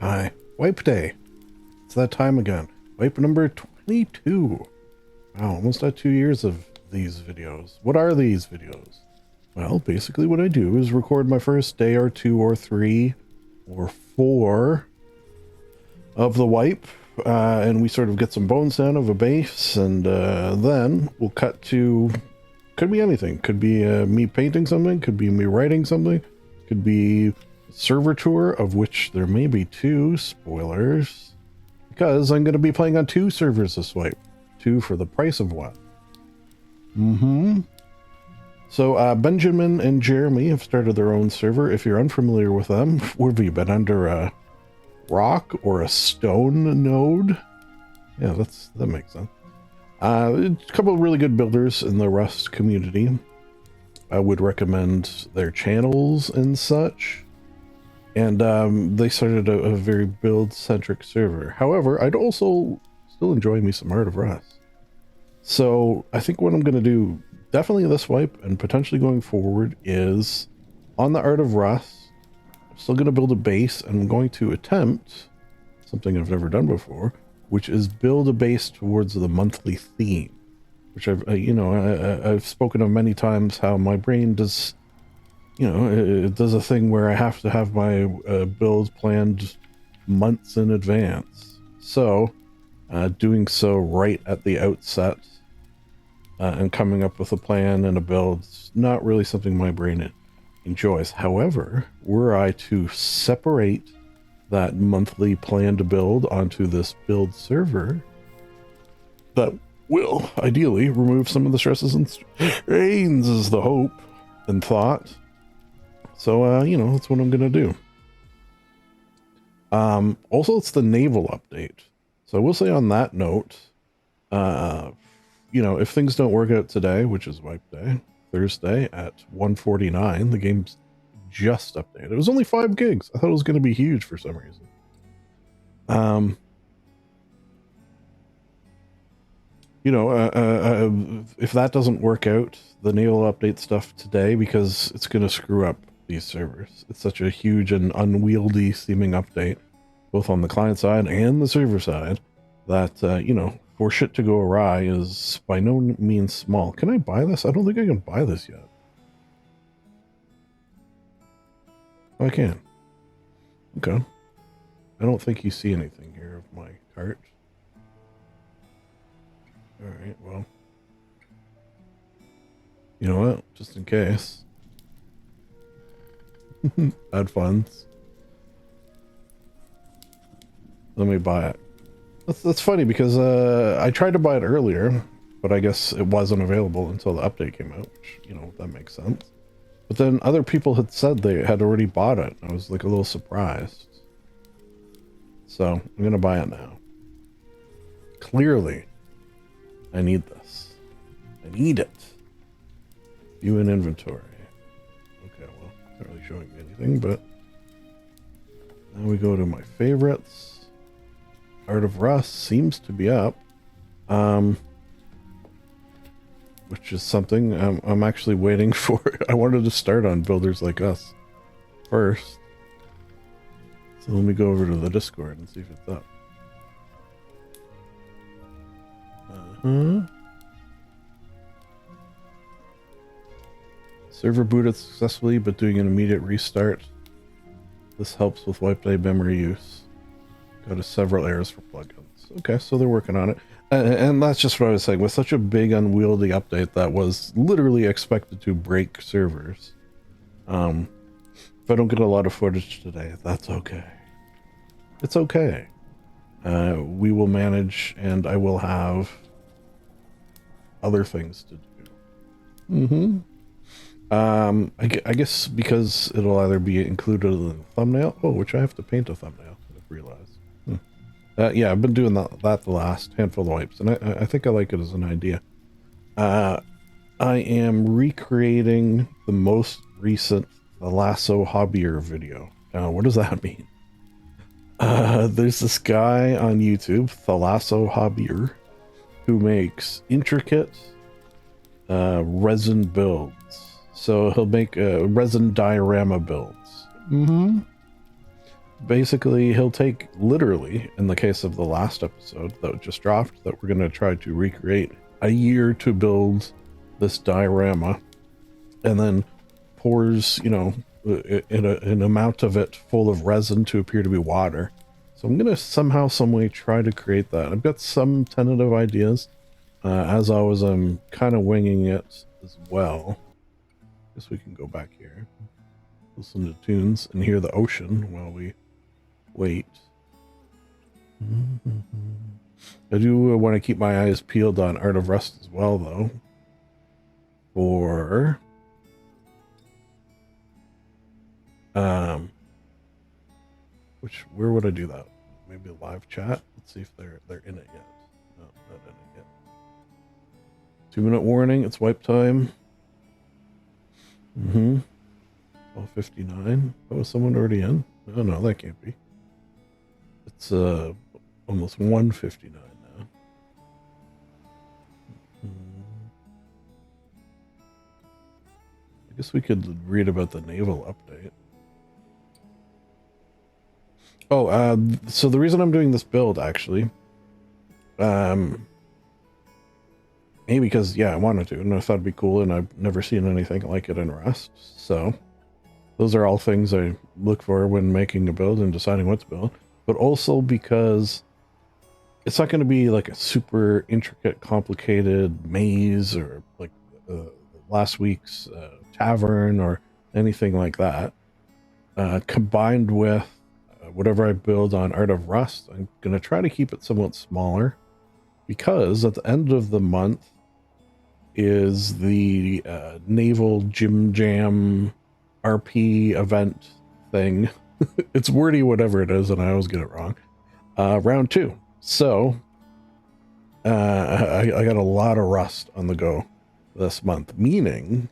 Hi. Wipe day. It's that time again. Wipe number 22. Wow, almost at 2 years of these videos. What are these videos? Well, basically what I do is record my first day or 2 or 3 or 4 of the wipe, and we sort of get some bones down of a base, and then we'll cut to, could be anything. Could be me painting something, could be me writing something, could be server tour, of which there may be 2, spoilers, because I'm going to be playing on 2 servers this wipe. 2 for the price of 1. So Benjamin and Jeremy have started their own server. If you're unfamiliar with them, where have you been, under a rock or a stone node? Yeah, that makes sense. A couple of really good builders in the Rust community. I would recommend their channels and such. And they started a very build-centric server. However, I'd also still enjoy me some Art of Rust. So I think what I'm going to do, definitely this wipe and potentially going forward, is on the Art of Rust, I'm still going to build a base, and I'm going to attempt something I've never done before, which is build a base towards the monthly theme, which I've spoken of many times, how my brain does, it does a thing where I have to have my build planned months in advance. So doing so right at the outset and coming up with a plan and a build is not really something my brain enjoys. However, were I to separate that monthly planned build onto this build server, that will ideally remove some of the stresses and strains, is the hope and thought. So, that's what I'm going to do. Also, it's the naval update. So I will say on that note, if things don't work out today, which is wipe day, Thursday at 1:49, the game's just updated. It was only 5 gigs. I thought it was going to be huge for some reason. If that doesn't work out, the naval update stuff today, because it's going to screw up these servers. It's such a huge and unwieldy seeming update, both on the client side and the server side, that, for shit to go awry is by no means small. Can I buy this? I don't think I can buy this yet. Oh, I can. Okay. I don't think you see anything here of my cart. Alright, well. You know what? Just in case. Add funds. Let me buy it. That's funny, because I tried to buy it earlier, but I guess it wasn't available until the update came out, which, that makes sense. But then other people had said they had already bought it. I was like a little surprised. So I'm going to buy it now. Clearly, I need this. I need it. View in inventory. Okay, well, it's not really showing me anything, but now we go to my favorites. Art of Rust seems to be up, which is something I'm actually waiting for. I wanted to start on Builders Like Us first. So let me go over to the Discord and see if it's up. Server booted successfully, but doing an immediate restart. This helps with wipe day memory use. Go to several errors for plugins. Okay, so they're working on it. And that's just what I was saying. With such a big, unwieldy update that was literally expected to break servers. If I don't get a lot of footage today, that's okay. It's okay. We will manage, and I will have other things to do. I guess because it'll either be included in the thumbnail. Oh, which I have to paint a thumbnail, I've realized. Yeah, I've been doing that the last handful of wipes, and I think I like it as an idea. I am recreating the most recent Thalasso Hobbyer video. Now, what does that mean? There's this guy on YouTube, Thalasso Hobbyer, who makes intricate resin builds. So he'll make resin diorama builds. basically he'll take literally, in the case of the last episode that just dropped, that we're going to try to recreate, a year to build this diorama, and then pours, you know, an amount of it full of resin to appear to be water. So I'm going to somehow, some way try to create that. I've got some tentative ideas. As always, I'm kind of winging it as well. Guess we can go back here, listen to tunes, and hear the ocean while we wait. I do want to keep my eyes peeled on Art of Rust as well, though. For where would I do that? Maybe a live chat. Let's see if they're in it yet. No, not in it yet. 2-minute warning. It's wipe time. 12:59. Oh, is someone already in? Oh no, that can't be. It's almost 1:59 now. I guess we could read about the naval update. Oh, so the reason I'm doing this build, actually, maybe because, yeah, I wanted to, and I thought it'd be cool, and I've never seen anything like it in Rust, so those are all things I look for when making a build and deciding what to build, but also because it's not going to be like a super intricate, complicated maze, or like last week's tavern, or anything like that. Combined with whatever I build on Art of Rust, I'm going to try to keep it somewhat smaller, because at the end of the month is the Naval Jim Jam RP event thing. It's wordy, whatever it is, and I always get it wrong. Round 2. So I got a lot of Rust on the go this month, meaning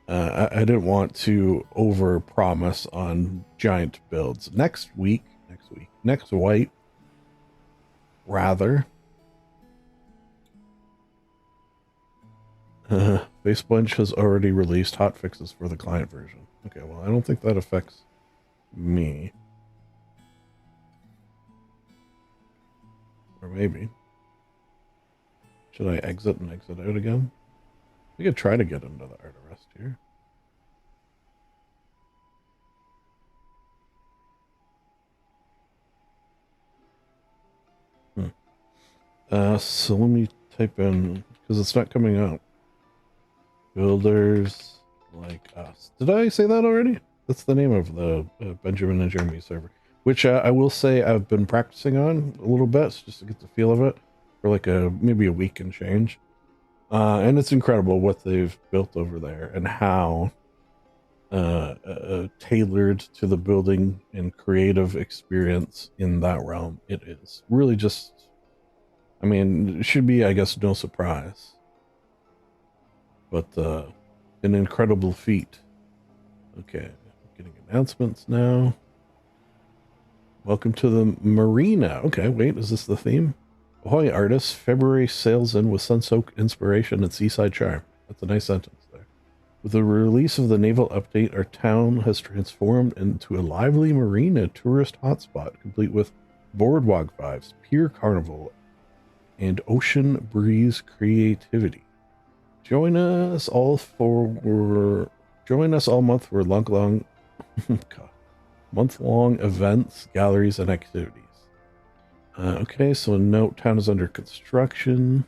I didn't want to over promise on giant builds. Next wipe, rather. Facebunch has already released hotfixes for the client version. Okay, well, I don't think that affects me. Or maybe. Should I exit and exit out again? We could try to get into the Art of Rust here. So let me type in, because it's not coming up. Builders like us. Did I say that already? That's the name of the Benjamin and Jeremy server, which I will say I've been practicing on a little bit, just to get the feel of it, for like maybe a week and change. And it's incredible what they've built over there, and how tailored to the building and creative experience in that realm it is. Really just, I mean, it should be, I guess, no surprise. But an incredible feat. Okay, getting announcements now. Welcome to the marina. Okay, wait, is this the theme? Ahoy, artists. February sails in with sun-soaked inspiration and seaside charm. That's a nice sentence there. With the release of the naval update, our town has transformed into a lively marina tourist hotspot, complete with boardwalk vibes, pier carnival, and ocean breeze creativity. Join us all month for month-long events, galleries, and activities. Okay, so note, town is under construction.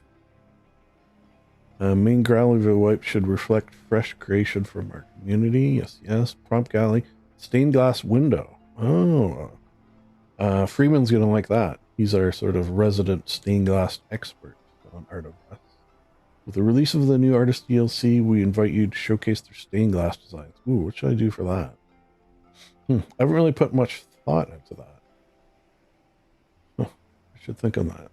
Main galley wipe should reflect fresh creation from our community. Yes, yes. Prompt galley. Stained glass window. Oh. Freeman's going to like that. He's our sort of resident stained glass expert on Art of Rust. With the release of the new artist DLC, we invite you to showcase their stained glass designs. Ooh, what should I do for that? I haven't really put much thought into that. I should think on that.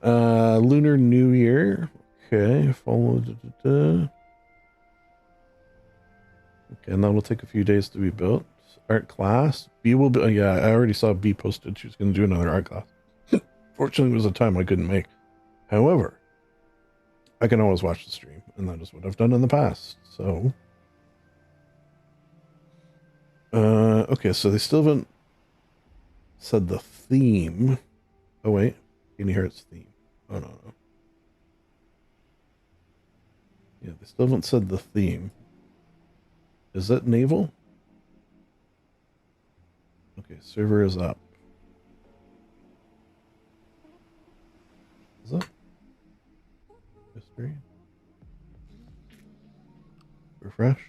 Lunar New Year. Okay, follow. Okay, and that will take a few days to be built. Art class. B will be. Yeah, I already saw B posted. She was going to do another art class. Fortunately, it was a time I couldn't make. However, I can always watch the stream, and that is what I've done in the past. So, okay, so they still haven't said the theme. Oh wait, can you hear its theme? Oh no, no. Yeah, they still haven't said the theme. Is it naval? Okay, server is up. Is it? History. Refresh.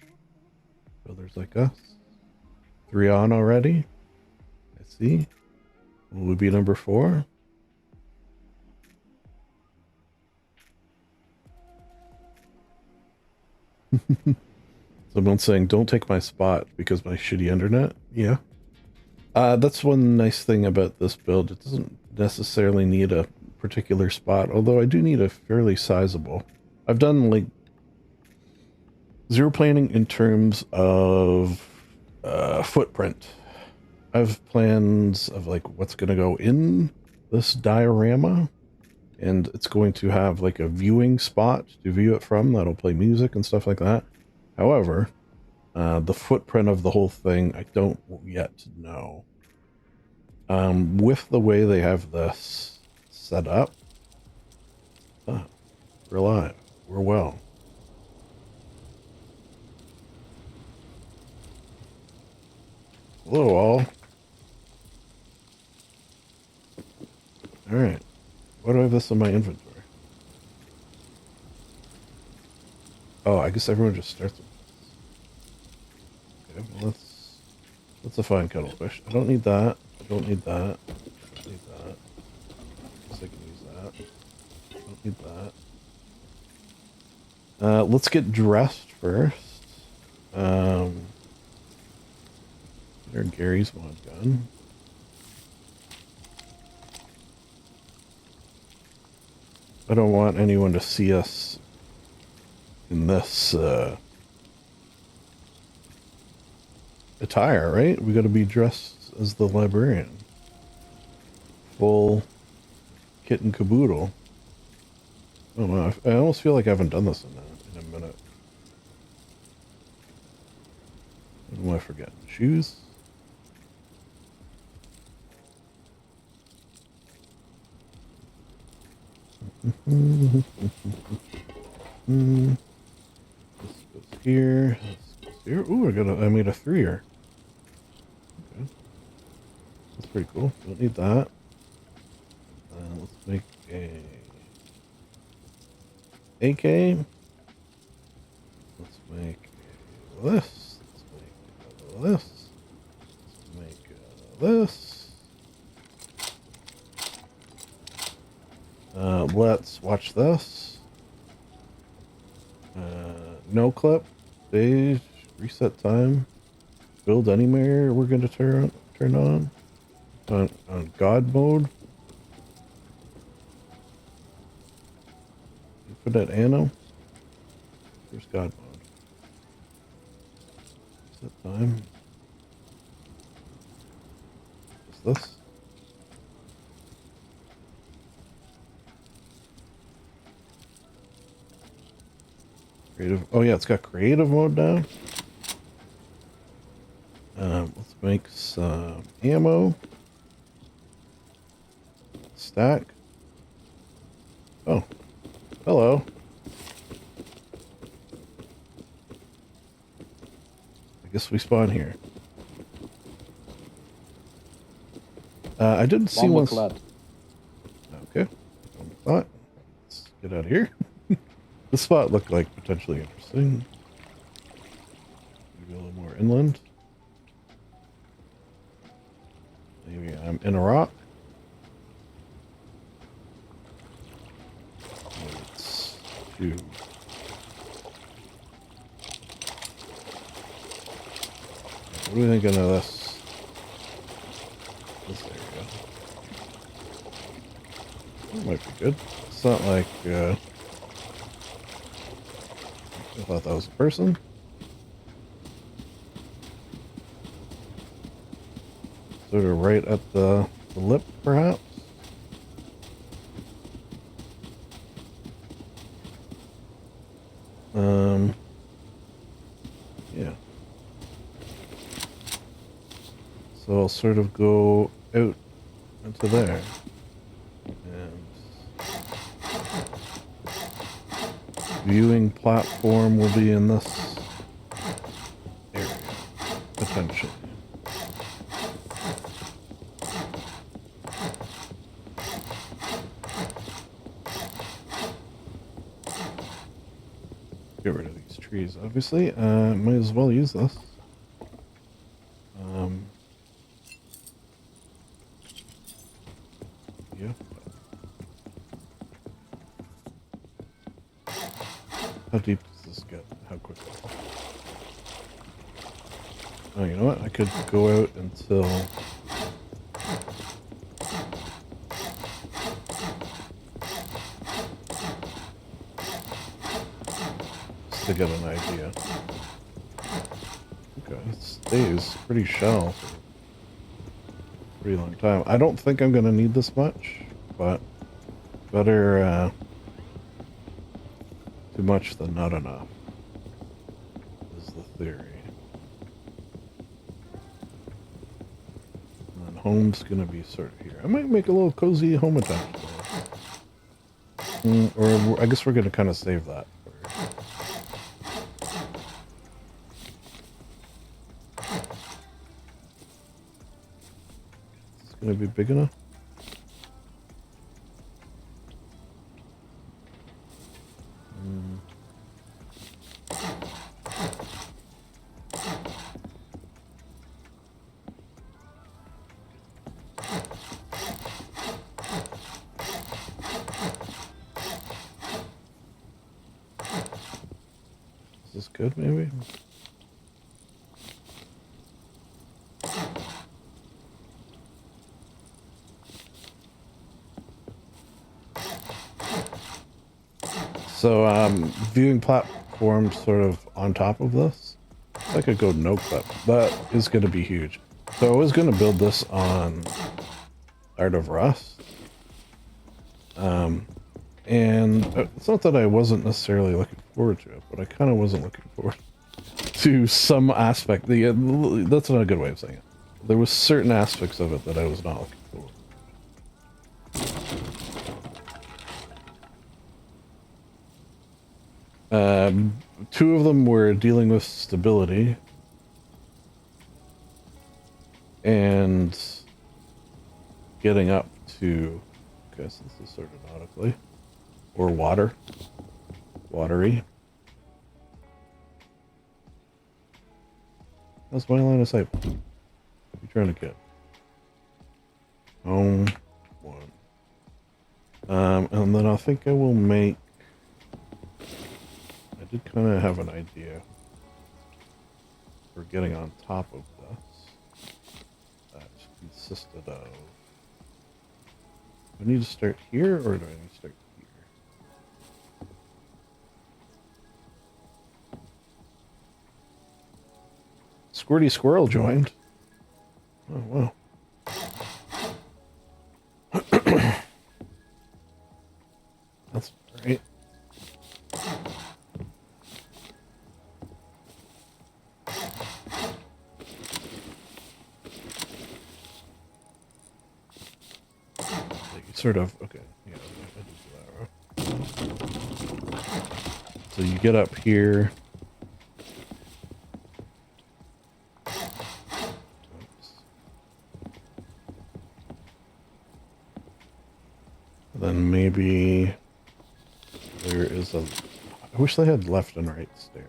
Builders like us. 3 on already. I see. Will we be number 4? Someone saying, don't take my spot because my shitty internet. Yeah. That's one nice thing about this build. It doesn't necessarily need a particular spot, although I do need a fairly sizable. I've done like zero planning in terms of footprint. I have plans of like what's going to go in this diorama, and it's going to have like a viewing spot to view it from that'll play music and stuff like that. However, the footprint of the whole thing, I don't yet know. With the way they have this set up, we're alive. We're well. Hello, all. Alright. What do I have this in my inventory? Oh, I guess everyone just starts with this. Okay, well that's a fine cuttlefish. I don't need that. I don't need that. I don't need that. I guess I can use that. I don't need that. Let's get dressed first. There's Gary's mod gun. I don't want anyone to see us in this attire, right? We got to be dressed as the librarian. Full kit and caboodle. I don't know. I almost feel like I haven't done this in a minute. What am I forgetting? Shoes? This goes here. This goes here. Ooh, I made a 3-er. Okay. That's pretty cool. Don't need that. Let's make a AK. Let's make this. Let's make this. Let's make this. Let's watch this. No clip. Stage. Reset time. Build anywhere we're going to turn on. On God mode. Infinite Anno. Here's God mode. Reset time. What's this? Creative. Oh yeah, it's got creative mode now. Let's make some ammo. Stack. Oh, hello. I guess we spawn here. I didn't see one. Okay. Thought. Let's get out of here. This spot looked like potentially interesting. Maybe a little more inland. Maybe I'm in a rock. Let's do. What do we think of this? This area. That might be good. It's not like, I thought that was a person. Sort of right at the lip, perhaps. Yeah. So I'll sort of go out into there. And viewing platform will be in this area, potentially. Get rid of these trees, obviously. Might as well use this. Yep. How deep does this get? How quickly? Oh, you know what? I could go out until... just to get an idea. Okay, it stays pretty shallow for a pretty long time. I don't think I'm going to need this much, but better too much than not enough is the theory. And then home's going to be sort of here. I might make a little cozy home attached to it. Or I guess we're going to kind of save that for... Is this going to be big enough? Is this good, maybe? So, viewing platform sort of on top of this. I could go no clip. That is going to be huge. So I was going to build this on Art of Rust. And it's not that I wasn't necessarily looking forward to it, but I kind of wasn't looking forward to some aspect. That's not a good way of saying it. There was certain aspects of it that I was not looking forward to. Two of them were dealing with stability and getting up to, okay, so this is sort of nautically, or watery. That's my line of sight. What are you trying to get? Home one. And then I think I will make, I did kind of have an idea for getting on top of this. That consisted of, do I need to start here or do I need to start here? Squirty Squirrel joined. Oh, wow. That's great. Sort of, okay, yeah, I did that right. So you get up here. Oops. Then maybe there is a, I wish they had left and right stairs.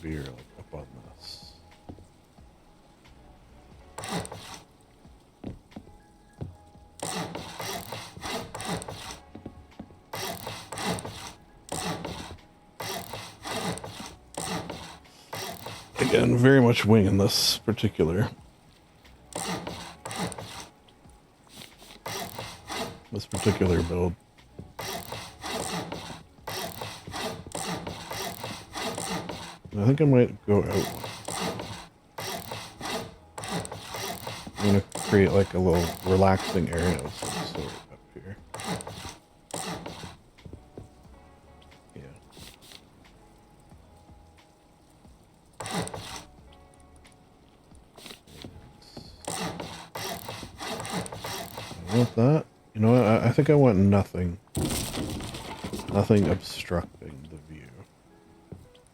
Maybe you're like up on this. Again, very much winging this particular build. I think I might go out. I'm gonna create like a little relaxing area of some sort up here. I want that. You know what? I think I want nothing. Nothing obstructing the view.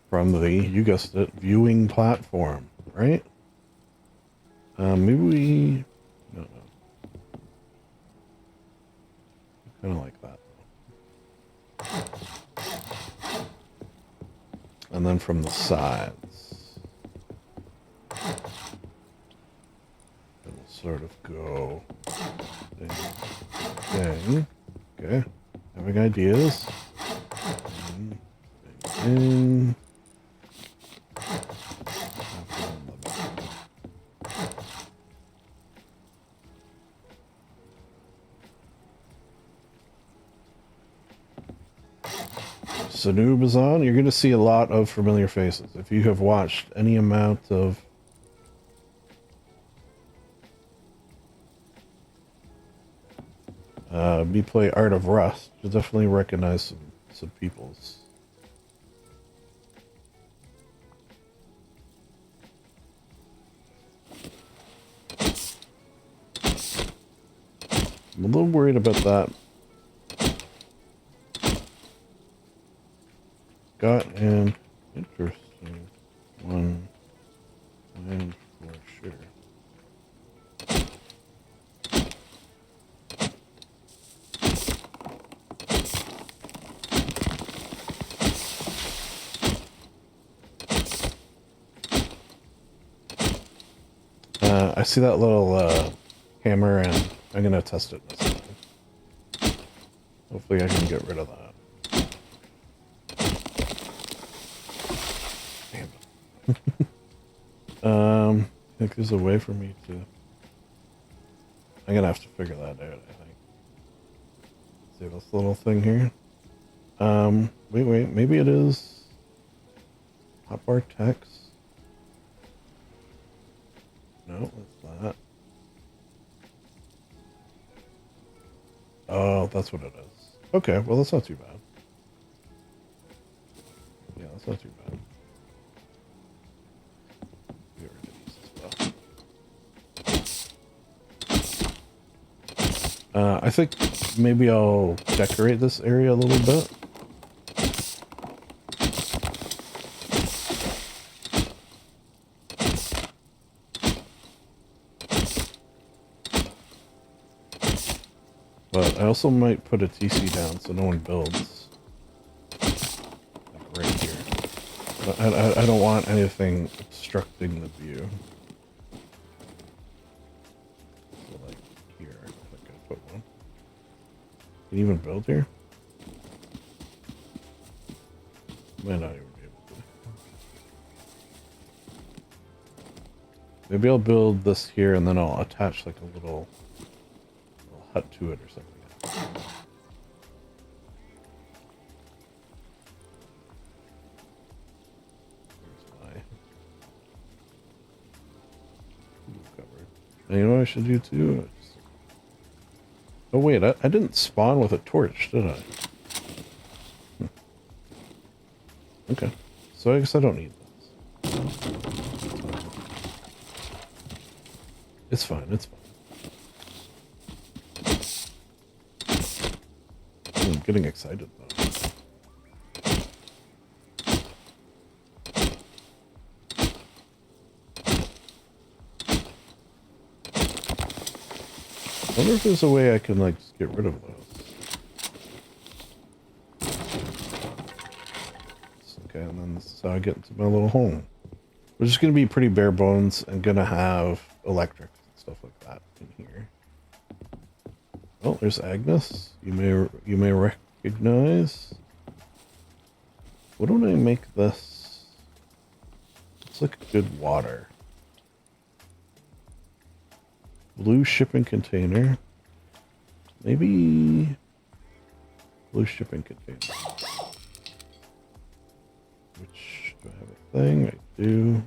From the, you guessed it, viewing platform, right? Maybe we... No. Kind of like that. And then from the sides, it'll sort of go ding, ding. Okay, having ideas. Ding, ding, ding. Sanoob is on. You're going to see a lot of familiar faces. If you have watched any amount of me play Art of Rust, you'll definitely recognize some peoples. I'm a little worried about that. Got an interesting one, and for sure. I see that little hammer, and I'm gonna test it in a second. Hopefully I can get rid of that. I think there's a way for me to... I'm gonna have to figure that out, I think. See this little thing here? Wait, maybe it is... Hotbar text? No, it's that. Oh, that's what it is. Okay, well that's not too bad. Yeah, that's not too bad. Get rid of these as well. I think maybe I'll decorate this area a little bit. But I also might put a TC down so no one builds. Like right here. But I don't want anything obstructing the view. So like here, I think I put one. Can you even build here? Might not even be able to. Maybe I'll build this here and then I'll attach like a little hut to it or something. And you know what I should do too? Oh wait, I didn't spawn with a torch, did I? Okay, so I guess I don't need this. It's fine, it's fine. I'm getting excited though. I wonder if there's a way I can like just get rid of those. Okay, and then this is how I get into my little home. We're just gonna be pretty bare bones and gonna have electric and stuff like that in here. Oh, there's Agnes. You may recognize. What do I make this? It's like good water. Blue shipping container. Maybe blue shipping container. Which do I have a thing? I do.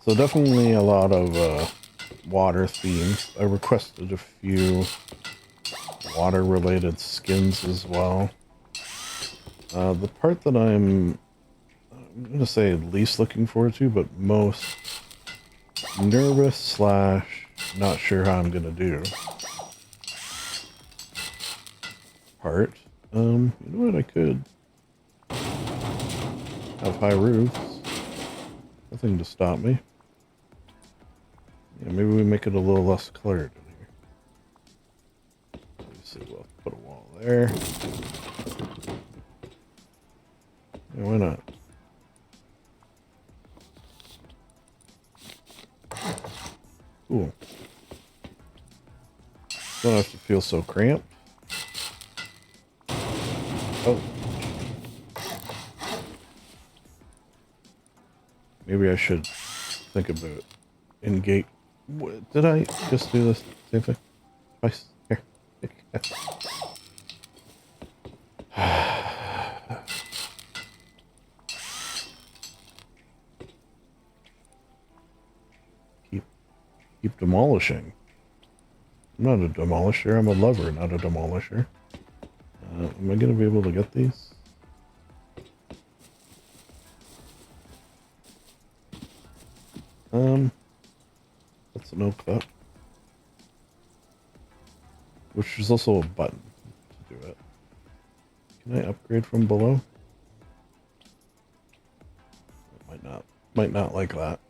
So definitely a lot of water themes. I requested a few water-related skins as well. The part that I'm going to say least looking forward to, but most nervous slash not sure how I'm going to do part. You know what, I could have high roofs. Nothing to stop me. Yeah, maybe we make it a little less cluttered in here. Let me see, we'll put a wall there. Yeah, why not? Cool. Don't have to feel so cramped. Oh. Maybe I should think about in-gate. Did I just do this same thing? Twice? Here. Keep demolishing. I'm not a demolisher, I'm a lover, not a demolisher. Am I going to be able to get these? That's an oak clip. Which is also a button to do it. Can I upgrade from below? Might not like that.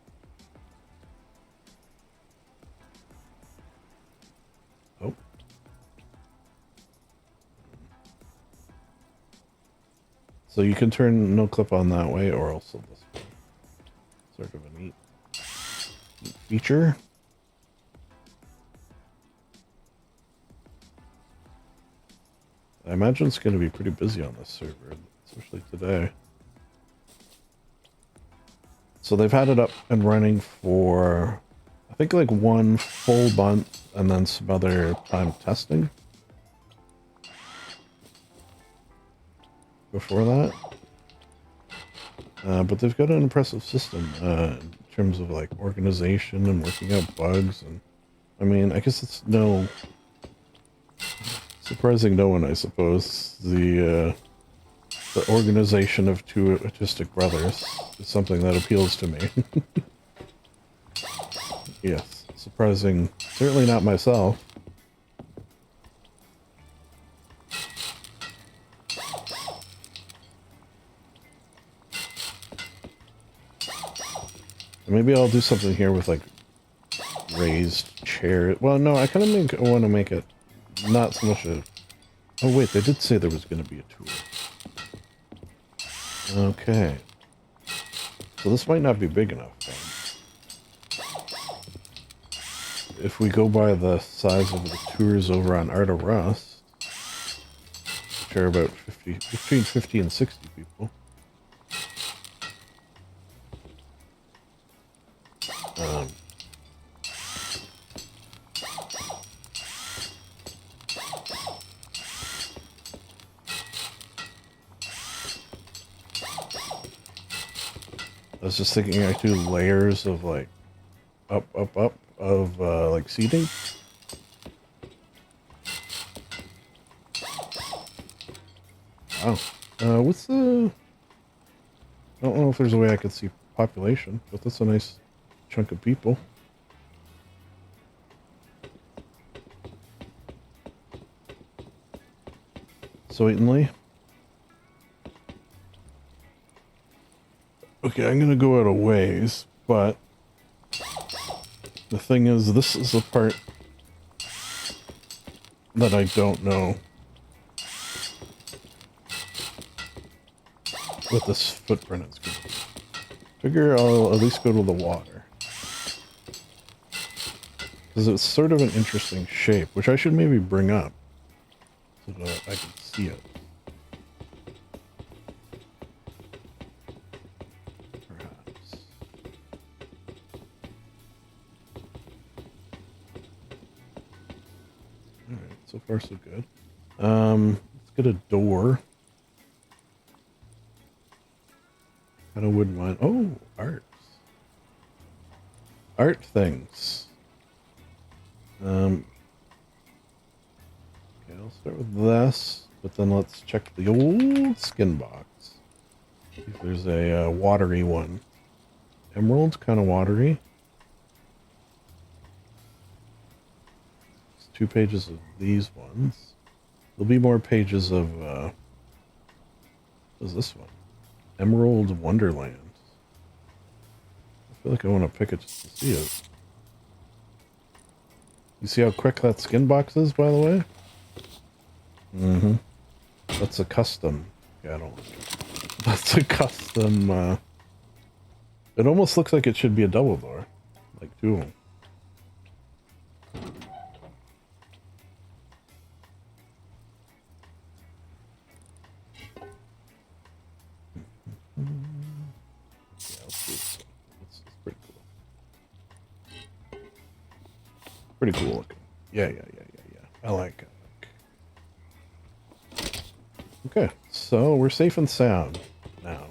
Oh. So you can turn no clip on that way or also this way. Sort of a neat feature. I imagine it's going to be pretty busy on this server, especially today. So they've had it up and running for, I think, like 1 full month and then some other time testing before that. But they've got an impressive system in terms of like organization and working out bugs. And I mean, I guess it's surprising no one, I suppose. The organization of 2 autistic brothers is something that appeals to me. Yes, surprising. Certainly not myself. Maybe I'll do something here with like raised chair. Well, no, I kind of want to make it not so much a... Oh wait, they did say there was going to be a tour. Okay. So this might not be big enough then. If we go by the size of the tours over on Art of Rust, which are about between 50 and 60 people. I was just thinking I do layers of like up of like seating. Wow. What's the... I don't know if there's a way I could see population, but that's a nice chunk of people. Certainly. Okay, I'm gonna go out a ways, but the thing is, this is the part that I don't know what this footprint is going to be. Figure I'll at least go to the water. Because it's sort of an interesting shape, which I should maybe bring up so that I can see it. Perhaps. Alright, so far so good. Let's get a door. Kind of wouldn't mind. Oh, arts. art things. Okay, I'll start with this, but then let's check the old skin box. See if there's a watery one. Emerald's kind of watery. It's 2 pages of these ones. There'll be more pages of, what is this one? Emerald Wonderland. I feel like I want to pick it just to see it. You see how quick that skin box is, by the way? Mm-hmm. That's a custom. Yeah, I don't like it. That's a custom, it almost looks like it should be a double door. Like 2 of them. Yeah, let's do this. It's pretty cool. Pretty cool looking. Yeah. I like it. Okay, so we're safe and sound now.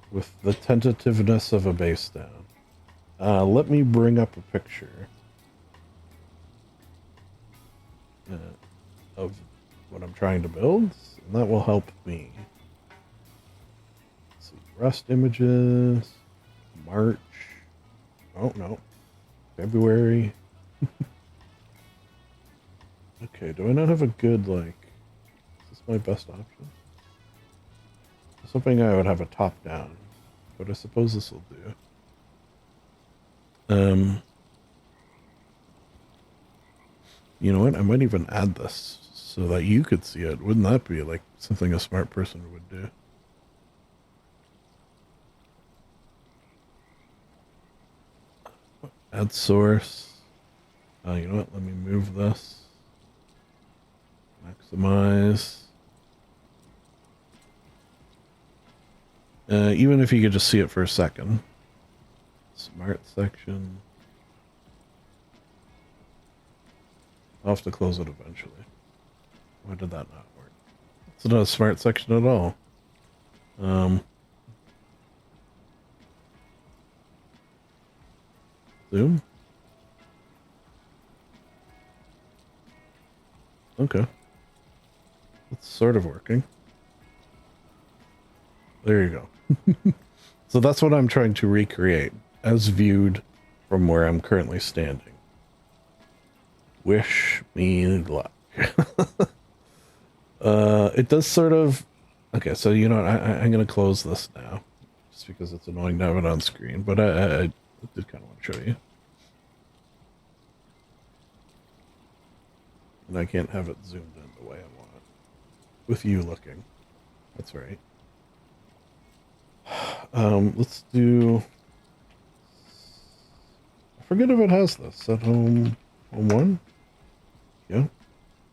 With the tentativeness of a base down. Let me bring up a picture of what I'm trying to build, and that will help me. Let's see, Rust images, March. Oh, no. February. Okay, do I not have a good, like, is this my best option? I was hoping I would have a top down, but I suppose this will do. You know what? I might even add this so that you could see it. Wouldn't that be like something a smart person would do? Add source. You know what? Let me move this. Maximize. Even if you could just see it for a second. Smart section. I'll have to close it eventually. Why did that not work? It's not a smart section at all. Zoom? Okay. It's sort of working. There you go. So that's what I'm trying to recreate, as viewed from where I'm currently standing. Wish me luck. It does sort of... Okay, so you know what, I'm going to close this now. Just because it's annoying to have it on screen, but I did kind of want to show you. And I can't have it zoomed in the way I want it. With you looking. That's right. Let's do... I forget if it has this at home 1. Yeah.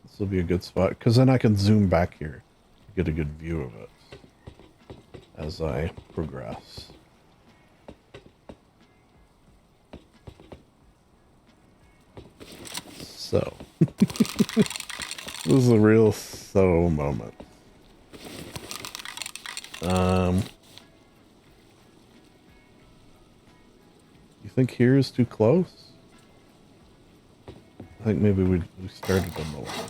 This will be a good spot, because then I can zoom back here to get a good view of it as I progress. So. This is a real so moment. You think here is too close? I think maybe we started on the line.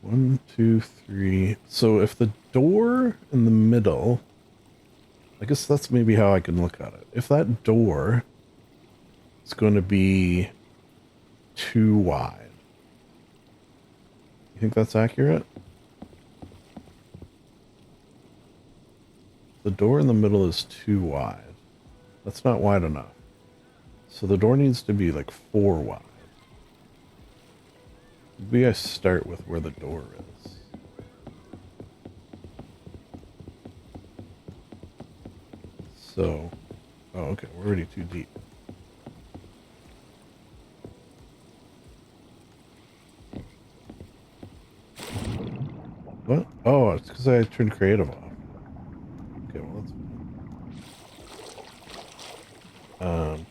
1, 2, 3. So if the door in the middle, I guess that's maybe how I can look at it. If that door is going to be too wide, you think that's accurate? The door in the middle is too wide. That's not wide enough. So the door needs to be like 4 wide. Maybe I start with where the door is. So, oh, okay, we're already too deep. What? Oh, it's because I turned creative off. Okay, well, that's fine.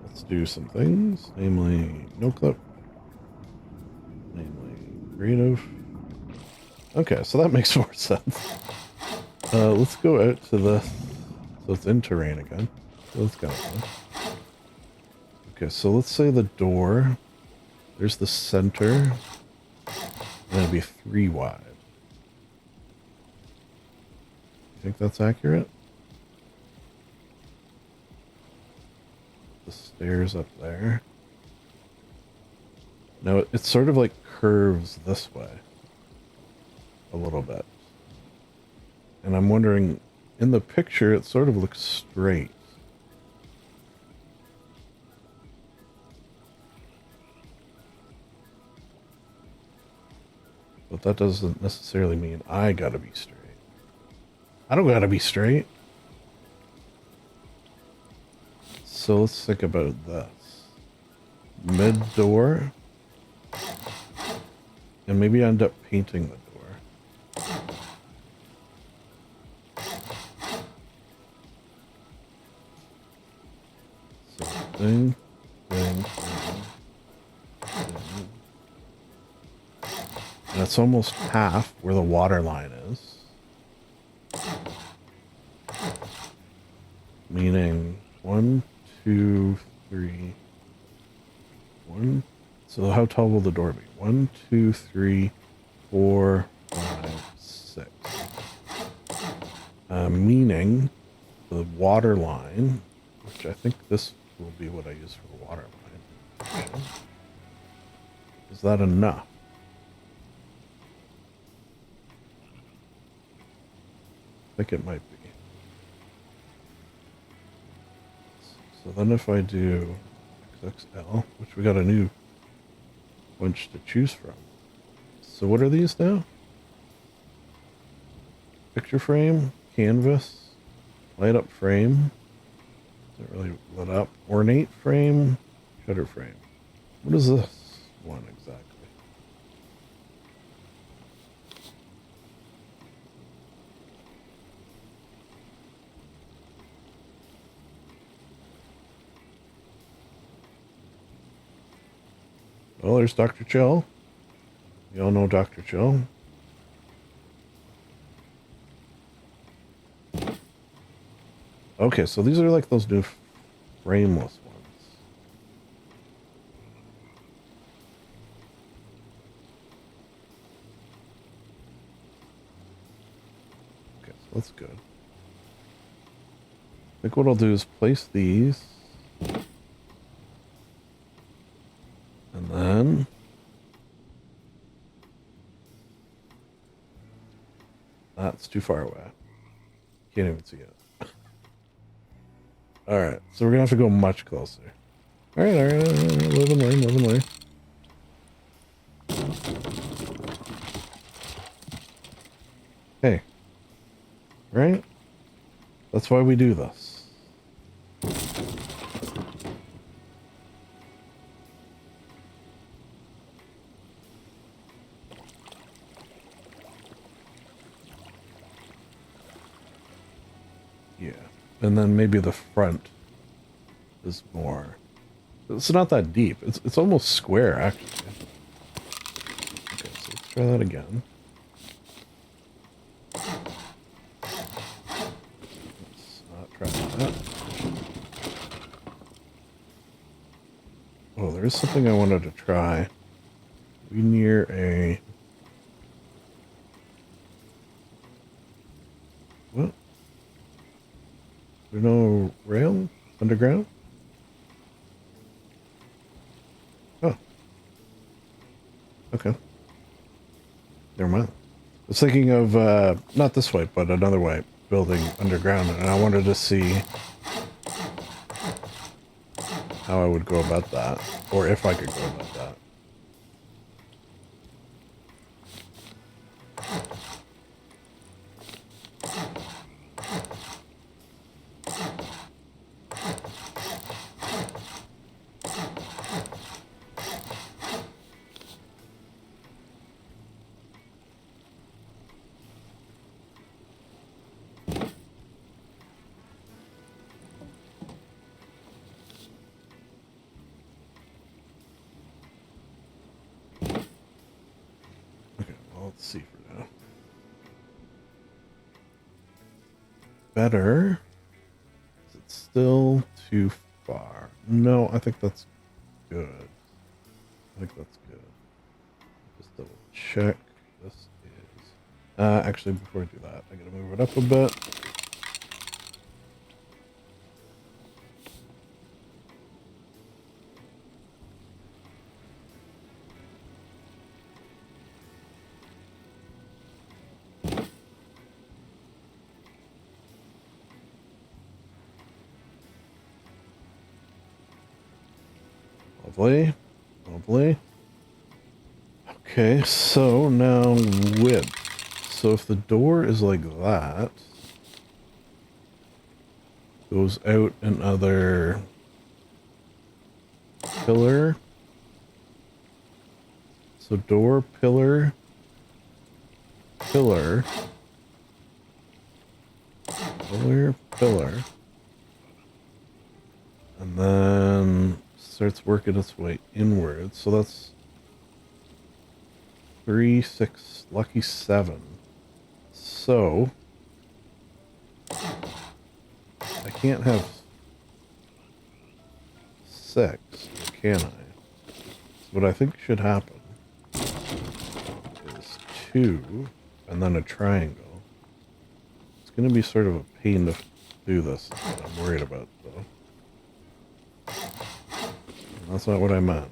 Let's do some things, namely no clip, namely creative. Okay, so that makes more sense. Let's go out to this. So it's in terrain again. So that's kind of fun. Okay, so let's say the door. There's the center. And it'll be 3 wide. You think that's accurate? The stairs up there. No, it sort of like curves this way. A little bit. And I'm wondering, in the picture, it sort of looks straight. But that doesn't necessarily mean I gotta be straight. I don't gotta be straight. So let's think about this. Mid-door. And maybe I end up painting the door. So thing. And it's almost half where the water line is. Meaning 1, 2, 3. 1. So how tall will the door be? 1, 2, 3, 4, 5, 6. Meaning the water line, which I think this will be what I use for the water line. Is that enough? I think it might be. So then if I do XXL, which we got a new bunch to choose from. So what are these now? Picture frame, canvas, light up frame. Doesn't really lit up. Ornate frame, shutter frame. What is this one exactly? Well, there's Dr. Chill. You all know Dr. Chill. Okay, so these are like those new frameless ones. Okay, so that's good. I think what I'll do is place these. And then that's too far away. Can't even see it. Alright, so we're gonna have to go much closer. Alright, live and learn, live and learn. Hey. Right? That's why we do this. Yeah. And then maybe the front is more. It's not that deep. It's almost square, actually. Okay, so let's try that again. Let's not try that. Oh, there is something I wanted to try. We near a... What? There's no rail? Underground? Oh. Okay. Never mind. I was thinking of, not this way, but another way, building underground, and I wanted to see how I would go about that, or if I could go about that. Okay, well, let's see for now. better? Is it still too far? No, I think that's good. I think that's good. Just double check. This is... actually, before I do that, I gotta move it up a bit. Lovely. Lovely. Okay, so now width. So if the door is like that, goes out another pillar. So door, pillar, pillar, pillar, pillar. And then starts working its way inwards. So that's 3, 6, lucky 7. So I can't have 6, can I? So what I think should happen is 2 and then a triangle. It's going to be sort of a pain to do this. That's what I'm worried about, though. And that's not what I meant.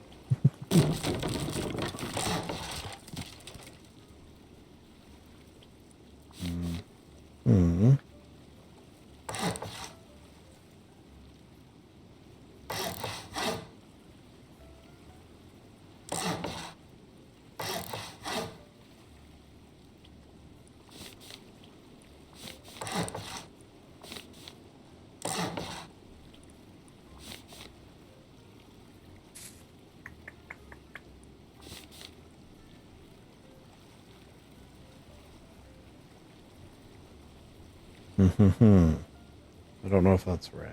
Hmm. I don't know if that's right.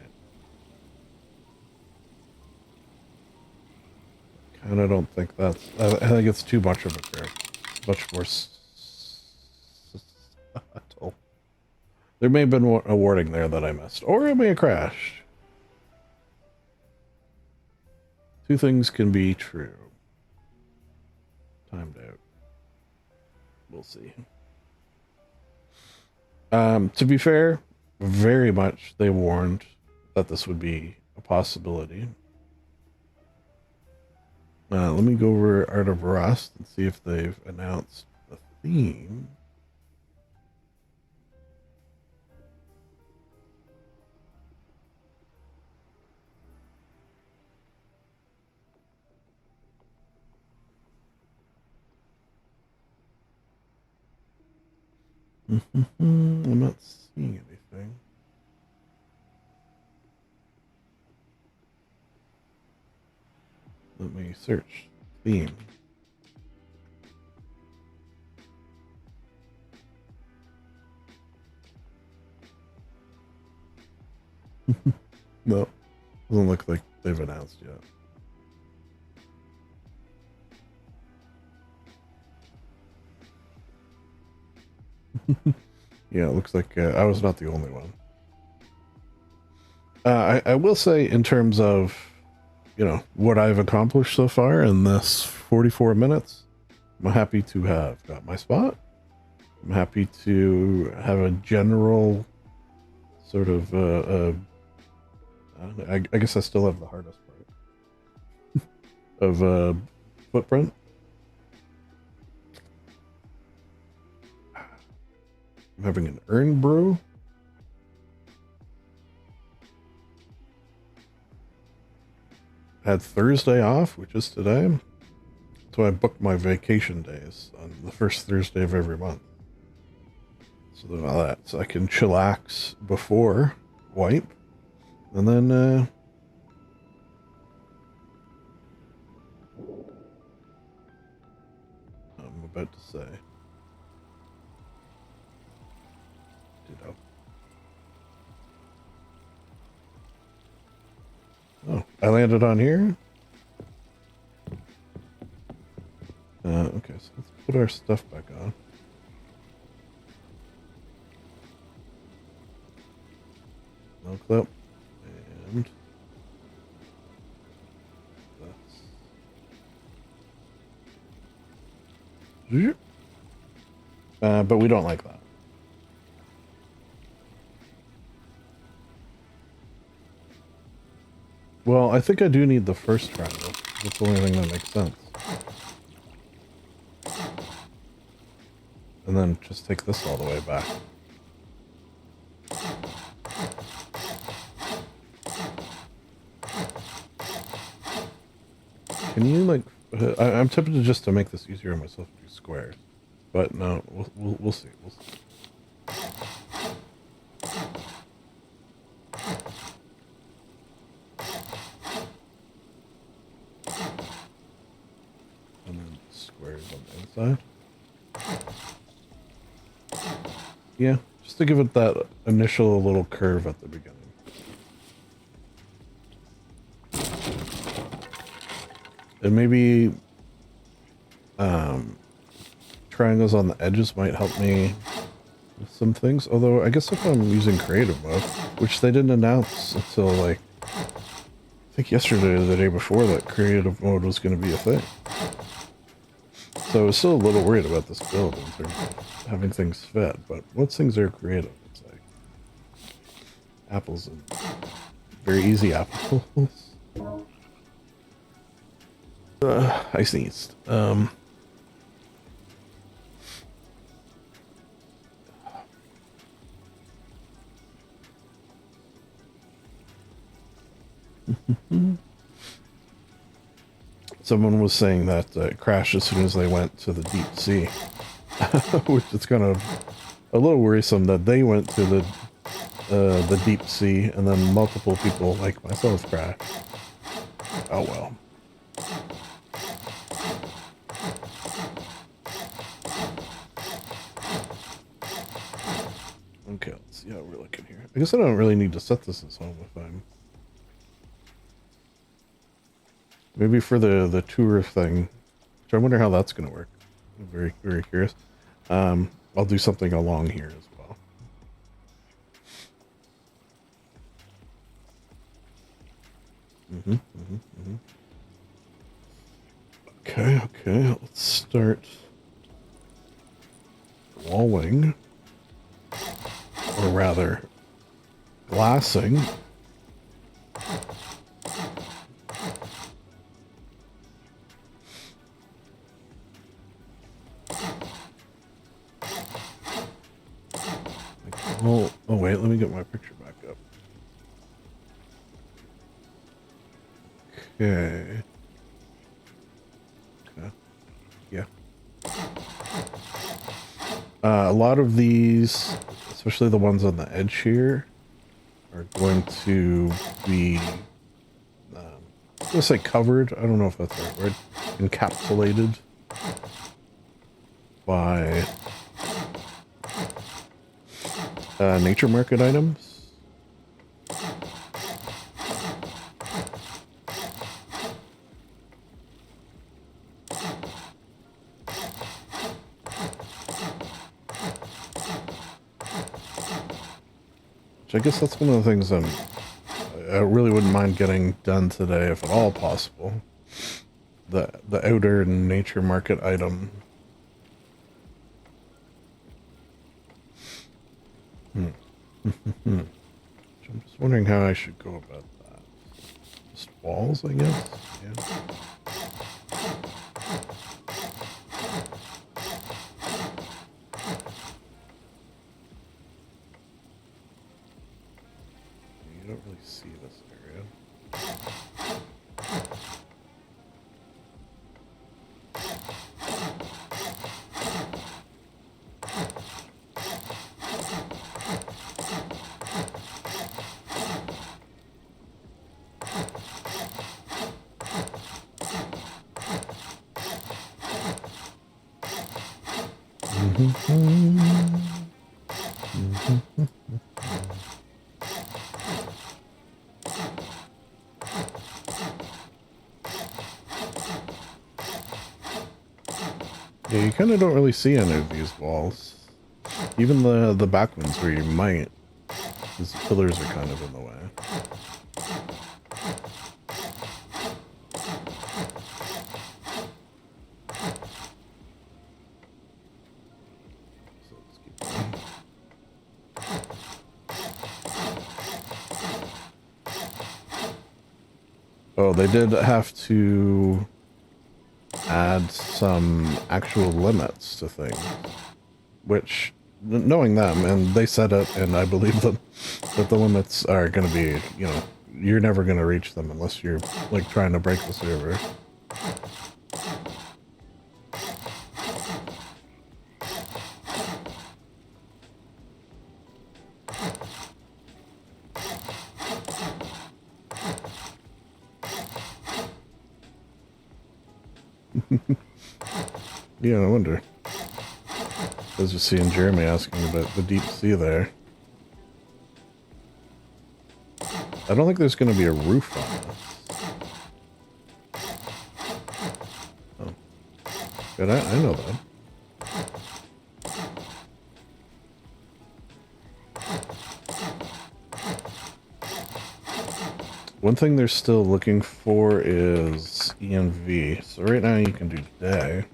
Kind of don't think that's... I think it's too much of a grip. It's much more subtle. There may have been a warning there that I missed. Or it may have crashed. Two things can be true. Timed out. We'll see. To be fair, very much they warned that this would be a possibility. Let me go over Art of Rust and see if they've announced the theme. I'm not seeing anything. Let me search theme. No, doesn't look like they've announced yet. Yeah, it looks like I was not the only one. I will say, in terms of, you know, what I've accomplished so far in this 44 minutes, I'm happy to have got my spot. I'm happy to have a general sort of, I guess I still have the hardest part of footprint. I'm having an urn brew. Had Thursday off, which is today. So I booked my vacation days on the first Thursday of every month. So there's all that. So I can chillax before wipe. And then I'm about to say. Ditto. Oh, I landed on here. Okay, so let's put our stuff back on. clip. And this. But we don't like that. Well, I think I do need the first triangle. That's the only thing that makes sense. And then just take this all the way back. Can you, like... I'm tempted just to make this easier on myself to do squares. But no, we'll see. We'll see. And then squares on the inside. Yeah, just to give it that initial little curve at the beginning. And maybe triangles on the edges might help me with some things. Although I guess if I'm using creative mode, which they didn't announce until like I think yesterday or the day before that creative mode was going to be a thing. So I was still a little worried about this build in terms of having things fit, but once things are creative, it's like apples and very easy apples. I sneezed. Someone was saying that it crashed as soon as they went to the deep sea, which is kind of a little worrisome that they went to the deep sea and then multiple people like myself crashed. Oh well. Okay, let's see how we're looking here. I guess I don't really need to set this as home if I'm... Maybe for the tour thing, which I wonder how that's going to work. I'm very, very curious. I'll do something along here as well. Okay, let's start walling. Or rather, glassing. Oh wait, let me get my picture back up. Okay. Yeah. A lot of these, especially the ones on the edge here, are going to be, I'm going to say covered, I don't know if that's the right word, encapsulated by nature market items. Which I guess that's one of the things I really wouldn't mind getting done today, if at all possible. The outer nature market item. I'm just wondering how I should go about that. Just walls, I guess? Yeah. You don't really see this area. Yeah, you kind of don't really see any of these walls. Even the back ones where you might. Because the pillars are kind of in the way. So let's keep going. Oh, they did have to add some actual limits to things, which, knowing them, and they said it, and I believe them, that the limits are going to be, you know, you're never going to reach them unless you're, like, trying to break the server. Yeah, I wonder. I was just seeing Jeremy asking about the deep sea there. I don't think there's going to be a roof on this. Oh. Good, I know that. One thing they're still looking for is ENV. So right now you can do day.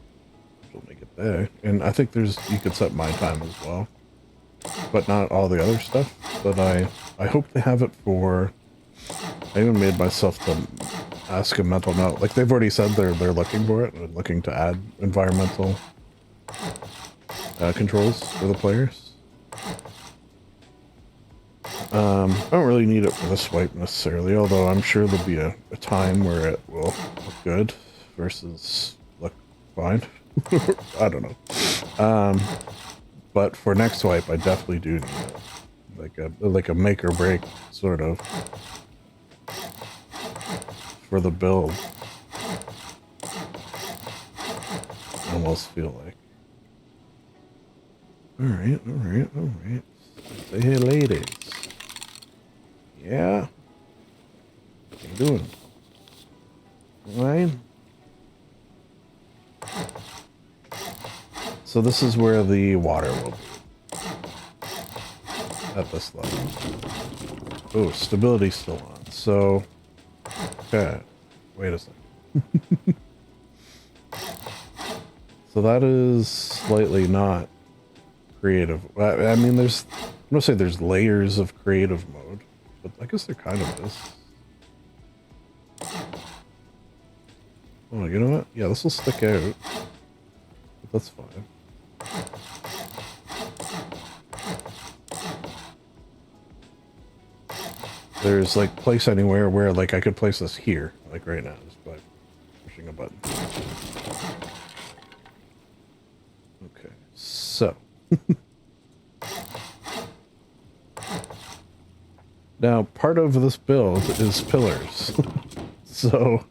We'll make it day. And I think you could set my time as well. But not all the other stuff. But I hope they have it for... I even made myself to ask a mental note. Like, they've already said they're looking for it and looking to add environmental controls for the players. I don't really need it for this wipe necessarily, although I'm sure there'll be a time where it will look good versus look fine. I don't know. But for next wipe, I definitely do need it. Like a make or break, sort of, for the build. I almost feel like. Alright. Say hey, ladies. Yeah? What you doing? Right? So this is where the water will be. At this level. Oh, stability's still on. So, okay. Wait a second. So that is slightly not creative. I mean, I'm gonna say there's layers of creative mode, but I guess there kind of is. Oh, you know what? Yeah, this will stick out. But that's fine. There's like place anywhere where like I could place this here, like right now, just by pushing a button. Okay, so now part of this build is pillars. So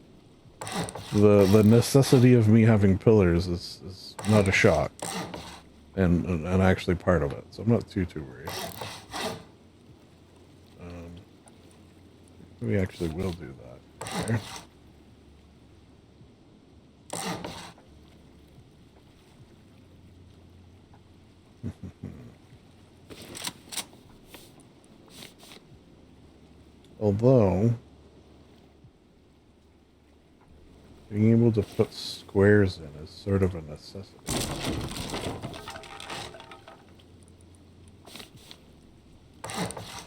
the necessity of me having pillars is not a shock, and actually part of it. So I'm not too worried. We actually will do that there. Although being able to put squares in is sort of a necessity.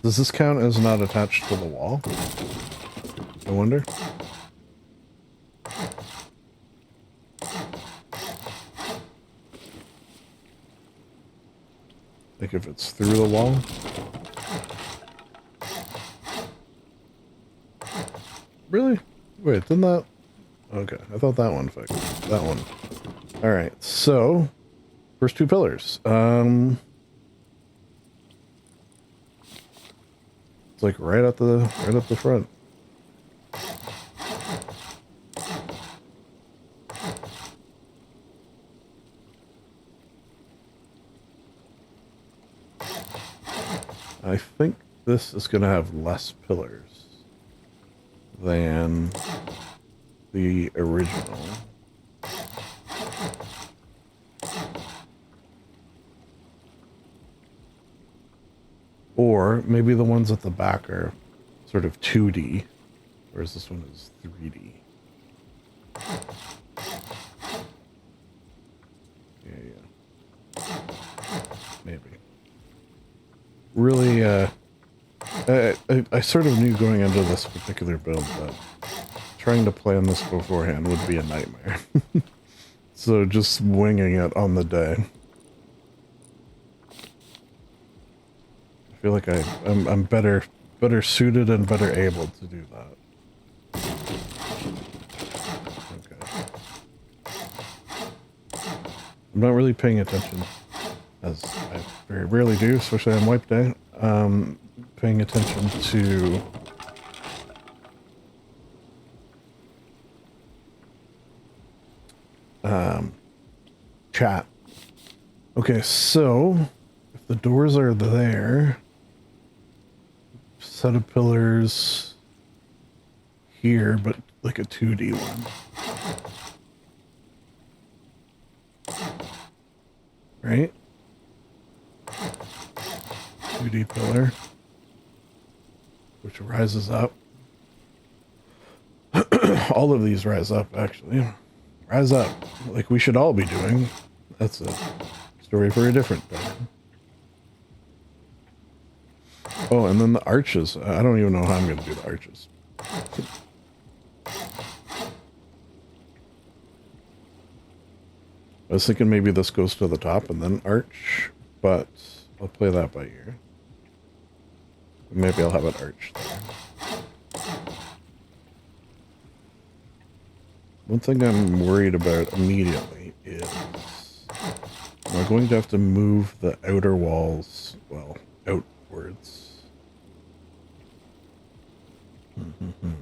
Does this count as not attached to the wall? I wonder. Like if it's through the wall? Really? Wait, didn't that... Okay, I thought that one fixed. That one. Alright, so... First two pillars. It's like right at the front. I think this is going to have less pillars than the original. Or maybe the ones at the back are sort of 2D, whereas this one is 3D. Yeah. Maybe. Really, I sort of knew going into this particular build that trying to plan this beforehand would be a nightmare. So just winging it on the day. I feel like I'm better suited and better able to do that. Okay. I'm not really paying attention, as I very rarely do, especially on wipe day. Paying attention to chat. Okay, so if the doors are there, set of pillars here, but like a 2D one. Right? 2D pillar, which rises up. All of these rise up, actually. Rise up, like we should all be doing. That's a story for a different day. Oh, and then the arches. I don't even know how I'm going to do the arches. I was thinking maybe this goes to the top and then arch, but I'll play that by ear. Maybe I'll have an arch there. One thing I'm worried about immediately is, am I going to have to move the outer walls, well, outwards? We'll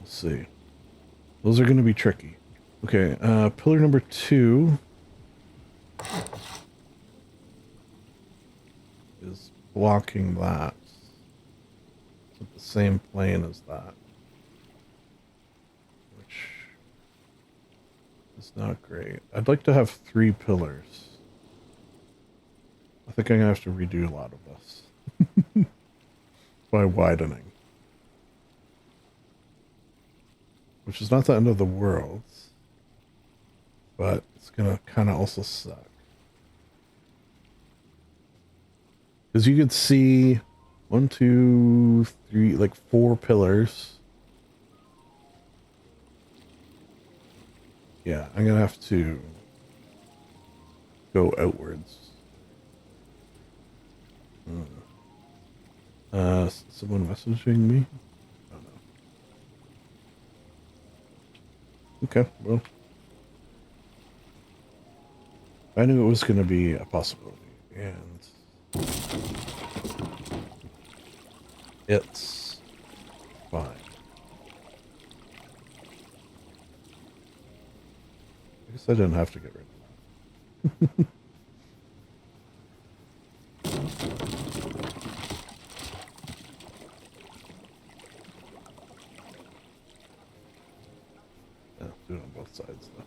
see. Those are going to be tricky. Okay, pillar number 2 is blocking that. It's at the same plane as that. It's not great. I'd like to have 3 pillars. I think I'm going to have to redo a lot of this. By widening. Which is not the end of the world. But it's going to kind of also suck. Because you could see 1, 2, 3, like 4 pillars. Yeah, I'm gonna have to go outwards. Someone messaging me? Oh no. Okay, well. I knew it was gonna be a possibility, and it's fine. I guess I didn't have to get rid of that. Yeah, do it on both sides though.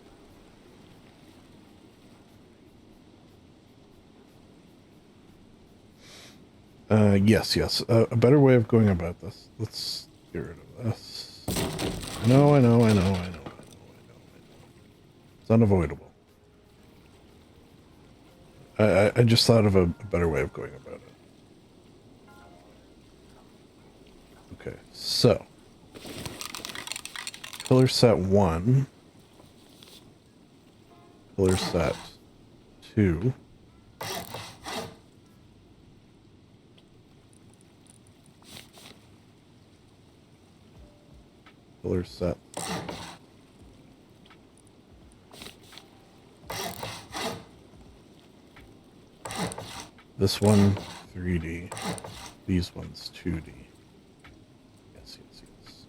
Yes. A better way of going about this. Let's get rid of this. I know. It's unavoidable. I just thought of a better way of going about it. Okay, so pillar set 1, pillar set 2, pillar set 3. This one 3D, these ones 2D. Yes.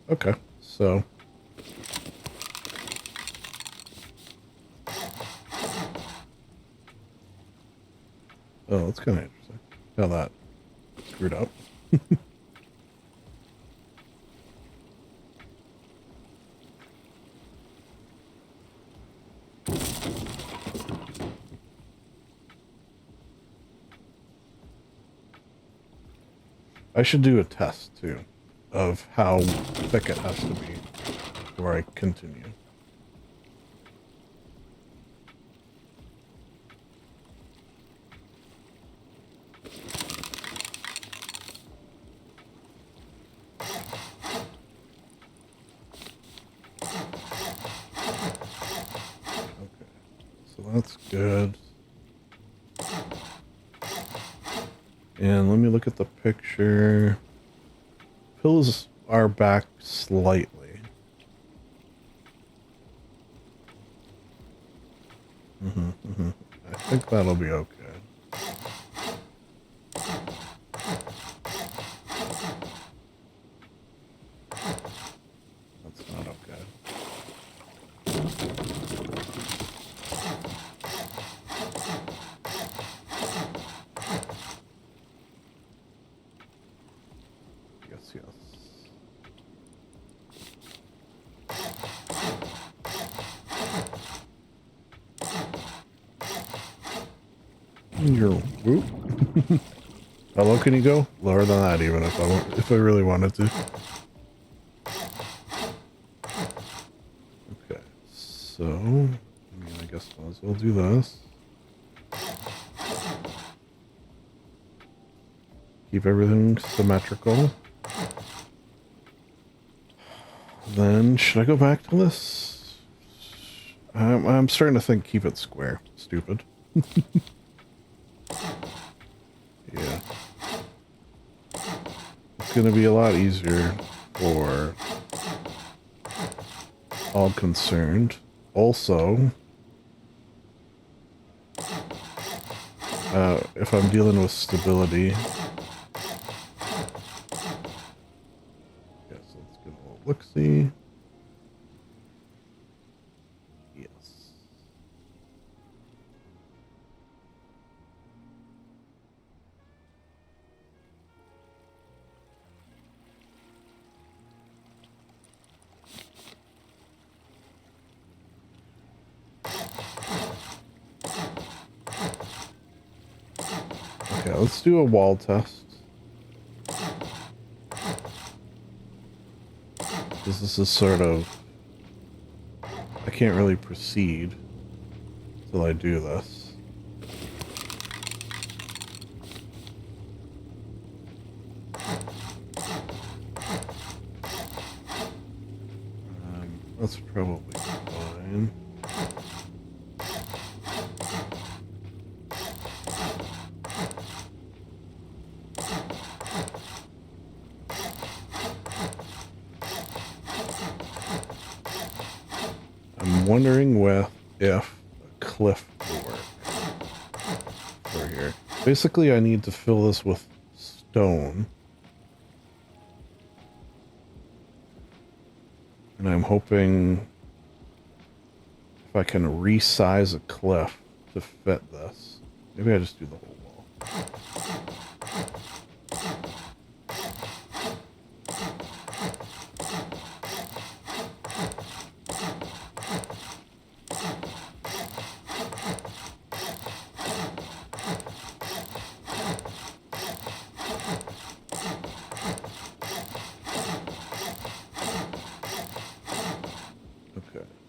Okay, so oh, that's kind of interesting how that screwed up. I should do a test too of how thick it has to be before I continue. That's good. And let me look at the picture. Pills are back slightly. I think that'll be okay. That's not okay. Yes. You're whoop. How low can you go? Lower than that, even if I really wanted to. Okay, so I guess I might as well do this. Keep everything symmetrical. Then, should I go back to this? I'm starting to think keep it square. Stupid. Yeah. It's going to be a lot easier for all concerned. Also, if I'm dealing with stability... Yes, let's get a little look-see. Yes. Okay, let's do a wall test. Because this is sort of... I can't really proceed until I do this. That's probably fine. I'm wondering if a cliff will work for here. Basically, I need to fill this with stone. And I'm hoping if I can resize a cliff to fit this. Maybe I just do the whole wall.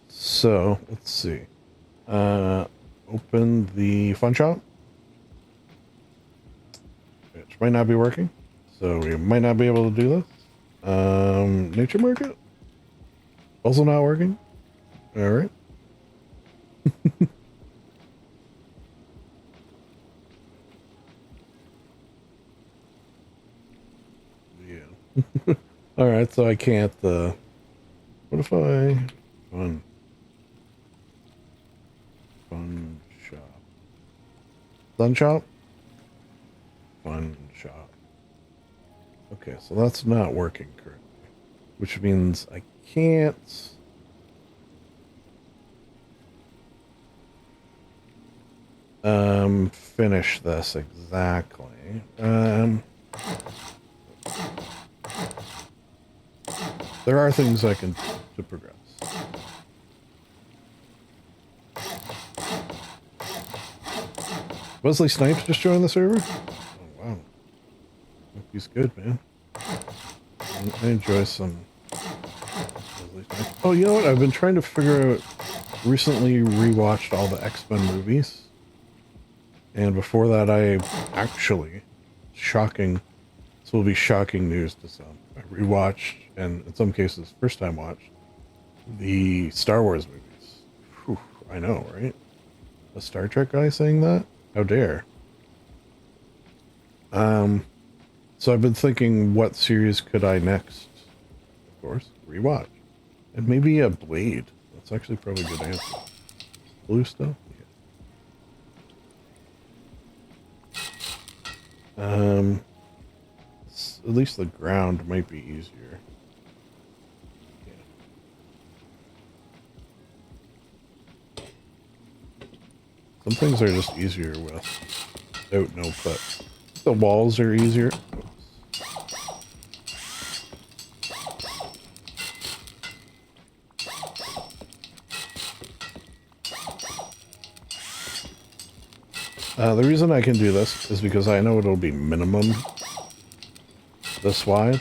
So, let's see. Open the fun shop. Which might not be working. So we might not be able to do this. Nature market. Also not working. Alright. Yeah. Alright, so I can't, what if I... Fun shop. Fun shop? Fun shop. Okay, so that's not working correctly. Which means I can't... finish this exactly. There are things I can do to progress. Wesley Snipes just joined the server? Oh, wow. He's good, man. I enjoy some. Oh, you know what? I've been trying to figure out. Recently rewatched all the X-Men movies. And before that, I actually, shocking, this will be shocking news to some. I rewatched, and in some cases, first time watched, the Star Wars movies. Whew, I know, right? A Star Trek guy saying that? How dare. So I've been thinking, what series could I next, of course, rewatch? And maybe a Blade. That's actually probably a good answer. Blue stuff? Yeah. At least the ground might be easier. Yeah. Some things are just easier without no put. The walls are easier. The reason I can do this is because I know it'll be minimum this wide.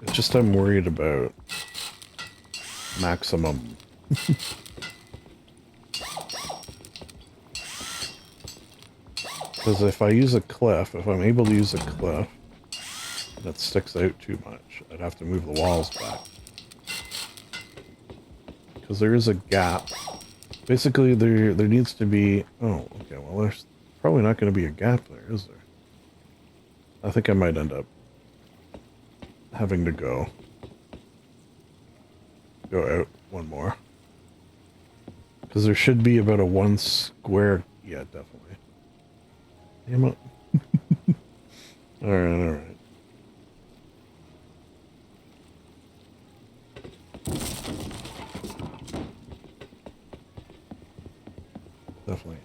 It's just I'm worried about maximum. Because if I use a cliff, if I'm able to use a cliff, and it sticks out too much, I'd have to move the walls back. Because there is a gap. Basically, there needs to be... Oh, okay, well, there's probably not going to be a gap there, is there? I think I might end up having to go out one more. Because there should be about a 1 square... Yeah, definitely. Damn it. Alright, alright. Definitely.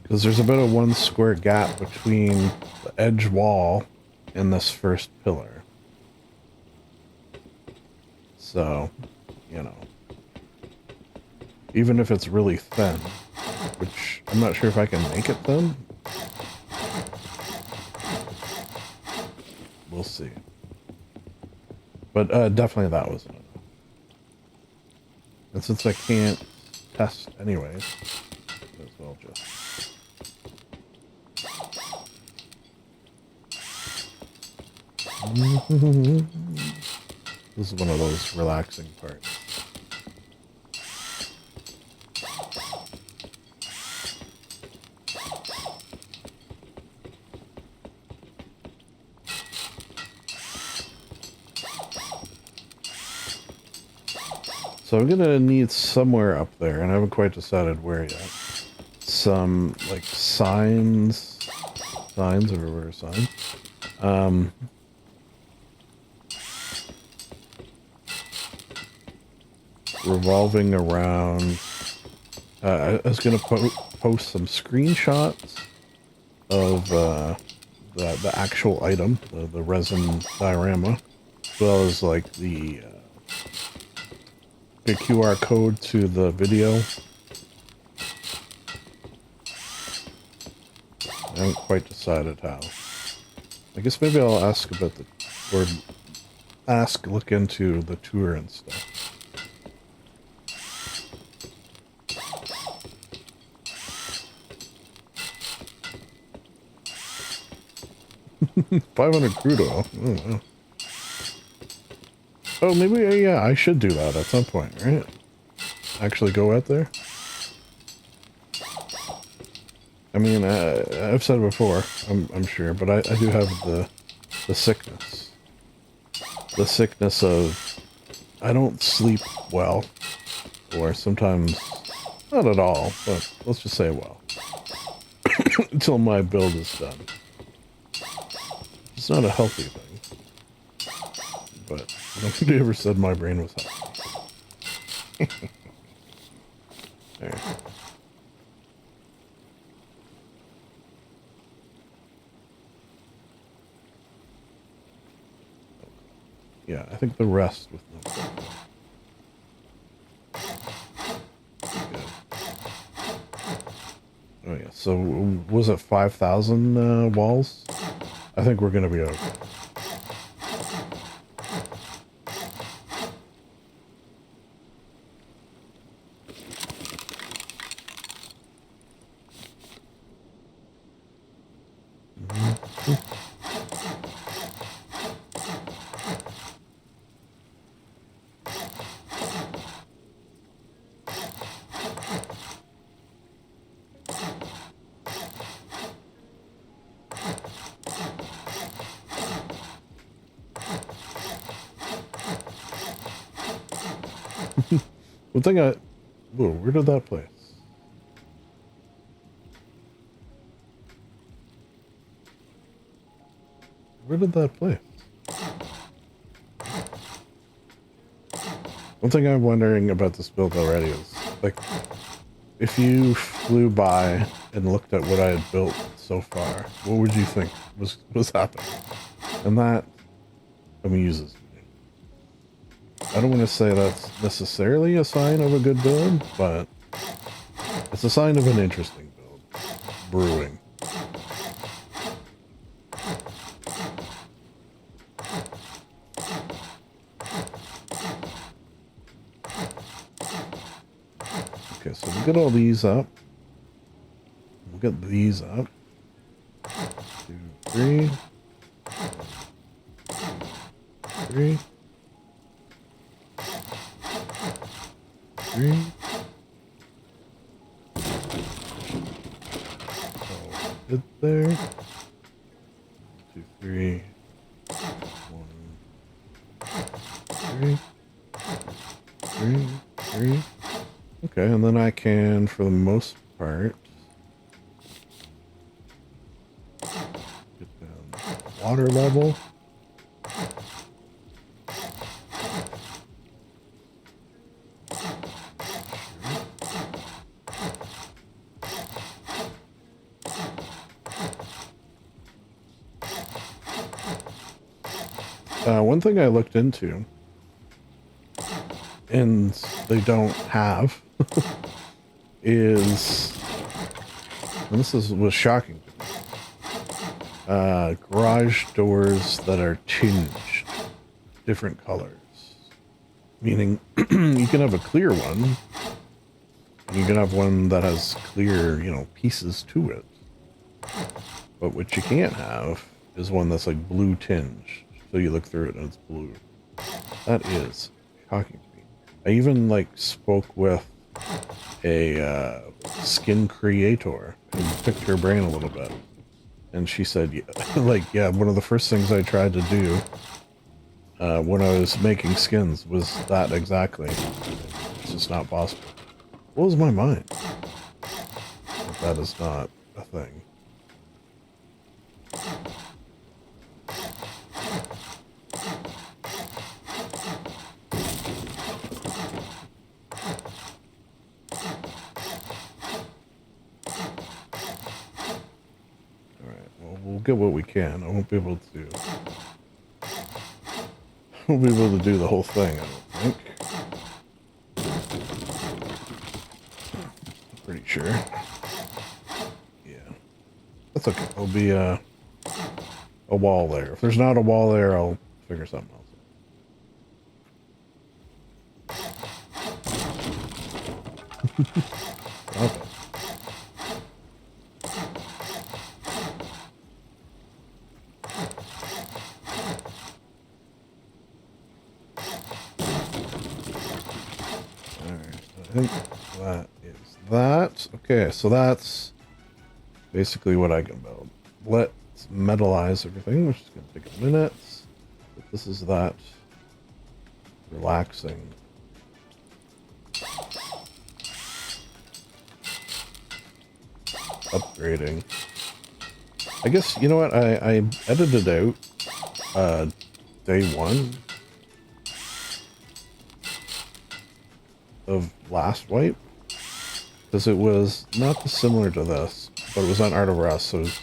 Because there's about a 1 square gap between the edge wall and this first pillar. So, you know. Even if it's really thin, which I'm not sure if I can make it thin. We'll see. But definitely that wasn't enough. And since I can't test anyways, as well just... This is one of those relaxing parts. So I'm gonna need somewhere up there, and I haven't quite decided where yet. Some, like, signs, or where are signs? Revolving around... I was gonna post some screenshots of the actual item, the resin diorama, as well as, like, the QR code to the video. I haven't quite decided how. I guess maybe I'll ask about look into the tour and stuff. $500 crude oil. Oh, wow. Oh, maybe, yeah, I should do that at some point, right? Actually go out there? I mean, I've said it before, I'm sure, but I do have the sickness. The sickness of, I don't sleep well, or sometimes, not at all, but let's just say well, until my build is done. It's not a healthy thing, but nobody ever said my brain was healthy. There. Yeah, I think the rest with no. Oh yeah, so was it 5,000 walls? I think we're gonna be okay. One thing whoa, where did that place? Where did that place? One thing I'm wondering about this build already is, like, if you flew by and looked at what I had built so far, what would you think was happening? And that amuses me. I don't want to say that's necessarily a sign of a good build, but it's a sign of an interesting build brewing. Okay, so we'll get all these up. We'll get these up. 2, 3. 3. 3. Oh, good there. 2, 3. 1. 3. 3. 3. Okay, and then I can, for the most part, get down water level. One thing I looked into, and they don't have, is, and this was shocking to me, garage doors that are tinged different colors. Meaning, you can have a clear one, and you can have one that has clear, pieces to it. But what you can't have is one that's like blue tinge. So you look through it and it's blue. That is shocking to me. I even spoke with a skin creator and picked her brain a little bit. And she said, yeah, one of the first things I tried to do when I was making skins was that exactly. It's just not possible. What was my mind? That is not a thing. We'll get what we can. I won't be able to do the whole thing, I don't think. Pretty sure. Yeah. That's okay. There'll be a wall there. If there's not a wall there, I'll figure something else out. Okay. I think that is that. Okay, so that's basically what I can build. Let's metalize everything, which is going to take a minute. But this is that relaxing. Upgrading. I guess, you know what, I edited out day 1 of last wipe, because it was not dissimilar to this, but it was on Art of Rust, so it was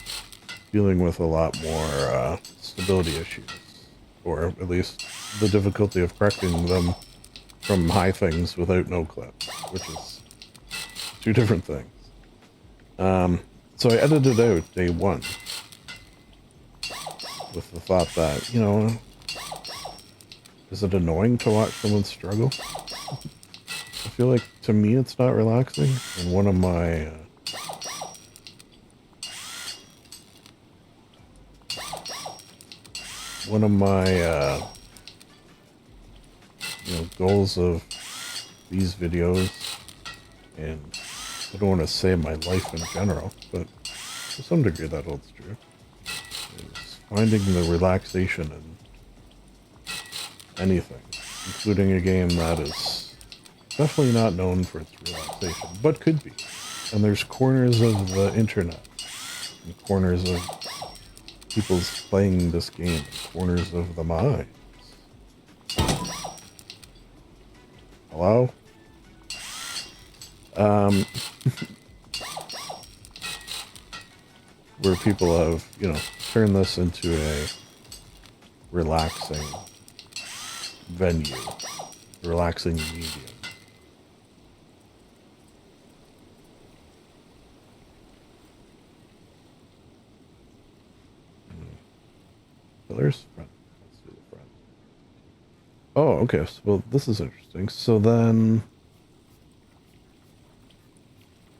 dealing with a lot more stability issues, or at least the difficulty of correcting them from high things without no clip, which is 2 different things. So I edited out day one with the thought that, you know, is it annoying to watch someone struggle? I feel like, to me, it's not relaxing. And one of my you know, goals of these videos, and I don't want to say my life in general, but to some degree that holds true, is finding the relaxation in anything, including a game that is definitely not known for its relaxation, but could be. And there's corners of the internet, and corners of people's playing this game, and corners of the minds. Hello? Where people have, you know, turned this into a relaxing venue, relaxing medium. So there's front. Let's do the front. Oh, okay. So, well, this is interesting. So then,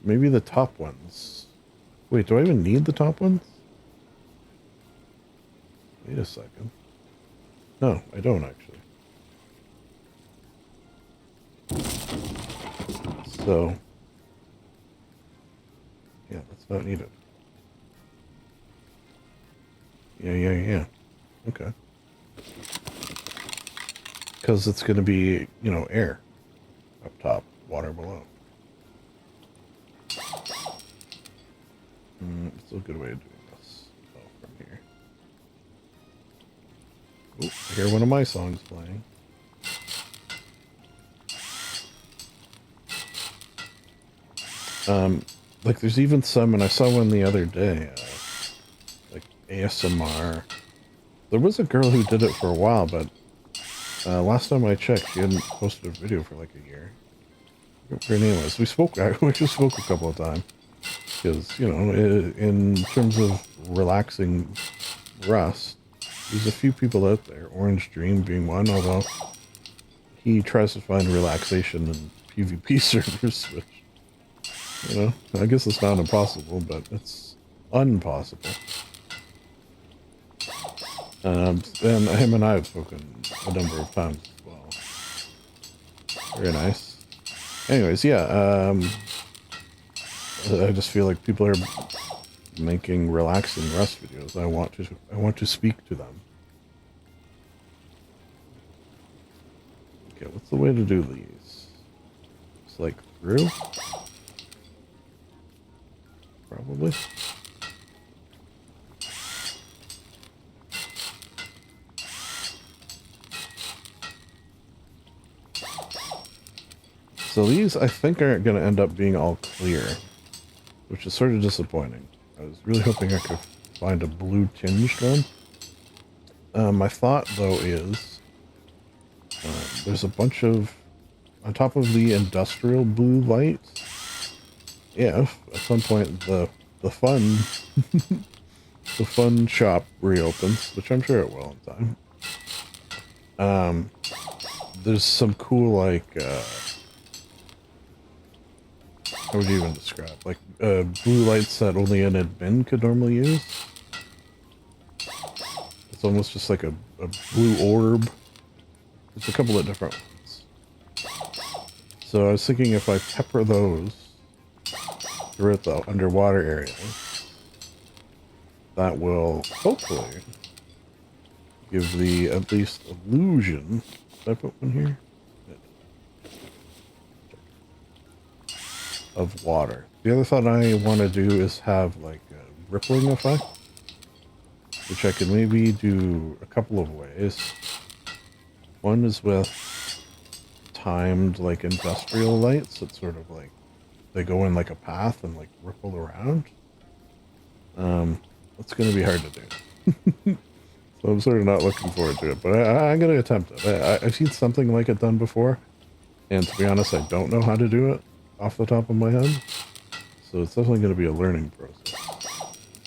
maybe the top ones. Wait, do I even need the top ones? Wait a second. No, I don't actually. So, yeah, that's not needed. Yeah. Okay. Because it's going to be, you know, air up top, water below. It's a good way of doing this. Oh, from here. Oh, I hear one of my songs playing. Like there's even some, and I saw one the other day, like ASMR. There was a girl who did it for a while, but last time I checked, she hadn't posted a video for like a year. Her name was. We just spoke a couple of times. Because, you know, in terms of relaxing Rust, there's a few people out there, Orange Dream being one, although he tries to find relaxation in PvP servers, which, you know, I guess it's not impossible, but it's unpossible. And him and I have spoken a number of times as well. Very nice. Anyways, yeah, I just feel like people are making relaxing Rust videos. I want to speak to them. Okay, what's the way to do these? It's like through? Probably. So these, I think, aren't going to end up being all clear, which is sort of disappointing. I was really hoping I could find a blue tinged one. My thought, though, is there's a bunch of, on top of the industrial blue lights, if at some point the fun the fun shop reopens, which I'm sure it will in time. There's some cool, like, how would you even describe? Like, blue lights that only an admin could normally use. It's almost just like a blue orb. There's a couple of different ones. So I was thinking if I pepper those throughout the underwater area, that will hopefully give the, at least, illusion. Did I put one here? Of water. The other thought I want to do is have like a rippling effect, which I could maybe do a couple of ways. One is with timed like industrial lights that sort of like they go in like a path and like ripple around. That's going to be hard to do. So I'm sort of not looking forward to it, but I'm going to attempt it. I've seen something like it done before, and to be honest, I don't know how to do it off the top of my head. So it's definitely going to be a learning process.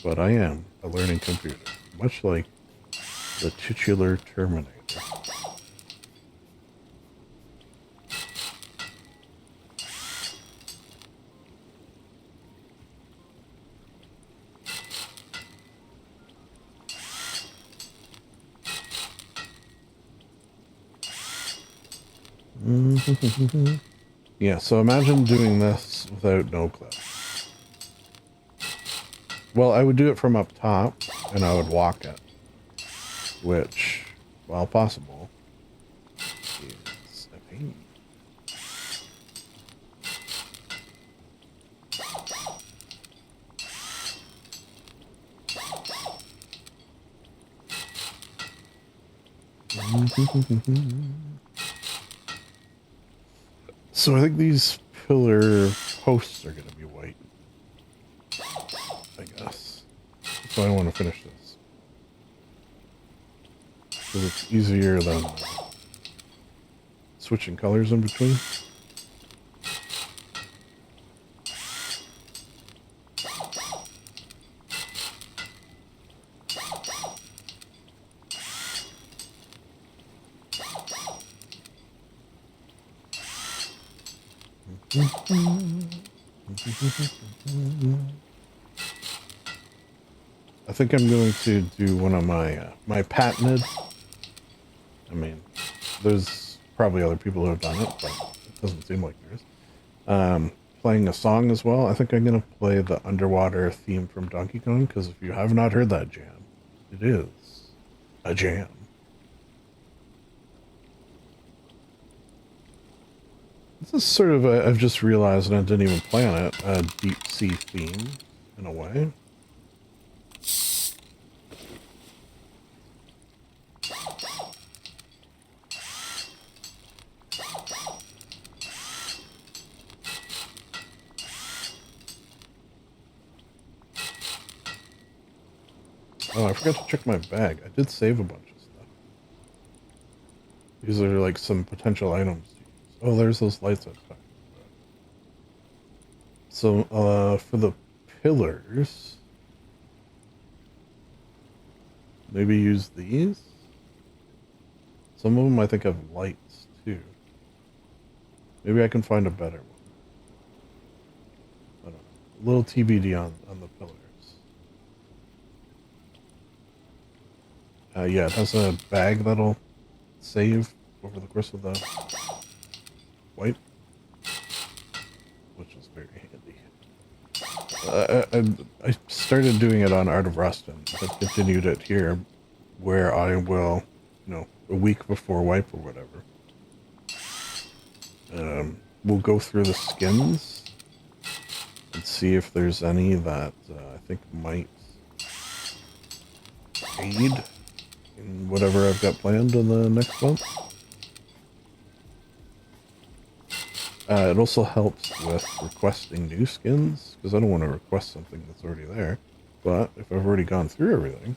But I am a learning computer, much like the titular Terminator. Yeah, so imagine doing this without no clip. Well, I would do it from up top, and I would walk it, which, while possible, is a pain. So I think these pillar posts are going to be white. I guess. So I want to finish this. Because it's easier than switching colors in between. I think I'm going to do one of my my patented. I mean, there's probably other people who have done it, but it doesn't seem like there is. Playing a song as well. I think I'm going to play the underwater theme from Donkey Kong, because if you have not heard that jam, it is a jam. This is sort of a, I've just realized, and I didn't even plan it, a deep sea theme, in a way. Oh, I forgot to check my bag. I did save a bunch of stuff. These are like some potential items to use. Oh, there's those lights I was talking about. So, for the pillars, maybe use these? Some of them I think have lights, too. Maybe I can find a better one. I don't know. A little TBD on the pillars. Yeah, it has a bag that'll save over the course of the wipe, which is very handy. I started doing it on Art of Rust, and I've continued it here, where I will, you know, a week before wipe or whatever, we'll go through the skins and see if there's any that I think might aid in whatever I've got planned in the next month. It also helps with requesting new skins, because I don't want to request something that's already there. But if I've already gone through everything,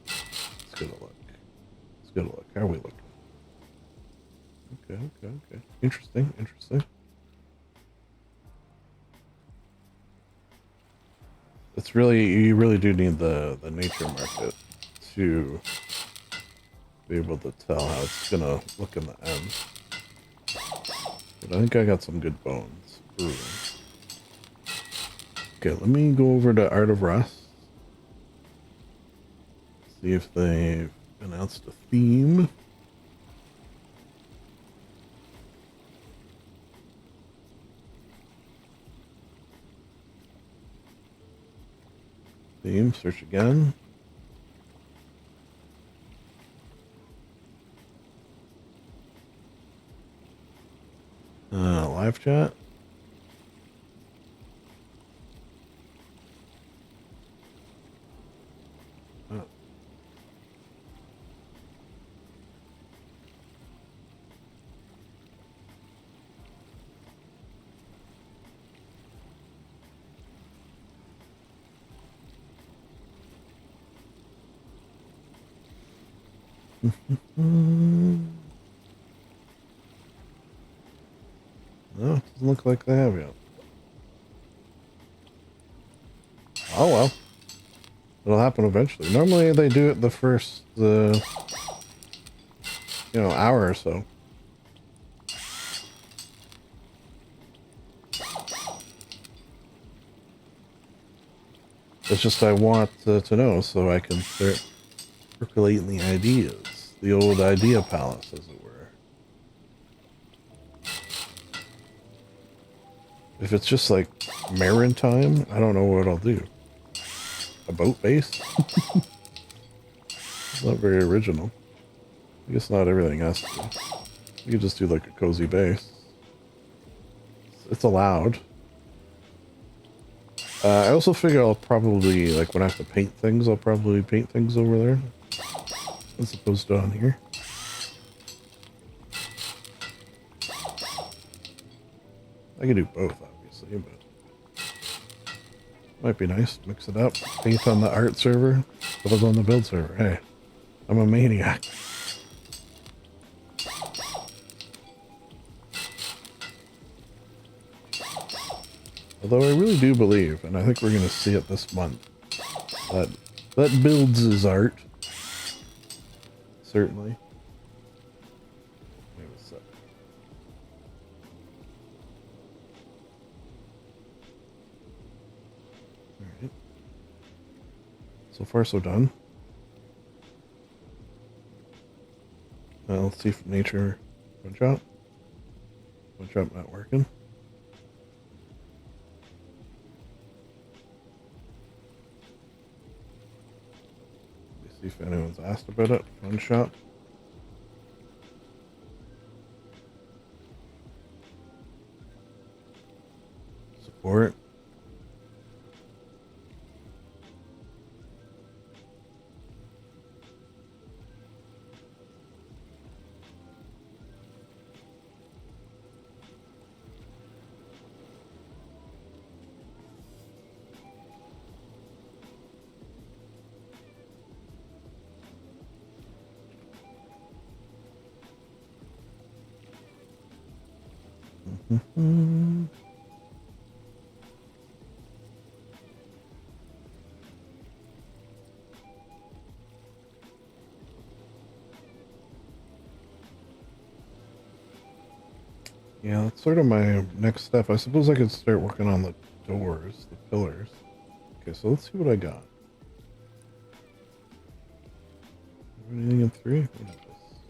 let's get a look. Let's get a look. How are we looking? Okay. Interesting. It's really, you really do need the nature market to be able to tell how it's gonna look in the end. But I think I got some good bones brewing. Okay, let me go over to Art of Rust. See if they've announced a theme. Theme, search again. Live chat. Oh. No, it doesn't look like they have yet. Oh well. It'll happen eventually. Normally they do it the first, hour or so. It's just I want to know so I can start percolating the ideas. The old idea palace, as it were. If it's just like maritime, I don't know what I'll do. A boat base? It's not very original. I guess not everything has to be. You could just do like a cozy base. It's allowed. I also figure I'll probably, like, when I have to paint things, I'll probably paint things over there. As opposed to on here. I can do both, obviously, but... might be nice. Mix it up. Paint on the art server. Build on the build server. Hey, I'm a maniac. Although I really do believe, and I think we're going to see it this month, that builds is art. Certainly. Wait a sec. Alright. So far, so done. Let's see if nature... One shot. One shot not working. See if anyone's asked about it. One shot. Support. Yeah, that's sort of my next step. I suppose I could start working on the doors, the pillars. Okay, so let's see what I got. Anything in 3? What is this?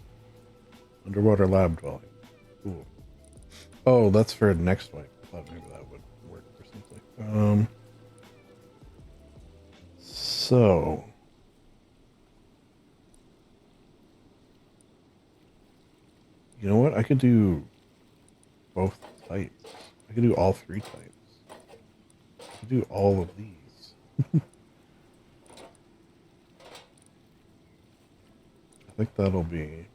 Underwater lab dwelling. Cool. Oh, that's for next week. I thought maybe that would work for something. So... you know what? I could do both types. I could do all 3 types. I could do all of these. I think that'll be...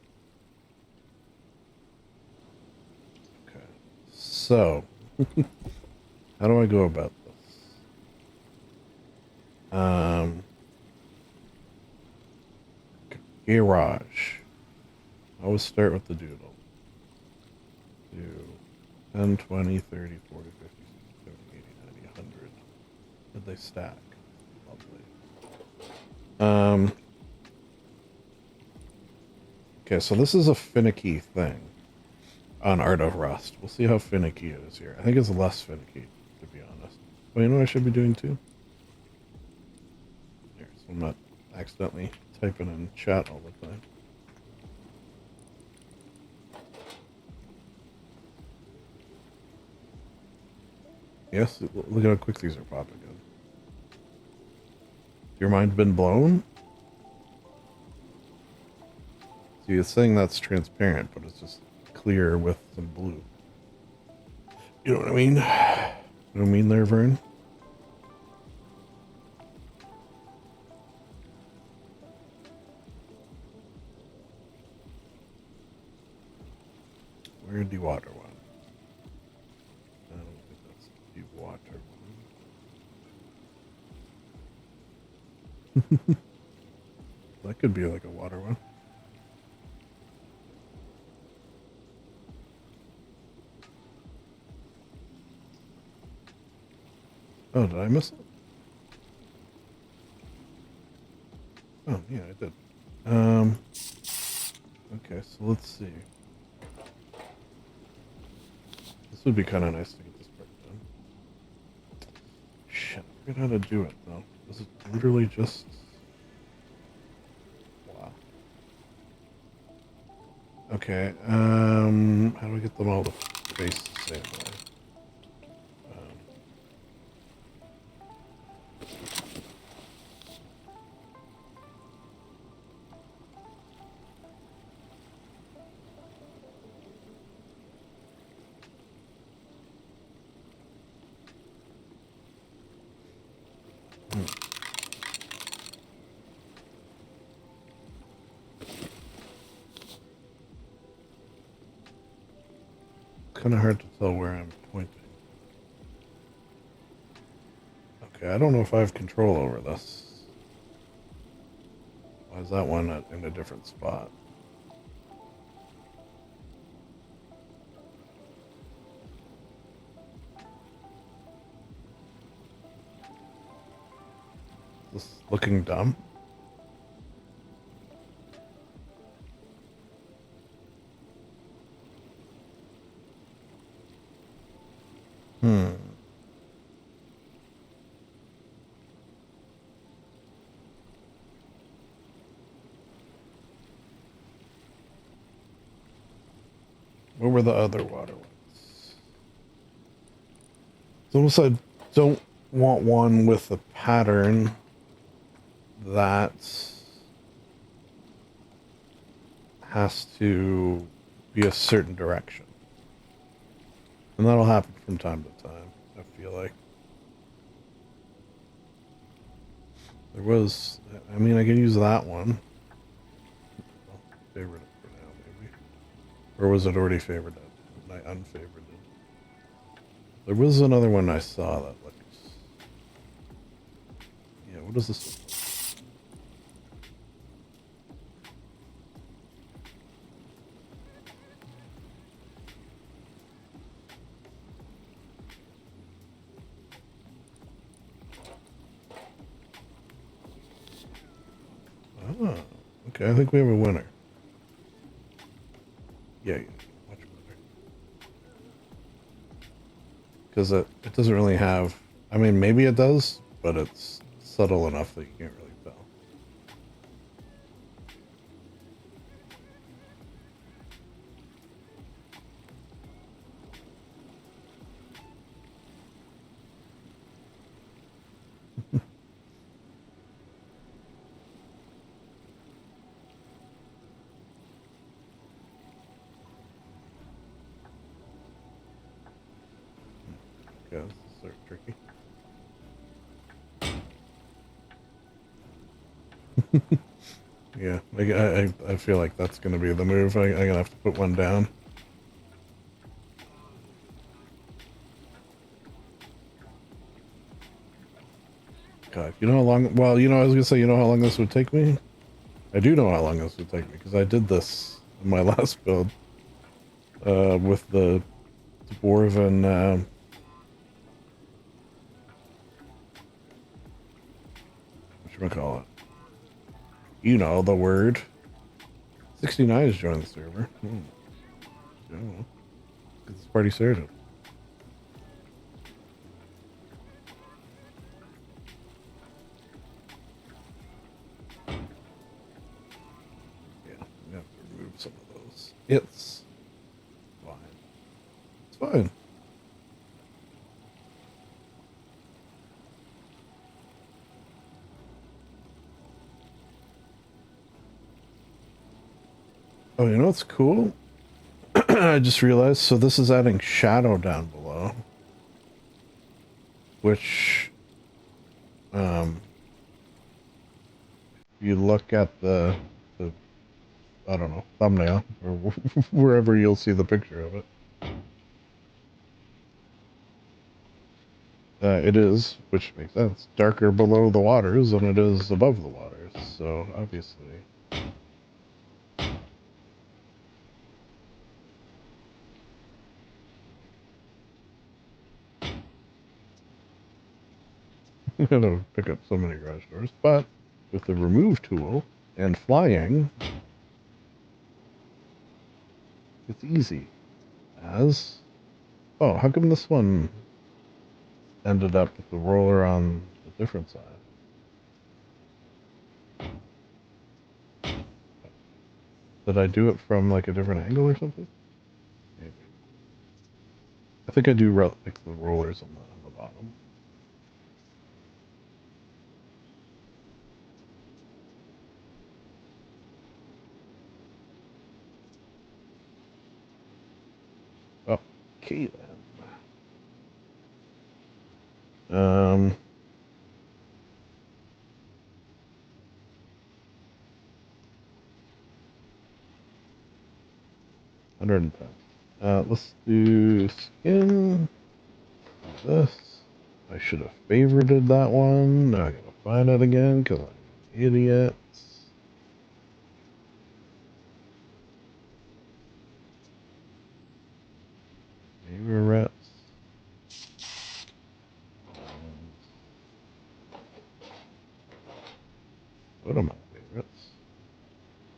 okay. So, how do I go about this? Garage. I always start with the doodle. Do 10, 20, 30, 40, 50, 60, 70, 80, 90, 100. Did they stack? Lovely. Okay, so this is a finicky thing on Art of Rust. We'll see how finicky it is here. I think it's less finicky, to be honest. Well, you know what I should be doing too? Here, so I'm not accidentally typing in chat all the time. Yes, look at how quick these are popping in. Your mind been blown? See, it's saying that's transparent, but it's just clear with some blue. You know what I mean? You know what I mean there, Vern? Where'd the water one? I don't think that's the water one. That could be like a water one. Oh, did I miss it? Oh, yeah, I did. Okay, so let's see. This would be kind of nice to get this part done. Shit, I forgot how to do it, though. Is it literally just... Wow. Okay, how do I get them all to face the same way? Kind of hard to tell where I'm pointing. Okay, I don't know if I have control over this. Why is that one in a different spot? Is this looking dumb? What were the other water ones? It's almost I don't want one with a pattern that has to be a certain direction. And that'll happen from time to time, I feel like. There was, I mean, I can use that one. I'll favorite it for now, maybe. Or was it already favored? I unfavored it. There was another one I saw that looked... Yeah, what is this? Ah, okay, I think we have a winner. Yeah, much better. Because it doesn't really have... I mean, maybe it does, but it's subtle enough that you can't really tell. Yeah, this is sort of tricky. Yeah, I feel like that's going to be the move. I'm going to have to put one down. God, you know how long... Well, you know, I was going to say, you know how long this would take me? I do know how long this would take me, because I did this in my last build. With the Dwarven... whatchamacallit? You know, the word. 69 has joined the server. Yeah, get this party started. Yeah, we have to remove some of those. It's fine. It's fine. Oh, you know what's cool? I just realized, so this is adding shadow down below. Which, you look at the I don't know, thumbnail, or wherever you'll see the picture of it. It is, which makes sense, darker below the waters than it is above the waters, so obviously. I'm gonna pick up so many garage doors, but with the remove tool and flying, it's easy. As oh, how come this one ended up with the roller on the different side? Did I do it from like a different angle or something? Maybe. I think I do like the rollers on the bottom. Okay then. 110. Let's do skin. This. I should have favorited that one. Now I gotta find it again because I'm an idiot. Favorites. What are my favorites?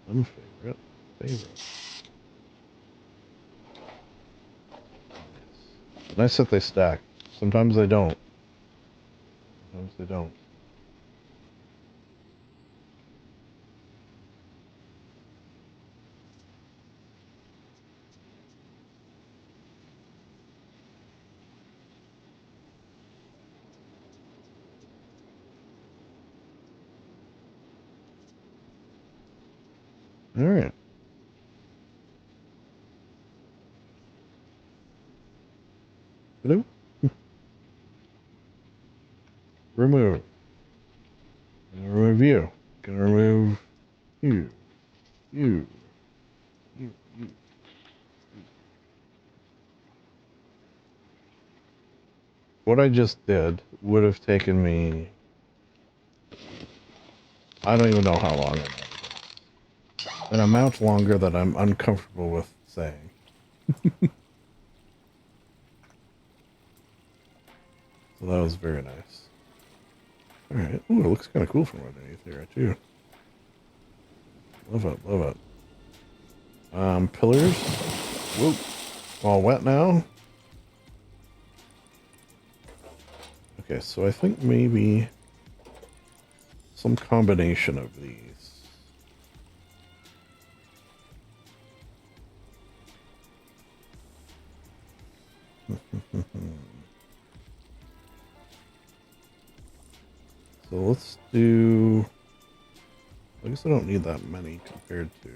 Unfavorite. Favorite. Nice that they stack. Sometimes they don't. Sometimes they don't. All right. Hello? Remove. Gonna remove you. Gonna remove you. You. You. You. What I just did would have taken me... I don't even know how long it was. An amount longer that I'm uncomfortable with saying. So that was very nice. Alright. Ooh, it looks kind of cool from underneath here, too. Love it, love it. Pillars. Whoop. All wet now. Okay, so I think maybe some combination of these. So let's do... I guess I don't need that many compared to...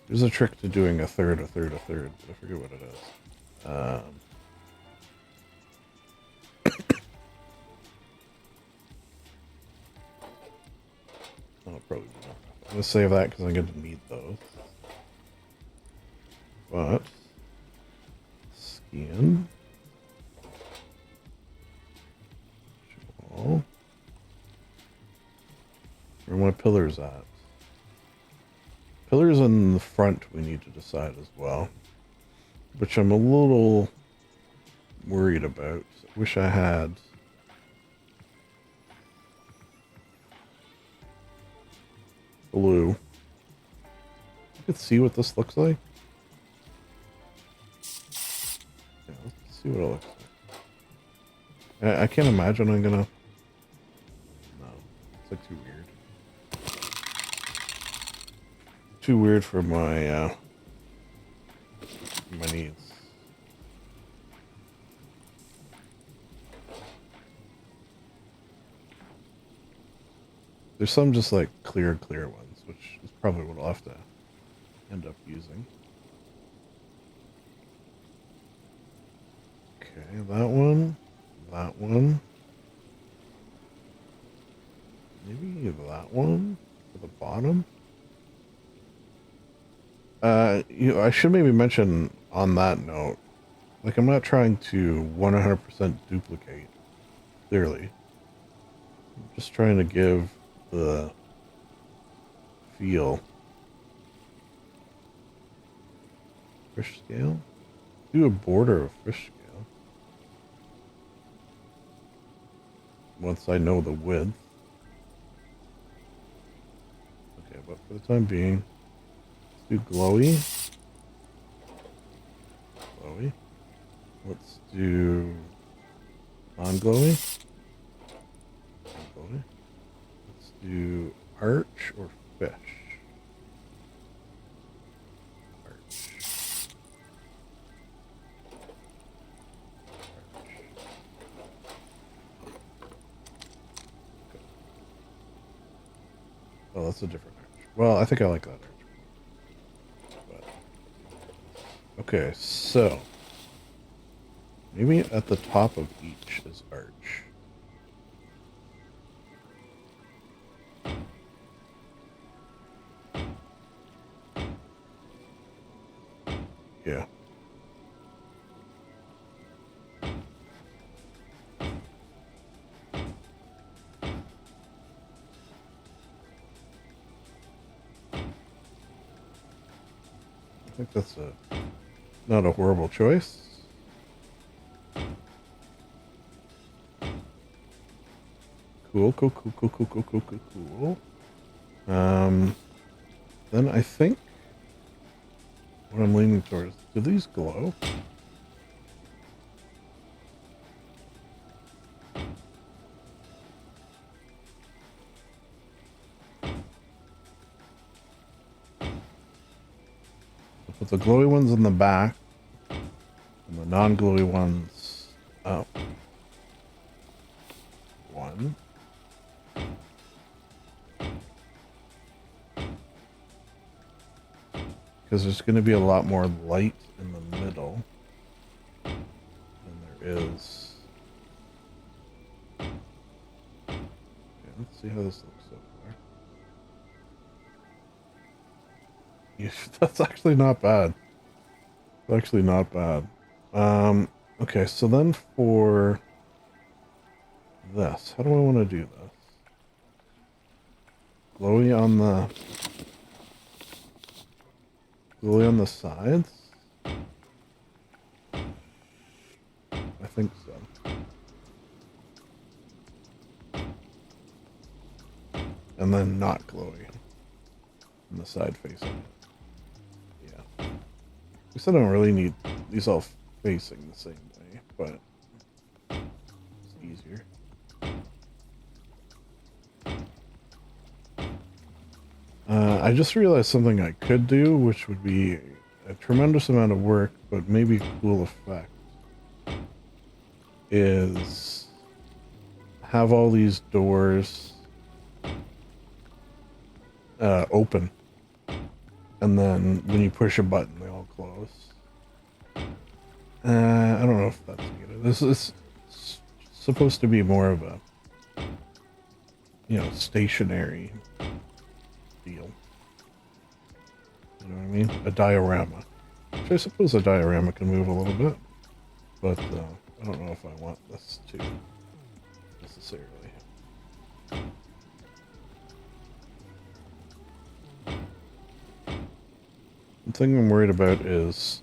there's a trick to doing a third, a third, a third, but I forget what it is. That'll probably be enough. I'm going to save that because I'm going to need those. But... Skin... Where are my pillars at? Pillars in the front we need to decide as well. Which I'm a little worried about. I wish I had blue. You could see what this looks like. Yeah, let's see what it looks like. I can't imagine I'm gonna... No, it's like too weird. Too weird for my my needs. There's some just like clear ones, which is probably what I'll have to end up using. Okay, that one. That one. Maybe that one for the bottom. I should maybe mention on that note, like I'm not trying to 100% duplicate, clearly. I'm just trying to give the feel. Fish scale? Do a border of fish scale. once I know the width. Okay, but for the time being, let's do glowy. Glowy. Let's do non-glowy. Non-glowy. Let's do arch or fish. Oh, that's a different arch. Well, I think I like that arch. But, okay, so maybe at the top of each is arch. Yeah. I think that's not a horrible choice. Cool. Then I think what I'm leaning towards, do these glow? I'll put the glowy ones in the back and the non-glowy ones up. One. Because there's going to be a lot more light in the middle than there is. Okay, let's see how this looks so far. Yeah, that's actually not bad. It's actually not bad. Okay, so then for this, how do I want to do this? Glowy on the sides? I think so. And then not glowy on the side facing. Yeah. I guess I don't really need these all facing the same way, but it's easier. I just realized something I could do, which would be a tremendous amount of work, but maybe a cool effect, is have all these doors open, and then when you push a button, they all close. I don't know if that's good. This is supposed to be more of a, stationary deal. You know what I mean? A diorama. Which I suppose a diorama can move a little bit, but I don't know if I want this to necessarily. The thing I'm worried about is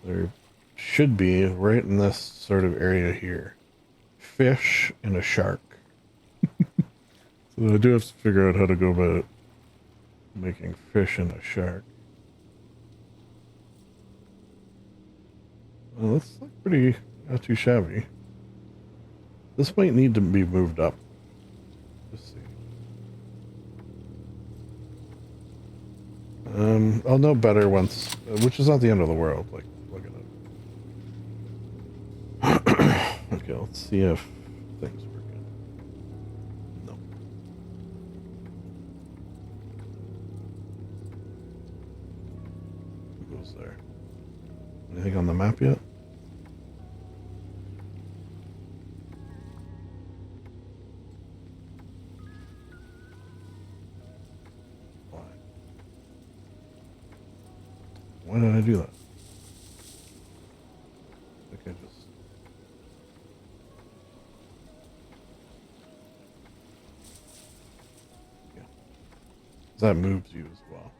there should be, right in this sort of area here, fish and a shark. So I do have to figure out how to go about making fish and a shark. Well, that's like pretty, not too shabby. This might need to be moved up. Let's see. I'll know better once, which is not the end of the world. Like, look at it. Okay, let's see if things work good. No. Who goes there? Anything on the map yet? Why did I do that? I think I just... Yeah. That moves you as well.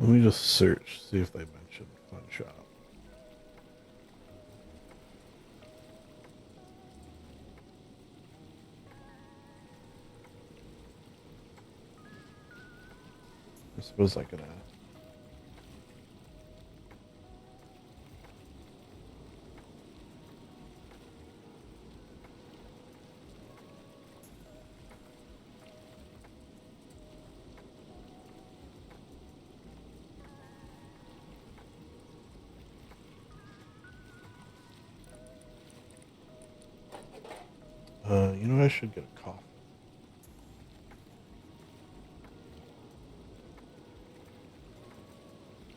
Let me just search, see if they mentioned Fun Shop. I suppose I could ask. You know, I should get a coffee.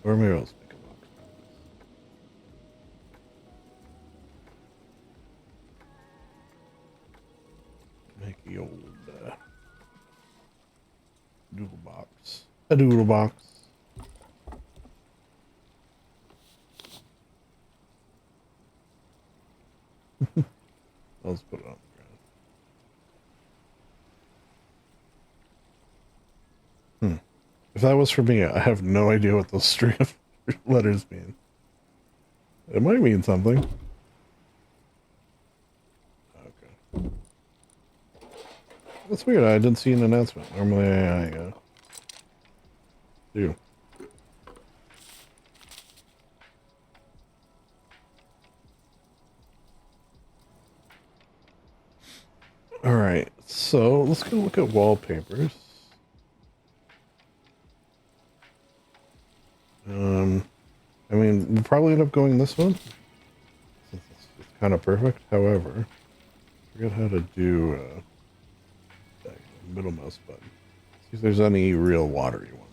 Or maybe I'll just make a box. Make the old doodle box. A doodle box. I'll just put it on the ground. If that was for me, I have no idea what those string of letters mean. It might mean something. Okay. That's weird. I didn't see an announcement. Normally I do. Alright, so let's go look at wallpapers. I mean, we'll probably end up going this one, since it's kind of perfect. However, I forget how to do middle mouse button. See if there's any real watery ones.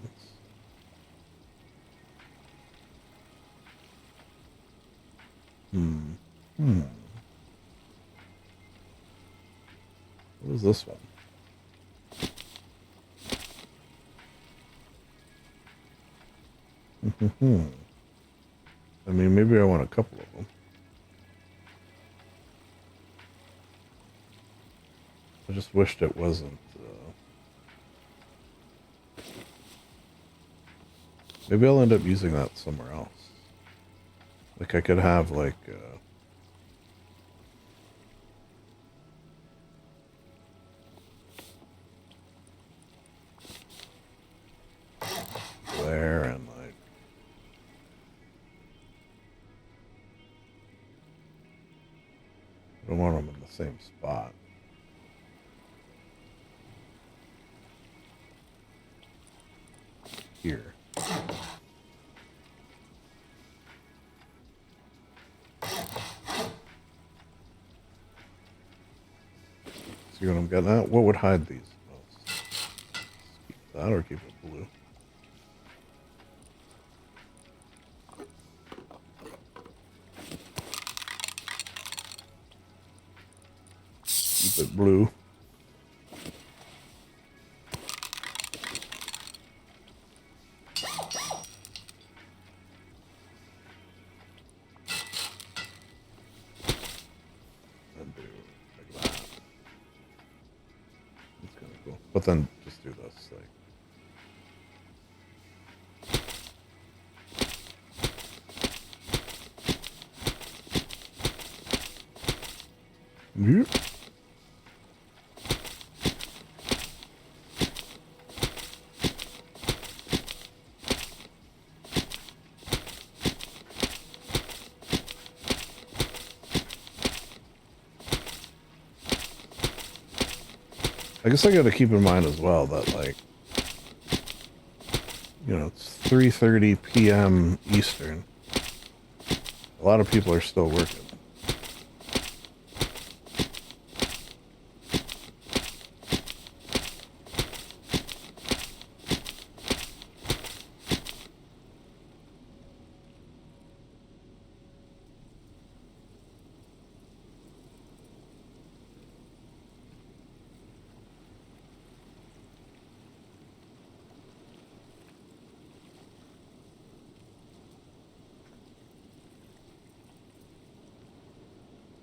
What is this one? I mean, maybe I want a couple of them. I just wished it wasn't. Maybe I'll end up using that somewhere else. Like I could have like. There and like. I don't want them in the same spot. Here. See what I'm getting at? What would hide these most? Keep that or keep it blue? Keep it blue. But then just do this, like. Yep. I guess I got to keep in mind as well that, like, you know, it's 3:30 p.m. Eastern. A lot of people are still working.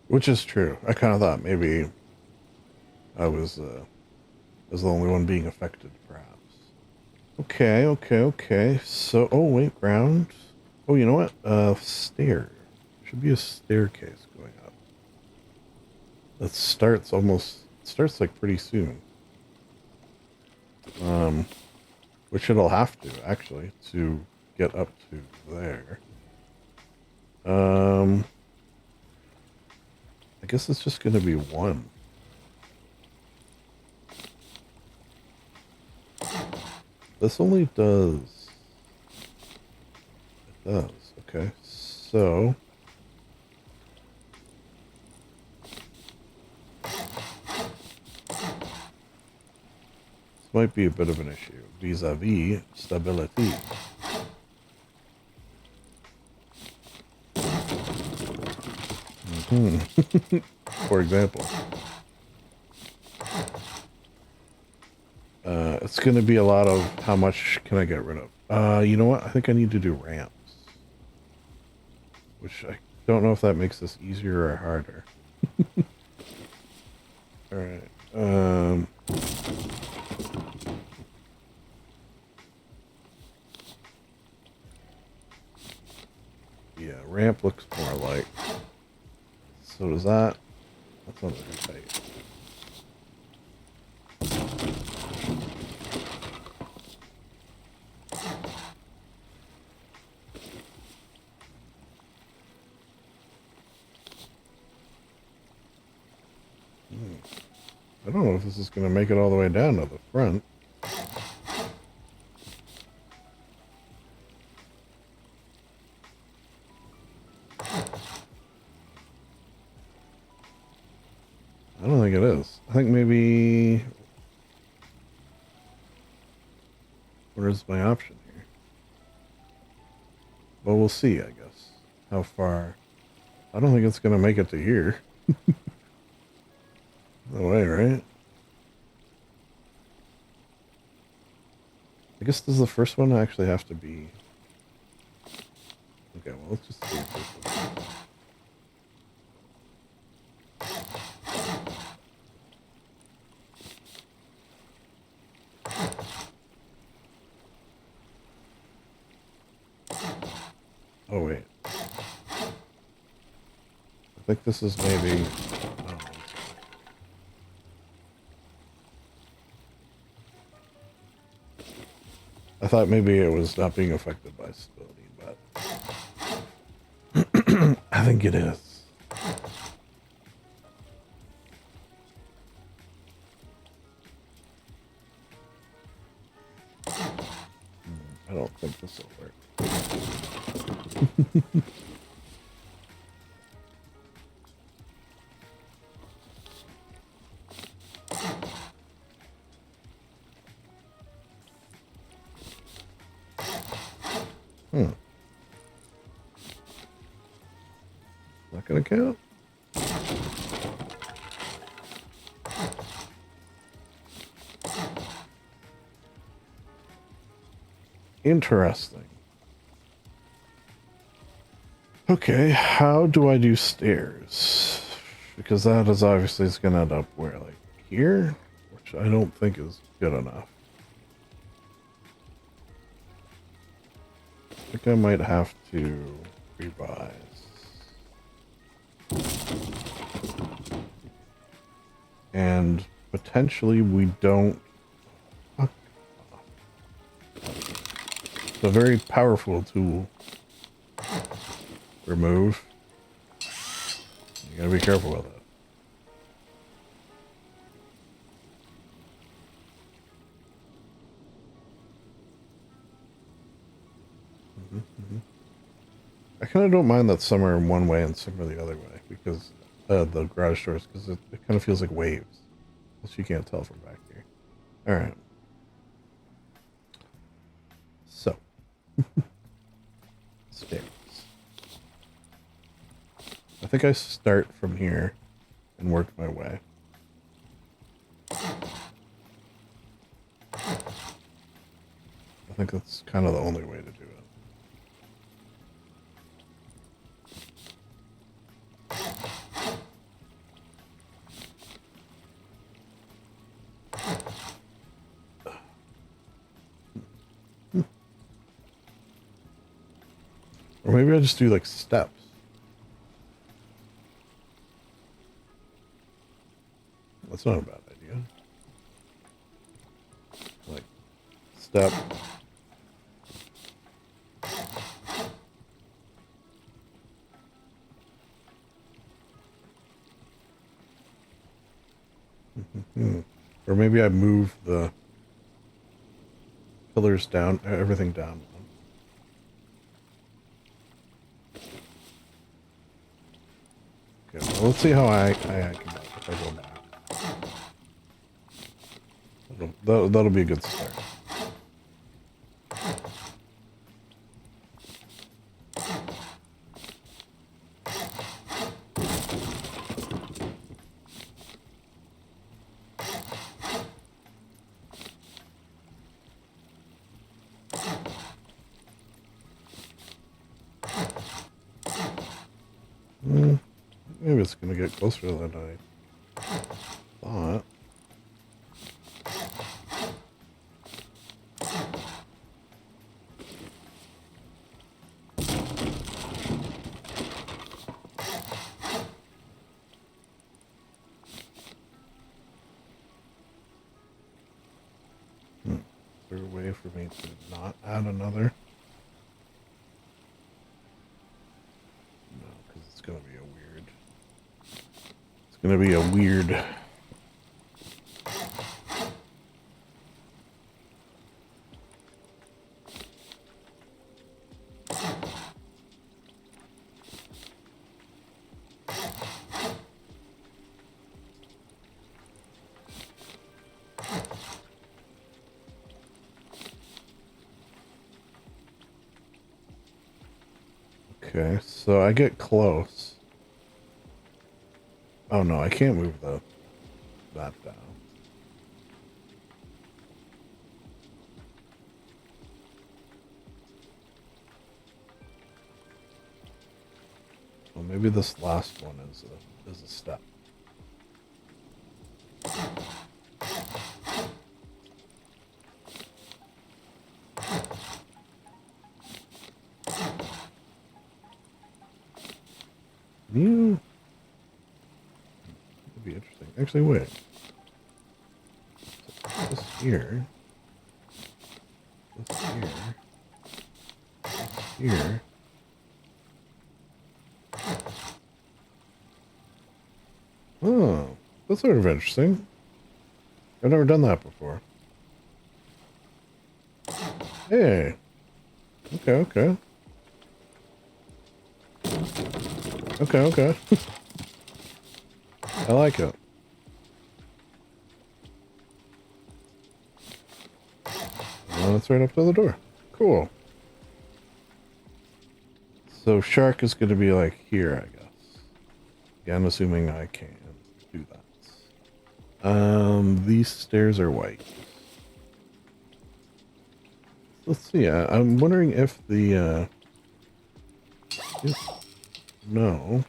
Which is true. I kind of thought maybe I was the only one being affected, perhaps. Okay, okay, okay. So, oh wait, ground. Oh, you know what? Stair. Should be a staircase going up. That starts like pretty soon. Which it'll have to actually to get up to there. I guess it's just gonna be one. This only does. It does. Okay, so. This might be a bit of an issue vis-a-vis stability. For example. It's going to be a lot of how much can I get rid of. You know what? I think I need to do ramps. Which I don't know if that makes this easier or harder. Alright. Yeah, ramp looks more like. So does that. That's not very tight. I don't know if this is going to make it all the way down to the front. I don't think it is. I think maybe... Where's my option here? Well, we'll see, I guess. How far... I don't think it's going to make it to here. No way, right? I guess does the first one actually have to be... Okay, well, let's just see if this one... Oh, wait. I think this is maybe... Oh. I thought maybe it was not being affected by stability, but... I think it is. I don't think this will work. Not gonna count. Interesting. Okay, how do I do stairs? Because that is obviously it's gonna end up where, like here, which I don't think is good enough. I think I might have to revise. And potentially we don't... It's a very powerful tool. Remove. You gotta be careful with it. I kind of don't mind that some are one way and some are the other way, because the garage doors, because it kind of feels like waves. Which you can't tell from back here. Alright. So. Stairs. I think I start from here and work my way. I think that's kind of the only way to do it. Or maybe I just do like steps. That's not a bad idea. Like, step. Or maybe I move the pillars down, everything down. Okay, well, let's see how I come out if I go back. That'll be a good start. Maybe it's going to get closer than I thought. Is there a way for me to not add another? No, because it's going to be a weird... It's going to be a weird... Okay, so I get close. Oh no, I can't move that down. Well, maybe this last one is a step. You... That'd be interesting. Actually, wait. So this here. This here. This here. Oh, that's sort of interesting. I've never done that before. Hey. Okay, okay. Okay, okay. I like it. Well, it's right up to the door. Cool. So shark is going to be like here, I guess. Yeah, I'm assuming I can do that. These stairs are white. Let's see. I'm wondering if the no.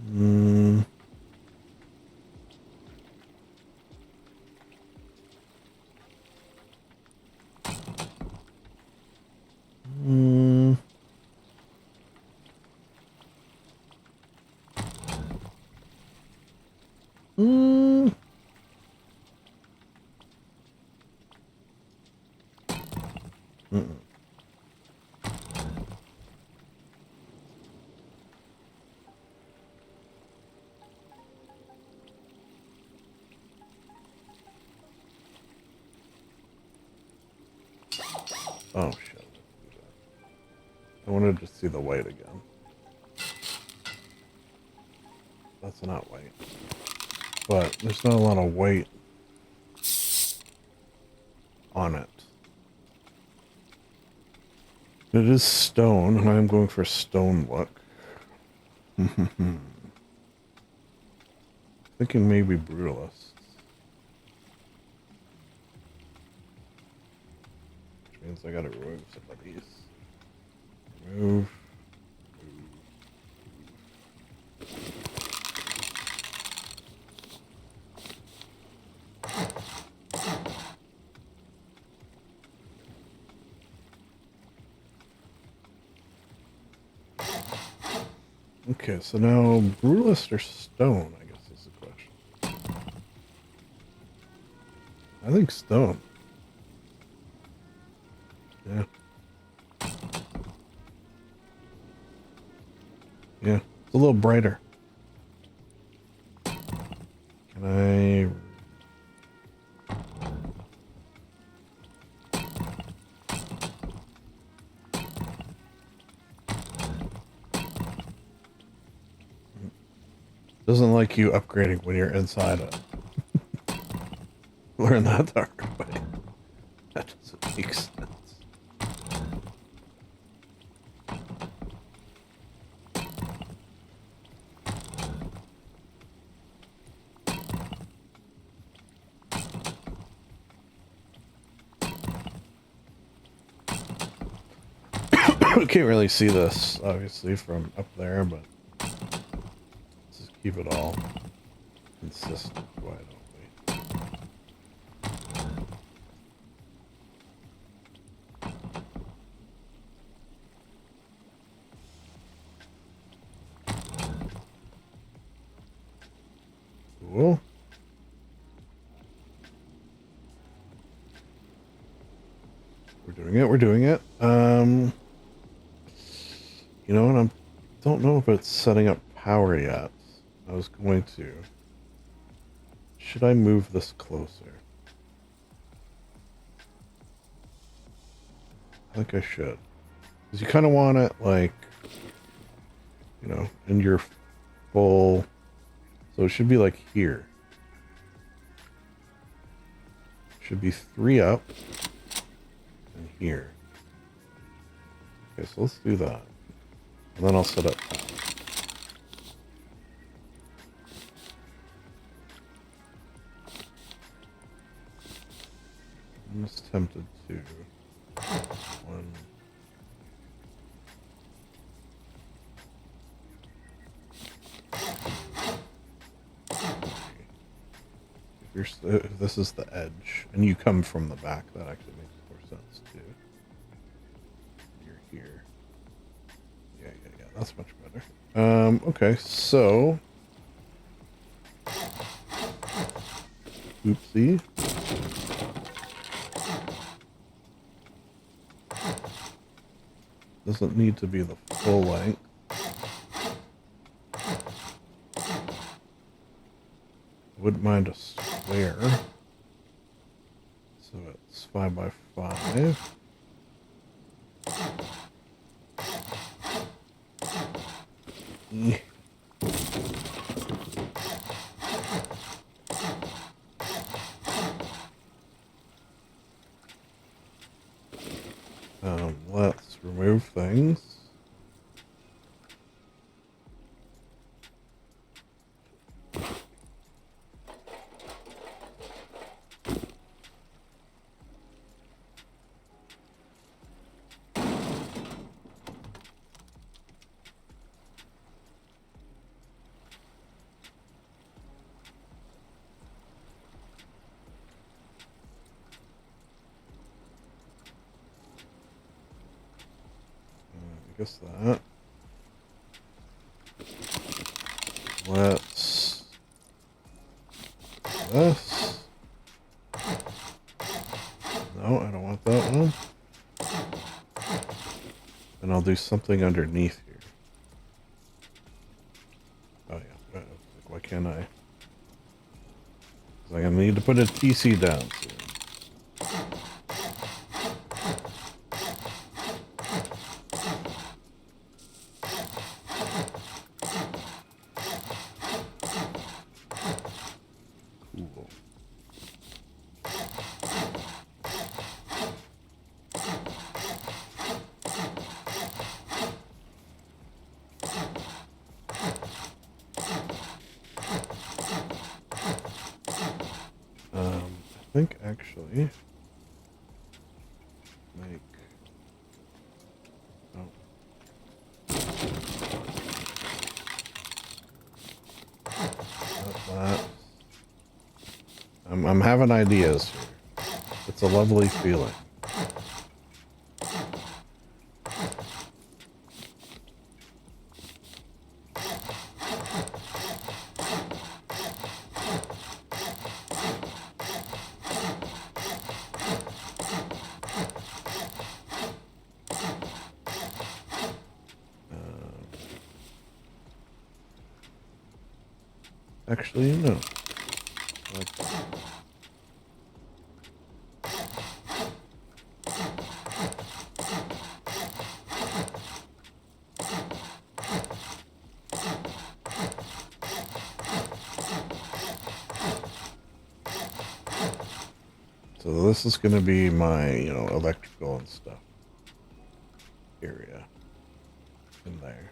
Hmm. Hmm. Hmm. Mm-mm. Oh shit. I wanted to see the white again. That's not white. But there's not a lot of white on it. It is stone, and I'm going for stone look. Thinking maybe brutalists. Which means I gotta remove some of these. Remove. Okay, so now brutalist or stone, I guess is the question. I think stone. Yeah. Yeah, it's a little brighter. Can I... Doesn't like you upgrading when you're inside it. Learn that the hard way. That doesn't make sense. We can't really see this, obviously, from up there, but let's just keep it all consistent, why don't we? Cool. We're doing it. You know what, I don't know if it's setting up power yet. I was going to. Should I move this closer? I think I should. Because you kind of want it, like, you know, in your full... So it should be like here. Should be 3 up. And here. Okay, so let's do that. And then I'll set up power. I'm just tempted to... One... If this is the edge, and you come from the back, that actually makes more sense too. You're here. Yeah, that's much better. Okay, so... Oopsie. Doesn't need to be the full length. Wouldn't mind a square. So it's 5 by 5. Yeah. Let's remove things. I guess that. Let's do this. No, I don't want that one. And I'll do something underneath here. Oh yeah, why can't I? Because I'm gonna need to put a TC down soon. I think actually make that. I'm having ideas here. It's a lovely feeling. Actually, no. So this is going to be my, you know, electrical and stuff area in there.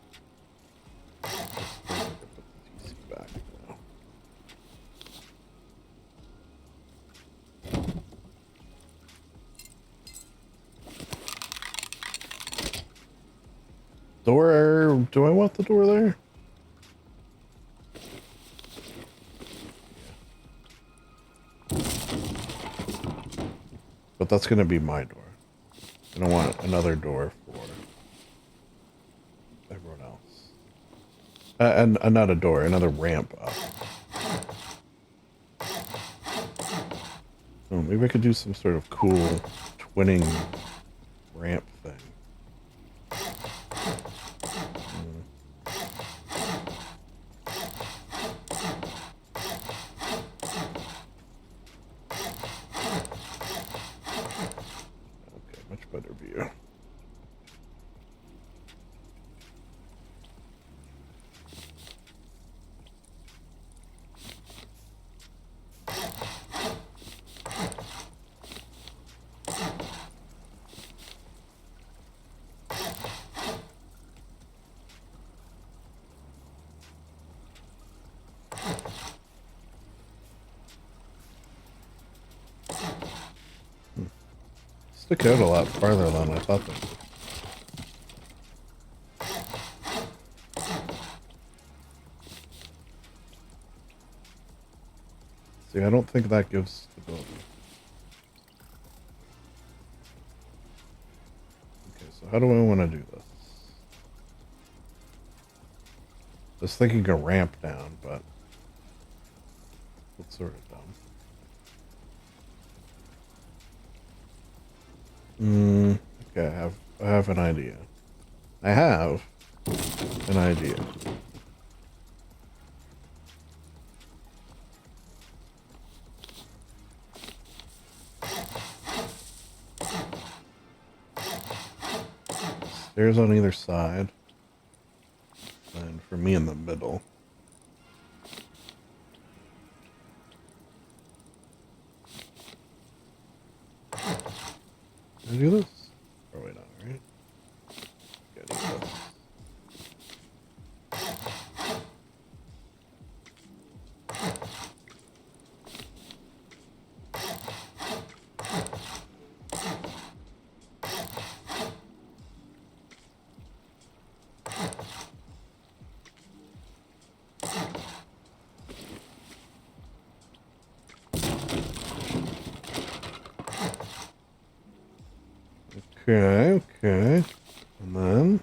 Back now. Door, do I want the door there? But that's going to be my door. I don't want another door for everyone else. And not a door, another ramp up. Oh, maybe I could do some sort of cool twinning ramp thing. Okay, much better view. Stick out a lot farther than I thought they would. See, I don't think that gives stability. Okay, so how do I want to do this? I was thinking a ramp down, but it's sort of dumb. Okay, I have an idea. I have an idea. Stairs on either side. And for me in the middle. Can I do this? Probably not, right? Gotta do this. Okay, okay. And then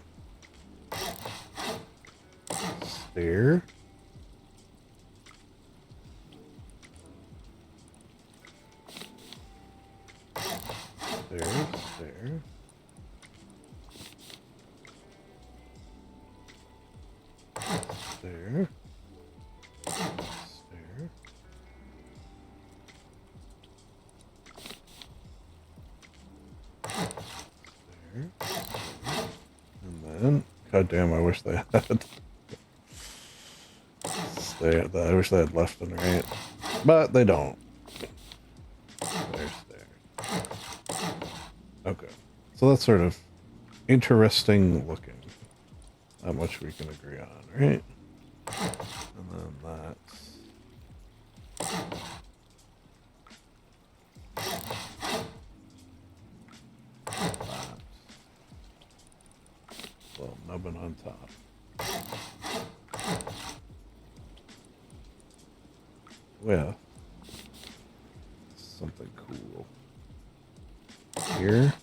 stair. Stair, stair. Stair. Stair. And then, god damn, I wish they had I wish they had left and right, but they don't. There's there. Okay, so that's sort of interesting looking. Not much we can agree on, right? And then that's well, nubbin on top. With something cool here.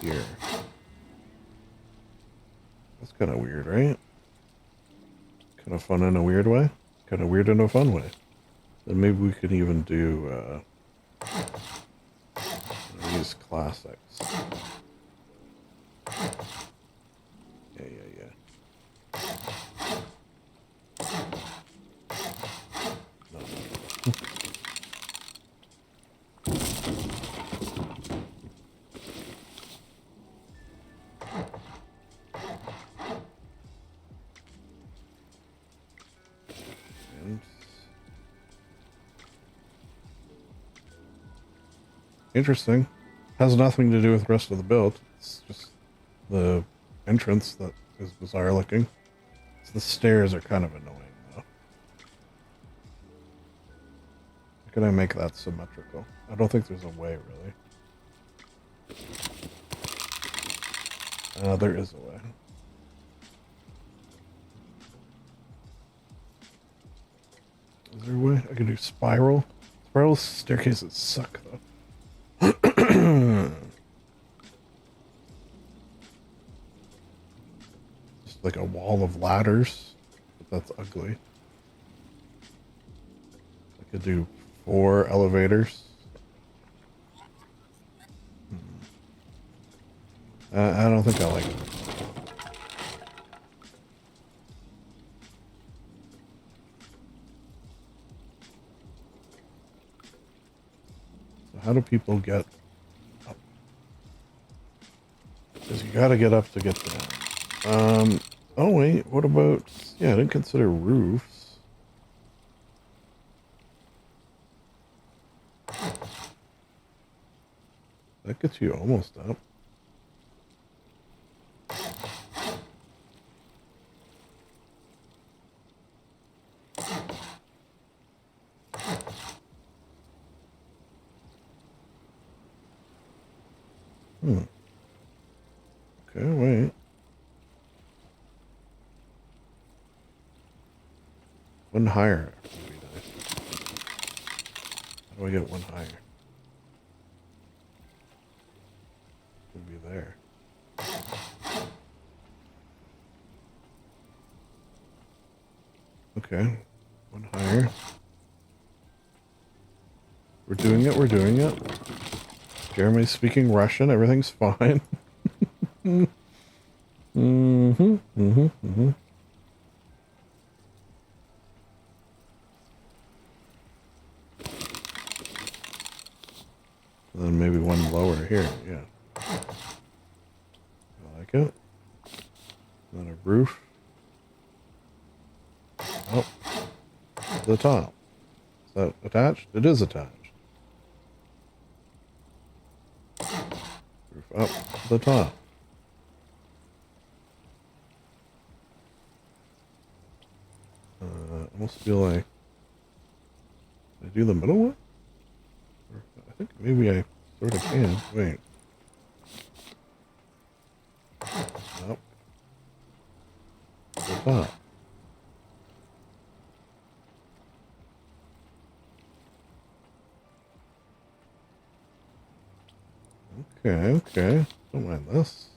Here. That's kind of weird, right? Kind of fun in a weird way. Kind of weird in a fun way. Then maybe we could even do use classics. Yeah. Interesting. Has nothing to do with the rest of the build. It's just the entrance that is bizarre looking. So the stairs are kind of annoying, though. How can I make that symmetrical? I don't think there's a way, really. There is a way. Is there a way? I can do spiral. Spiral staircases suck, though. Just like a wall of ladders. But that's ugly. I could do 4 elevators. I don't think I like it. So how do people get up? Because you gotta get up to get down. Oh wait, what about... Yeah, I didn't consider roofs. That gets you almost up. Okay, wait. One higher would be nice. How do I get one higher? Would be there. Okay, one higher. We're doing it, we're doing it. Jeremy's speaking Russian, everything's fine. And then maybe one lower here, yeah. I like it. And then a roof. Oh, the top. Is that attached? It is attached. Roof up to the top. I almost feel like... Did I do the middle one? Or I think maybe I sort of can. Wait. Up. To the top. Okay, okay. Don't mind this.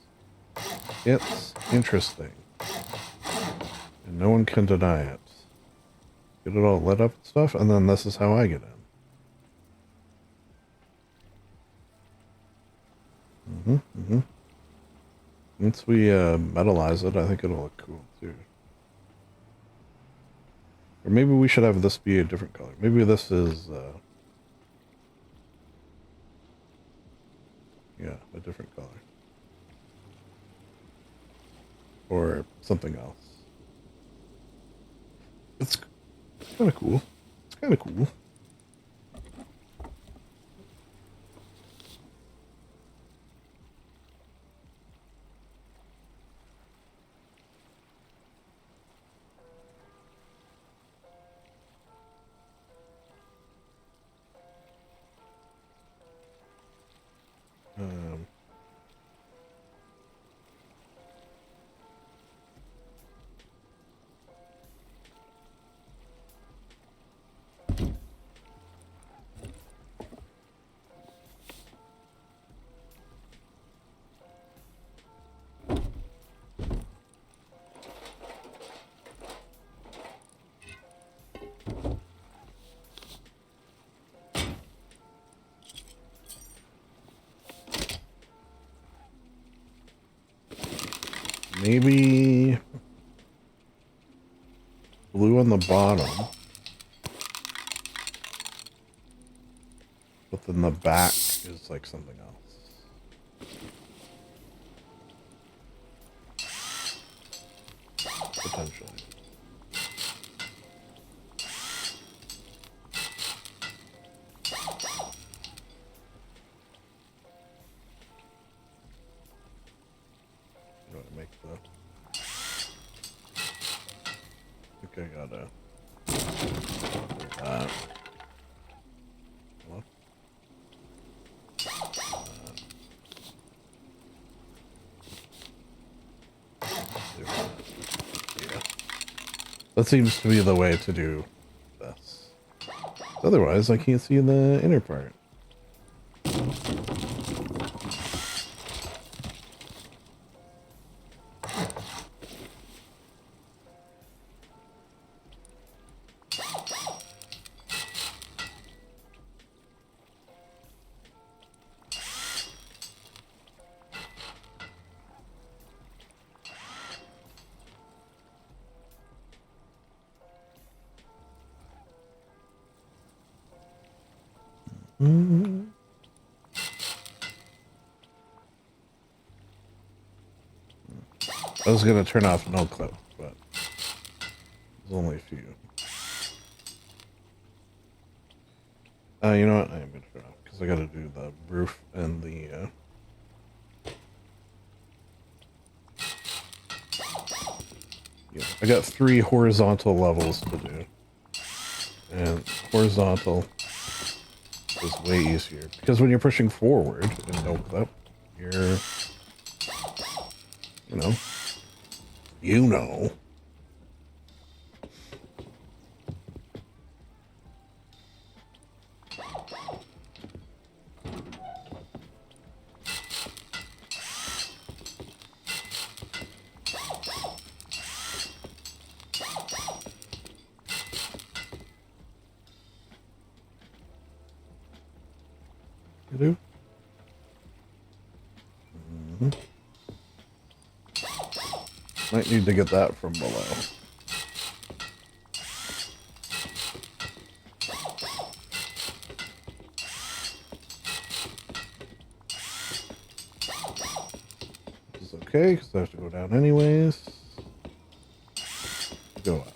It's interesting. And no one can deny it. Get it all lit up and stuff, and then this is how I get in. Once we metalize it, I think it'll look cool too. Or maybe we should have this be a different color. Maybe this is... yeah, a different color. Or something else. It's kind of cool. It's kind of cool. Maybe blue on the bottom, but then the back is like something else. Potentially. I gotta... hello? Yeah. That seems to be the way to do this. Otherwise, I can't see the inner part. I was gonna turn off no clip, but there's only a few. You know what? I am gonna turn off because I gotta do the roof and the. Yeah, I got 3 horizontal levels to do, and horizontal is way easier because when you're pushing forward in no clip, you're, you know. You do? Might need to get that from below. This is okay, because I have to go down anyways. Go up.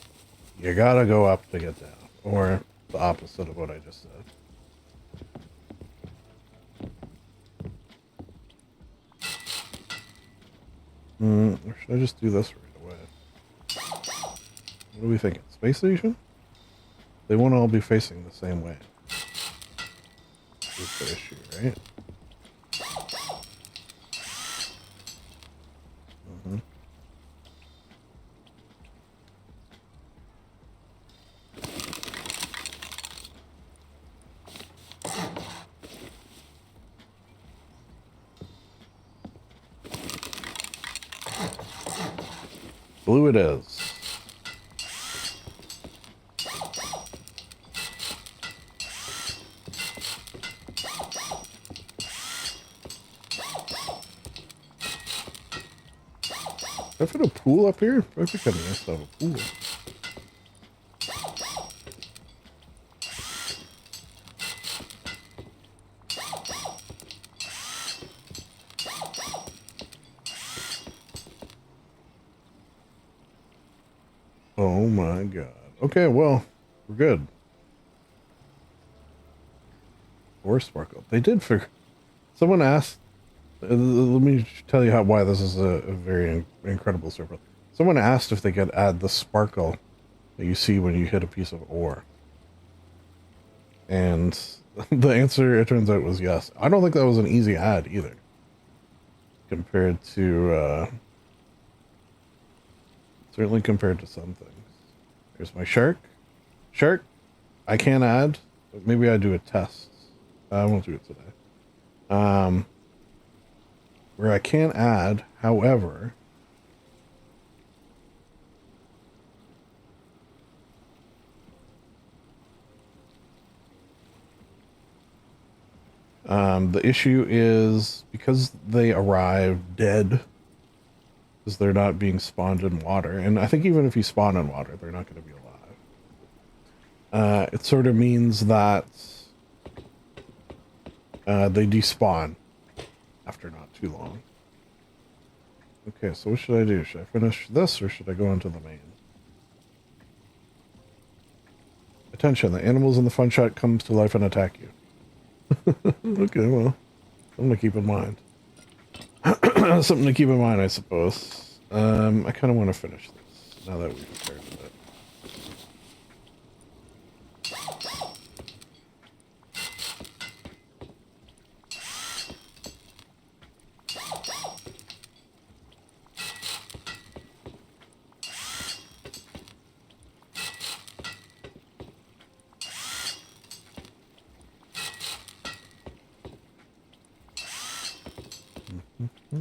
You gotta go up to get down. Or the opposite of what I just said. Or should I just do this right away? What are we thinking? Space station? They won't all be facing the same way. That's the issue, right? Blue it is. Should I put a pool up here? That'd be kind of nice to have a pool. Oh my god. Okay, well, we're good. Or sparkle. They did figure... Someone asked... let me tell you why this is a very incredible server. Someone asked if they could add the sparkle that you see when you hit a piece of ore. And the answer, it turns out, was yes. I don't think that was an easy add either. Compared to... certainly compared to some things. Here's my shark. Shark, I can add, but maybe I do a test. I won't do it today. Where I can add, however... the issue is because they arrive dead, because they're not being spawned in water, and I think even if you spawn in water, they're not going to be alive. It sort of means that they despawn after not too long. Okay, so what should I do? Should I finish this, or should I go into the main? Attention, the animals in the fun shot comes to life and attack you. Okay, well, something to keep in mind. Something to keep in mind, I suppose. I kind of want to finish this, now that we've started it. Yeah,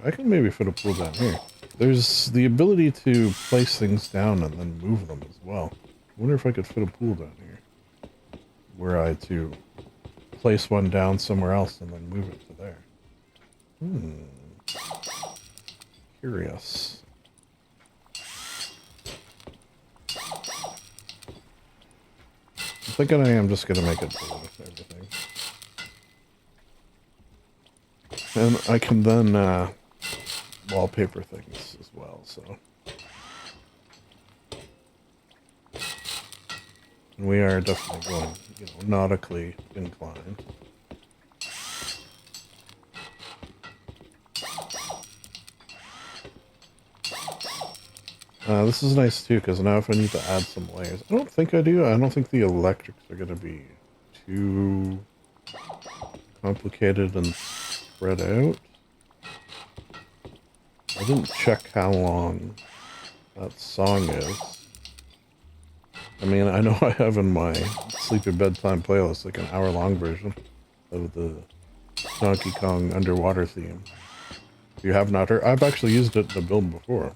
I can maybe fit a pool down here. There's the ability to place things down and then move them as well. I wonder if I could fit a pool down here. Were I to place one down somewhere else and then move it to there. Curious. I'm thinking I am just going to make it blue with everything. And I can then wallpaper things as well, so. And we are definitely going, nautically inclined. This is nice too, because now if I need to add some layers, I don't think I do. I don't think the electrics are going to be too complicated and spread out. I didn't check how long that song is. I mean, I know I have in my sleepy bedtime playlist like an hour-long version of the Donkey Kong underwater theme. If you have not heard, I've actually used it in a build before.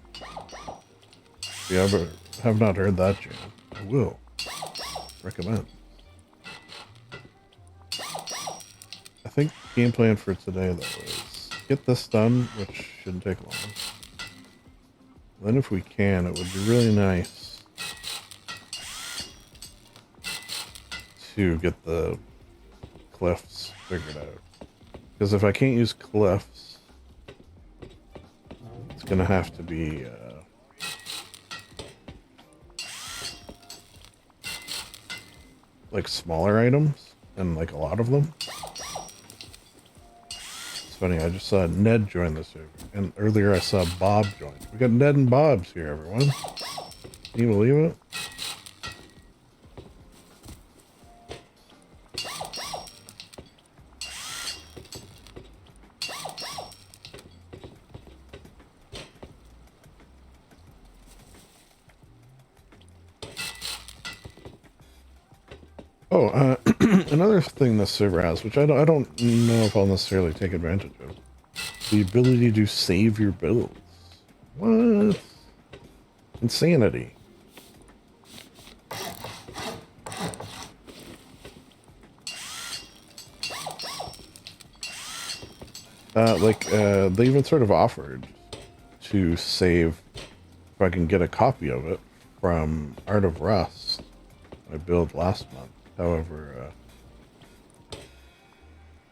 If you ever have not heard that jam, I will recommend. I think game plan for today though is get this done, which shouldn't take long. Then if we can, it would be really nice to get the cliffs figured out. Because if I can't use cliffs, it's gonna have to be like smaller items, and like a lot of them. It's funny, I just saw Ned join the server, and earlier I saw Bob join. We got Ned and Bob's here, everyone. Can you believe it? Oh, another thing this server has, which I don't know if I'll necessarily take advantage of, the ability to save your builds. What? Insanity. They even sort of offered to save, if I can get a copy of it, from Art of Rust, my build last month. However, I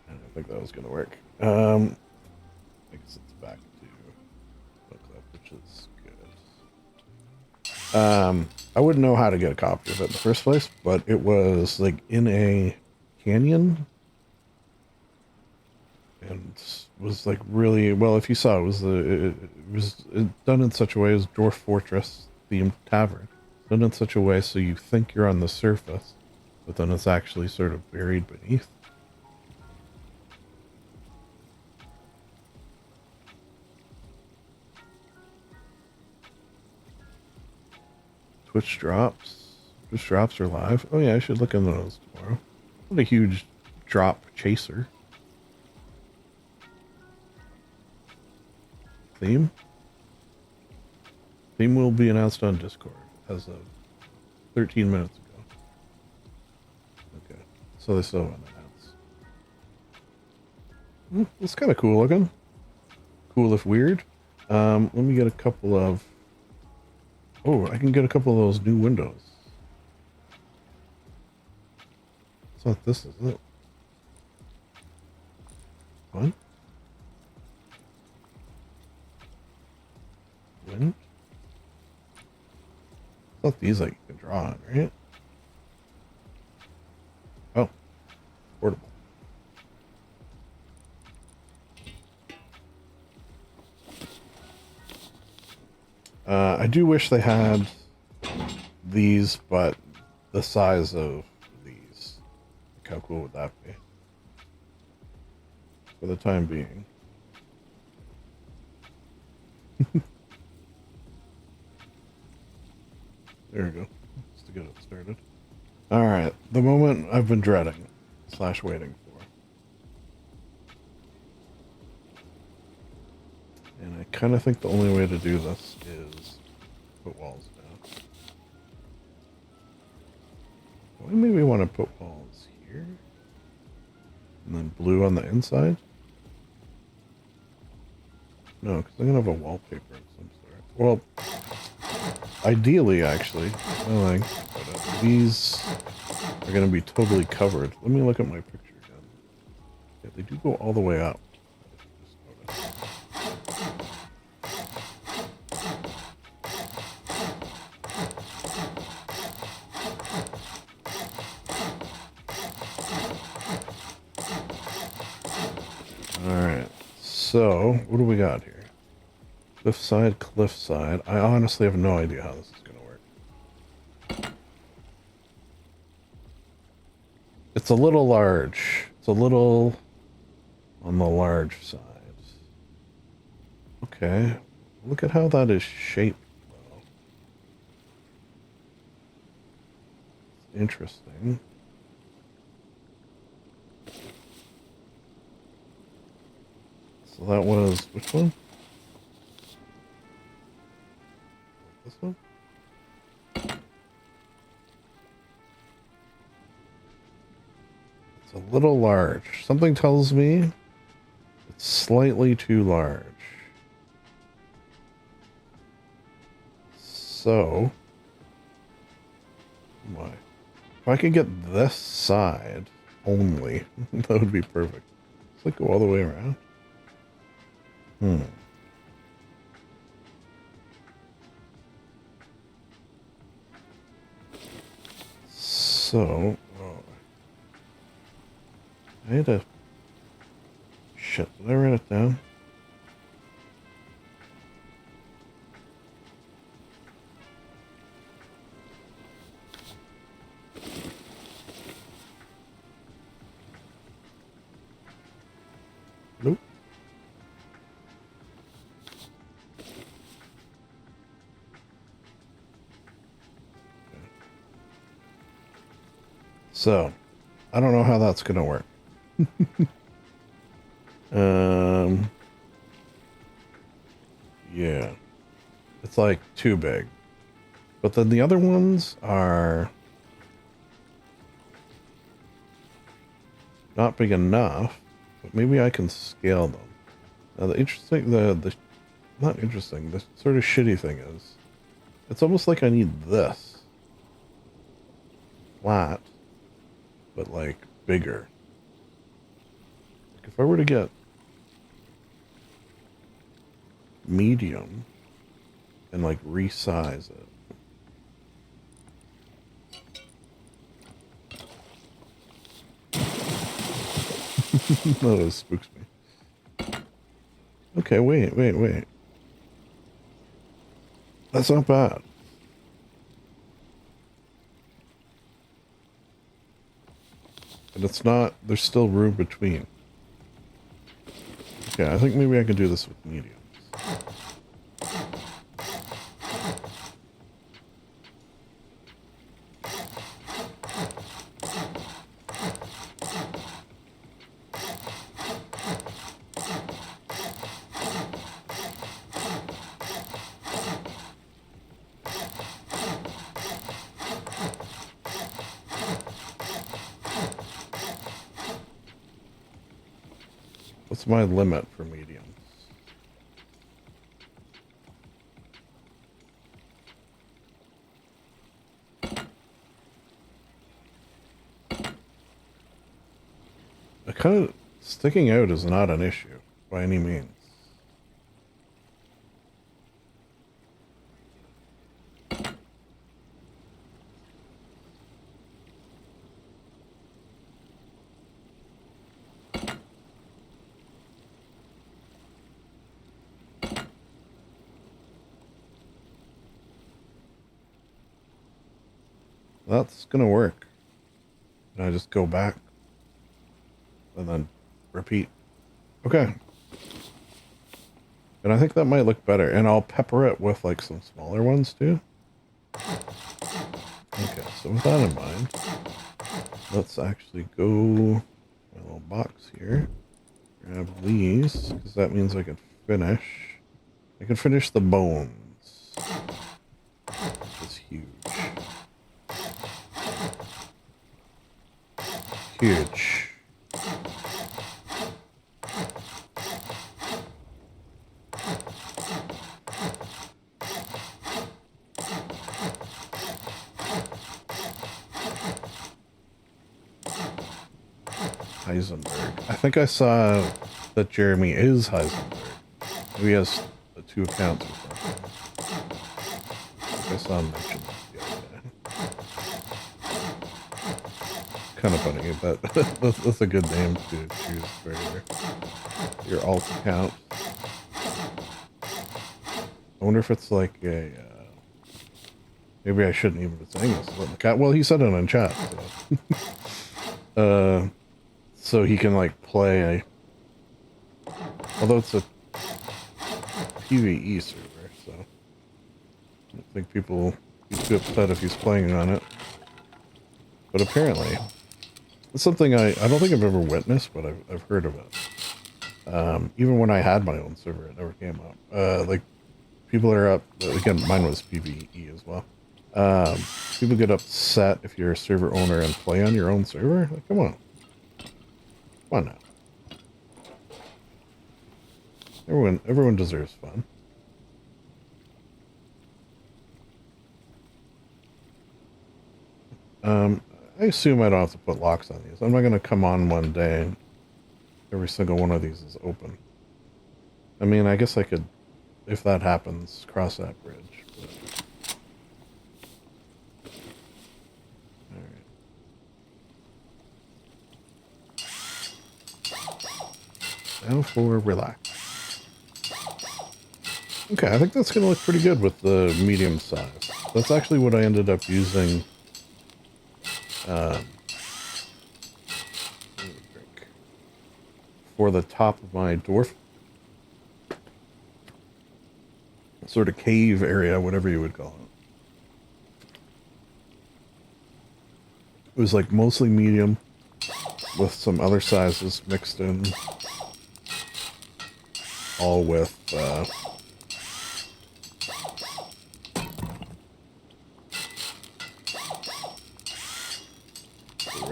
don't think that was going to work. I guess it's back to Longwipe, which is good. I wouldn't know how to get a copy of it in the first place, but it was like in a canyon, and was like really well. If you saw, it was done in such a way as Dwarf Fortress themed tavern, done in such a way so you think you're on the surface, but then it's actually sort of buried beneath. Twitch drops. Twitch drops are live. Oh yeah, I should look into those tomorrow. What a huge drop chaser. Theme? Theme will be announced on Discord as of 13 minutes ago. Okay, so they still haven't announced. It's kind of cool looking. Cool if weird. Let me get a couple of... Oh, I can get a couple of those new windows. It's not this, is it? What? Wind? It's not these like you can draw on, right? Oh, portable. I do wish they had these, but the size of these. Like how cool would that be? For the time being. There we go. Just to get it started. Alright, the moment I've been dreading / waiting for. And I kind of think the only way to do this is put walls down. Do I maybe want to put walls here? And then blue on the inside? No, because I'm going to have a wallpaper of some sort. Well, ideally, actually, I think, but these are going to be totally covered. Let me look at my picture again. Yeah, they do go all the way up. Alright, so what do we got here? Cliffside, cliffside. I honestly have no idea how this is going to work. It's a little large. It's a little on the large side. Okay. Look at how that is shaped, though. It's interesting. So that was, which one? This one? It's a little large. Something tells me it's slightly too large. So, if I could get this side only, that would be perfect. Does it go all the way around? So, I had a... Shit, did I write it down? Nope. So, I don't know how that's going to work. Yeah. It's like too big. But then the other ones are not big enough, but maybe I can scale them. Now the interesting, not interesting, the sort of shitty thing is, it's almost like I need this. Flat, but like bigger. Like if I were to get medium and like resize it. No, it spooks me. Okay, wait. That's not bad. And it's not, there's still room between. Okay, I think maybe I can do this with mediums. What's my limit for mediums? Kind of sticking out is not an issue by any means. That's gonna work. And I just go back and then repeat. Okay. And I think that might look better. And I'll pepper it with like some smaller ones too. Okay, so with that in mind, let's actually go my little box here. Grab these, because that means I can finish. I can finish the bones. Which is huge. Huge. Heisenberg. I think I saw that Jeremy is Heisenberg. Maybe he has the 2 accounts or something. I think I saw him mention that the other day. Kind of funny, but that's a good name to choose for your alt account. I wonder if it's like a... maybe I shouldn't even be saying this. Well, he said it in chat, so... so he can like play although it's a PvE server, so I don't think people will be too upset if he's playing on it. But apparently it's something I don't think I've ever witnessed, but I've heard of it. Even when I had my own server, it never came up. Like people are up again, mine was PvE as well. People get upset if you're a server owner and play on your own server. Like, come on. Why not? Everyone deserves fun. I assume I don't have to put locks on these. I'm not gonna come on one day and every single one of these is open. I mean, I guess I could, if that happens, cross that bridge. But... Now for relax. Okay, I think that's going to look pretty good with the medium size. That's actually what I ended up using for the top of my dwarf sort of cave area, whatever you would call it. It was like mostly medium with some other sizes mixed in. All with, what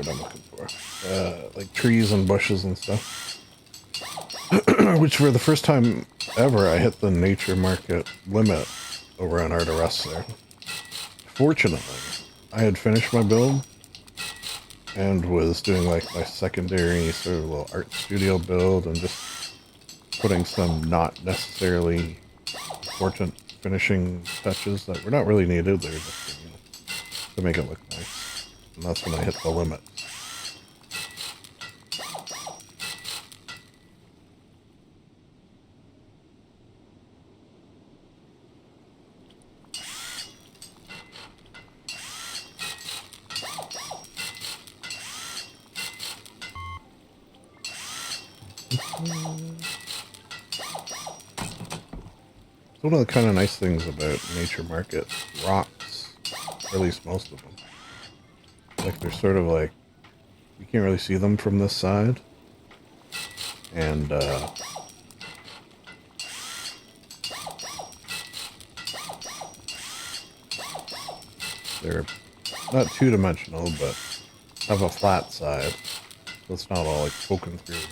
I'm looking for. Like trees and bushes and stuff. Which for the first time ever, I hit the nature market limit over on Arteris there. Fortunately, I had finished my build and was doing like my secondary sort of little art studio build and just putting some not necessarily important finishing touches that were not really needed. They were just to make it look nice. And that's when I hit the limit. One of the kind of nice things about nature market rocks, or at least most of them, like they're sort of like, you can't really see them from this side, and they're not two-dimensional, but have a flat side, so it's not all like poking through here.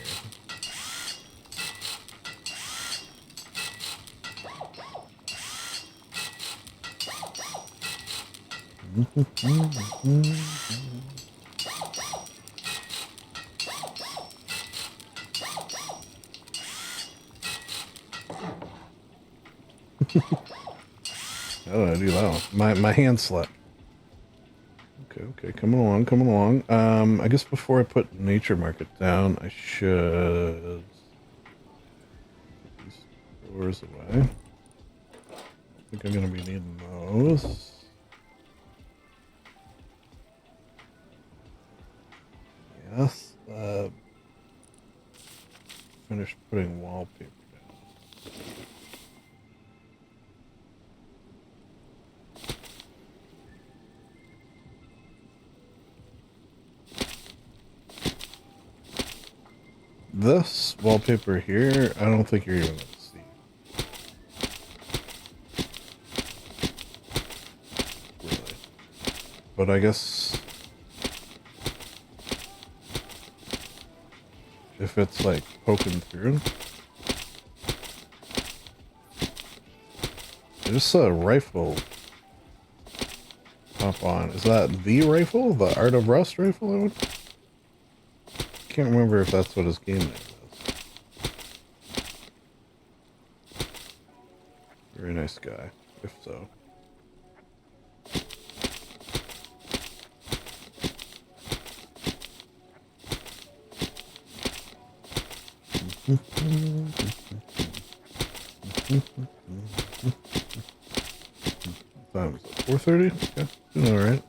How did I do that one? My hand slipped. Okay, coming along, coming along. I guess before I put nature market down, I should put these doors away. I think I'm gonna be needing those. Yes. Finish putting wallpaper down. this wallpaper here, I don't think you're even going to see. Really. But I guess if it's like poking through. I just saw a rifle pop on. Is that the rifle? The Art of Rust rifle? Can't remember if that's what his game name is. Very nice guy, if so. Time is it? 4:30? Okay, doing alright.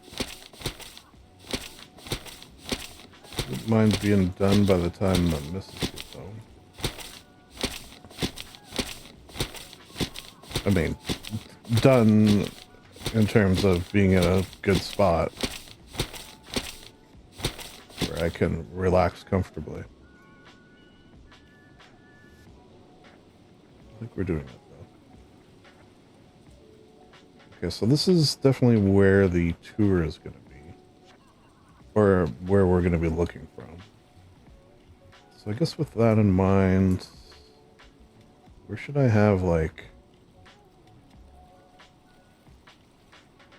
Wouldn't mind being done by the time the missus gets home. I mean, done in terms of being in a good spot where I can relax comfortably. I think we're doing it though. Okay, so this is definitely where the tour is going to be. Or where we're going to be looking from. So I guess with that in mind, where should I have like...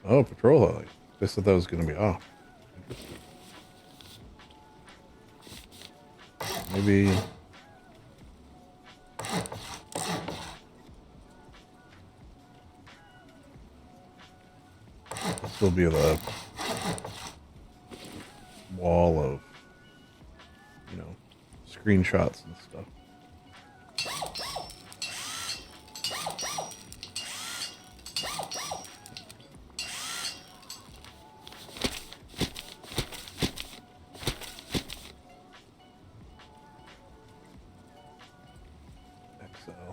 Oh, patrol heli. They said that was going to be off. Maybe... This will be the wall of, you know, screenshots and stuff. XL.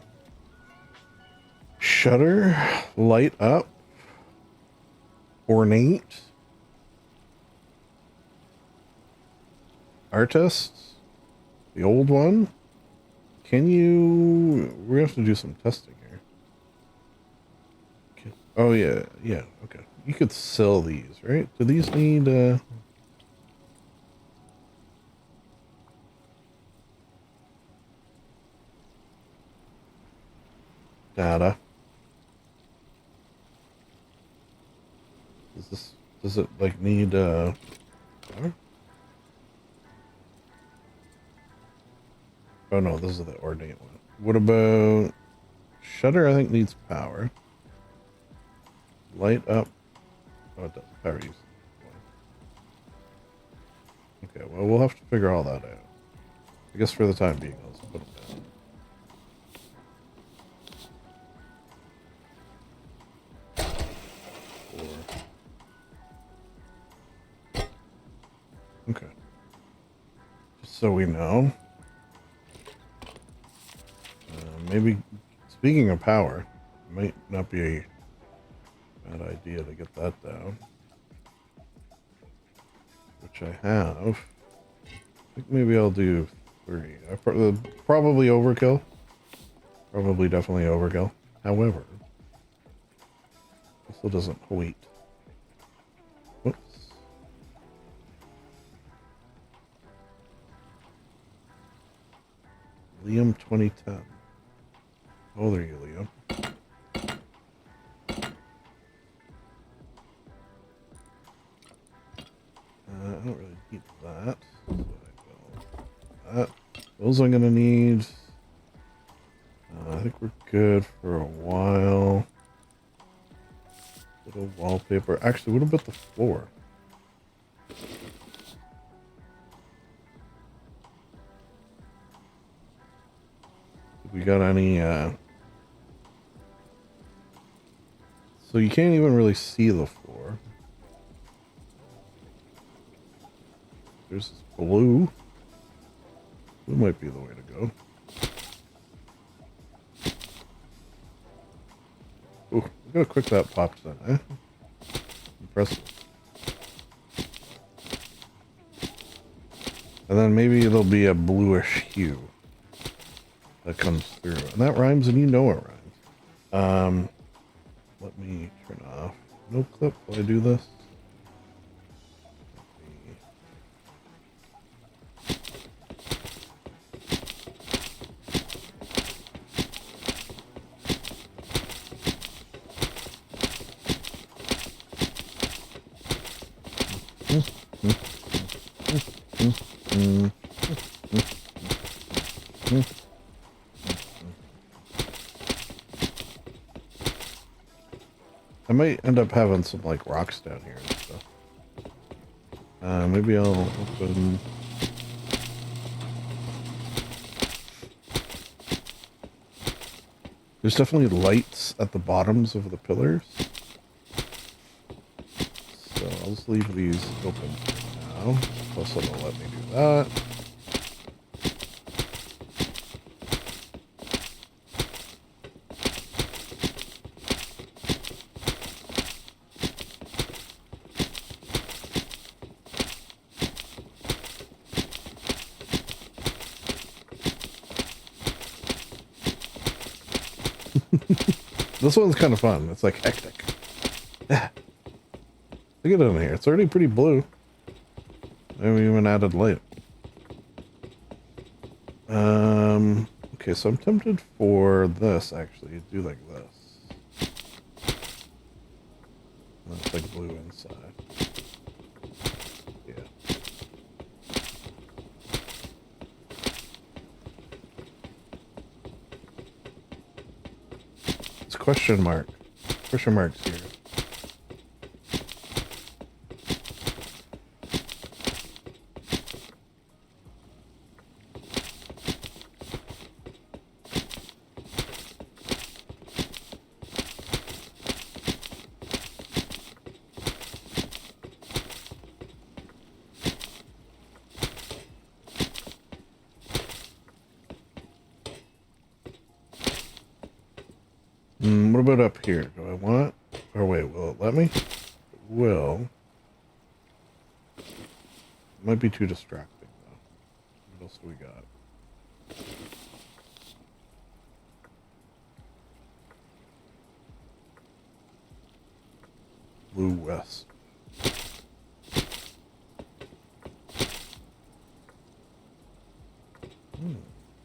Shutter, light up, ornate, artists, the old one. Can you... We're gonna have to do some testing here. Okay. Oh yeah, yeah, okay. You could sell these, right? Do these need data? Does it like need power? Oh no, this is the ornate one. What about shutter? I think needs power. Light up. Oh, it does. Power use. Okay, well, we'll have to figure all that out. I guess for the time being, let's put them down. Okay. Just so we know. Maybe, speaking of power, might not be a bad idea to get that down. Which I have. I think maybe I'll do 3. Probably overkill. Probably definitely overkill. However, also doesn't wait. Whoops. Liam 2010. How old are you, Liam? I don't really need that. So that. Those I'm gonna need. I think we're good for a while. Little wallpaper. Actually, what about the floor? We got any so you can't even really see the floor. There's this blue. Blue might be the way to go. Ooh, look how quick that popped in, eh? Impressive. And then maybe there'll be a bluish hue. that comes through. And that rhymes and you know it rhymes. Let me turn off no clip while I do this. I might end up having some like rocks down here and stuff. Maybe I'll open. There's definitely lights at the bottoms of the pillars. So I'll just leave these open for now. Plus it'll let me do that. This one's kind of fun. It's like hectic. Yeah. Look at it in here. It's already pretty blue. I haven't even added light. Okay, so I'm tempted for this actually. Do like this. And it's like blue inside. Yeah. It's question marks here. What about up here? Do I want it? Or wait, will it let me? It will. It might be too distracting though. What else do we got? Blue West.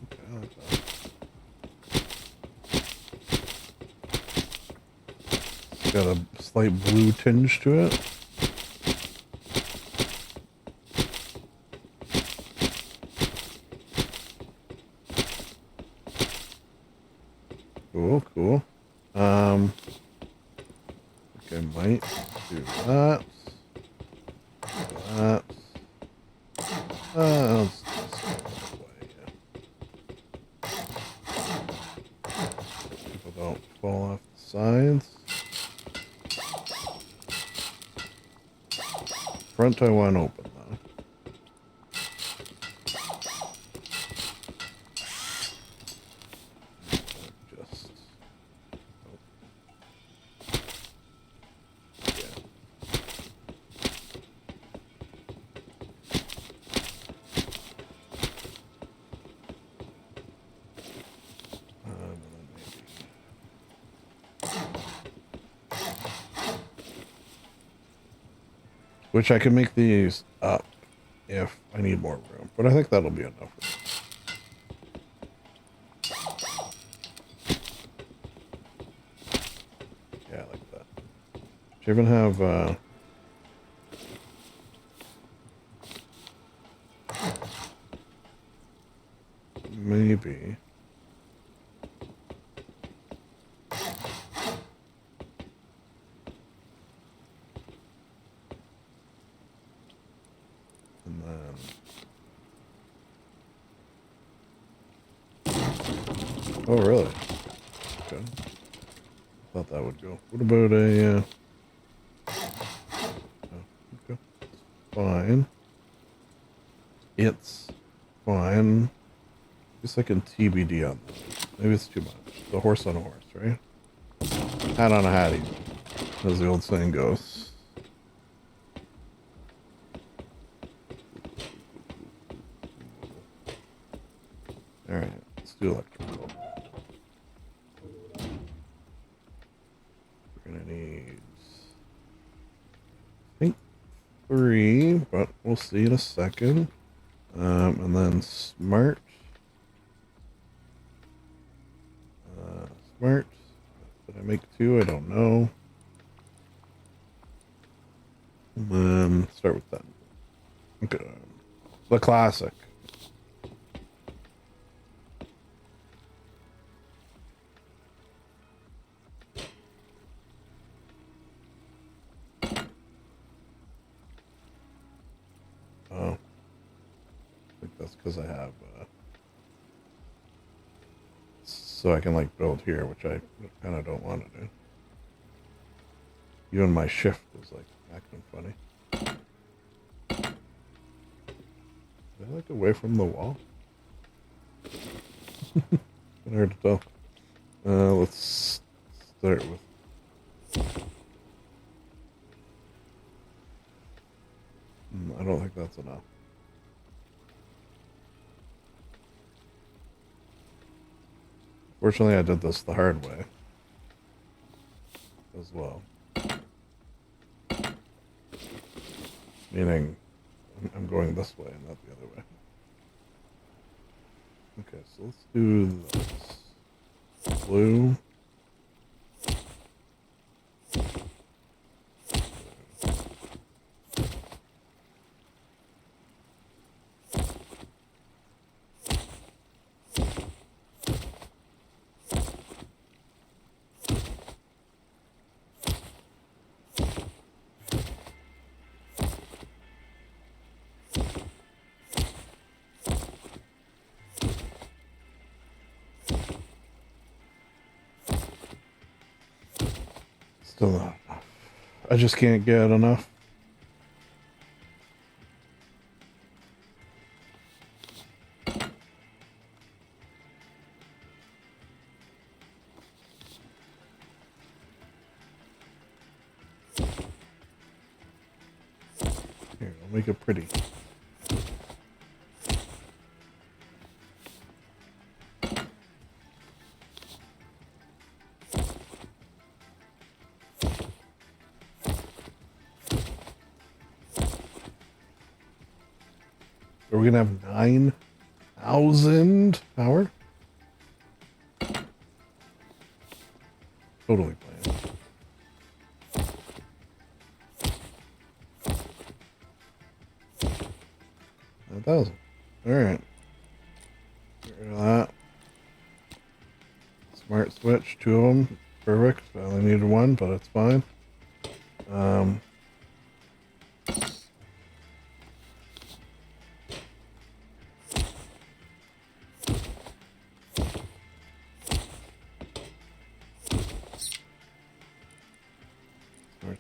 Okay, I like that. It's got a slight blue tinge to it. Cool, cool. I think I might do that. That. Let's just go away, yeah. People don't fall off the sides. Front I want open though. Just yeah. Which I can make these up if I need more room, but I think that'll be enough room. Yeah, I like that. Do you even have maybe. And then, oh really? Okay. Thought that would go. What about a oh, okay. Fine. It's fine. Just like in TBD on this. Maybe it's too much. The horse on a horse, right? Hat on a hattie, as the old saying goes. Alright, let's do electrical. We're gonna need, I think, 3, but we'll see in a second. And then smart. Smart. Did I make 2? I don't know. And then start with that. Okay. The classic. Oh. I think that's because I have, so I can like build here, which I kind of don't want to do. Even my shift is like acting funny. Is that like away from the wall? It's hard to tell. Let's start with. I don't think that's enough. Fortunately, I did this the hard way as well. Meaning, I'm going this way and not the other way. Okay, so let's do this. Blue. Still not enough. I just can't get enough. Here, I'll make it pretty. Are we gonna have 9,000 power? Totally planned. 9,000. Alright. Get rid of that. Smart switch, 2 of them. Perfect. I only needed 1, but it's fine.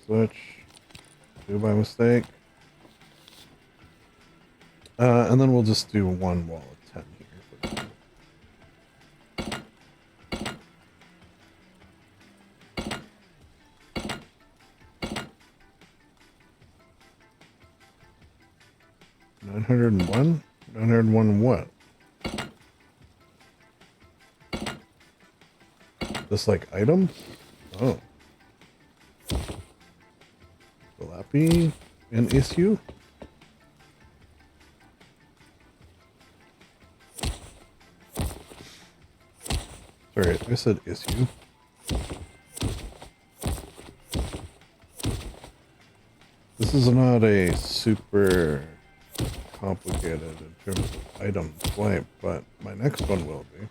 Switch. 2 by mistake. And then we'll just do 1 wall of 10 here. 901? 901 what? Just like items? Oh. Will that be an issue? Sorry, I said issue. This is not a super complicated in terms of item swipe, but my next one will be.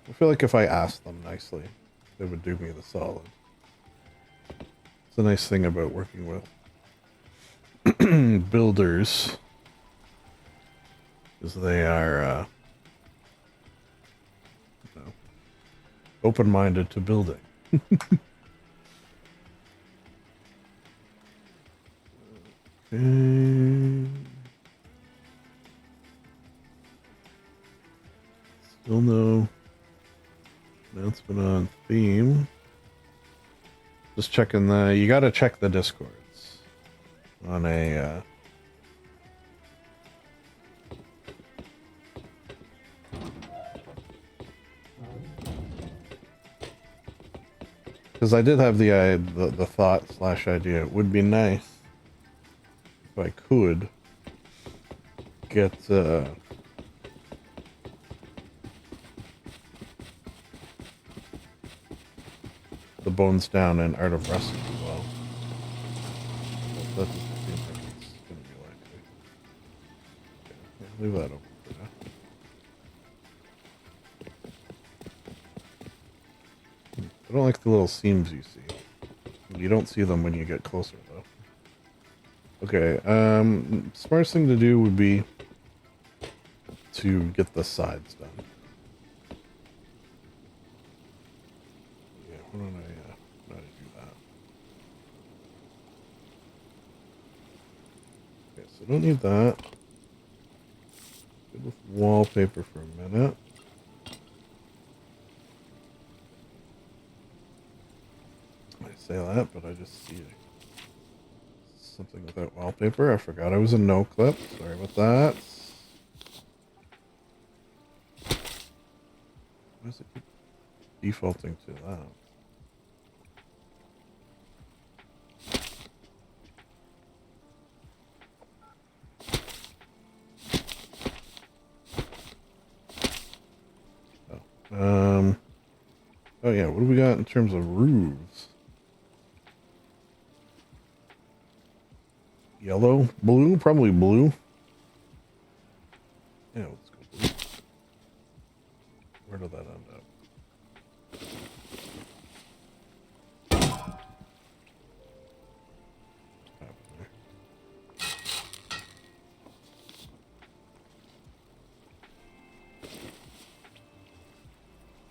I feel like if I asked them nicely, they would do me the solid. It's a nice thing about working with builders, is they are you know, open-minded to building. Okay. Still no announcement on theme. Just checking the, you gotta check the discords on a Because I did have the thought slash idea. It would be nice if I could get the bones down in Art of Wrestling as well. That doesn't seem like it's going to be likely. Okay, leave that open for now. I don't like the little seams you see. You don't see them when you get closer, though. Okay, smartest thing to do would be to get the sides done. Yeah, why don't I do that? Okay, so I don't need that. Good with wallpaper for a minute. I say that, but I just see something without wallpaper. I forgot I was a no clip. Sorry about that. Why does it keep defaulting to that? Oh yeah, what do we got in terms of roofs? Yellow? Blue? Probably blue. Yeah, let's go blue. Where did that end up?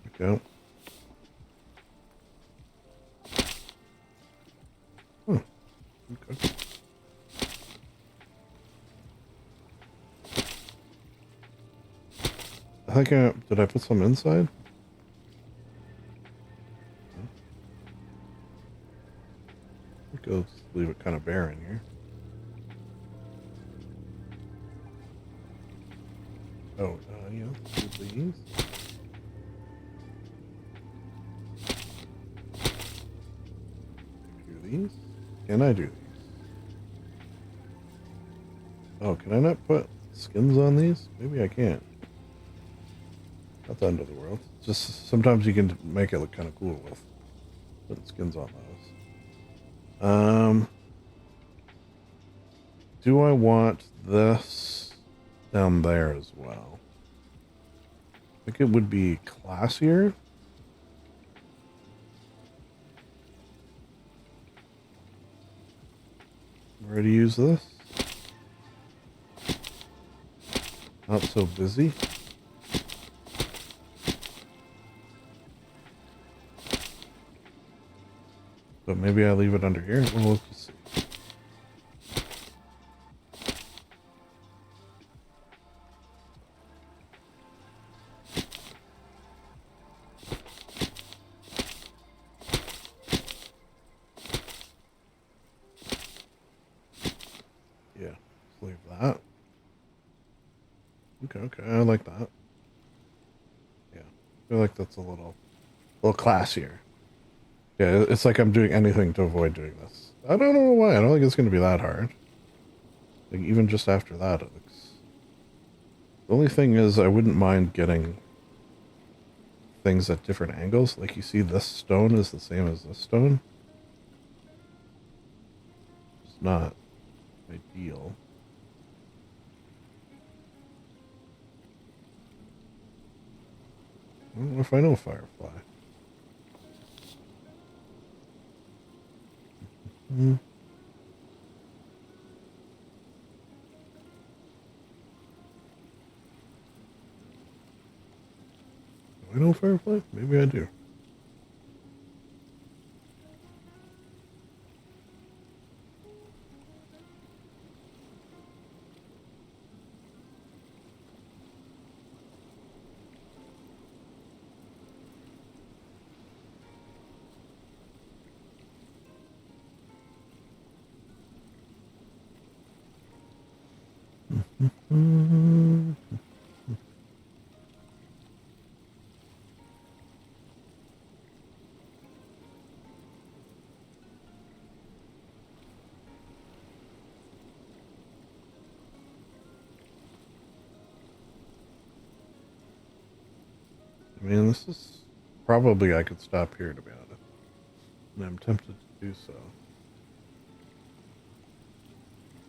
There we go. Huh. Okay. I think did I put some inside? I think I'll just leave it kind of bare in here. Oh, yeah, let's do these. Do these? Can I do these? Oh, can I not put skins on these? Maybe I can't. Not the end of the world. Just sometimes you can make it look kind of cool with putting skins on those. Do I want this down there as well? I think it would be classier. Where to use this? Not so busy. But maybe I leave it under here. Well, let's just see. Yeah, let's leave that. Okay, I like that. Yeah, I feel like that's a little classier. Yeah, it's like I'm doing anything to avoid doing this. I don't know why. I don't think it's going to be that hard. Like, even just after that, it looks... The only thing is, I wouldn't mind getting things at different angles. Like, you see this stone is the same as this stone. It's not ideal. I don't know if I know Firefly. Hmm. Do I know Firefly? Maybe I do. Mm-hmm. I mean, this is probably I could stop here, to be honest. And I'm tempted to do so.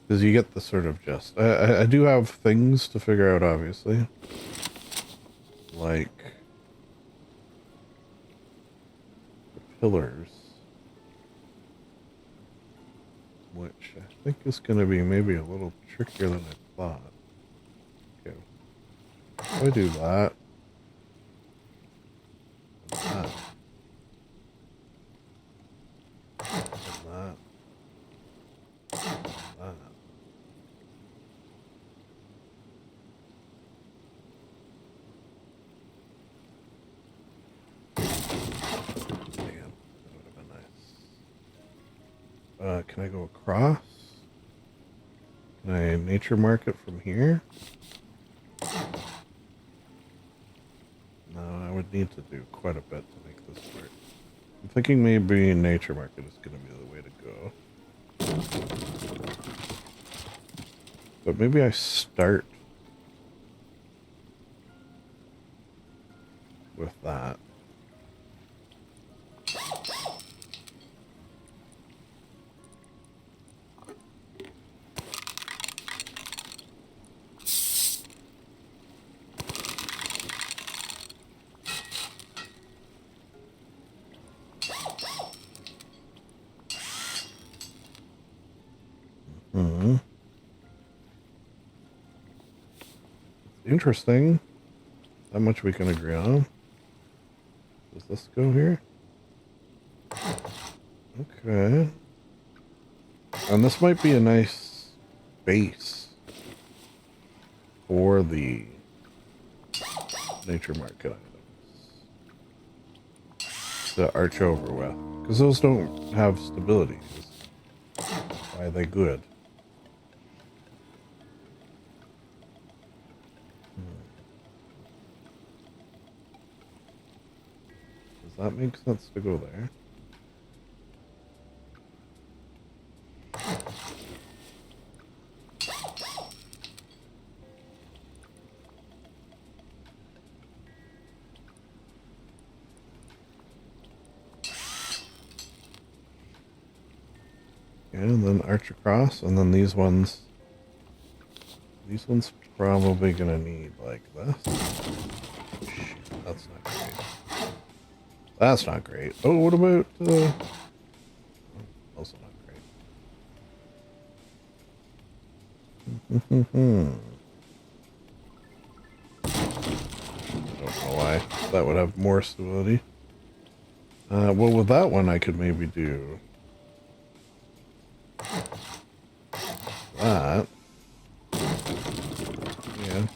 Because you get the sort of gist. I do have things to figure out, obviously. Like the pillars. Which I think is going to be maybe a little trickier than I thought. Okay. If I do that. And that. And that. And that. Can I go across? Can I nature mark it from here? No, I would need to do quite a bit to make this work. I'm thinking maybe nature market is going to be the way to go. But maybe I start with that. Interesting. How much we can agree on. Does this go here? Okay. And this might be a nice base for the nature market items to arch over with. Because those don't have stability. Why are they good? Does that make sense to go there? And then arch across, and then these ones probably gonna need like this. Shit, that's not great. That's not great. Oh, what about also not great. I don't know why that would have more stability. Well, with that one I could maybe do that. Yeah.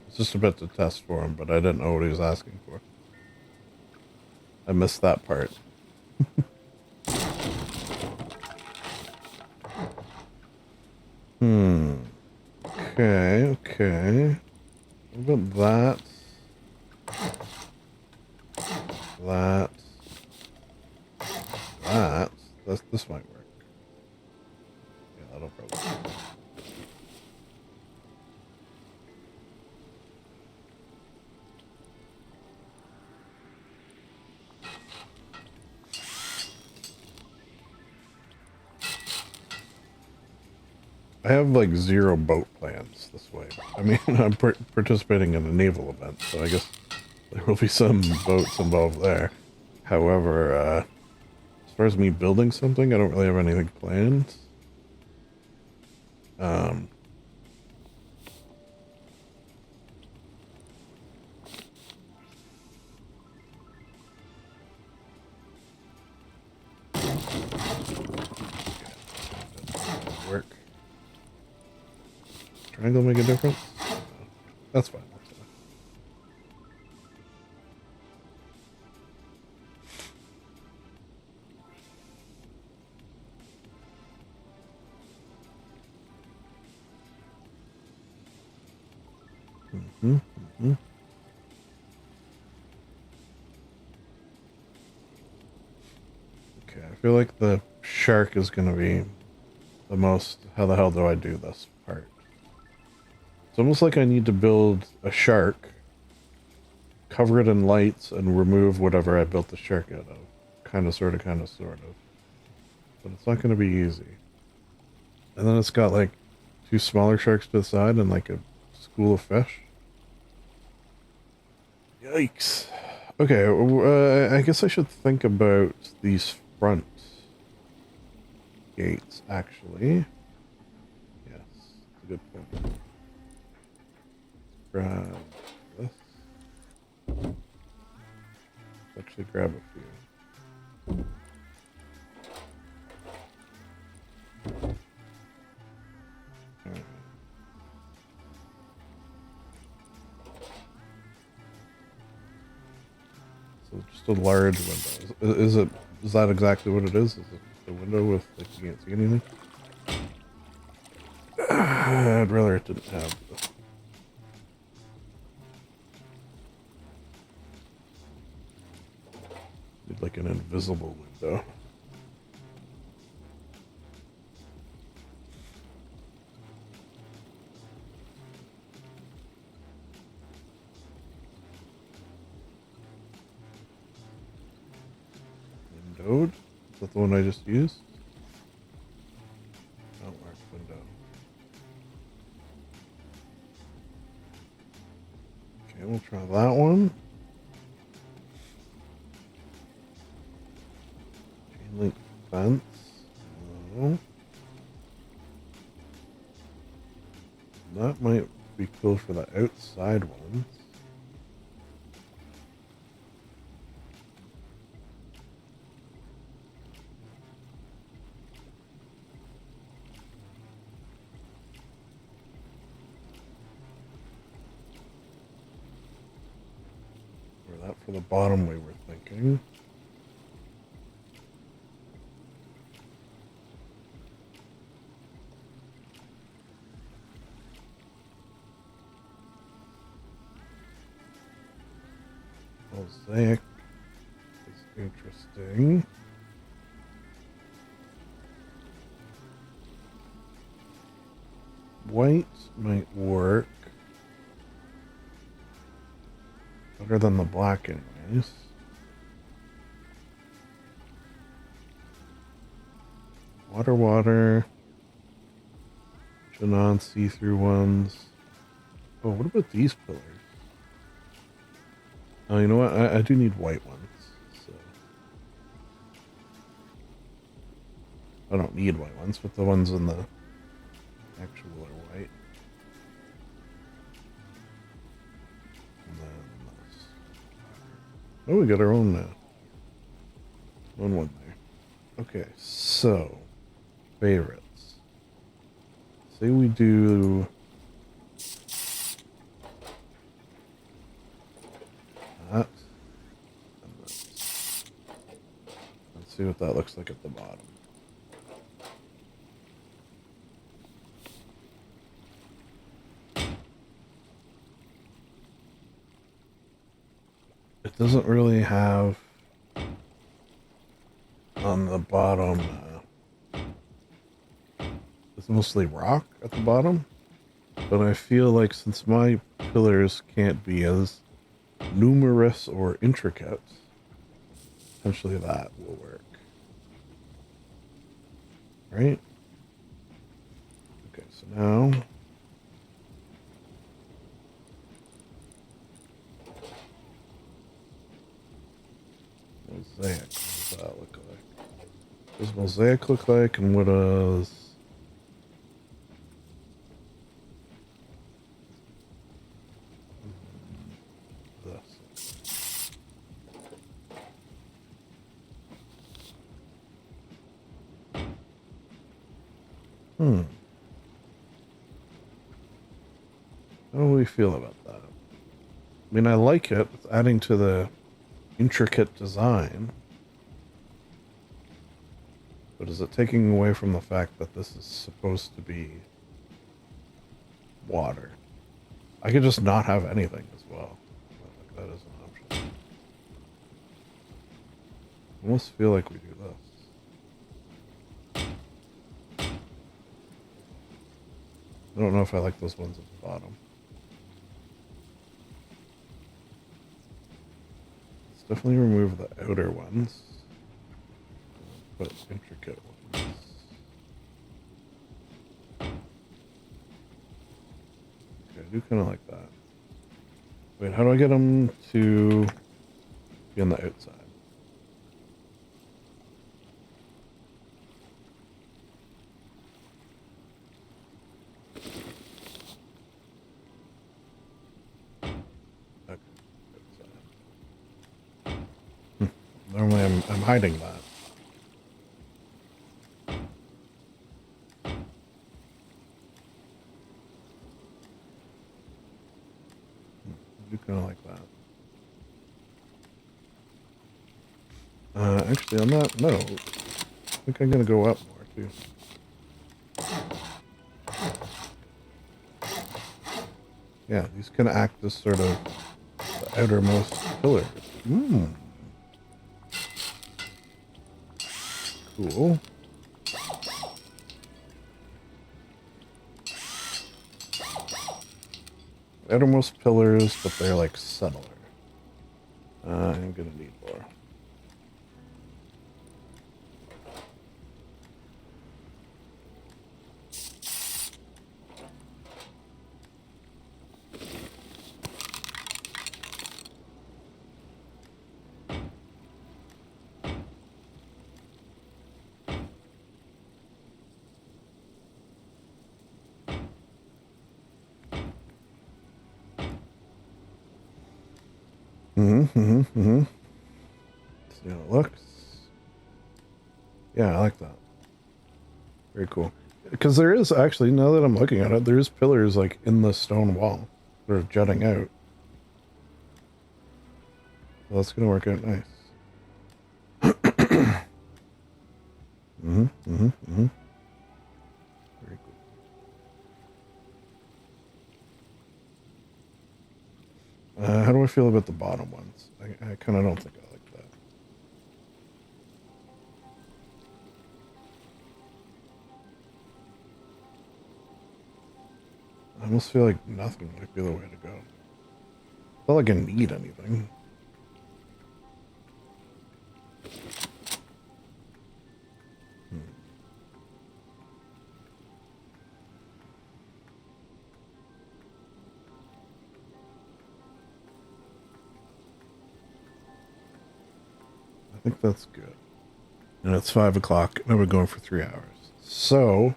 It's just a bit to test for him, but I didn't know what he was asking for. I missed that part. Okay. What about that? This might work. Yeah, that'll probably work. I have like 0 boat plans this way. I mean, I'm participating in a naval event, so I guess there will be some boats involved there. However, as far as me building something, I don't really have anything planned. Work. Triangle make a difference? No. That's fine. That's fine. Mm-hmm. Okay, I feel like the shark is going to be the most, how the hell do I do this part? It's almost like I need to build a shark, cover it in lights, and remove whatever I built the shark out of. Kind of, sort of, kind of, sort of. But it's not going to be easy. And then it's got like 2 smaller sharks to the side and like a school of fish. Yikes. Okay, I guess I should think about these front gates, actually. Yes, that's a good point. Grab this. Let's actually grab a few. Alright. So just a large window. Is that exactly what it is? Is it the window with, like, you can't see anything? I'd rather it didn't have this. Need like an invisible window. Windowed? Is that the one I just used? Outmark window. Okay, we'll try that one. Chain link fence. No. That might be cool for the outside ones. Or that for the bottom we were thinking. Mosaic is interesting. White might work better than the black anyways. Water. Janon see-through ones. Oh, what about these pillars? Oh, you know what? I do need white ones. So I don't need white ones, but the ones in the actual are white. And then this. Oh, we got our own one there. Okay, so favorites. Say we do that. And this. Let's see what that looks like at the bottom. It doesn't really have on the bottom. It's mostly rock at the bottom, but I feel like since my pillars can't be as numerous or intricate, potentially that will work. Right? Okay, so now mosaic. What does that look like? What does mosaic look like, and what does this? How do we feel about that? I mean, I like it. It's adding to the intricate design. But is it taking away from the fact that this is supposed to be water? I could just not have anything as well. That is an option. I almost feel like we do this. I don't know if I like those ones at the bottom. Let's definitely remove the outer ones. Put intricate ones. Okay, I do kind of like that. Wait, how do I get them to be on the outside? Okay, outside. Normally I'm hiding that. Kind of like that. Actually, on that note, I think I'm gonna go up more too. Yeah, these can act as sort of the outermost pillars. Cool. Outermost pillars, but they're like subtler. I'm gonna need more. See how it looks. Yeah, I like that. Very cool. Because there is actually, now that I'm looking at it, there's pillars like in the stone wall that are jutting out. Well, that's gonna work out nice. Very cool. How do I feel about the bottom ones? I kind of don't think I like that. I almost feel like nothing might be the way to go. It's not like I need anything. I think that's good. And it's 5 o'clock, and we're going for 3 hours. So,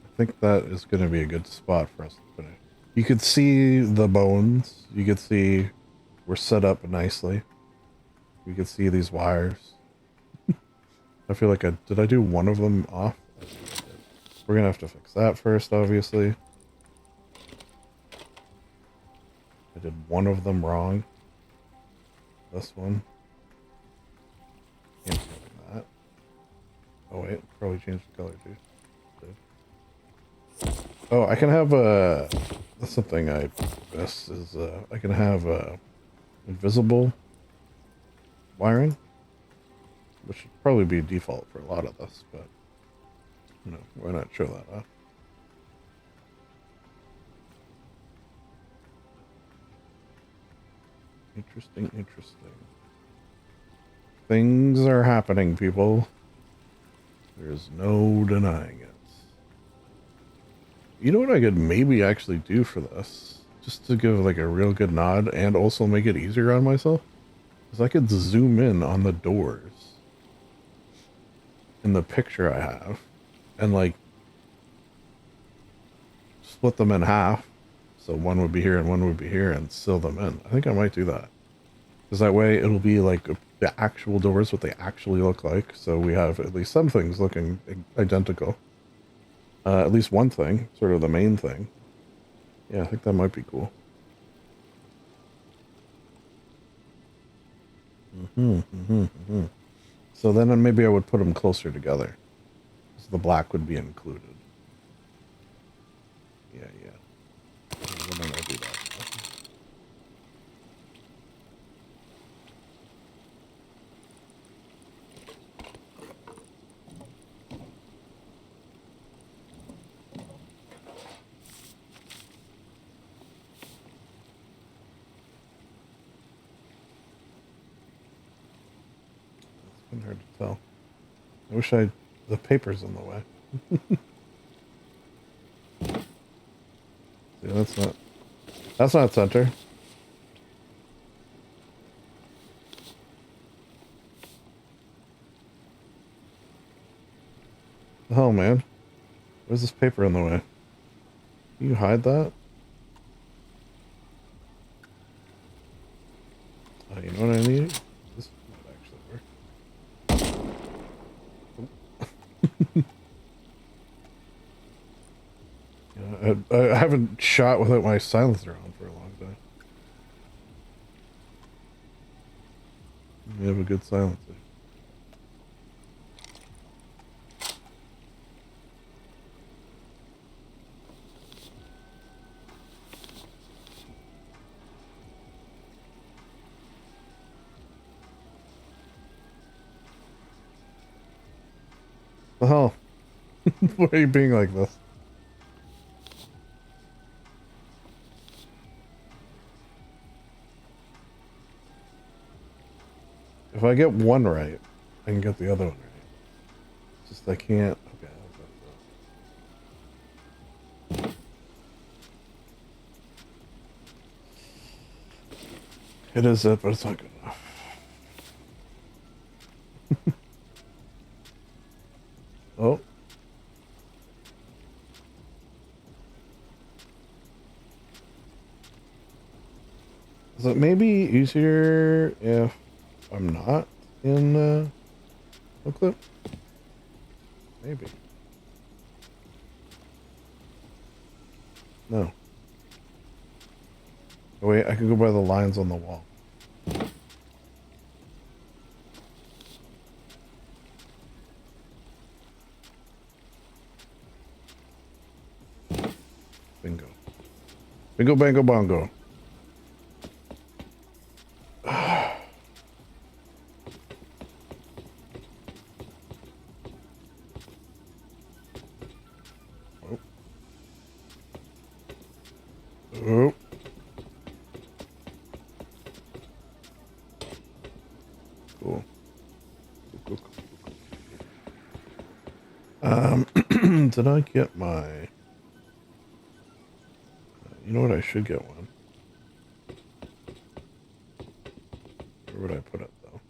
I think that is going to be a good spot for us to finish. You could see the bones. You could see we're set up nicely. You could see these wires. I feel like did I do one of them off? We're going to have to fix that first, obviously. I did one of them wrong. This one. Can't do that. Oh wait, probably changed the color too. Oh, I can have that's something I guess is I can have invisible wiring, which should probably be default for a lot of this, but you know, why not show that off? Interesting. Things are happening, people. There's no denying it. You know what I could maybe actually do for this? Just to give like a real good nod and also make it easier on myself? Is I could zoom in on the doors in the picture I have and like split them in half. So one would be here and one would be here and seal them in. I think I might do that. Because that way it'll be like the actual doors, what they actually look like. So we have at least some things looking identical. At least one thing, sort of the main thing. Yeah, I think that might be cool. So then maybe I would put them closer together. So the black would be included. Yeah. What am I hard to tell. I wish the paper's in the way. See, that's not center. The hell, man? Where's this paper in the way? Can you hide that? Oh, you know what I need? This might actually work. Yeah, I haven't shot without my silencer on for a long time. You have a good silencer. The hell? Why are you being like this? If I get one right, I can get the other one right. It's just I can't. Okay. It is it, but it's not good enough. Oh. Is it maybe easier if I'm not in no clip? Maybe. No. Oh wait, I can go by the lines on the wall. Bingo. Bingo, bango, bongo. Oh. Cool. Did I get my... you know what? I should get one. Where would I put it, though?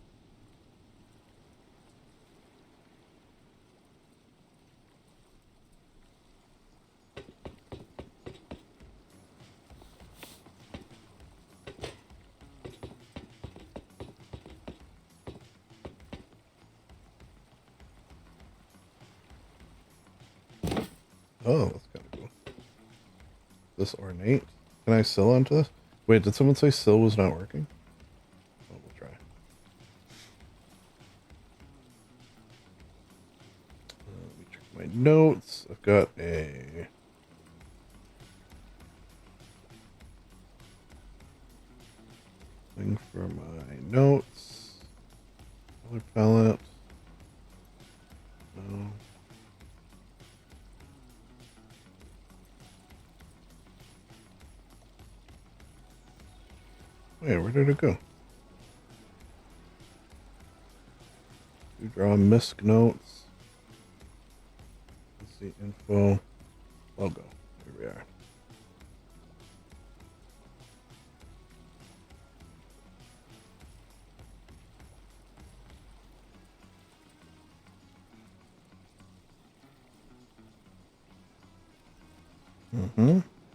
Oh, that's kind of cool. This ornate. Can I sill onto this? Wait, did someone say sill was not working? Oh, we'll try. Let me check my notes. I've got a... thing for my notes. Color palette. No. Wait, where did it go? You draw misc notes. Let's see, info. Logo. Here we are.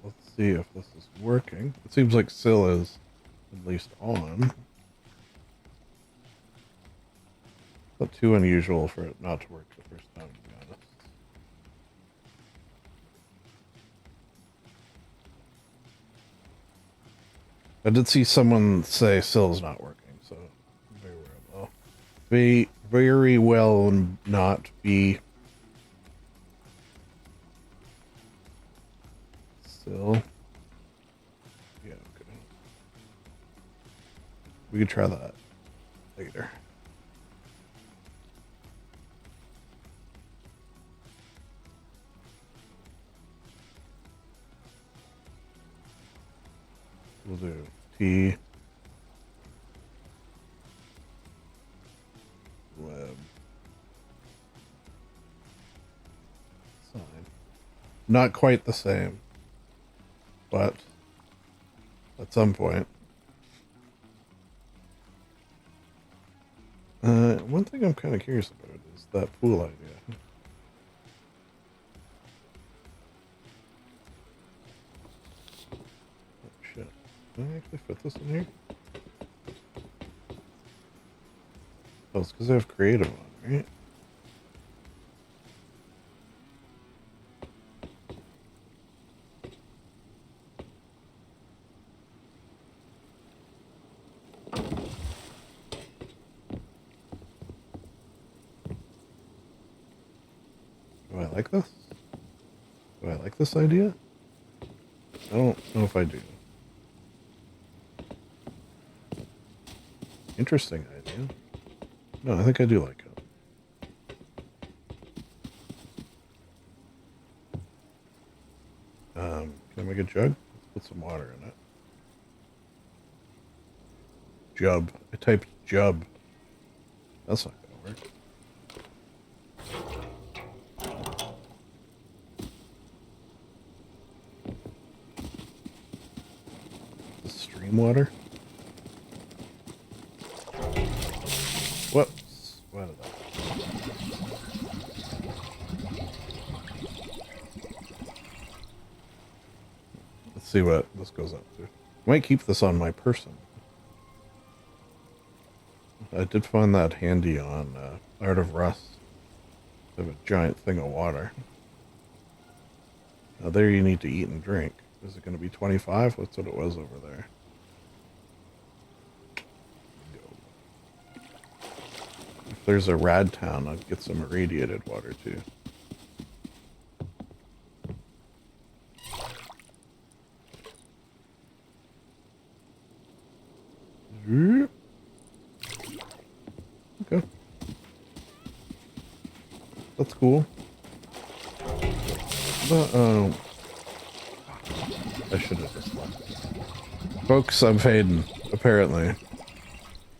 Let's see if this is working. It seems like Sill is at least on. Not too unusual for it not to work the first time, to be honest. I did see someone say Sill's not working, so very well not be Sill. Yeah, okay. We could try that later. We'll do T web Not quite the same, but at some point. One thing I'm kind of curious about is that pool idea. Oh shit. Can I actually fit this in here? Oh, it's because I have creative on, right? Do I like this? Do I like this idea? I don't know if I do. Interesting idea. No, I think I do like it. Can I make a jug? Let's put some water in it. Jub. I typed jub. That's not gonna work. Stream water? Whoops. What is that? Let's see what this goes up to. Might keep this on my person. I did find that handy on Art of Rust. They have a giant thing of water. Now there you need to eat and drink. Is it going to be 25? That's what it was over there. If there's a rad town, I'd get some irradiated water too. Okay. That's cool. Uh-oh. I should have just left. Folks, I'm fading, apparently.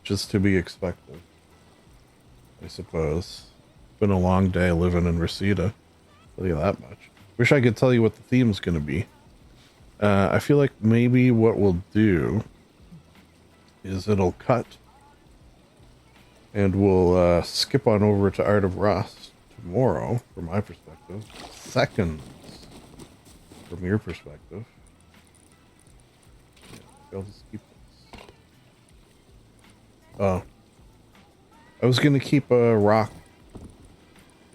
Just to be expected, I suppose. Been a long day living in Reseda. Tell you that much. Wish I could tell you what the theme's gonna be. I feel like maybe what we'll do is it'll cut and we'll skip on over to Art of Rust tomorrow, from my perspective. Seconds from your perspective. Yeah, I'll just keep this. Oh. I was gonna keep a rock.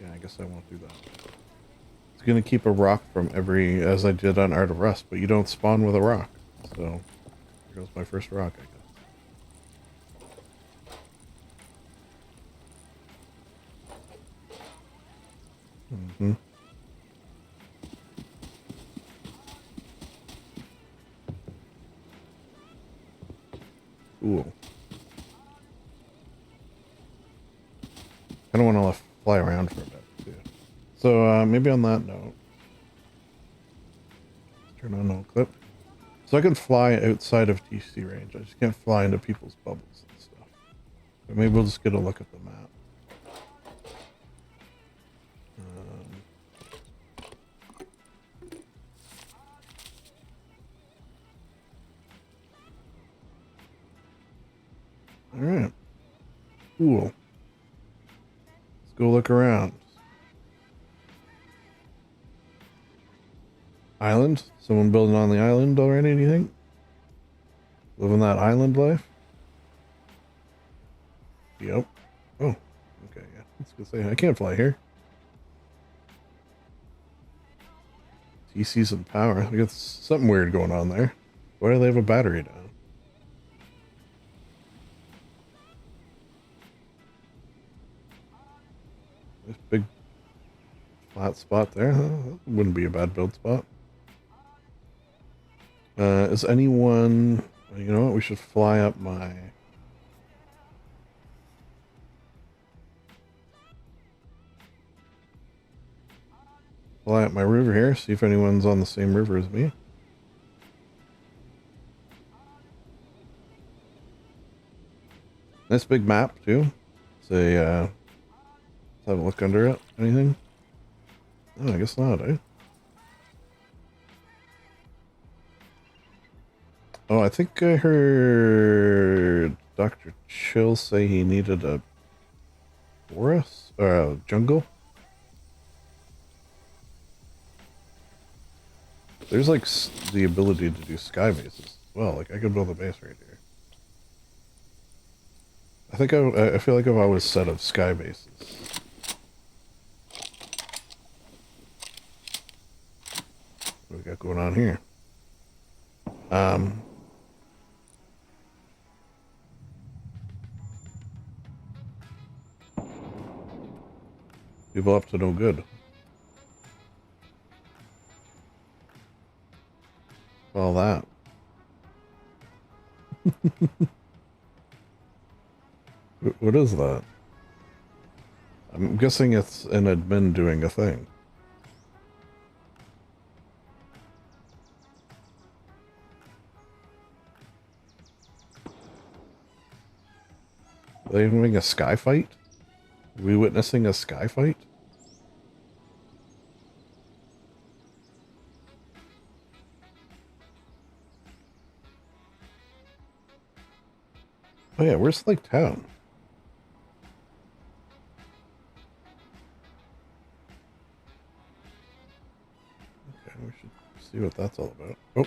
Yeah, I guess I won't do that. I was gonna keep a rock from every, as I did on Art of Rust, but you don't spawn with a rock. So, here goes my first rock, I guess. Mm-hmm. Cool. I don't want to fly around for a bit, too. So, maybe on that note, let's turn on no clip. So I can fly outside of TC range. I just can't fly into people's bubbles and stuff. But maybe we'll just get a look at the map. Alright. Cool. Let's go look around. Island? Someone building on the island already, do you think? Living that island life? Yep. Oh. Okay, yeah. Let's go say I can't fly here. TC's and power. We got something weird going on there. Why do they have a battery down? This big flat spot there. That wouldn't be a bad build spot. Is anyone... You know what? We should fly up my... Fly up my river here. See if anyone's on the same river as me. Nice big map, too. Say, let's have a look under it. Anything? Oh, I guess not, eh? Oh, I think I heard Dr. Chill say he needed a forest or a jungle. There's like the ability to do sky bases as well. Like I could build a base right here. I think I feel like I've always said of sky bases. What we got going on here? People up to no good. All that. What is that? I'm guessing it's an admin doing a thing. Are they having a sky fight? Are we witnessing a sky fight? Oh yeah, where's Lake Town? Okay, we should see what that's all about. Oh.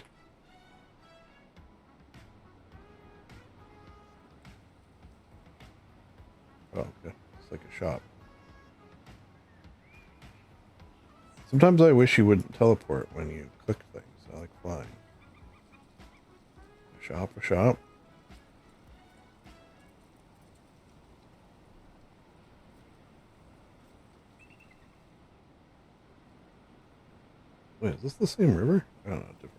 Oh, okay. It's like a shop. Sometimes I wish you wouldn't teleport when you click things. I like flying. A shop, a shop. Wait, is this the same river? Oh, no, different.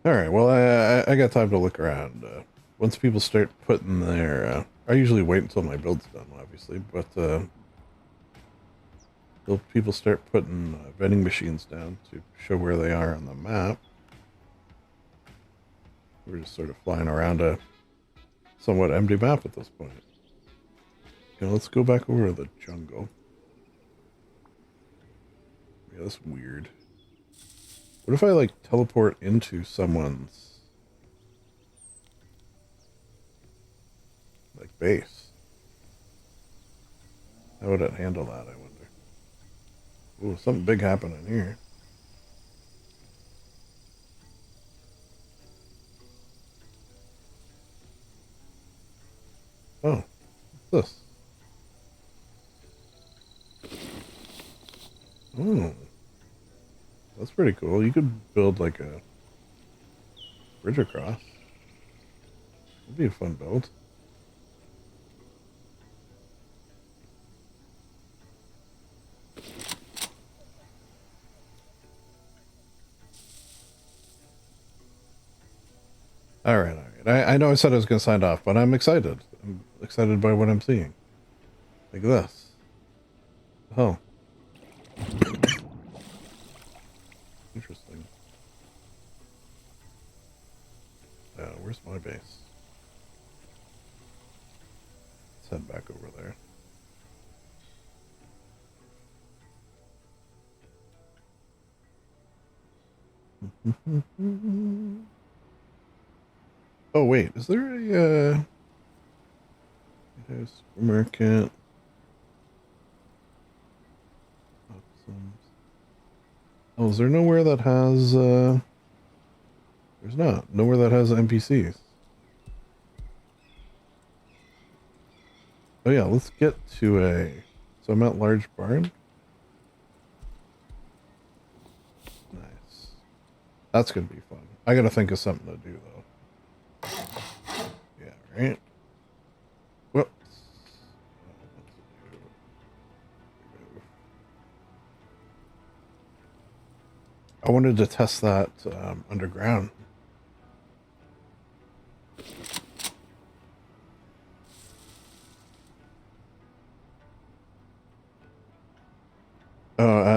All right, well, I got time to look around. Once people start putting their, I usually wait until my build's done, obviously, but till people start putting vending machines down to show where they are on the map. We're just sort of flying around a somewhat empty map at this point. Okay, let's go back over to the jungle. Yeah, that's weird. What if I, like, teleport into someone's, like, base? How would it handle that, I wonder? Ooh, something big happening here. Oh, what's this? Oh, that's pretty cool. You could build, like, a bridge across. That'd be a fun build. All right, all right. I know I said I was going to sign off, but I'm excited. I'm excited by what I'm seeing. Like this. Oh. Interesting. Where's my base? Let's head back over there. Oh, wait. Is there a, market? Oh, is there nowhere that has, there's not. Nowhere that has NPCs. Oh yeah, let's get to so I'm at Large Barn. Nice. That's gonna be fun. I gotta think of something to do though. Yeah, right? Whoops. I wanted to test that underground.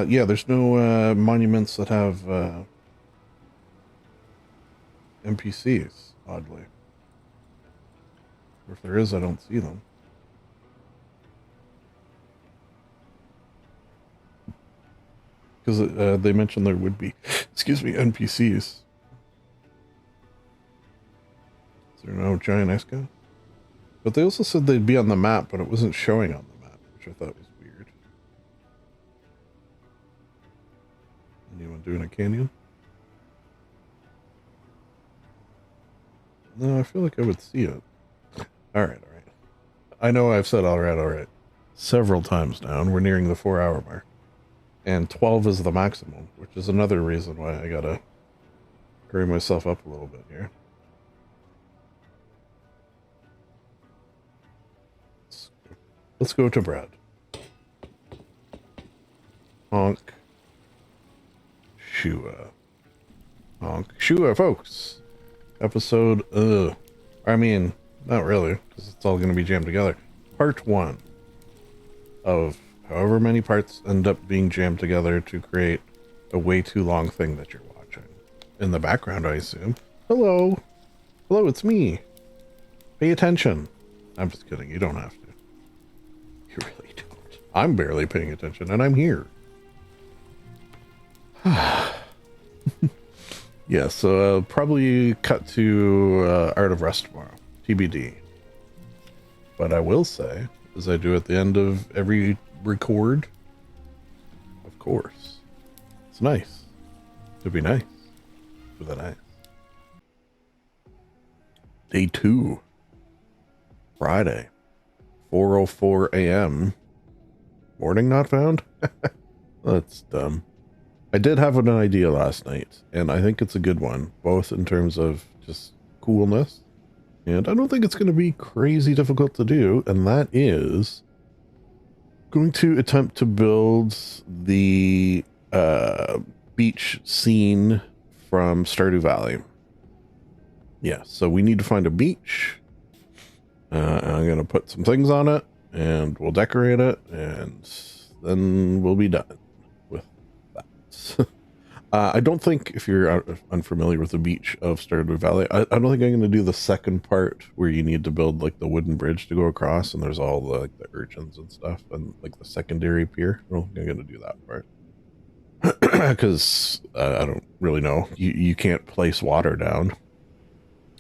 Yeah, there's no monuments that have NPCs, oddly. Or if there is, I don't see them. because they mentioned there would be, excuse me, NPCs. Is there no giant ice guy? But they also said they'd be on the map, but it wasn't showing on the map, which I thought was weird. Anyone doing a canyon? No, I feel like I would see it. All right. I know I've said all right several times now, and we're nearing the 4-hour mark. And 12 is the maximum, which is another reason why I gotta hurry myself up a little bit here. Let's go to Brad. Honk. Shua. Honk. Shua, folks. Episode, I mean, not really, because it's all going to be jammed together. Part 1 of however many parts end up being jammed together to create a way too long thing that you're watching. In the background, I assume. Hello. Hello, it's me. Pay attention. I'm just kidding. You don't have to. You really don't. I'm barely paying attention, and I'm here. Yeah, so I'll probably cut to Art of Rest tomorrow. TBD. But I will say, as I do at the end of every record, of course, it's nice. It'd be nice. With an ice. Day 2. Friday. 4:04 a.m. Morning not found? That's dumb. I did have an idea last night, and I think it's a good one, both in terms of just coolness, and I don't think it's going to be crazy difficult to do, and that is going to attempt to build the beach scene from Stardew Valley. Yeah, so we need to find a beach. I'm going to put some things on it, and we'll decorate it, and then we'll be done with that. I don't think, if you're unfamiliar with the beach of Stardew Valley, I don't think I'm going to do the second part where you need to build like the wooden bridge to go across, and there's all the, like, the urchins and stuff, and like the secondary pier. I don't think I'm going to do that part. Because I don't really know. You can't place water down.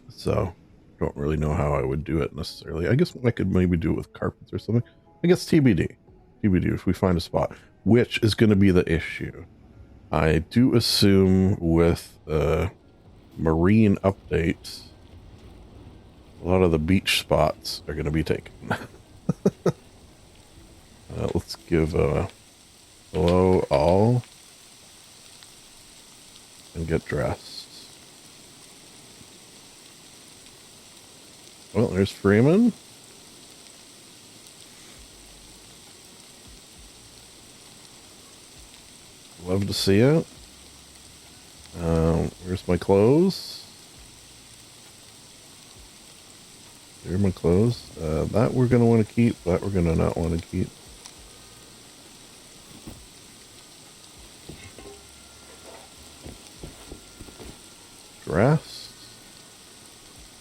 So don't really know how I would do it necessarily. I guess I could maybe do it with carpets or something. I guess TBD. TBD if we find a spot. Which is going to be the issue. I do assume with marine updates, a lot of the beach spots are going to be taken. Let's give hello all and get dressed. Well, there's Freeman. Love to see it. Where's my clothes? Here are my clothes. That we're going to want to keep. That we're going to not want to keep.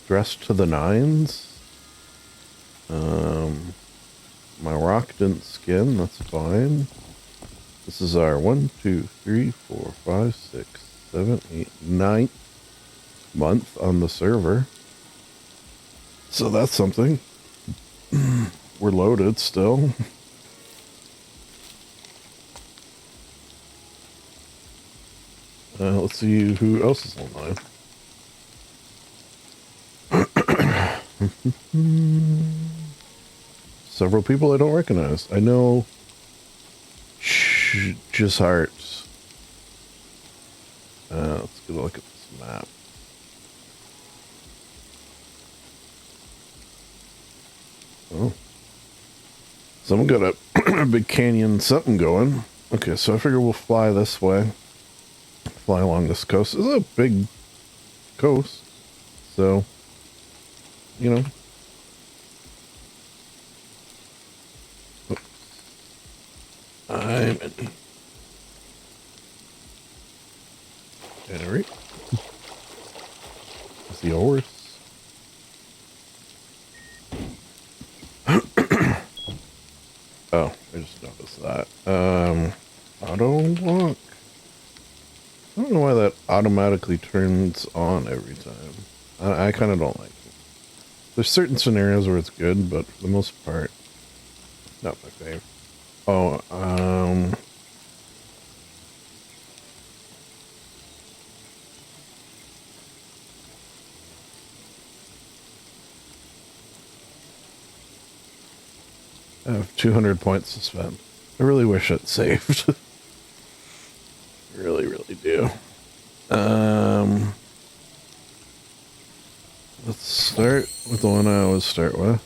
Dressed to the nines. My rock didn't skin, that's fine. This is our 1, 2, 3, 4, 5, 6, 7, 8, 9th month on the server. So that's something. We're loaded still. Let's see who else is online. Several people I don't recognize. I know just hearts. Let's get a look at this map. Oh. Someone got a big canyon something going. Okay, so I figure we'll fly this way. Fly along this coast. This is a big coast. So, you know. I'm in. Generate. That's the horse. Oh, I just noticed that. Auto walk. I don't know why that automatically turns on every time. I kind of don't like it. There's certain scenarios where it's good, but for the most part, not my fave. Oh, I have 200 points to spend. I really wish it saved. Really, really do. Let's start with the one I always start with.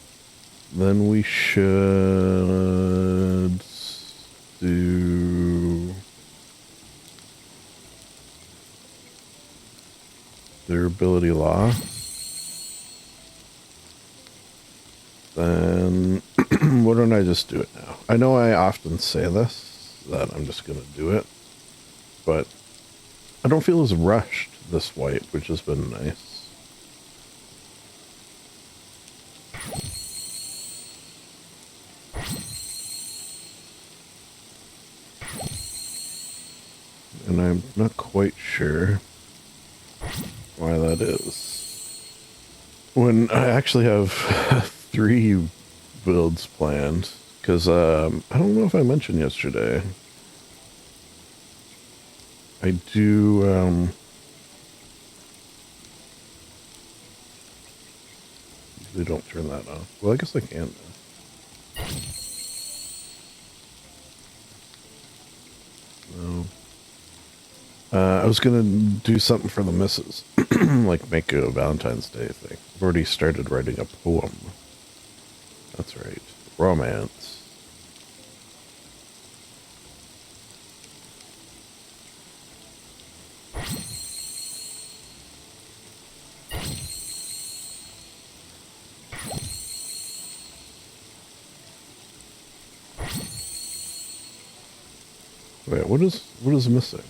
Then we should do durability law. Then why don't I just do it now? I know I often say this, that I'm just going to do it, but I don't feel as rushed this wipe, which has been nice. And I'm not quite sure why that is. When I actually have 3 builds planned, because I don't know if I mentioned yesterday. I do usually don't turn that off. Well, I guess I can now. No. I was gonna do something for the missus, like make a Valentine's Day thing. I've already started writing a poem. That's right, romance. Wait, what is missing?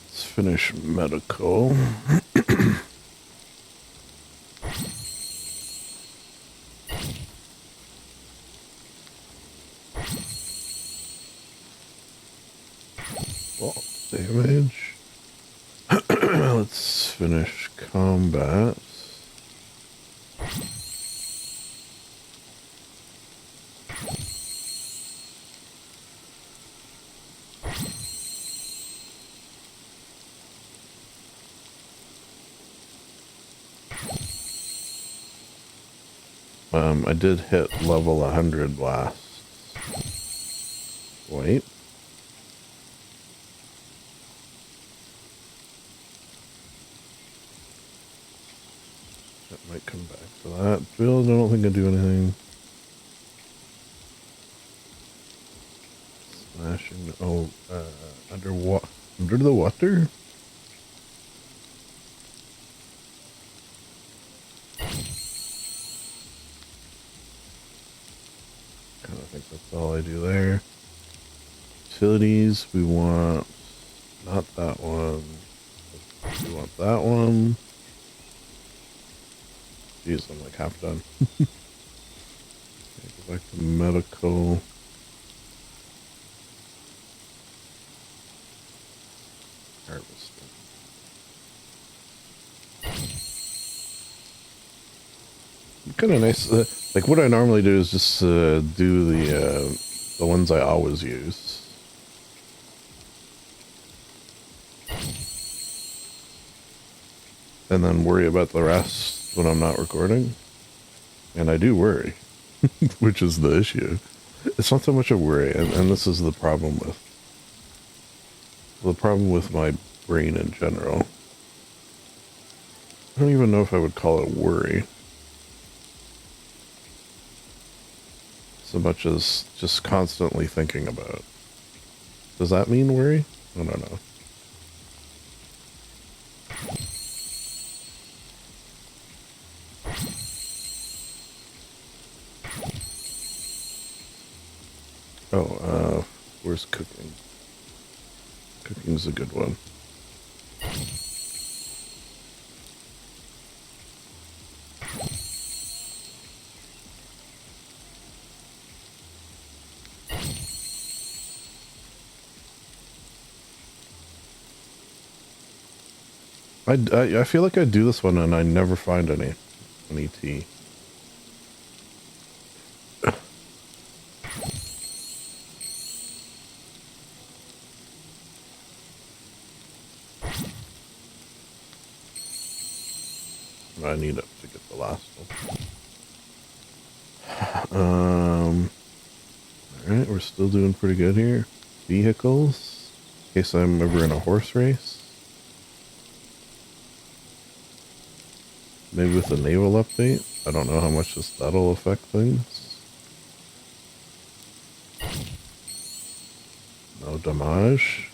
Let's finish medical. Well, damage. Let's finish combat. I did hit level 100 last. Wait. That might come back to that. Build, I don't think I do anything. Smashing. Oh, under what? Under the water? I think that's all I do there. Utilities, we want not that one. We want that one. Jeez, I'm like half done. Okay, go back to medical. Harvesting. Kind of nice. Like what I normally do is just do the ones I always use. And then worry about the rest when I'm not recording. And I do worry, which is the issue. It's not so much a worry, and this is the problem with my brain in general. I don't even know if I would call it worry. So much as just constantly thinking about it. Does that mean worry? I don't know. Oh, where's cooking? Cooking's a good one. I feel like I do this one and I never find any tea. I need it to get the last one. Alright, we're still doing pretty good here. Vehicles. In case I'm ever in a horse race. Maybe with a naval update. I don't know how much that'll affect things. No damage.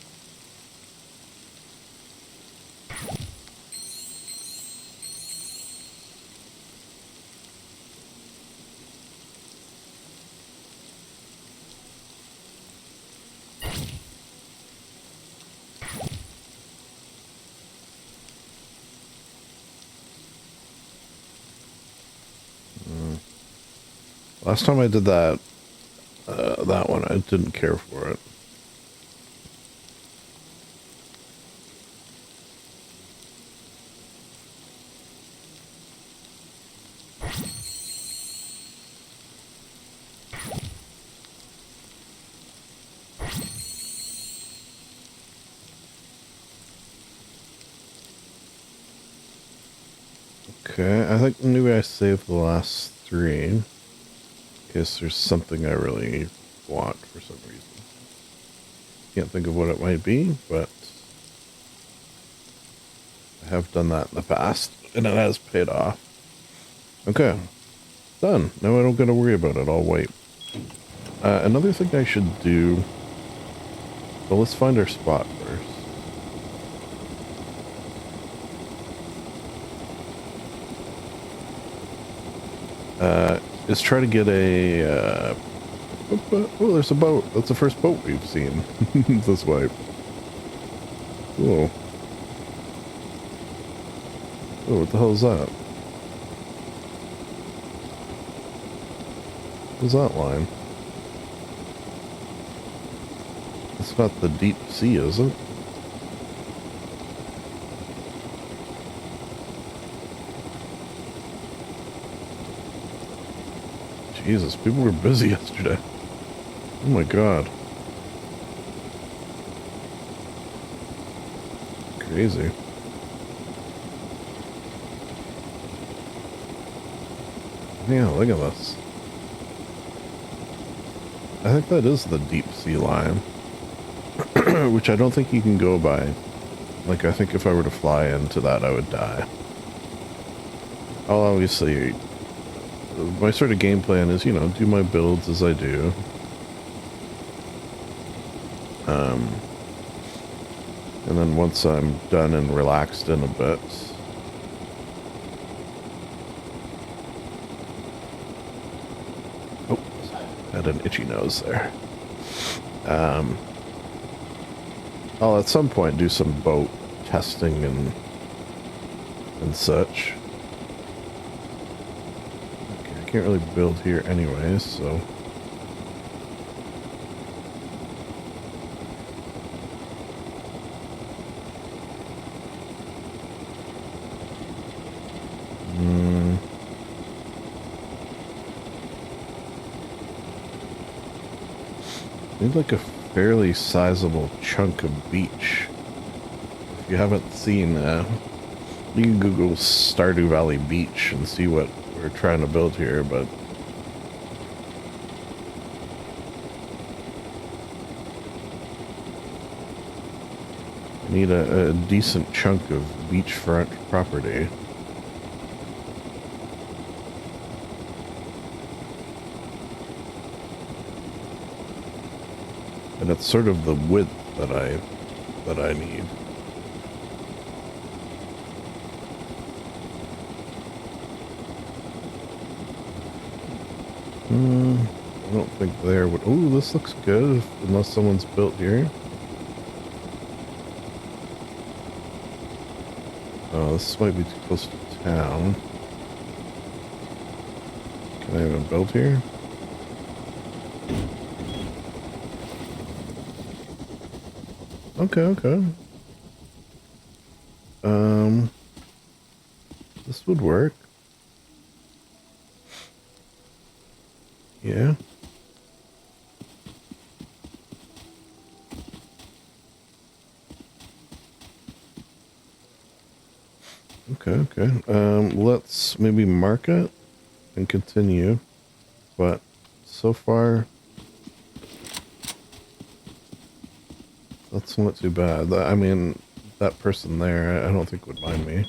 Last time I did that one, I didn't care for it. Okay, I think maybe I saved the last 3. In case there's something I really want for some reason. Can't think of what it might be, but I have done that in the past, and it has paid off. Okay, done. Now I don't got to worry about it. I'll wait. Another thing I should do... Well, let's find our spot first. Is try to get a... oh, there's a boat. That's the first boat we've seen this way. Cool. Oh, what the hell is that? What's that line? It's not the deep sea, is it? Jesus, people were busy yesterday. Oh my god. Crazy. Yeah, look at this. I think that is the deep sea line. Which I don't think you can go by. Like, I think if I were to fly into that, I would die. I'll obviously... My sort of game plan is, you know, do my builds as I do. And then once I'm done and relaxed in a bit... Oh, had an itchy nose there. I'll at some point do some boat testing and such. Okay, I can't really build here anyways, so... Need like a fairly sizable chunk of beach. If you haven't seen, you can Google Stardew Valley Beach and see what we're trying to build here, but... I need a decent chunk of beachfront property. And it's sort of the width that I need. I don't think there would... Ooh, this looks good, unless someone's built here. Oh, this might be too close to town. Can I even build here? Okay, okay. This would work. Yeah. Okay. Let's maybe mark it and continue. But so far, that's not too bad. I mean, that person there, I don't think would mind me.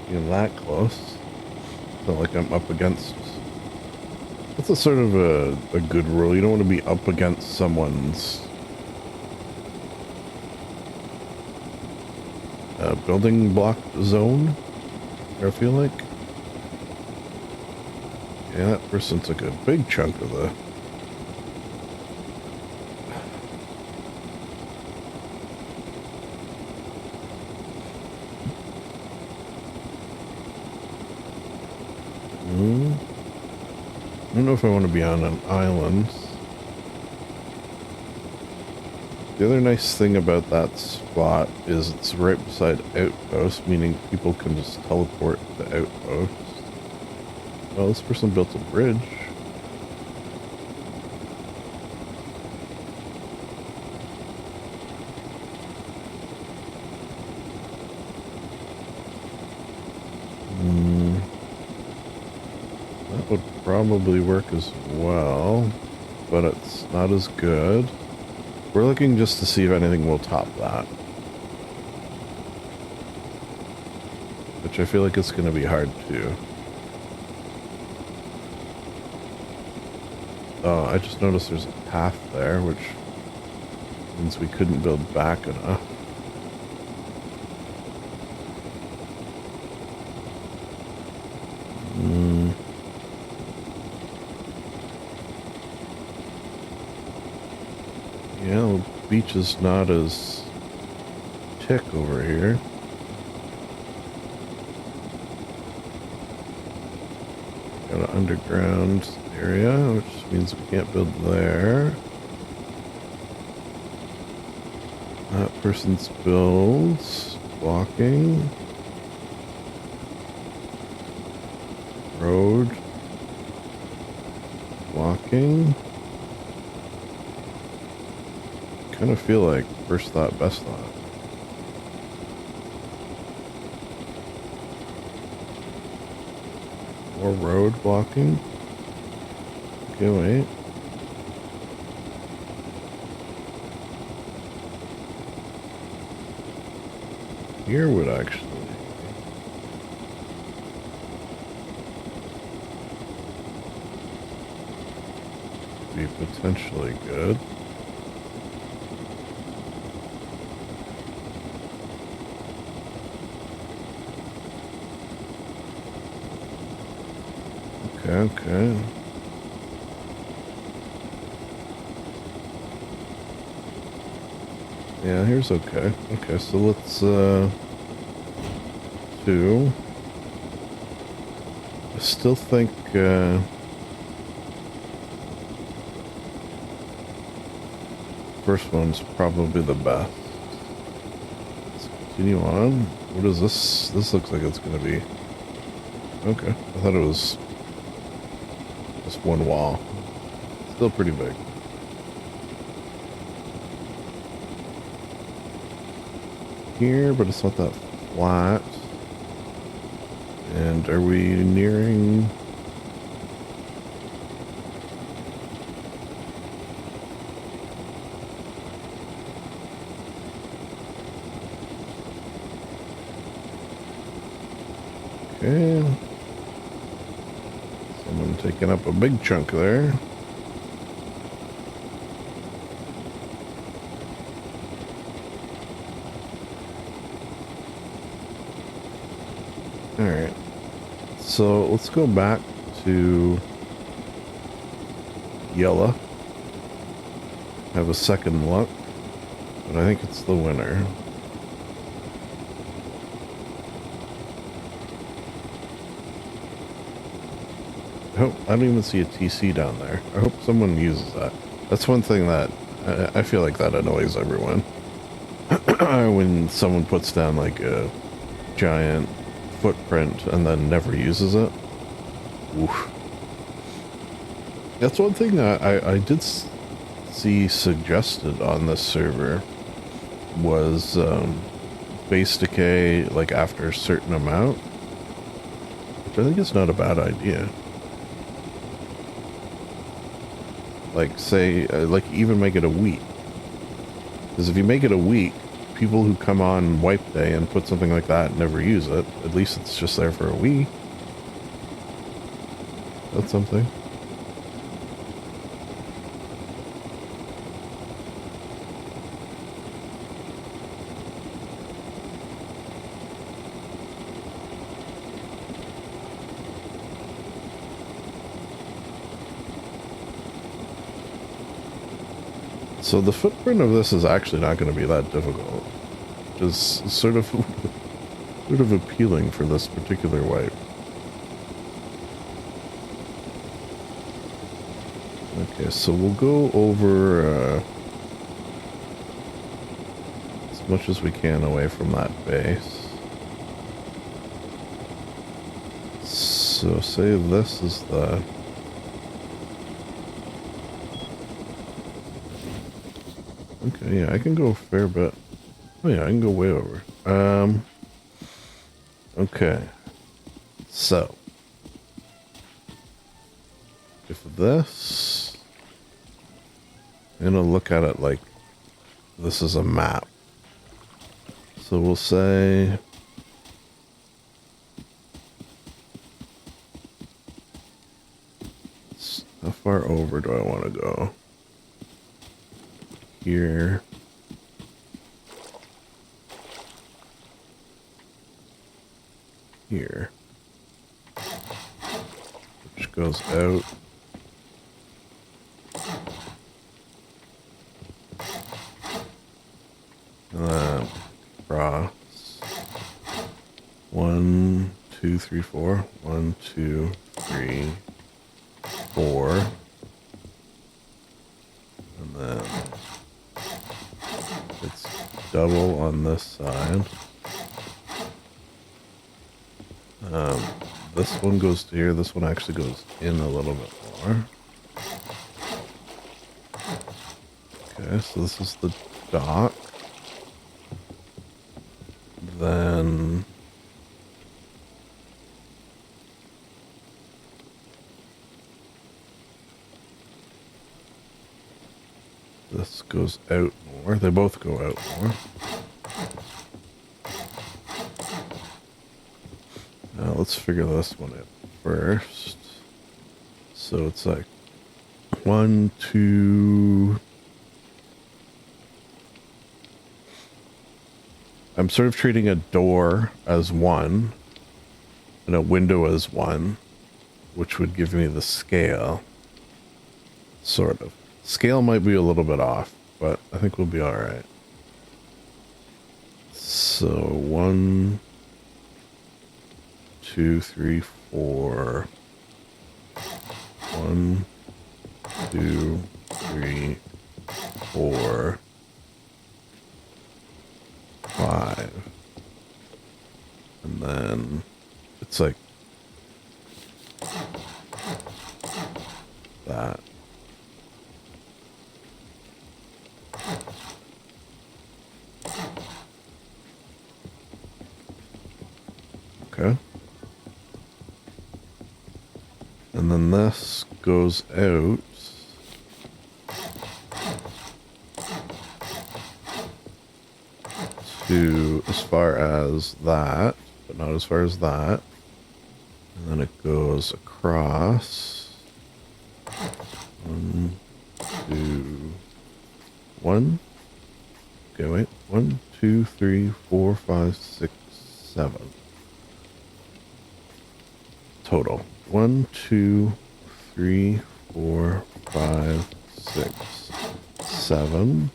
Being that close. It's not like I'm up against... That's a sort of a good rule. You don't want to be up against someone's building block zone, I feel like. Yeah, that person took a big chunk of the... I don't know if I want to be on an island. The other nice thing about that spot is it's right beside outposts, meaning people can just teleport to outposts. Well, this person built a bridge. That would probably work as well, but it's not as good. We're looking just to see if anything will top that. Which I feel like it's going to be hard to. Oh, I just noticed there's a path there, which means we couldn't build back enough. Yeah, the beach is not as thick over here. Got an underground area, which means we can't build there. That person's builds, walking, road, walking. Kind of feel like first thought, best thought. More road walking. Okay, wait. Here would actually be potentially good. Okay. Yeah, here's okay. Okay, so let's do. I still think first one's probably the best. Let's continue on. What is this? This looks like it's gonna be okay. I thought it was just one wall. Still pretty big. Here, but it's not that flat. And are we nearing... Okay. Someone taking up a big chunk there. Alright. So let's go back to yellow. Have a second look. But I think it's the winner. I don't even see a TC down there. I hope someone uses that. That's one thing that I feel like that annoys everyone. when someone puts down like a giant footprint and then never uses it. Oof. That's one thing I did see suggested on this server was base decay like after a certain amount, which I think is not a bad idea. Like say, like even make it a week. Because if you make it a week, people who come on wipe day and put something like that and never use it, at least it's just there for a week. That's something. So the footprint of this is actually not going to be that difficult. Just sort of appealing for this particular wipe. Okay, so we'll go over as much as we can away from that base. So say this is the... Okay, yeah, I can go a fair bit. Oh yeah, I can go way over. Okay. So. If this... I'm gonna look at it like this is a map. So we'll say... How far over do I want to go? Here. Here. Which goes out. And then across. 1, 2, 3, 4. 1, 2, 3, 4. And then it's double on this side. This one goes to here. This one actually goes in a little bit more. Okay, so this is the dock. Then this goes out more. They both go out more. Now let's figure this one out first. So it's like 1, 2. I'm sort of treating a door as 1 and a window as 1, which would give me the scale. Sort of. Scale might be a little bit off, but I think we'll be all right. So 1, 2, 3, 4. 1, 2, 3, 4, 5. And then it's like that. Okay. And then this goes out to as far as that, but not as far as that. And then it goes across. 1, 2, 1. Okay, wait. 1, 2, 3, 4, 5, 6, 7. Total. 1, 2, 3, 4, 5, 6, 7.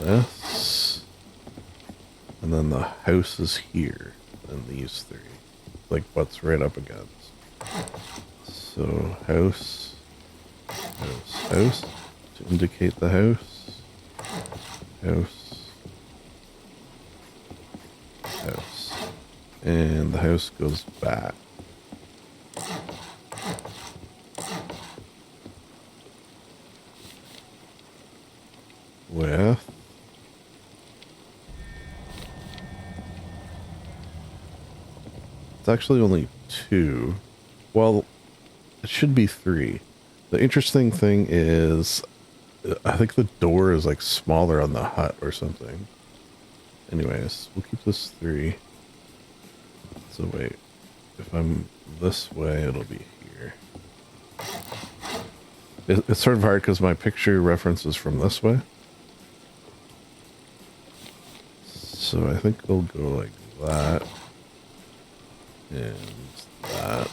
This. And then the house is here. And these 3. Like butts right up against. So house, house, house. To indicate the house. House. House. And the house goes back. With it's actually only 2. Well, it should be 3. The interesting thing is I think the door is like smaller on the hut or something. Anyways, we'll keep this 3. So wait, if I'm this way, it'll be here. It's sort of hard because my picture references from this way. So I think it'll go like that. And that.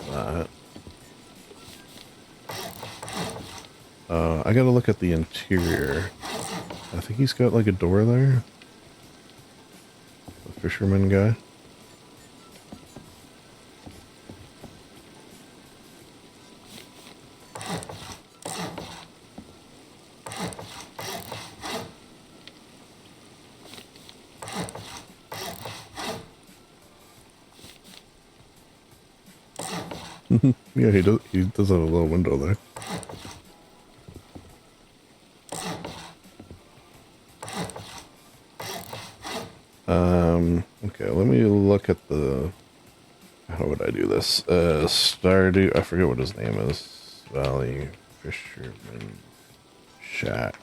That. I gotta look at the interior. I think he's got like a door there. The fisherman guy. Yeah, he does. He does have a little window there. Okay, let me look at the. How would I do this? Stardew. I forget what his name is. Valley Fisherman Shack.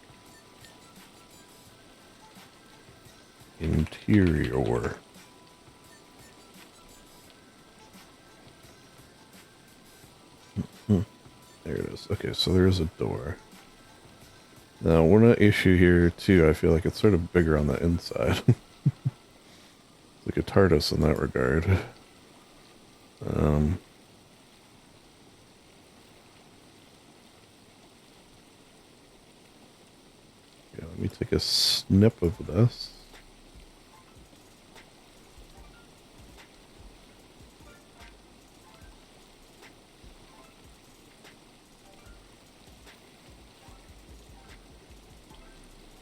Interior. There it is. Okay, so there is a door. Now, one issue here, too, I feel like it's sort of bigger on the inside. It's like a TARDIS in that regard. Yeah, let me take a snip of this.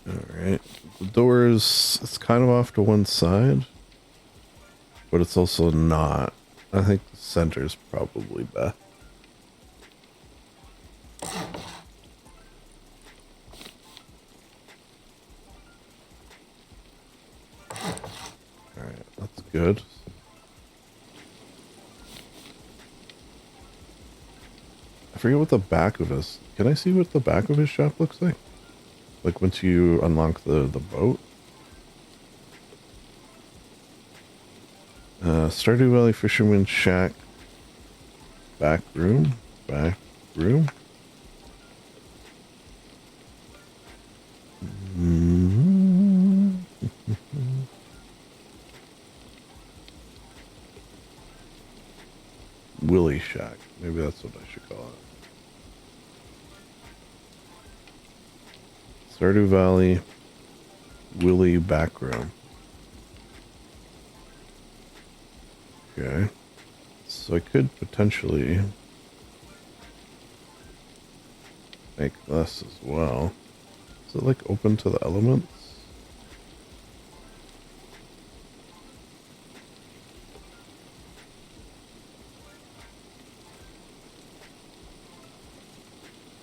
Alright, the door is, it's kind of off to one side, but it's also not. I think the center is probably best. Alright, that's good. I forget what the back of his, can I see what the back of his shop looks like? Like once you unlock the boat? Stardew Valley Fisherman Shack. Back room? Back room? Willy Shack. Maybe that's what I should call it. Stardew Valley Willy Backroom. Okay. So I could potentially make this as well. Is it like open to the elements?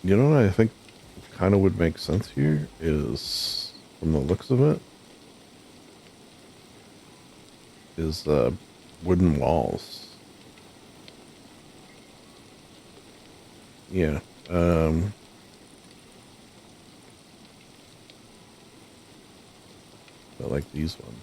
You know what I think kind of would make sense here is, from the looks of it, is wooden walls. Yeah. But like these ones.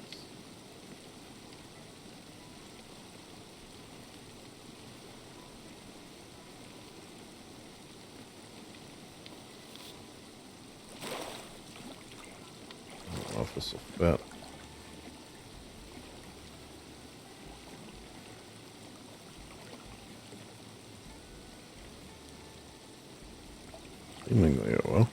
Office of Vet. Seemingly it will.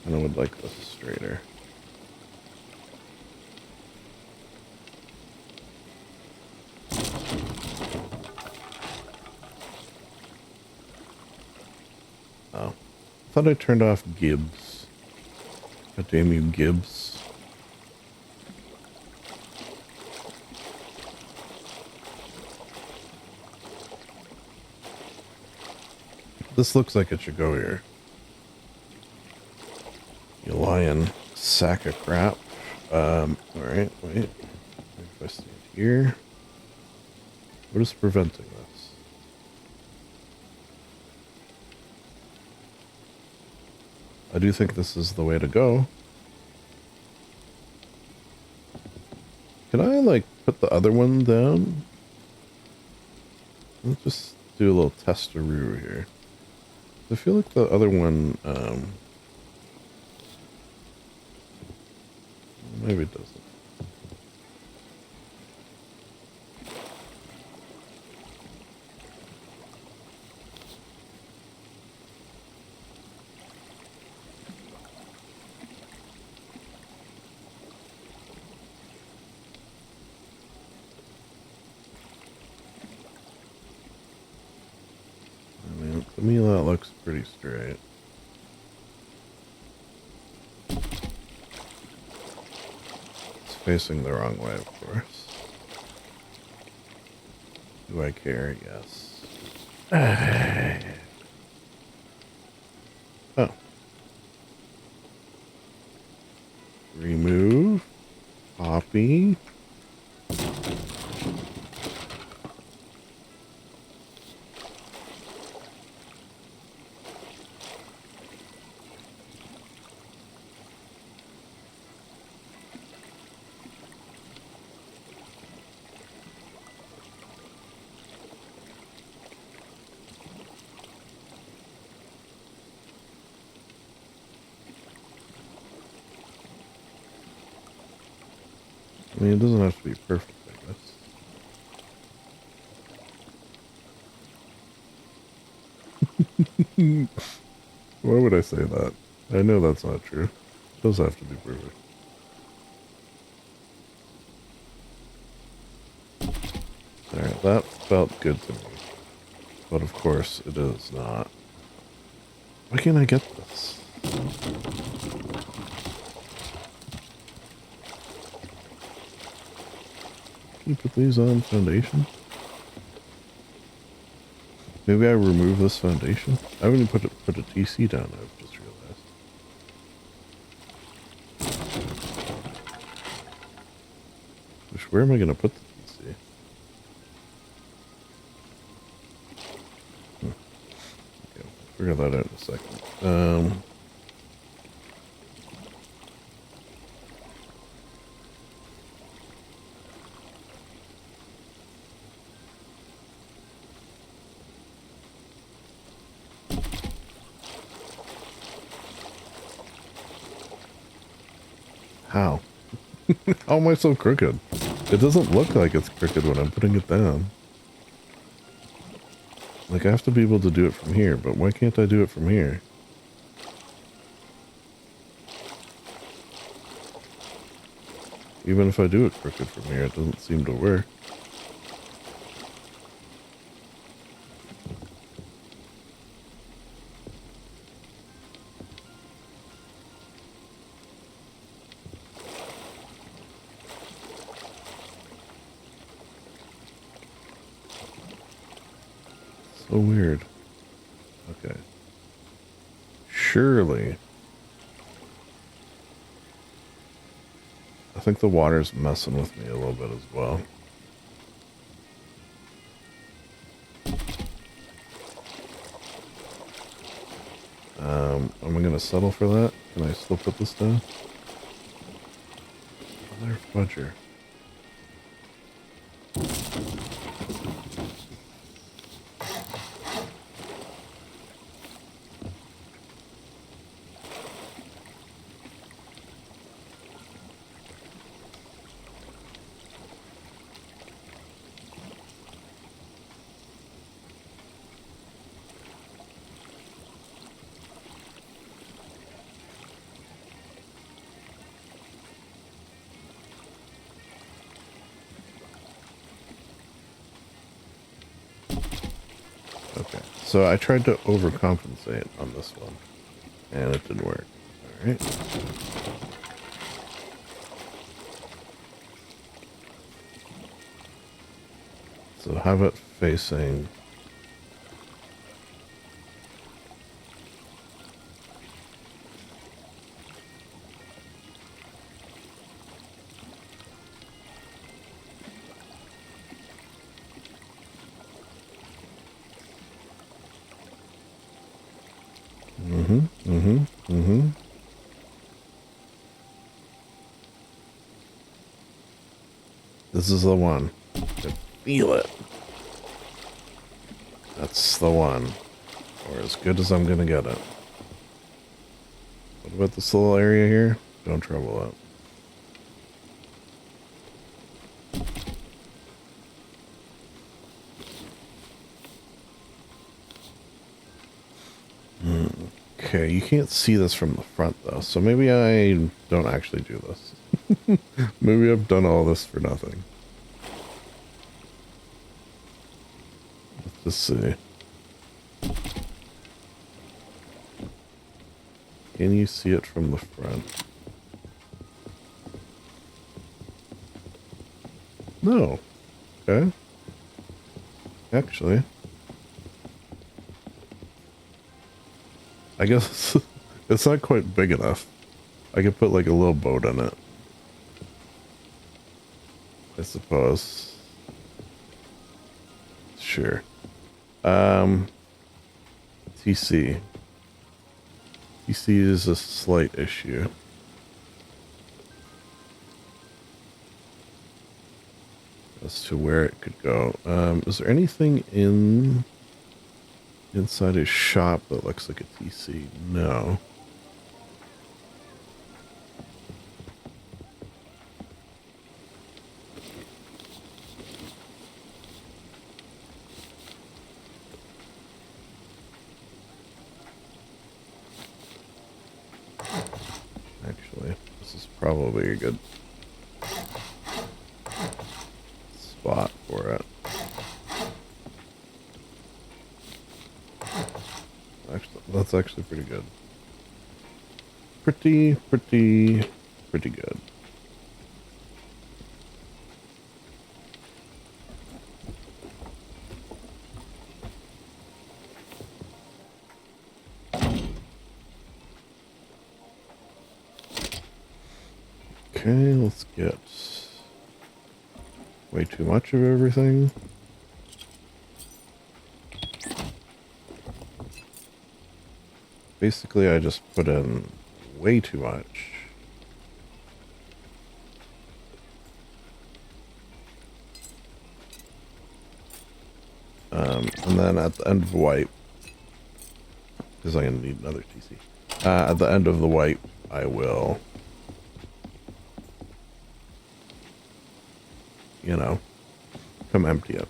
I kind of would like this straighter. Oh. I thought I turned off Gibbs. God damn you, Gibbs. This looks like it should go here. You lying sack of crap. Alright, wait. If I stand here. What is preventing this? I do think this is the way to go. Can I, like, put the other one down? Let's just do a little testaroo here. I feel like the other one, maybe it doesn't. I mean, to me that looks pretty straight. It's facing the wrong way, of course. Do I care? Yes. Oh. Remove. Copy. I mean, it doesn't have to be perfect, I guess. Why would I say that? I know that's not true. It does have to be perfect. Alright, that felt good to me. But of course, it is not. Why can't I get this? Can you put these on foundation? Maybe I remove this foundation? I haven't even put a TC down, I've just realized. Which, where am I going to put the TC? Okay, we'll figure that out in a second. How? How am I so crooked? It doesn't look like it's crooked when I'm putting it down. Like, I have to be able to do it from here, but why can't I do it from here? Even if I do it crooked from here, it doesn't seem to work. So weird. Okay. Surely. I think the water's messing with me a little bit as well. Am I gonna settle for that? Can I still put this down? Mother fudger. Okay, so I tried to overcompensate on this one, and it didn't work. All right. So have it facing... This is the one. I feel it. That's the one. Or as good as I'm gonna get it. What about this little area here? Don't trouble it. Okay, you can't see this from the front though, so maybe I don't actually do this. Maybe I've done all this for nothing. Let's just see. Can you see it from the front? No. Okay. Actually, I guess it's not quite big enough. I could put like a little boat in it, I suppose. Sure. TC. TC is a slight issue. As to where it could go. Is there anything inside his shop that looks like a TC? No. Actually, this is probably a good spot for it. Actually, that's actually pretty good. Pretty good. Okay, let's get way too much of everything. Basically, I just put in way too much. And then at the end of the wipe, because I'm going to need another TC. At the end of the wipe, I will, you know, come empty it.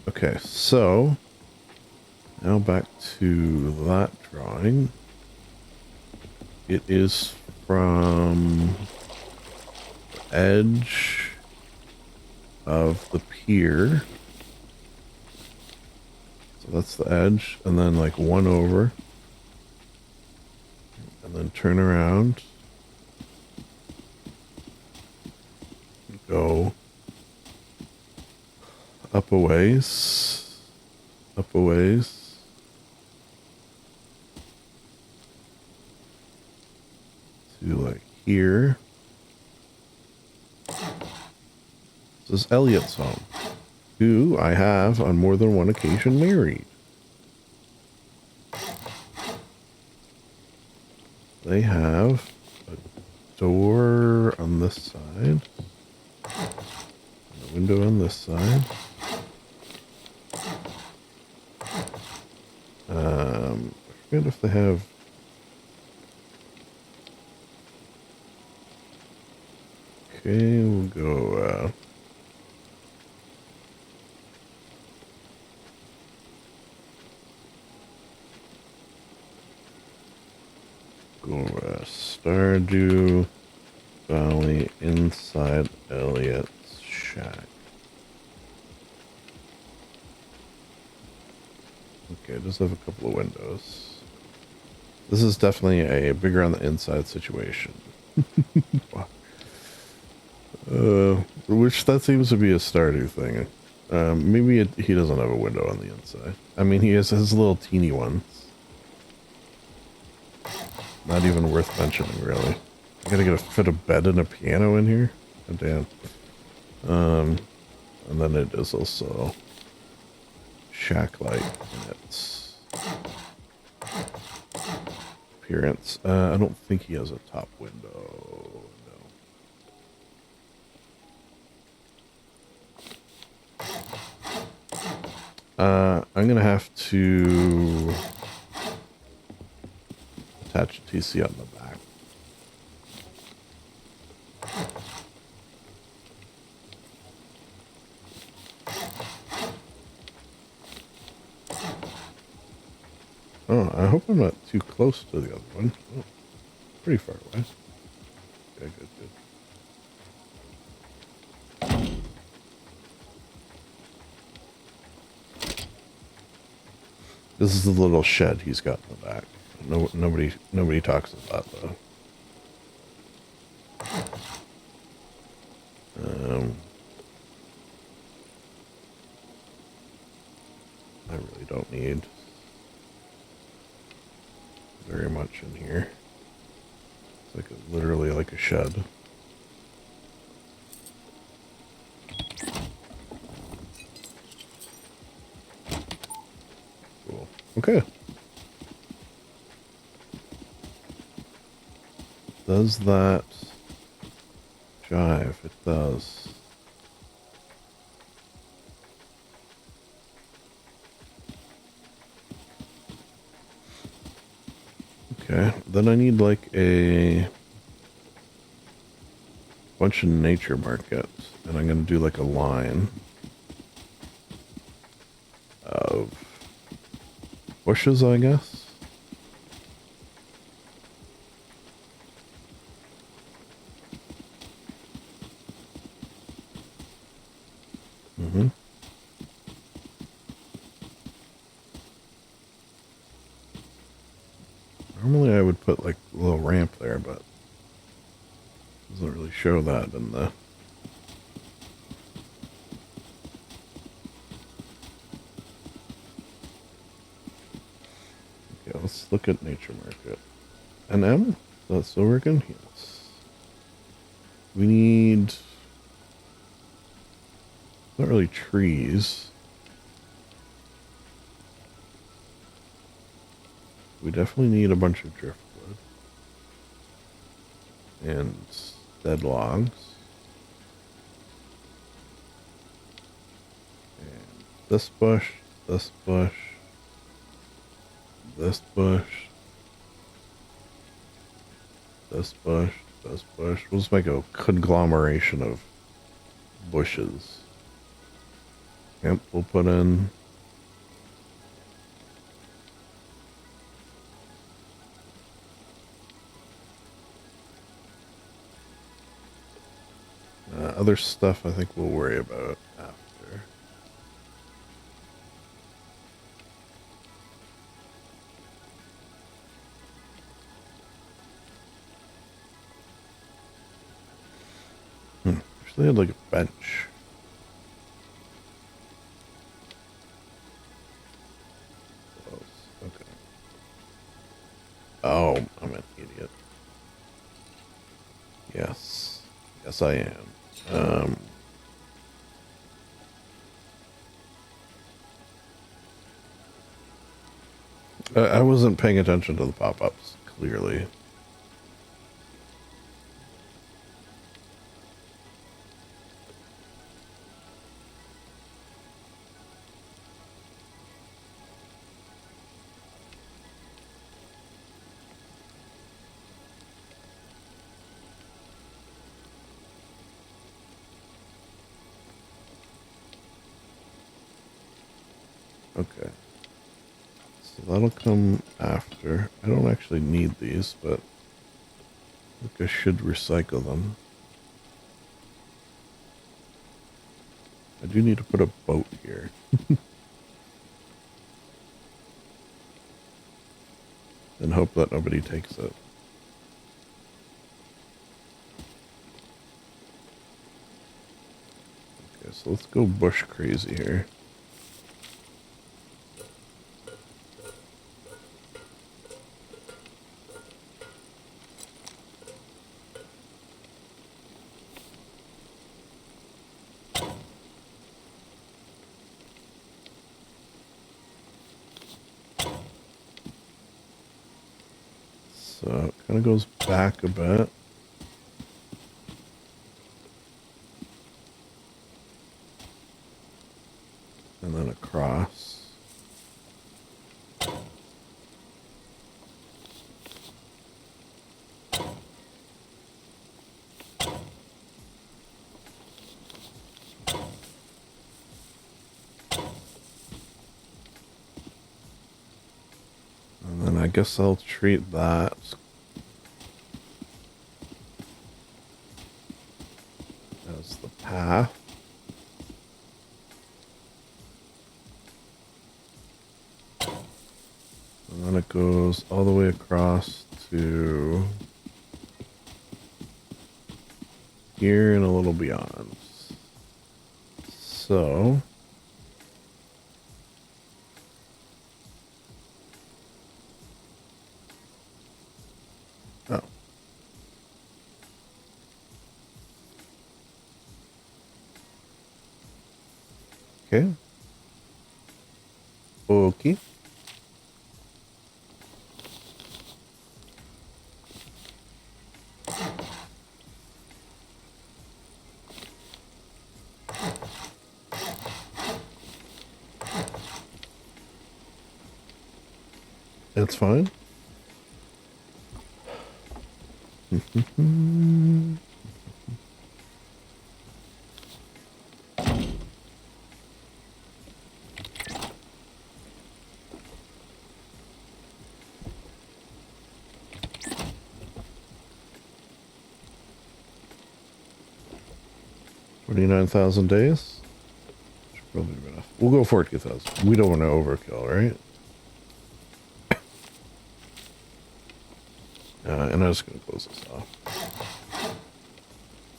Okay, so now back to that drawing. It is from the edge of the pier. So that's the edge, and then like one over, and then turn around, go up a ways, to like here. This is Elliot's home, who I have on more than one occasion married. They have a door on this side, and a window on this side. I forget if they have... Okay, we'll go, Stardew Valley inside Elliot's shack. Okay, it does have a couple of windows. This is definitely a bigger on the inside situation. Which that seems to be a Stardew thing. Maybe he doesn't have a window on the inside. I mean, he has his little teeny ones. Not even worth mentioning, really. I gotta get a fit of bed and a piano in here? Oh, damn. And then it is also shack light in its appearance. I don't think he has a top window. No. I'm gonna have to attach a TC on the back. Oh, I hope I'm not too close to the other one. Oh, pretty far away. Okay, good, good. This is the little shed he's got in the back. Nobody talks about though. I really don't need very much in here. It's like literally like a shed. Cool. Okay. Does that jive? It does. Okay, then I need like a bunch of nature markets, and I'm gonna do like a line of bushes, I guess. Normally I would put like a little ramp there, but it doesn't really show that in the... Okay, let's look at nature market. NM? That's still working? Yes. We need... not really trees. We definitely need a bunch of driftwood. And dead logs. And this bush, this bush, this bush, this bush, this bush. We'll just make a conglomeration of bushes. Yep, we'll put in... other stuff I think we'll worry about after. Actually, I'd like a bench. Okay. Oh, I'm an idiot. Yes. Yes, I am. I wasn't paying attention to the pop-ups, clearly. Okay. So that'll come after. I don't actually need these, but I think I should recycle them. I do need to put a boat here. hope that nobody takes it. Okay, so let's go bush crazy here. So it kind of goes back a bit. And then across. And then I guess I'll treat that as the path. And then it goes all the way across to here and a little beyond. So okay. Okay. That's fine. $49,000 days. Should probably be enough. We'll go 40,000. We don't want to overkill, right? And I'm just going to close this off.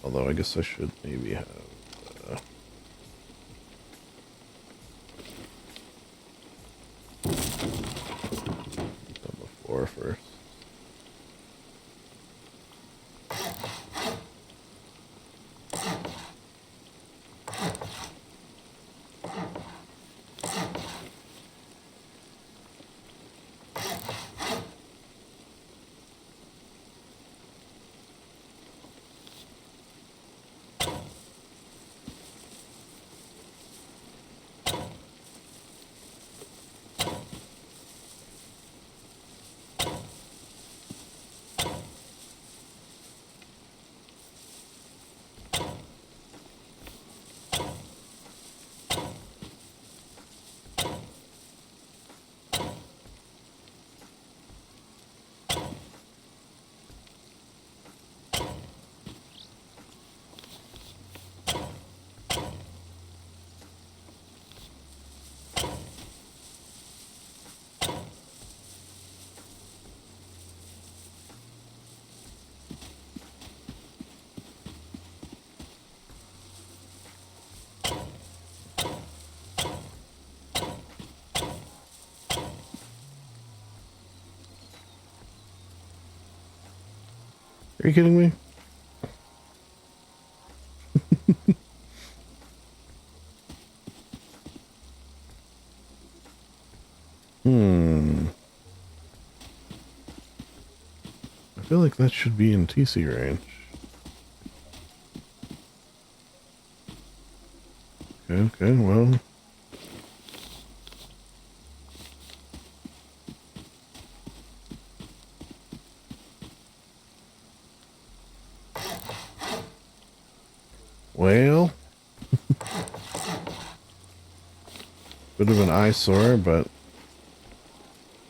Although I guess I should maybe have done the floor first. Are you kidding me? I feel like that should be in TC range. Okay, well. Well. Bit of an eyesore, but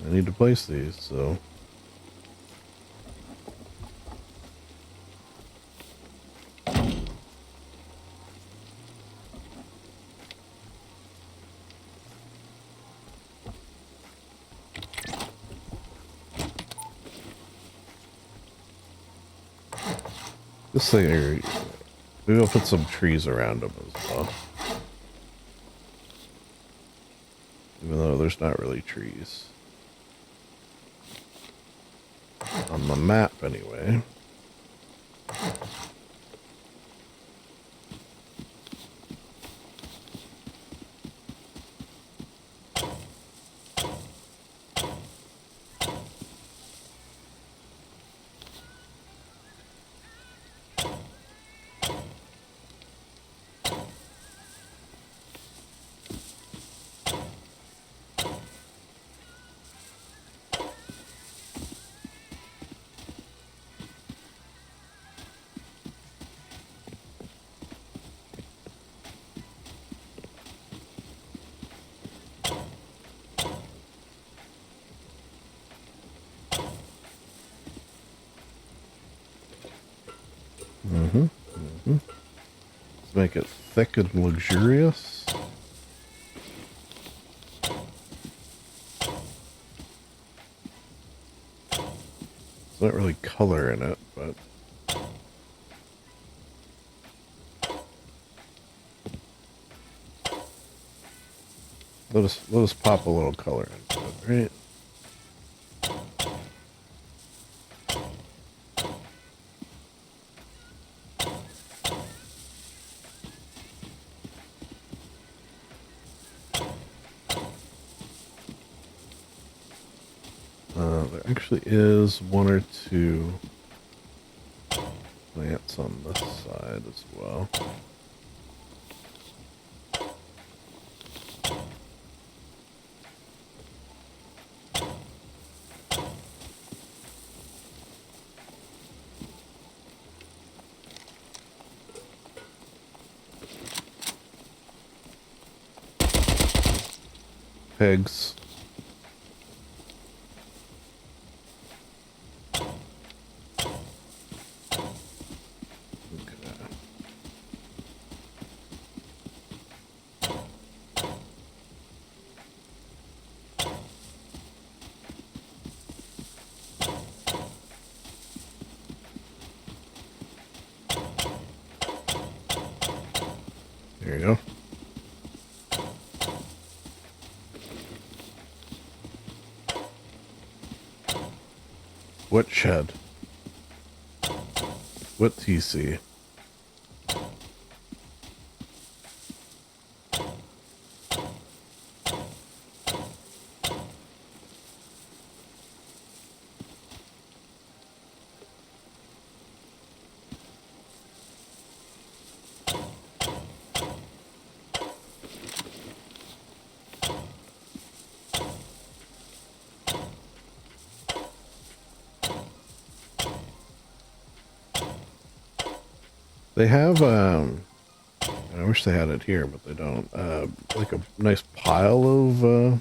I need to place these, so. This thing here, maybe I'll put some trees around them as well. Even though there's not really trees. On the map, anyway. Let's make it thick and luxurious. There's not really color in it, but let us pop a little color into it, right? There actually is one or two plants on this side as well. Pigs. There you go. What shed? What TC? They have, I wish they had it here, but they don't, like a nice pile of,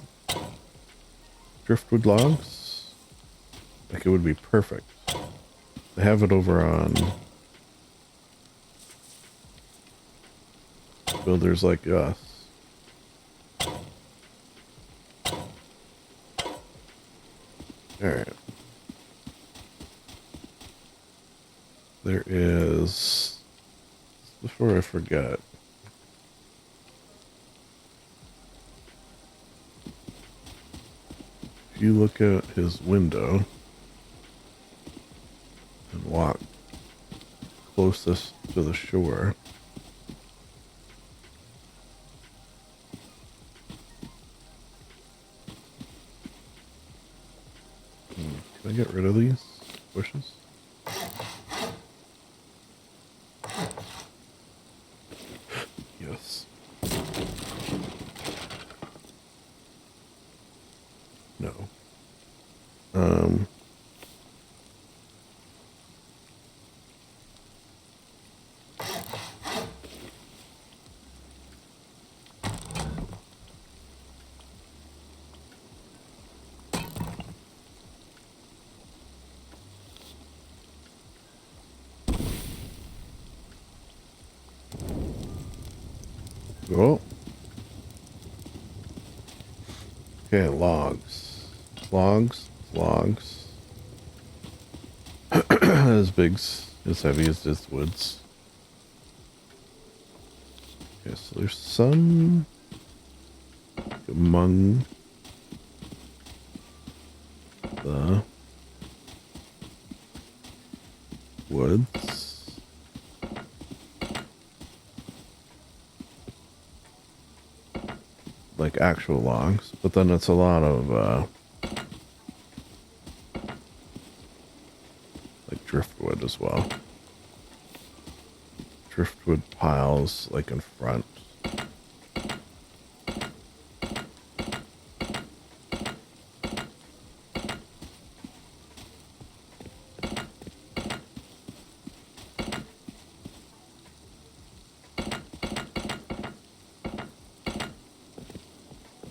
driftwood logs. Like it would be perfect. They have it over on Builders Like Us. Alright. There is... Before I forget. If you look at his window and walk closest to the shore, can I get rid of these bushes? Yes. No. Oh. Okay, logs. Logs. Logs. As bigs. As heavy as this woods. Okay, so there's some among the woods. Like actual logs, but then it's a lot of like driftwood as well. Driftwood piles like in front.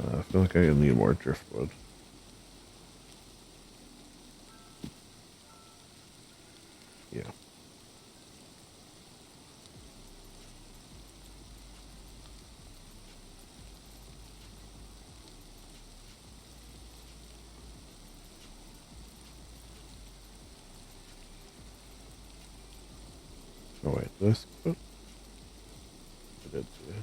I feel like I need more driftwood. Yeah. Oh wait, this. I did too.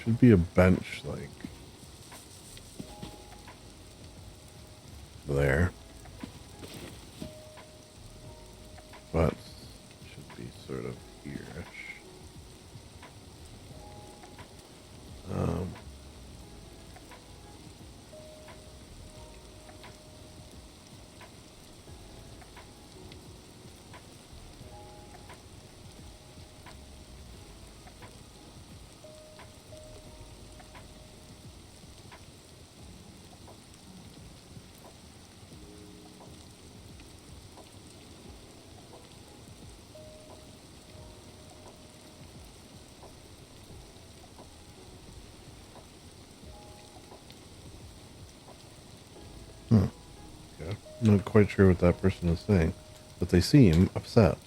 Should be a bench like there, but should be sort of here-ish. Okay. Not quite sure what that person is saying, but they seem upset.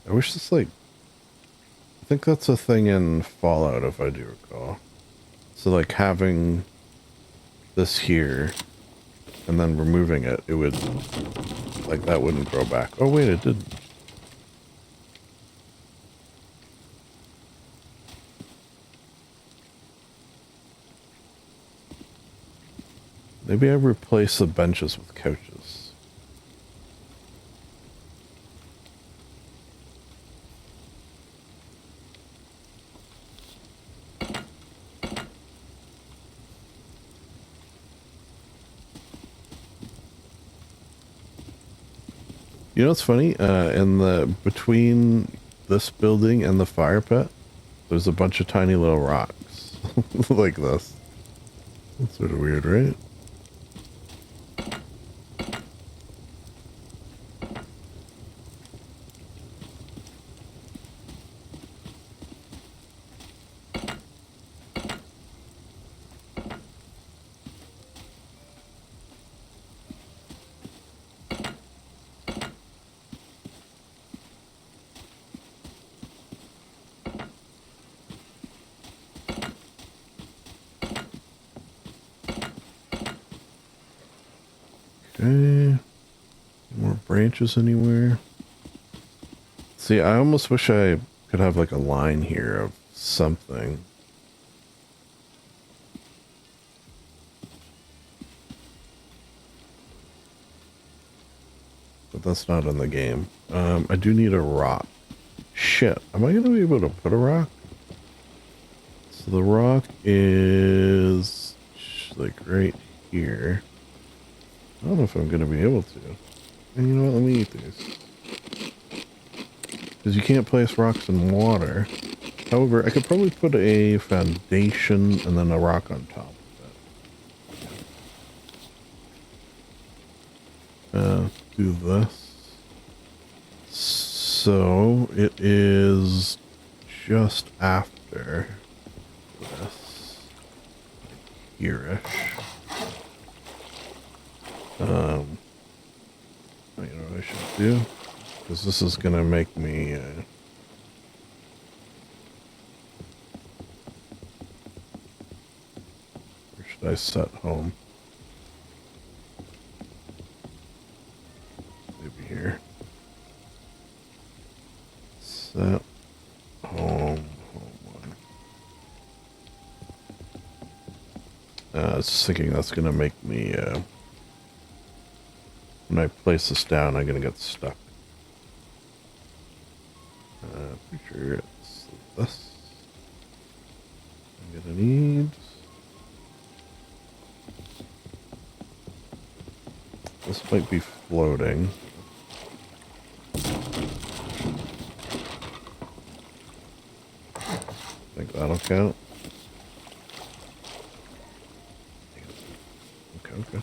I wish this, like, I think that's a thing in Fallout, if I do recall. So, like, having this here and then removing it, it would, like, that wouldn't grow back. Oh, wait, it didn't. Maybe I replace the benches with couches. You know what's funny? In the between this building and the fire pit, there's a bunch of tiny little rocks like this. That's sort of weird, right? Okay. More branches anywhere? See, I almost wish I could have like a line here of something. But that's not in the game. I do need a rock. Shit, am I going to be able to put a rock? So the rock is like right here. I don't know if I'm going to be able to. And you know what, let me eat these. Because you can't place rocks in water. However, I could probably put a foundation and then a rock on top of it. Do this. So it is just after this. Here-ish. You know what I should do? Because this is going to make me... where should I set home? Maybe here. Set home. Home one. I was just thinking that's going to make me... when I place this down, I'm going to get stuck. Pretty sure it's this. I'm going to need... This might be floating. I think that'll count. Okay.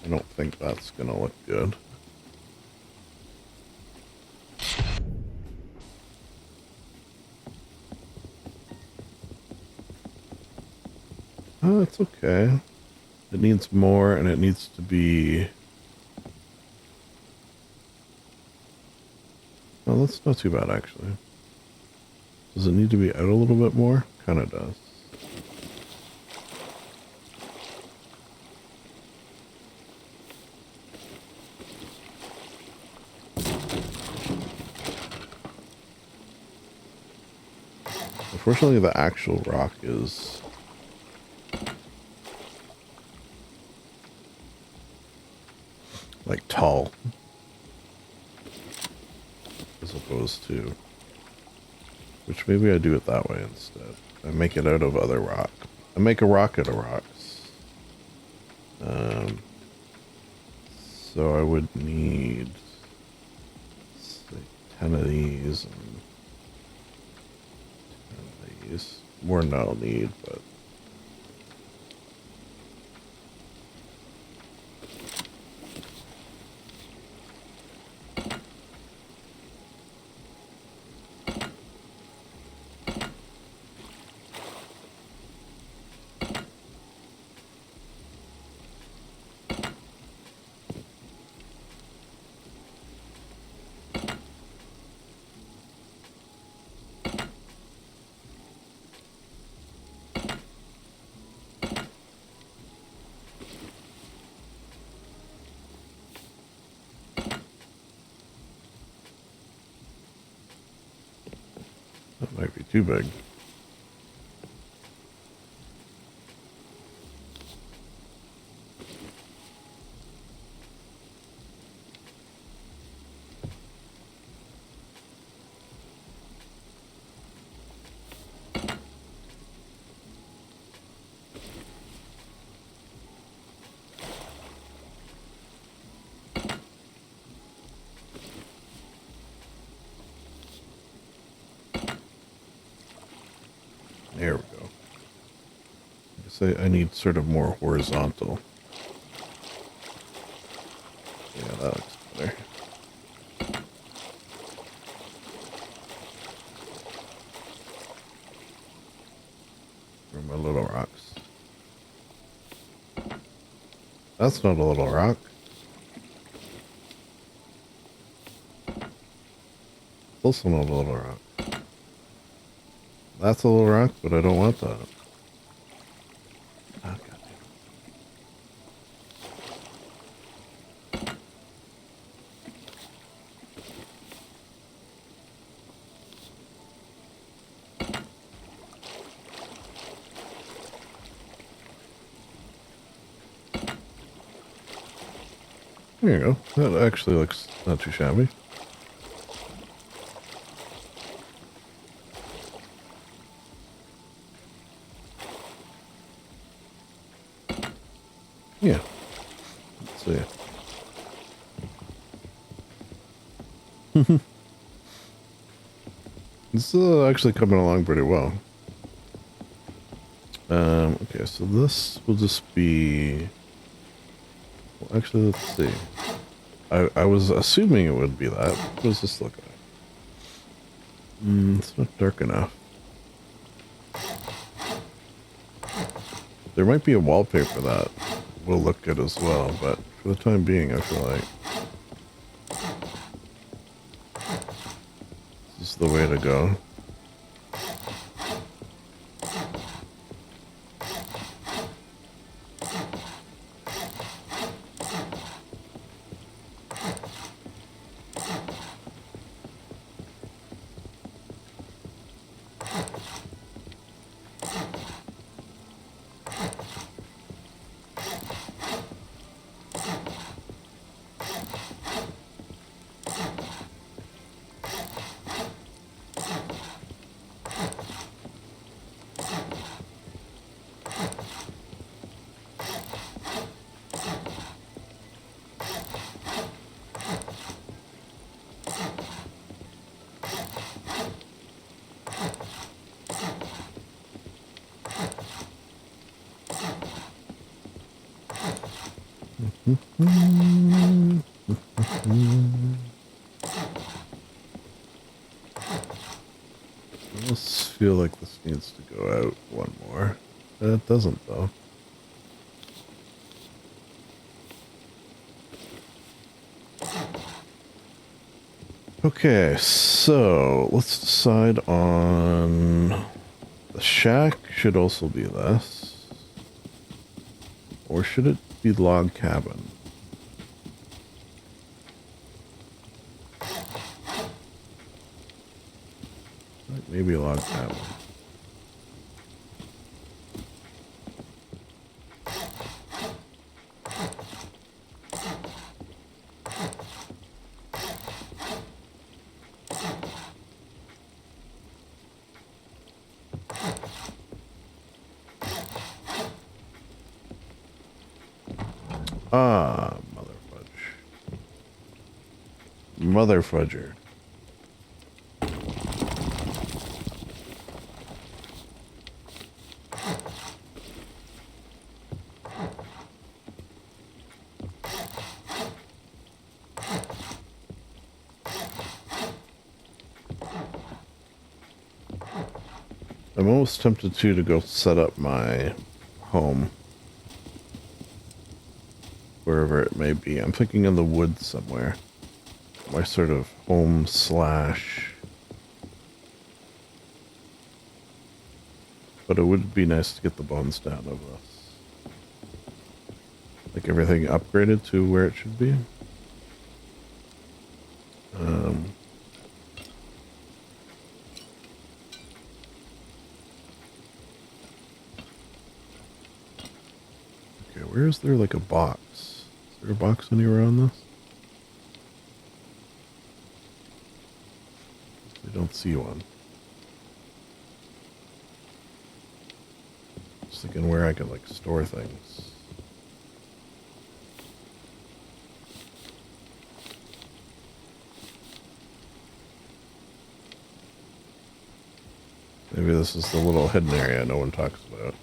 I don't think that's gonna look good. Oh, it's okay. It needs more, and it needs to be... Oh, that's not too bad, actually. Does it need to be out a little bit more? Kind of does. Unfortunately, the actual rock is... like tall. As opposed to... Which maybe I do it that way instead. I make it out of other rock. I make a rock out of rocks. So I would need... say 10 of these and... 10 of these. More than I'll need, but... That might be too big. There we go. I guess I need sort of more horizontal. Yeah, that looks better. That's not a little rock. It's also not a little rock. That's a little rock, but I don't want that. Oh, there you go. That actually looks not too shabby. Yeah. Let's see. This is actually coming along pretty well. Okay, so this will just be... Well, actually, let's see. I was assuming it would be that. What does this look like? It's not dark enough. There might be a wallpaper that will look good as well, but for the time being, I feel like this is the way to go. I almost feel like this needs to go out one more. It doesn't, though. Okay, so let's decide on the shack should also be this. Or should it be log cabin? Maybe log cabin. Ah, mother fudge. Mother fudger. I'm almost tempted to go set up my home. Wherever it may be. I'm thinking in the woods somewhere. My sort of home slash. But it would be nice to get the bones down of this. Like everything upgraded to where it should be. Okay, where is there like a box? Is there a box anywhere on this? I don't see one. Just thinking where I could like store things. Maybe this is the little hidden area no one talks about.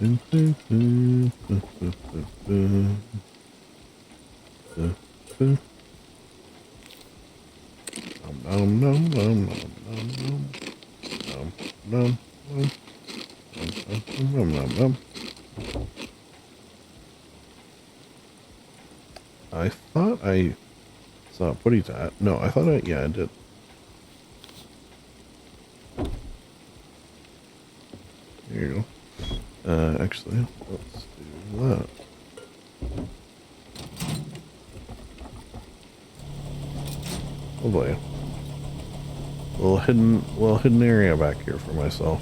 Nom, nom, nom, nom, nom, nom. Nom, nom, nom. Nom, nom, nom. I thought I saw Putty Tat. No, I thought I, yeah, I did. There you go. Actually, let's do that. Oh boy. Little hidden area back here for myself.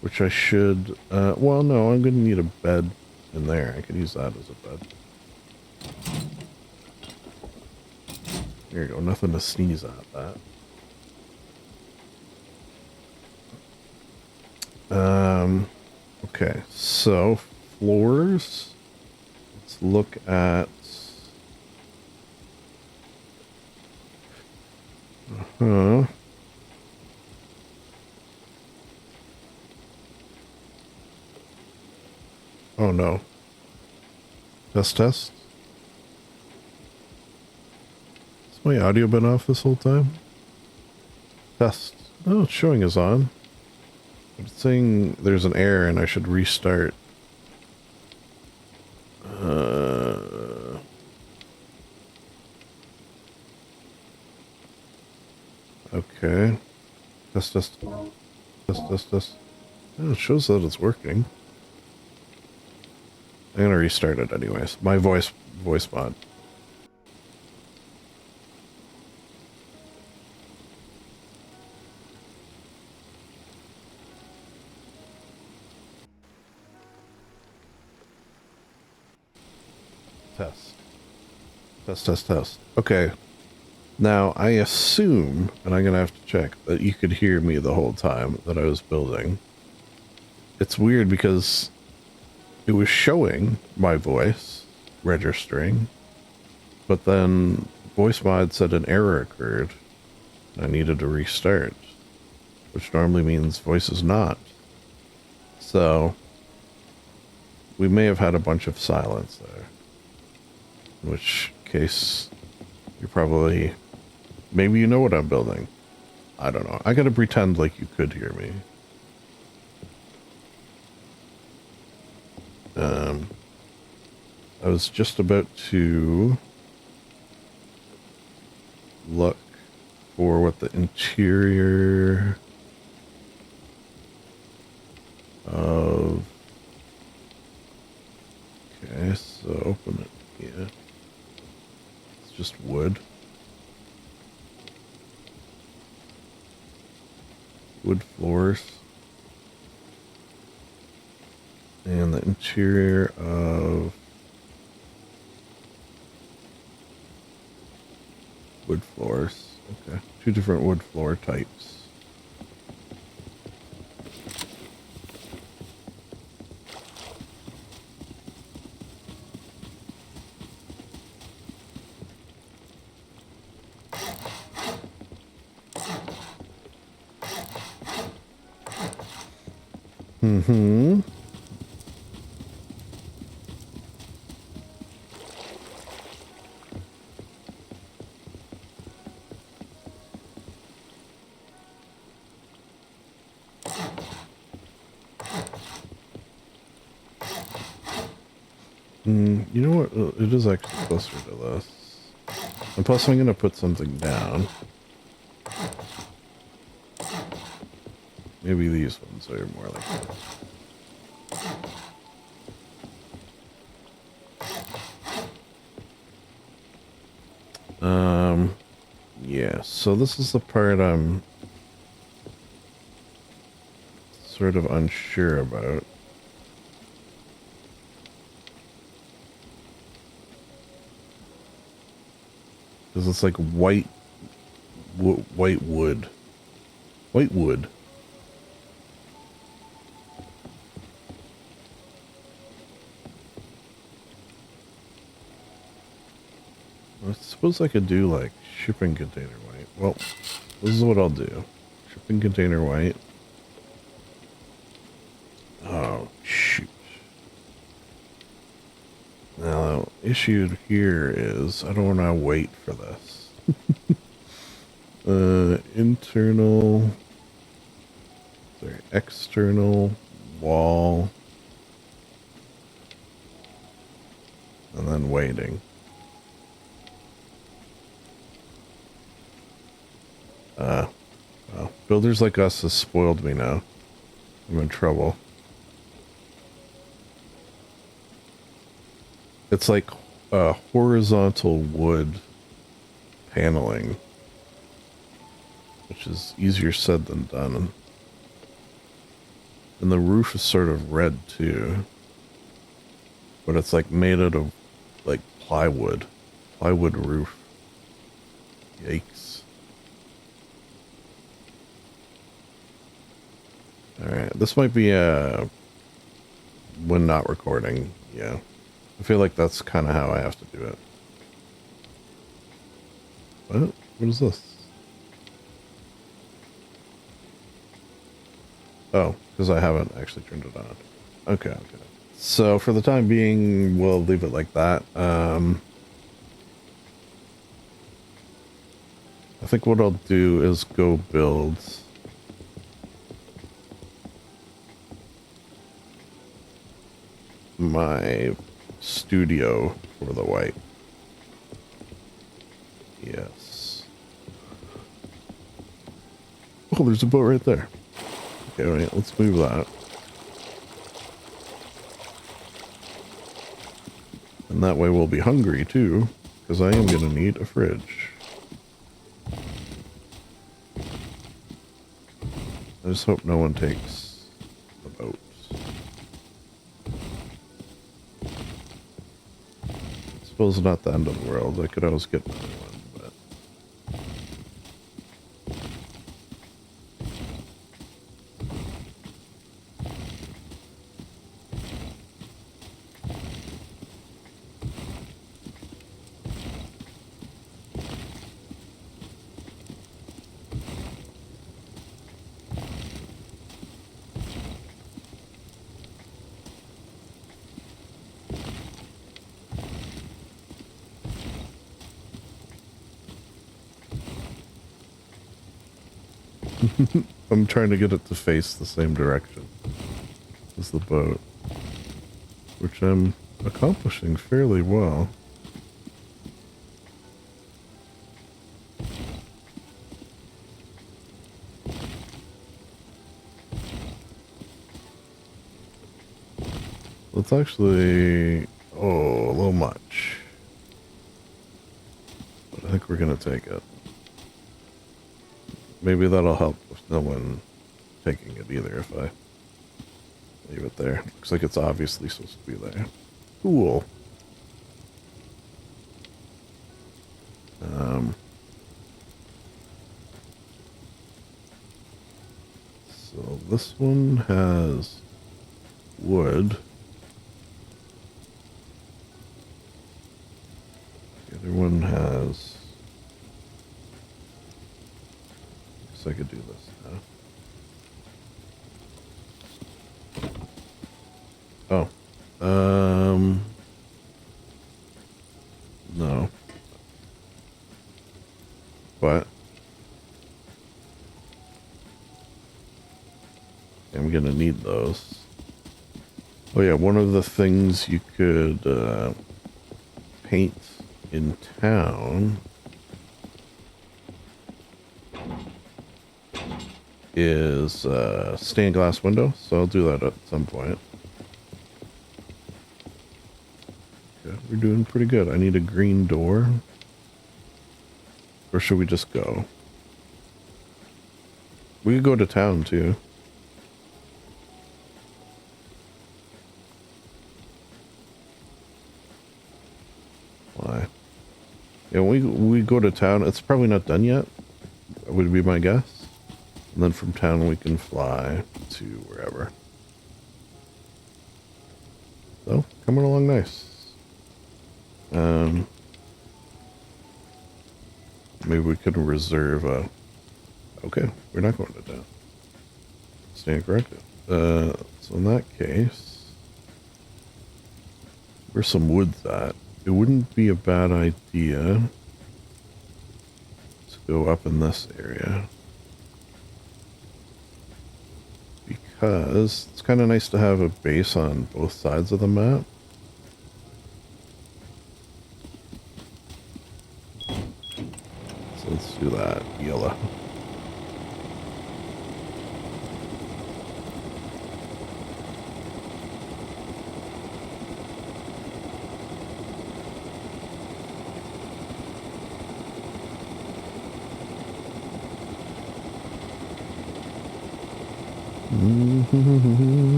Which I should, well, no, I'm gonna need a bed in there. I could use that as a bed. There you go, nothing to sneeze at that. Okay, so floors. Let's look at, oh no. Test. Has my audio been off this whole time? Test. Oh, it's showing is on. It's saying there's an error and I should restart. Okay. Test. Oh, it shows that it's working. I'm gonna restart it anyways. My voice mod. Test. Okay. Now, I assume, and I'm gonna have to check, that you could hear me the whole time that I was building. It's weird because it was showing my voice registering, but then voice mod said an error occurred. I needed to restart, which normally means voice is not. So we may have had a bunch of silence there, in which case you're probably, maybe you know what I'm building. I don't know. I gotta pretend like you could hear me. I was just about to look for what the interior of, okay, so open it here. It's just wood. Wood floors. And the interior of wood floors. Okay, 2 different wood floor types. Mm-hmm. You know what? It is actually closer to this. And plus I'm going to put something down. Maybe these ones are more like that. Yeah, so this is the part I'm sort of unsure about. Because it's like white wood. White wood. I suppose I could do like shipping container white. Well, this is what I'll do. Shipping container white. Oh, issue here is I don't want to wait for this. Internal, sorry, external wall, and then waiting. Well, builders like us has spoiled me now. I'm in trouble. It's like horizontal wood paneling, which is easier said than done. And the roof is sort of red too, but it's like made out of like plywood roof. Yikes. Alright, this might be when not recording, yeah. I feel like that's kind of how I have to do it. What is this? Oh, because I haven't actually turned it on. Okay, okay. So for the time being, we'll leave it like that. I think what I'll do is go build my studio for the white. Yes. Oh, there's a boat right there. Okay, wait, let's move that. And that way we'll be hungry too, because I am going to need a fridge. I just hope no one takes the boat. I suppose not the end of the world. I could always get another one, but... I'm trying to get it to face the same direction as the boat, which I'm accomplishing fairly well. It's actually, a little much, but I think we're going to take it. Maybe that'll help with no one taking it either if I leave it there. Looks like it's obviously supposed to be there. Cool. So this one has wood. The other one has... I could do this now. Oh. No. But I'm gonna need those. Oh yeah, one of the things you could paint in town is stained glass window, so I'll do that at some point. Okay, we're doing pretty good. I need a green door. Or should we just go? We could go to town too. Why? Yeah, we go to town. It's probably not done yet, would be my guess. And then from town we can fly to wherever. So, coming along nice. Maybe we could reserve a... Okay, we're not going to town. Stand corrected. So in that case... Where's some woods at? it wouldn't be a bad idea to go up in this area. Because it's kind of nice to have a base on both sides of the map. So let's do that. Yellow.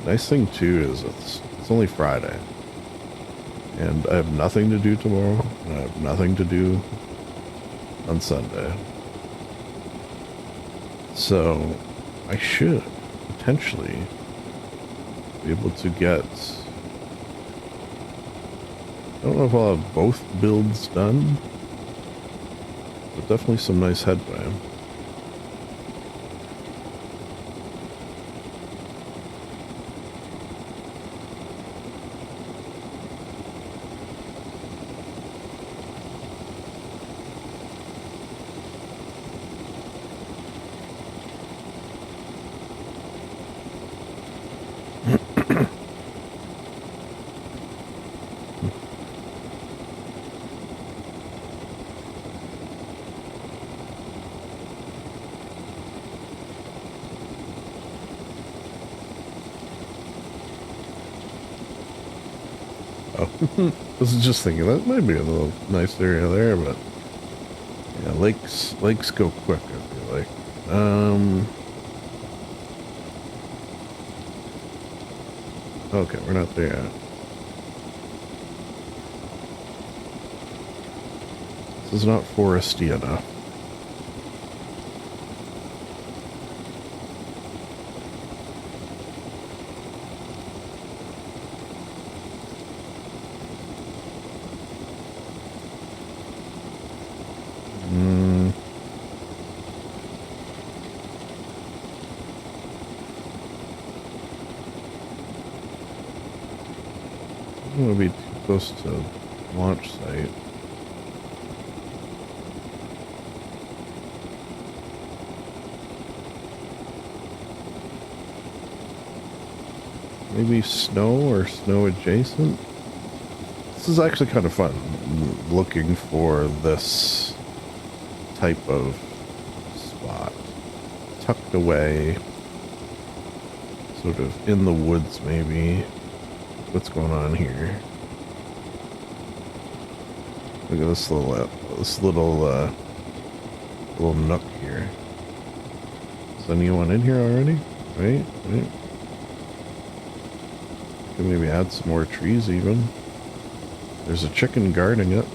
Nice thing too is it's only Friday, and I have nothing to do tomorrow, and I have nothing to do on Sunday. So I should potentially be able to get, I don't know if I'll have both builds done, but definitely some nice headway. I was just thinking that might be a little nice area there, but yeah, lakes go quick, I feel like. Okay, we're not there yet. This is not foresty enough. I don't want to be too close to launch site. Maybe snow or snow adjacent. This is actually kind of fun, looking for this type of spot. Tucked away, sort of in the woods maybe. What's going on here? Look at this little nook here. Is anyone in here already? Right? Could maybe add some more trees even. There's a chicken guarding it.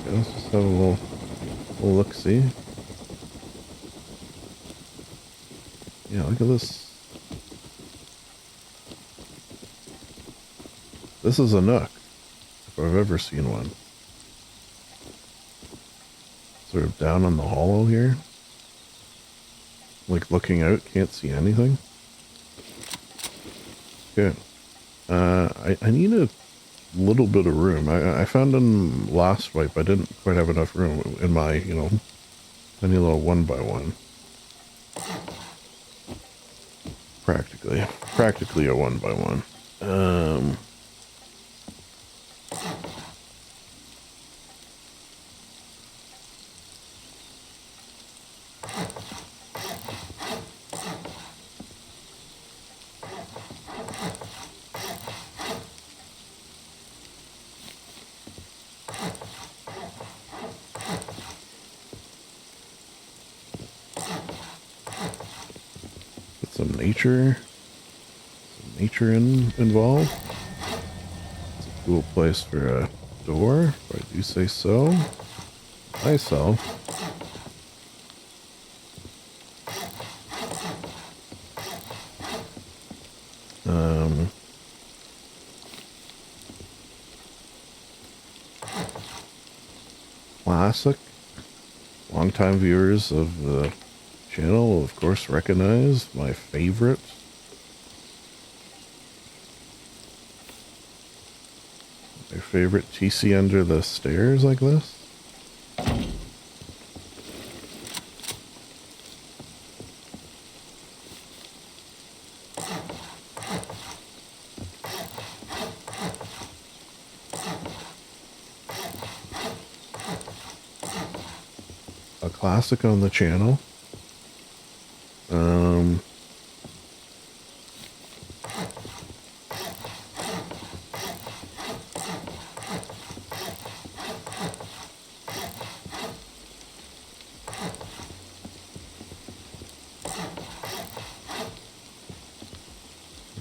Okay, let's just have a little look-see. Yeah, look at this. This is a nook, if I've ever seen one. Sort of down on the hollow here. Like looking out, can't see anything. Good. I need a little bit of room. I found in last wipe I didn't quite have enough room in my, tiny little 1x1. Practically a 1x1. Nature involved. It's a cool place for a door, if I do say so myself. Classic. Longtime viewers of the channel will, of course, recognize my favorite. My favorite TC under the stairs like this. A classic on the channel.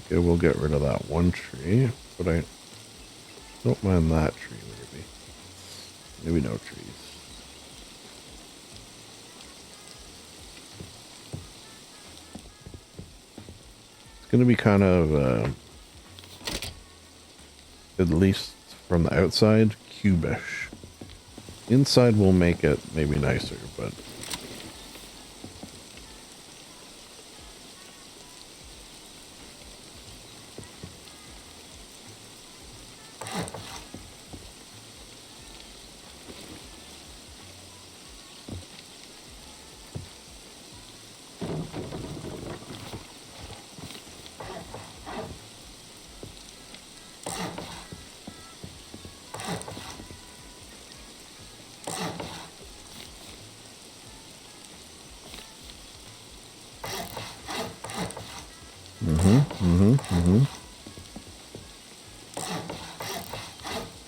Okay, we'll get rid of that one tree, but I don't mind that tree, maybe. Maybe no trees. It's going to be kind of, at least from the outside, cubish. Inside will make it maybe nicer, but...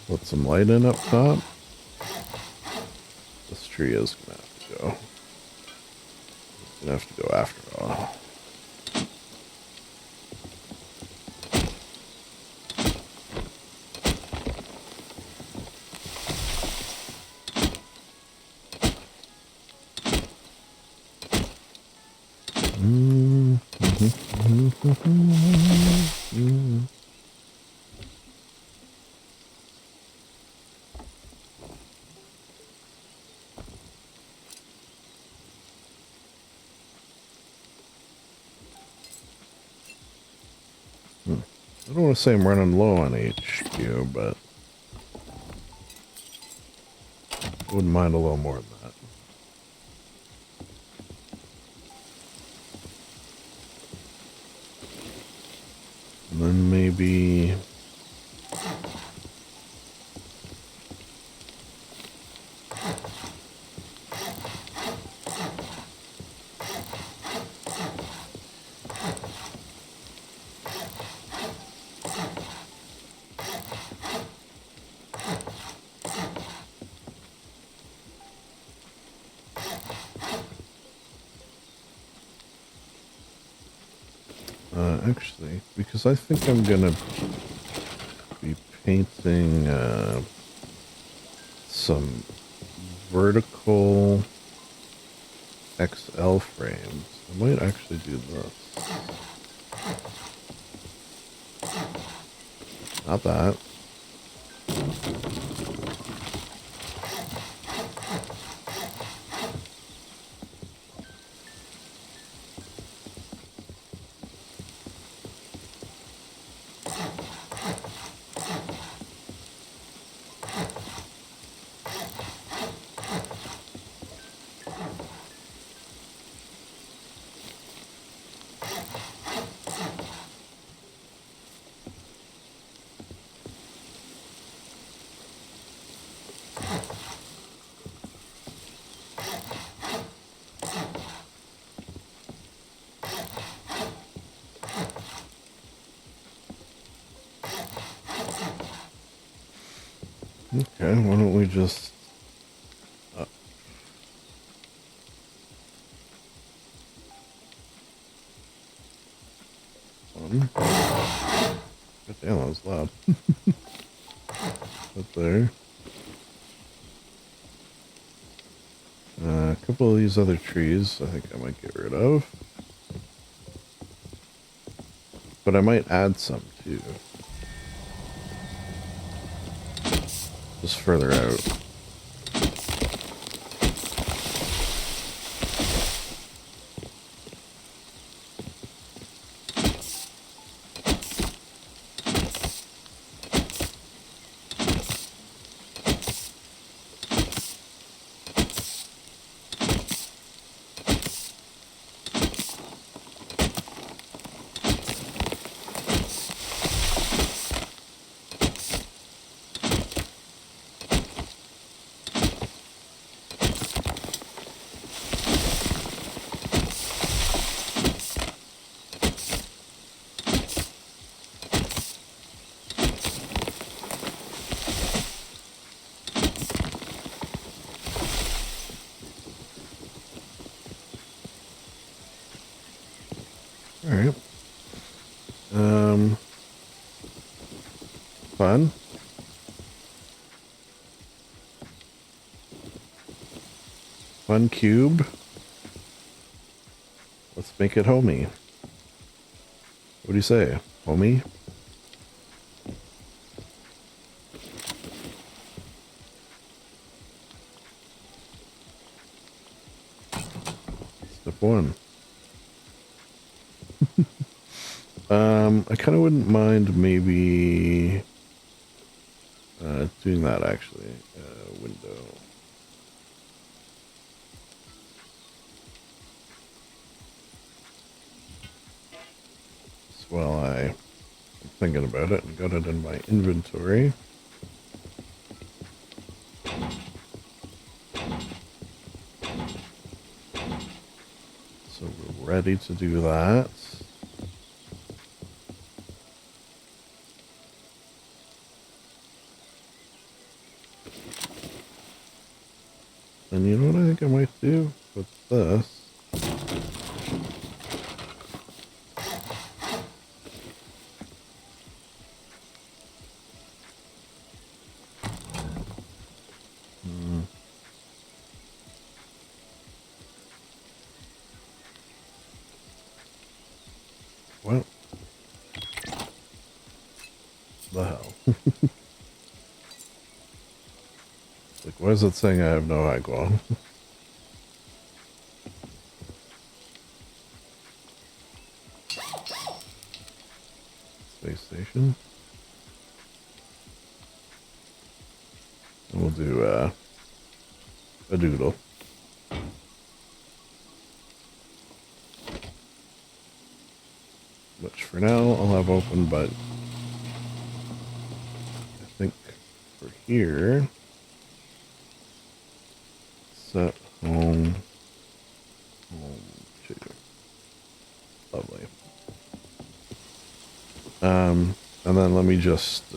Put some light in up top. This tree is gonna have to go. It's gonna have to go after all. I don't want to say I'm running low on HQ, but I wouldn't mind a little more than that. And then maybe... actually, because I think I'm gonna be painting some vertical XL frames. I might actually do this. Not that. Okay, why don't we just... God damn, that was loud. Up there. A couple of these other trees I think I might get rid of. but I might add some too. Just further out. Alright. Fun. Fun cube. Let's make it homey. What do you say? Homey? Step one. I kind of wouldn't mind maybe doing that actually. Window. Just while I'm thinking about it and got it in my inventory. So we're ready to do that. And you know what I think I might do with this? What the hell? Like, why is it saying I have no agua? Space station. And we'll do a doodle. Which for now I'll have open, but I think for here, set home two. Lovely. And then let me just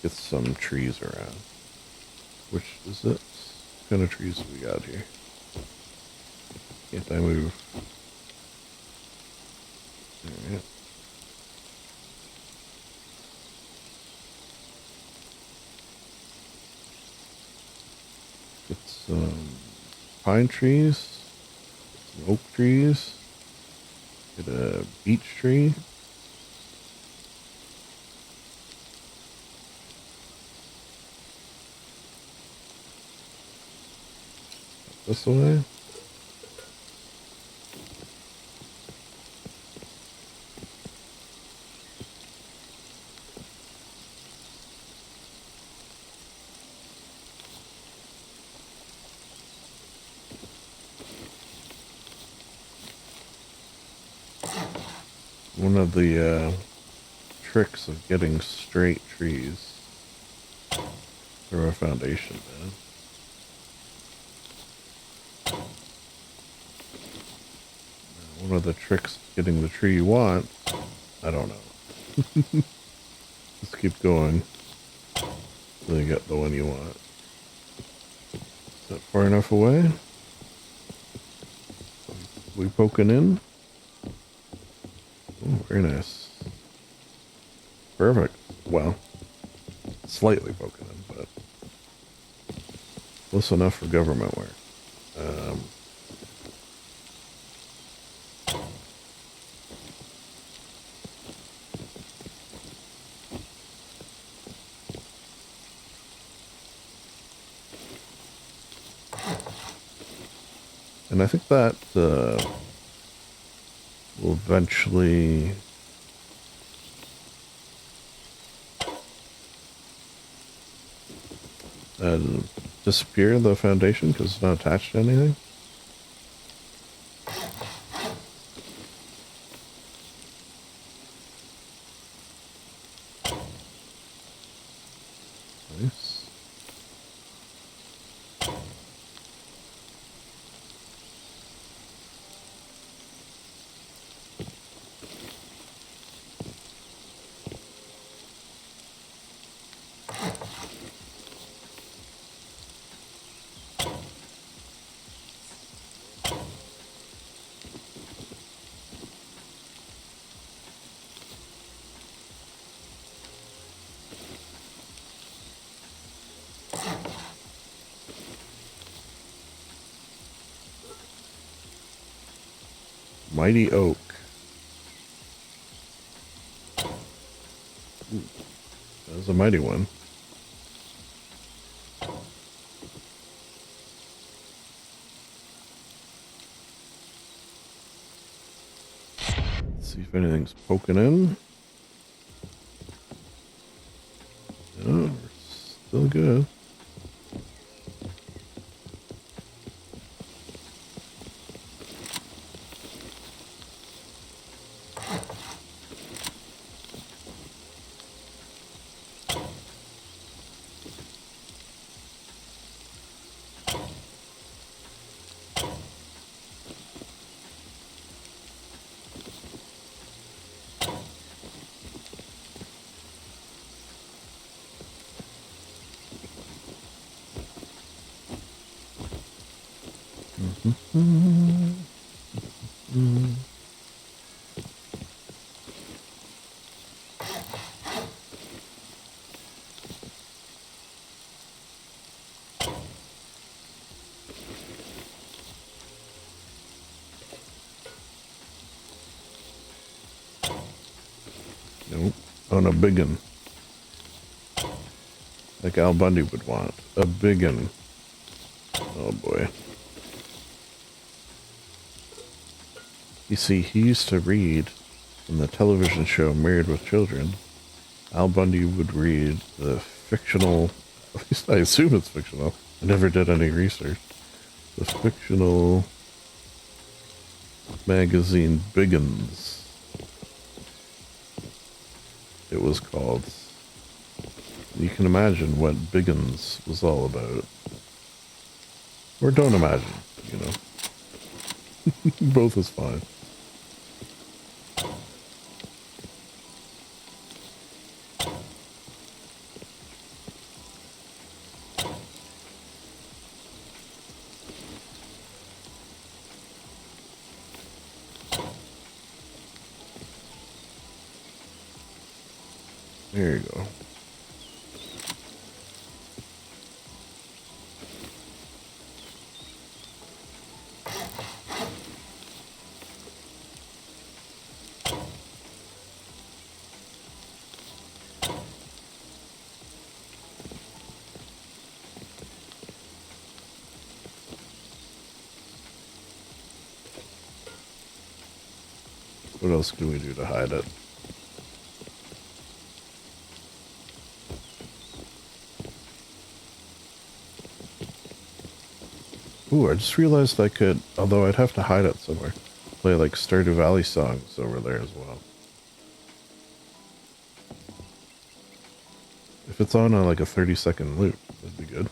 get some trees around. Which is it? What kind of trees do we got here? Can't I move? Alright. Get some pine trees, some oak trees, get a beech tree. This way. One of the tricks of getting straight trees through a foundation bed. One of the tricks of getting the tree you want, I don't know. Just keep going until you get the one you want. Is that far enough away? We poking in? Oh, very nice. Perfect. Well, slightly poking in, but close enough for government work. And I think that will eventually disappear, the foundation, because it's not attached to anything. Nice. Mighty oak. Ooh, that was a mighty one. Let's see if anything's poking in. No, we're still good. Nope. On a big one. Like Al Bundy would want. A big one. Oh boy. You see, he used to read in the television show Married with Children. Al Bundy would read the fictional, at least I assume it's fictional. I never did any research. The fictional magazine Biggins. It was called. You can imagine what Biggins was all about. Or don't imagine, you know. Both is fine. There you go. What else can we do to hide it? Ooh, I just realized I could, although I'd have to hide it somewhere, play like Stardew Valley songs over there as well. If it's on like a 30-second loop, that'd be good.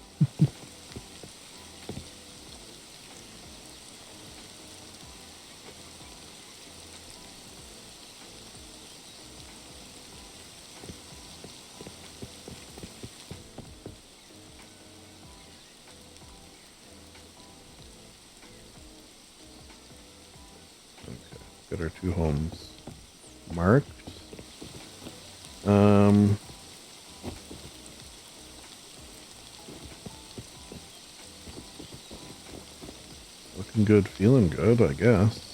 Got our 2 homes marked. Looking good, feeling good, I guess.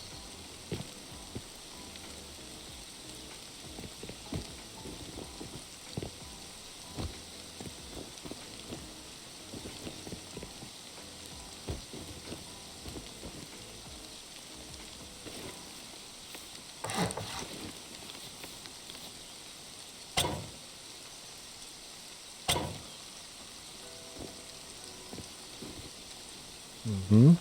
Mm-hmm.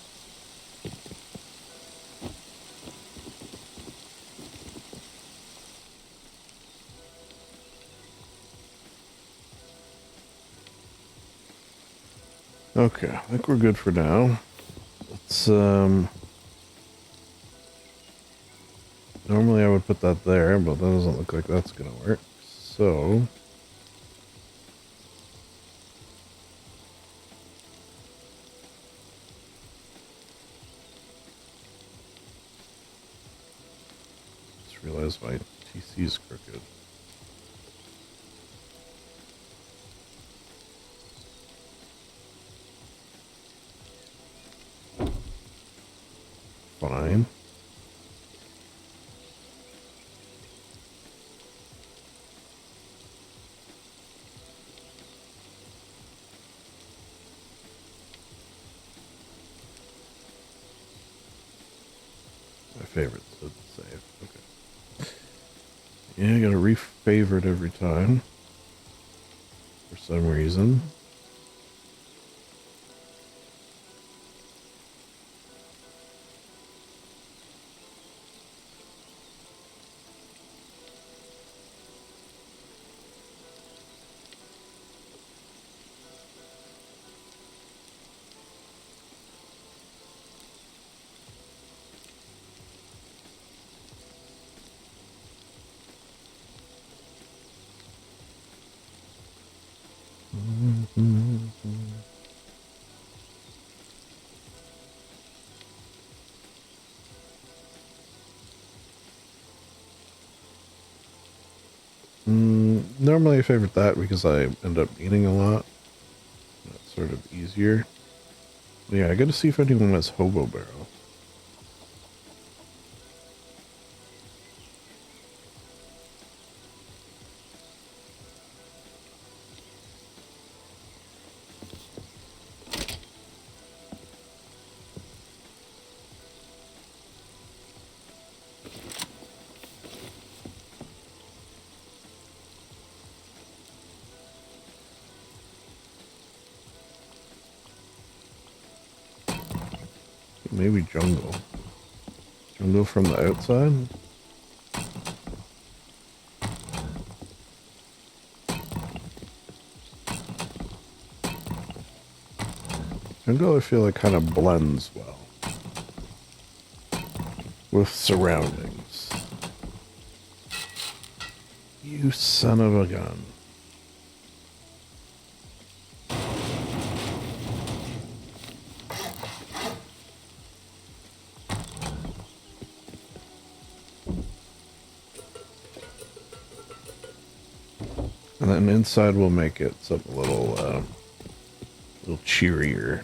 Okay, I think we're good for now. Let's, normally I would put that there, but that doesn't look like that's gonna work. So... just realized my TC is crooked. Fine. My favorite, so it's safe. Okay. Yeah, I gotta re-favorite every time. For some reason. Normally I favorite that because I end up eating a lot. That's sort of easier. But yeah, I gotta see if anyone has hobo barrel. Maybe jungle. Jungle from the outside? Jungle I feel like kind of blends well with surroundings. You son of a gun. And then inside we'll make it something a little cheerier.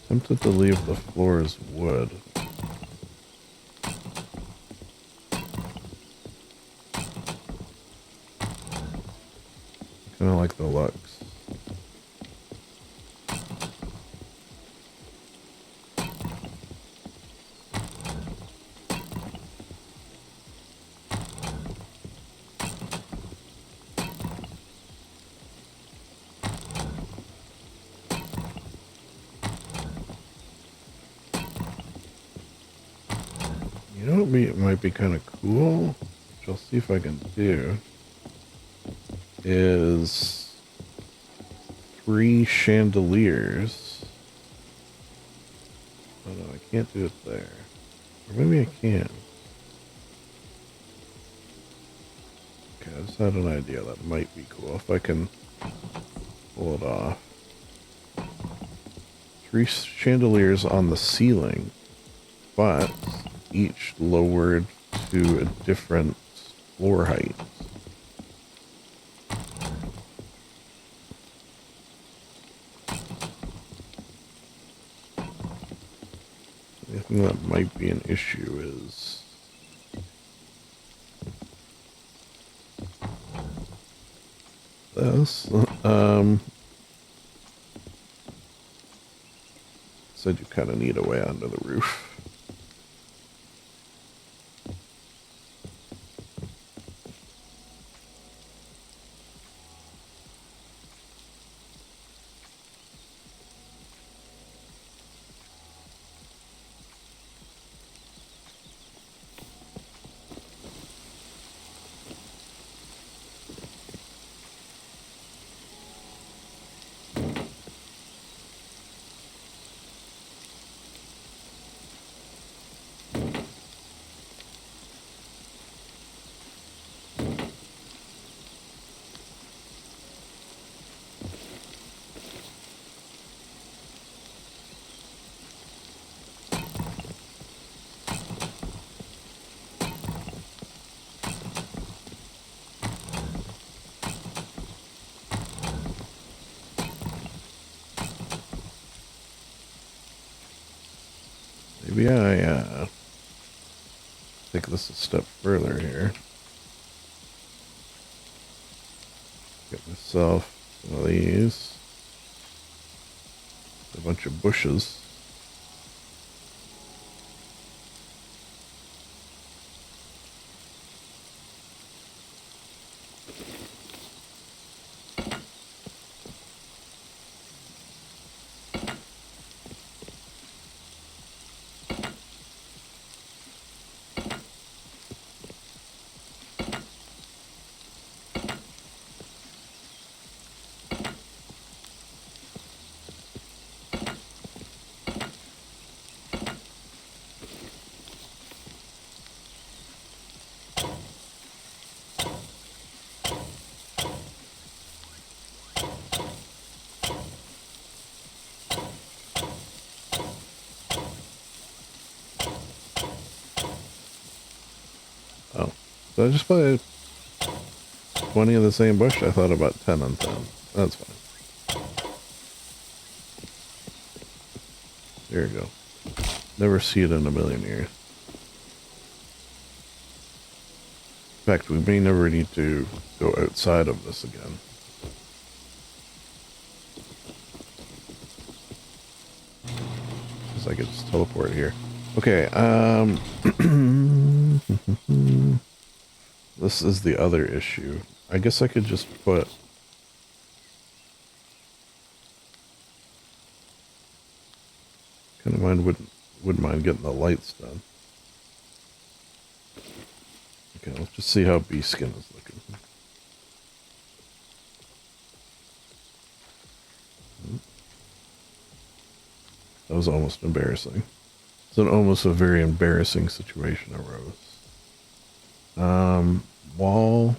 Tempted to leave the floor as wood. Kind of like the Lux. You know what it might be kind of cool, which I'll see if I can do, is 3 chandeliers. Oh no, I can't do it there. Or maybe I can. Okay, I just had an idea that might be cool if I can pull it off. 3 chandeliers on the ceiling, but each lowered to a different floor height. The thing that might be an issue is guess. Said you kind of need a way onto the roof. Maybe I take this a step further here. Get myself one of these. A bunch of bushes. Oh, so I just buy 20 of the same bush? I thought about 10 on 10. That's fine. There you go. Never see it in a million years. In fact, we may never need to go outside of this again. Because I could just teleport here. Okay, this is the other issue. I guess I could just put... Kind of wouldn't mind getting the lights done. Okay, let's just see how bee skin is looking. That was almost embarrassing. It's almost a very embarrassing situation arose. Wall.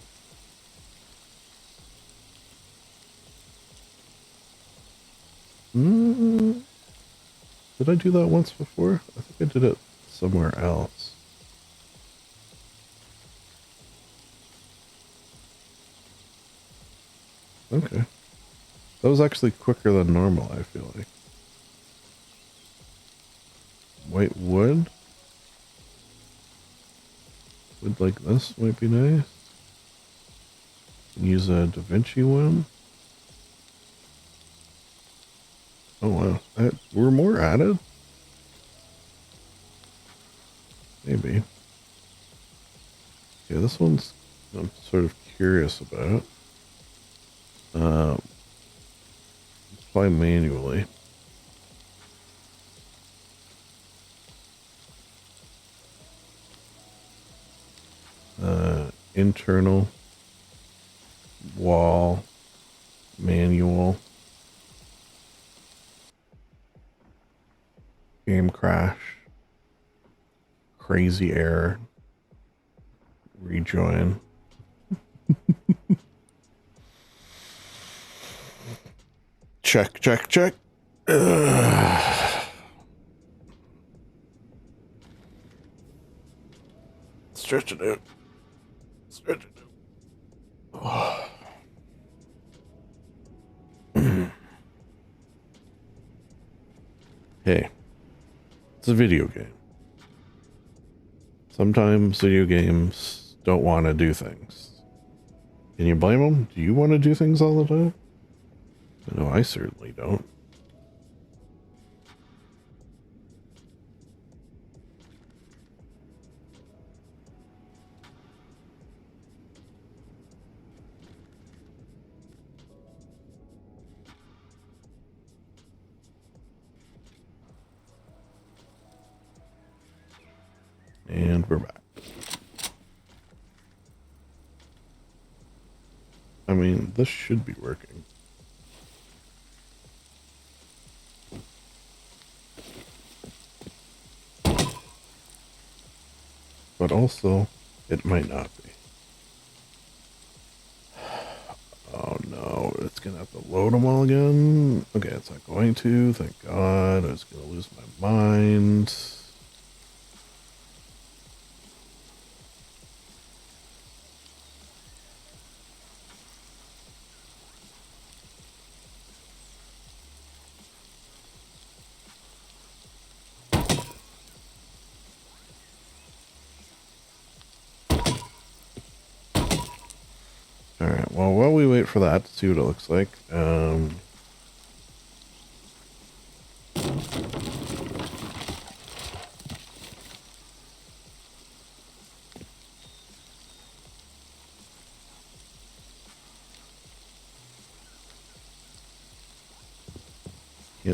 Did I do that once before? I think I did it somewhere else. Okay. That was actually quicker than normal, I feel like. White wood? Wood like this might be nice. Use a Da Vinci one. Oh wow, were more added? Maybe. Yeah, this one's I'm sort of curious about. Apply manually. Internal wall manual. Game crash. Crazy error. Rejoin. Check, check, check. Stretch it out. Stretch it out. Oh. Hey, it's a video game. Sometimes video games don't want to do things. Can you blame them? Do you want to do things all the time? No, I certainly don't. And we're back. I mean, this should be working. But also, it might not be. Oh no, it's gonna have to load them all again. Okay, it's not going to, thank God. I was gonna lose my mind. Alright, well, while we wait for that to see what it looks like, can't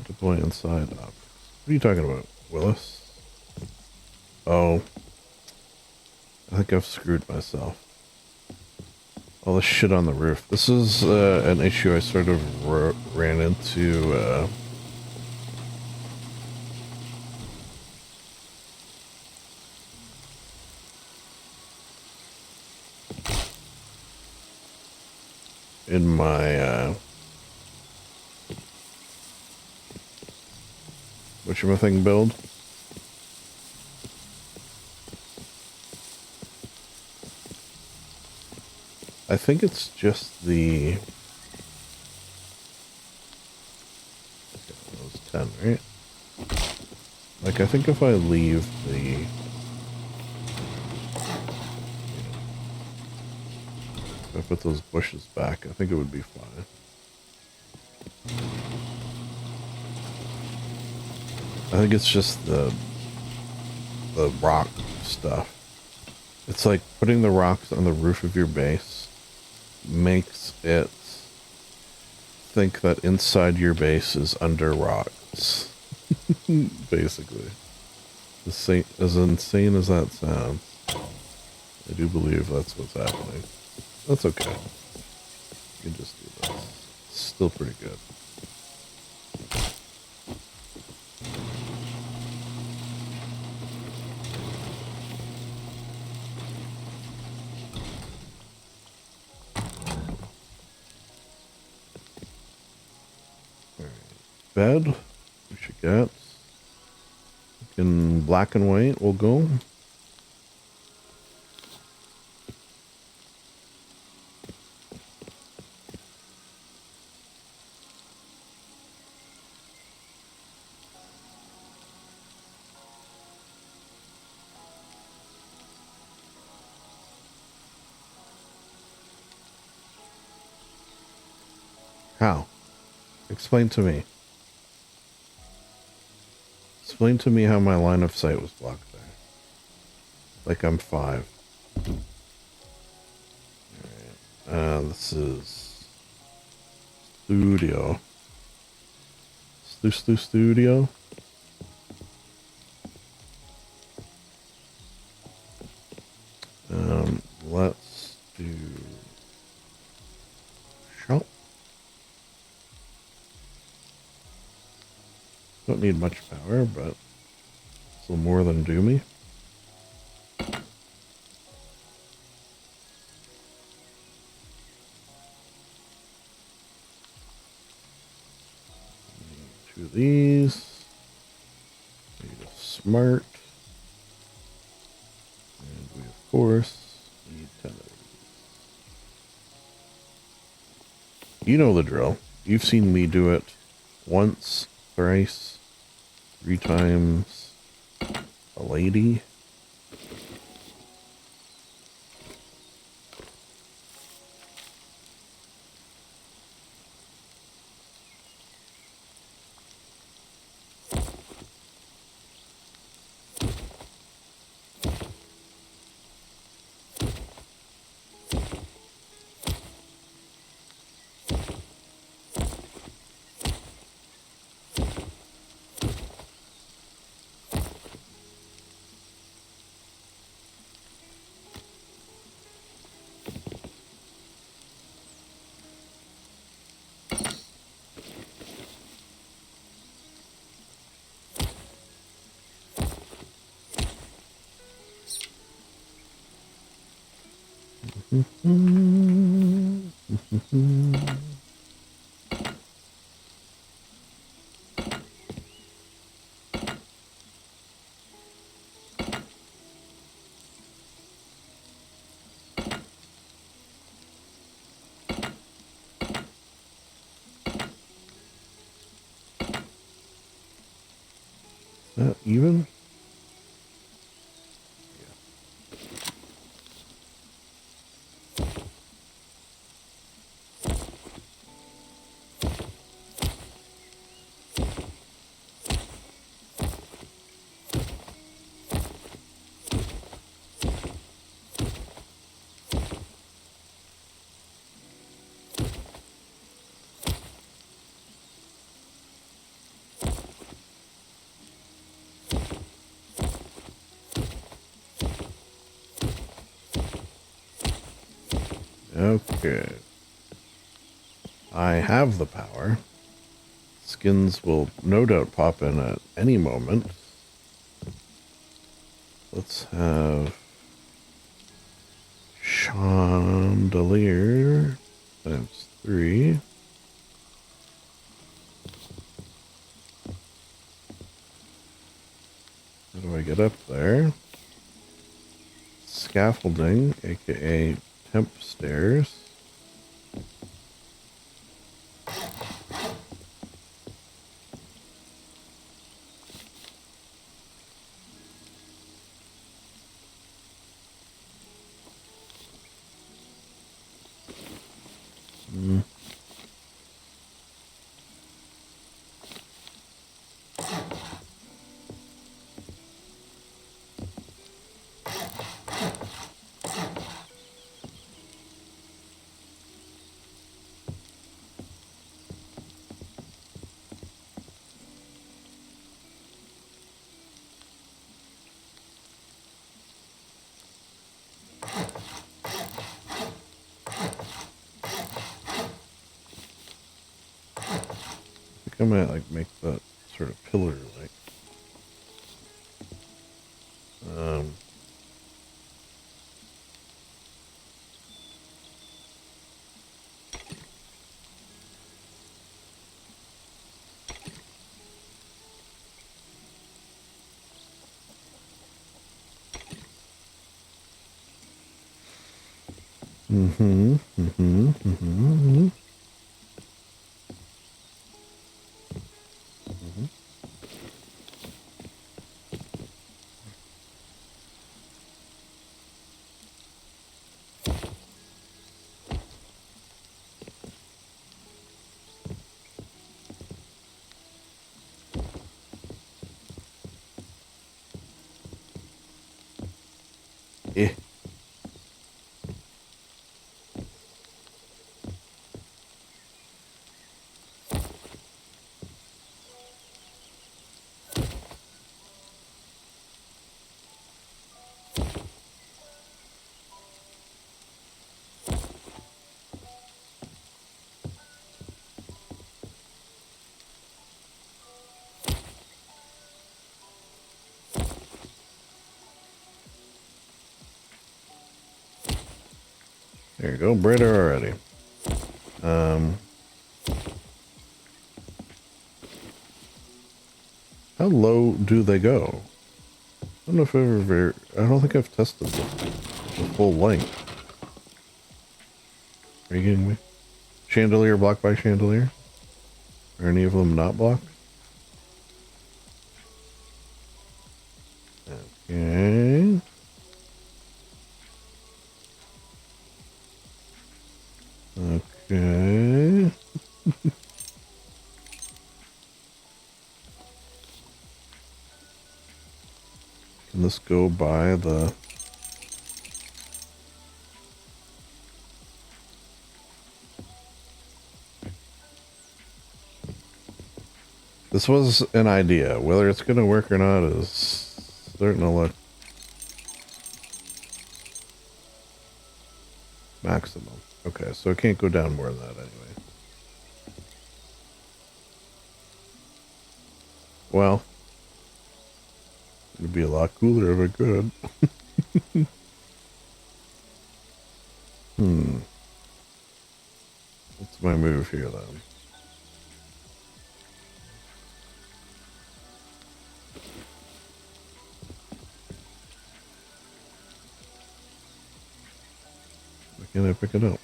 deploy inside objects. What are you talking about, Willis? Oh, I think I've screwed myself. All this shit on the roof. This is an issue I sort of ran into in my whatchamacallit build. I think it's just the... That was 10, right? Like, I think if I leave the... If I put those bushes back, I think it would be fine. I think it's just the rock stuff. It's like putting the rocks on the roof of your base makes it think that inside your base is under rocks. Basically. As insane as that sounds, I do believe that's what's happening. That's okay. You can just do this. It's still pretty good. Bed, we should get. In black and white, we'll go. How? Explain to me. Explain to me how my line of sight was blocked there. Like I'm 5. Alright. This is... Studio. Studio? Let's do... Shop. Don't need much power, but still more than do me. Two of these. Need a smart. And we, of course, need 10 of these. You know the drill. You've seen me do it once, thrice, 3 times. A lady. That even? Okay. I have the power. Skins will no doubt pop in at any moment. Let's have chandelier times 3. How do I get up there? Scaffolding, aka temp stairs. I might like make that sort of pillar like eh. There you go, brighter already. How low do they go? I don't know if I've ever. I don't think I've tested the full length. Are you kidding me? Chandelier block by chandelier? Are any of them not blocked? Okay. Okay. Can this go by the... This was an idea. Whether it's going to work or not is starting to look maximum. Okay, so it can't go down more than that anyway. Well, it'd be a lot cooler if it could. What's my move here then? Why can't I pick it up?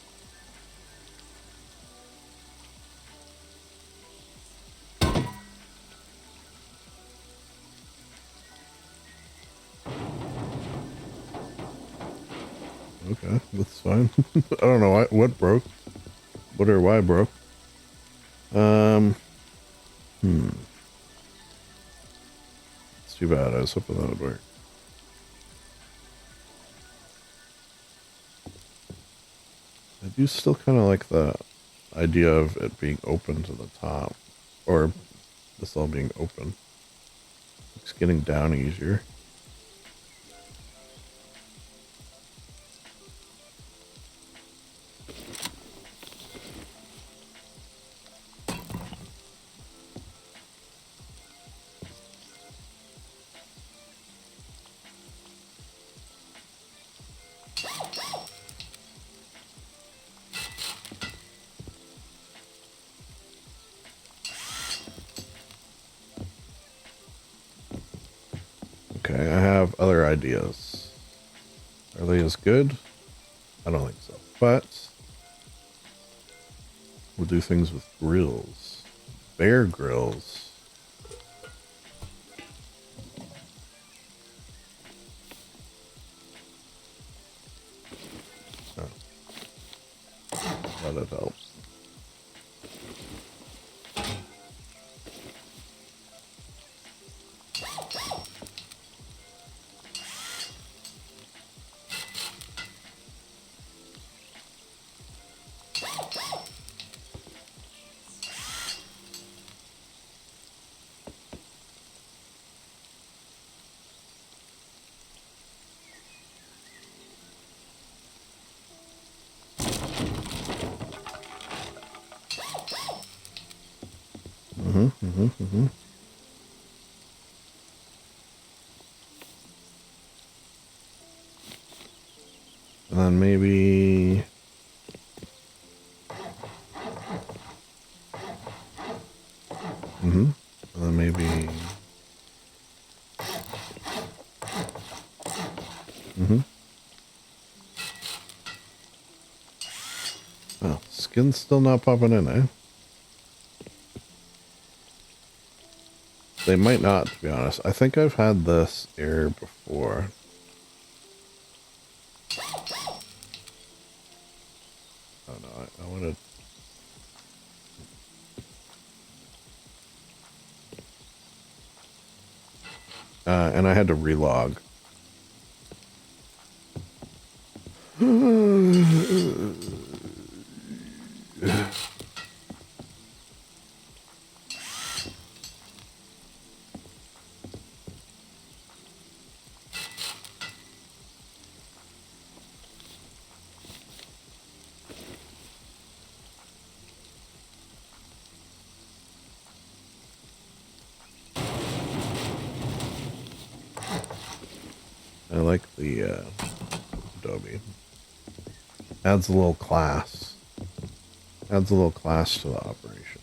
Okay, that's fine. I don't know what broke. What or why broke. It's too bad. I was hoping that would work. I do still kind of like the idea of it being open to the top. Or this all being open. It's getting down easier. Okay, I have other ideas. Are they as good? I don't think so. But we'll do things with grills. Bear grills. Oh. That'd help. And then maybe... And then maybe... Oh, skin's still not popping in, eh? They might not, to be honest. I think I've had this error before. Oh no, I wanted... and I had to relog. I like the Adobe. Adds a little class. Adds a little class to the operation.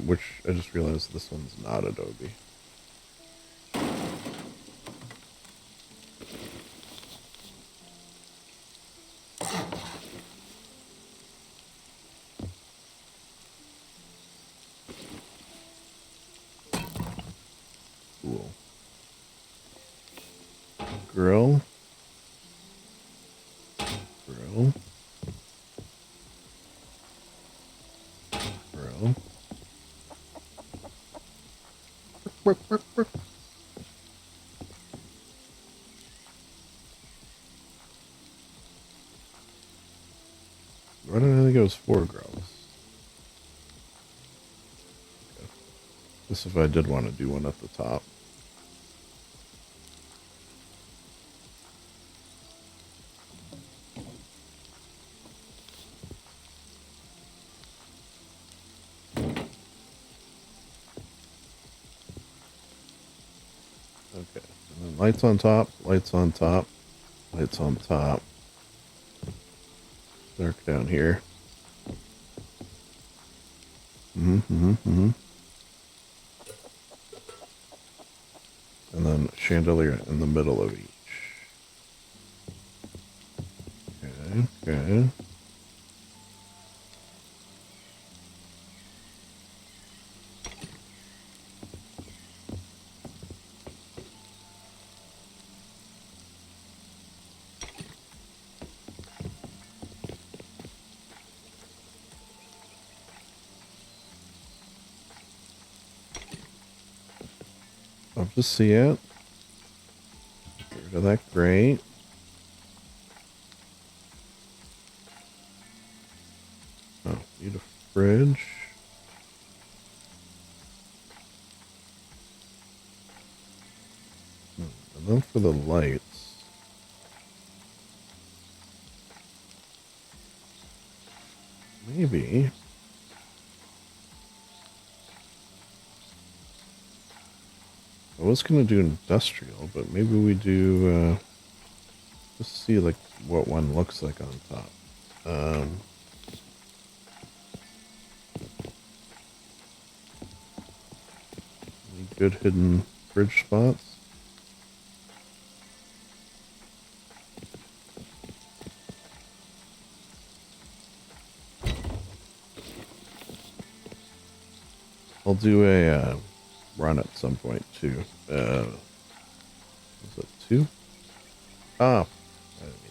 Which I just realized this one's not Adobe. Cool. Grill. Grill. Grill. Why did I think it was 4 grills? Okay. This if I did want to do one at the top. Okay, and then lights on top, lights on top, lights on top. dark down here. Mm-hmm. And then a chandelier in the middle of each. Okay. Love to see it. Get rid of that grate. Oh, need a fridge. And then for the lights. Maybe. I was going to do industrial, but maybe we do, just see like what one looks like on top. Any good hidden fridge spots? I'll do a run at some point too. Is it 2? Ah, I didn't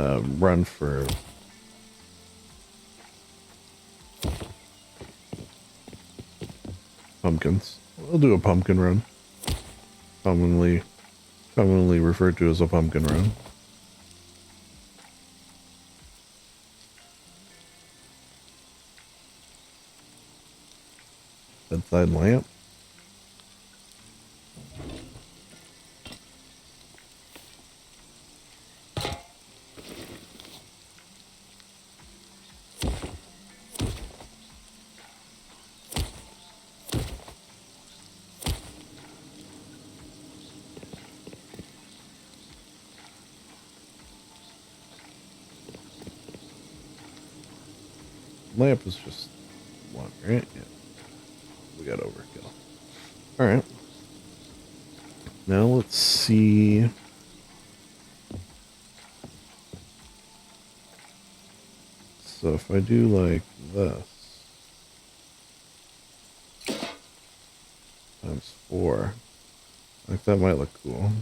mean to. Run for pumpkins. I'll do a pumpkin run. Commonly referred to as a pumpkin run. Bedside lamp. Lamp is just one, right? Yeah. We got overkill. Alright. Now let's see. So if I do like this, times 4, I think that might look cool.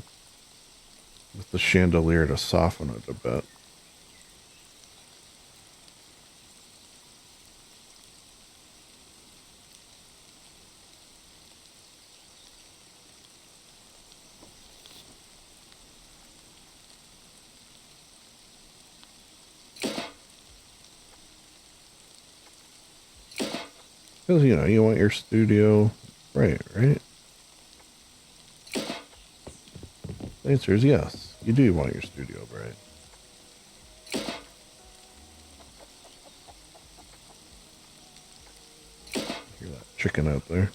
With the chandelier to soften it a bit. Because, you know, you want your studio bright, right? The answer is yes. You do want your studio bright. Hear that chicken out there.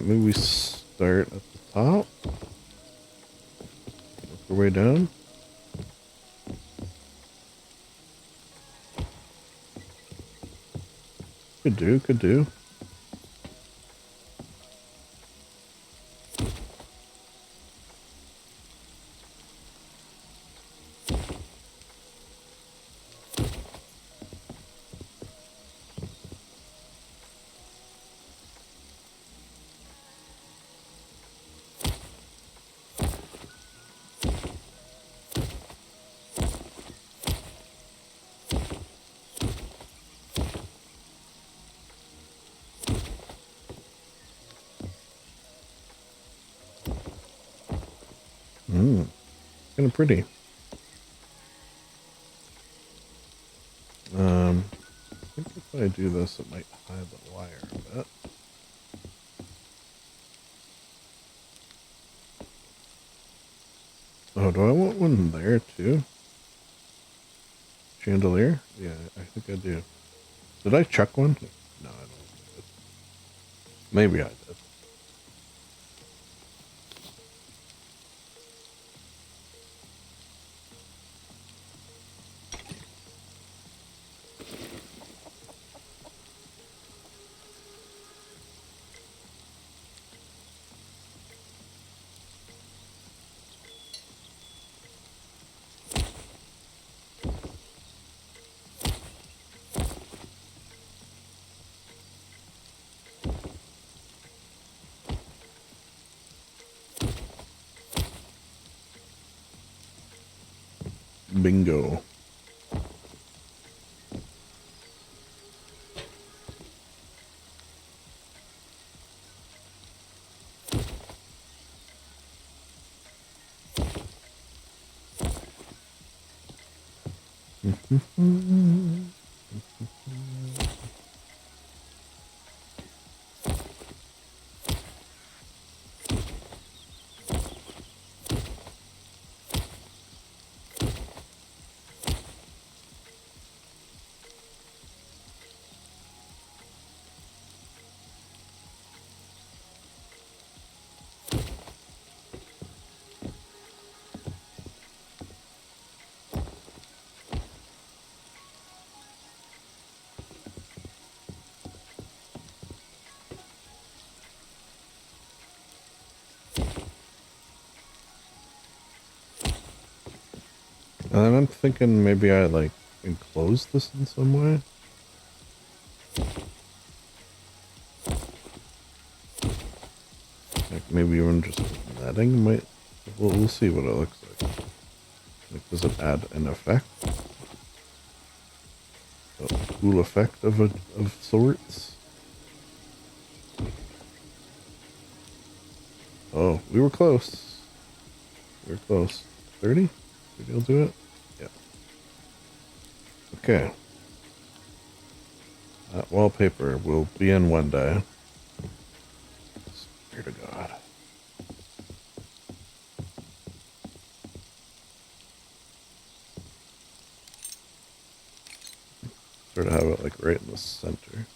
Maybe we start at the top. Work our way down. Could do. Kind of pretty. I think if I do this, it might hide the wire a bit. Oh, do I want one there too? Chandelier? Yeah, I think I do. Did I chuck one? No, I don't think I did. Maybe I did. Bingo. And then I'm thinking maybe I like enclose this in some way. Like maybe even just netting might. We'll see what it looks like. Like, does it add an effect? A cool effect of sorts? Oh, we were close. We were close. 30? 30 will do it? Yeah. Okay. That wallpaper will be in one day. Swear to God. Sort of have it like right in the center.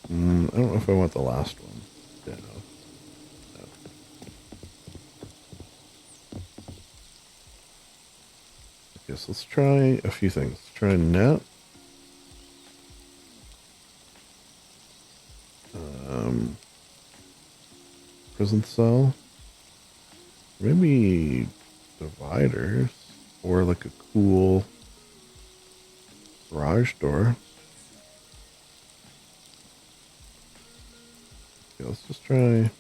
I don't know if I want the last one. Yeah, no. Okay, so let's try a few things. Let's try net. Prison cell. Maybe dividers. Or like a cool garage door. Okay, let's just try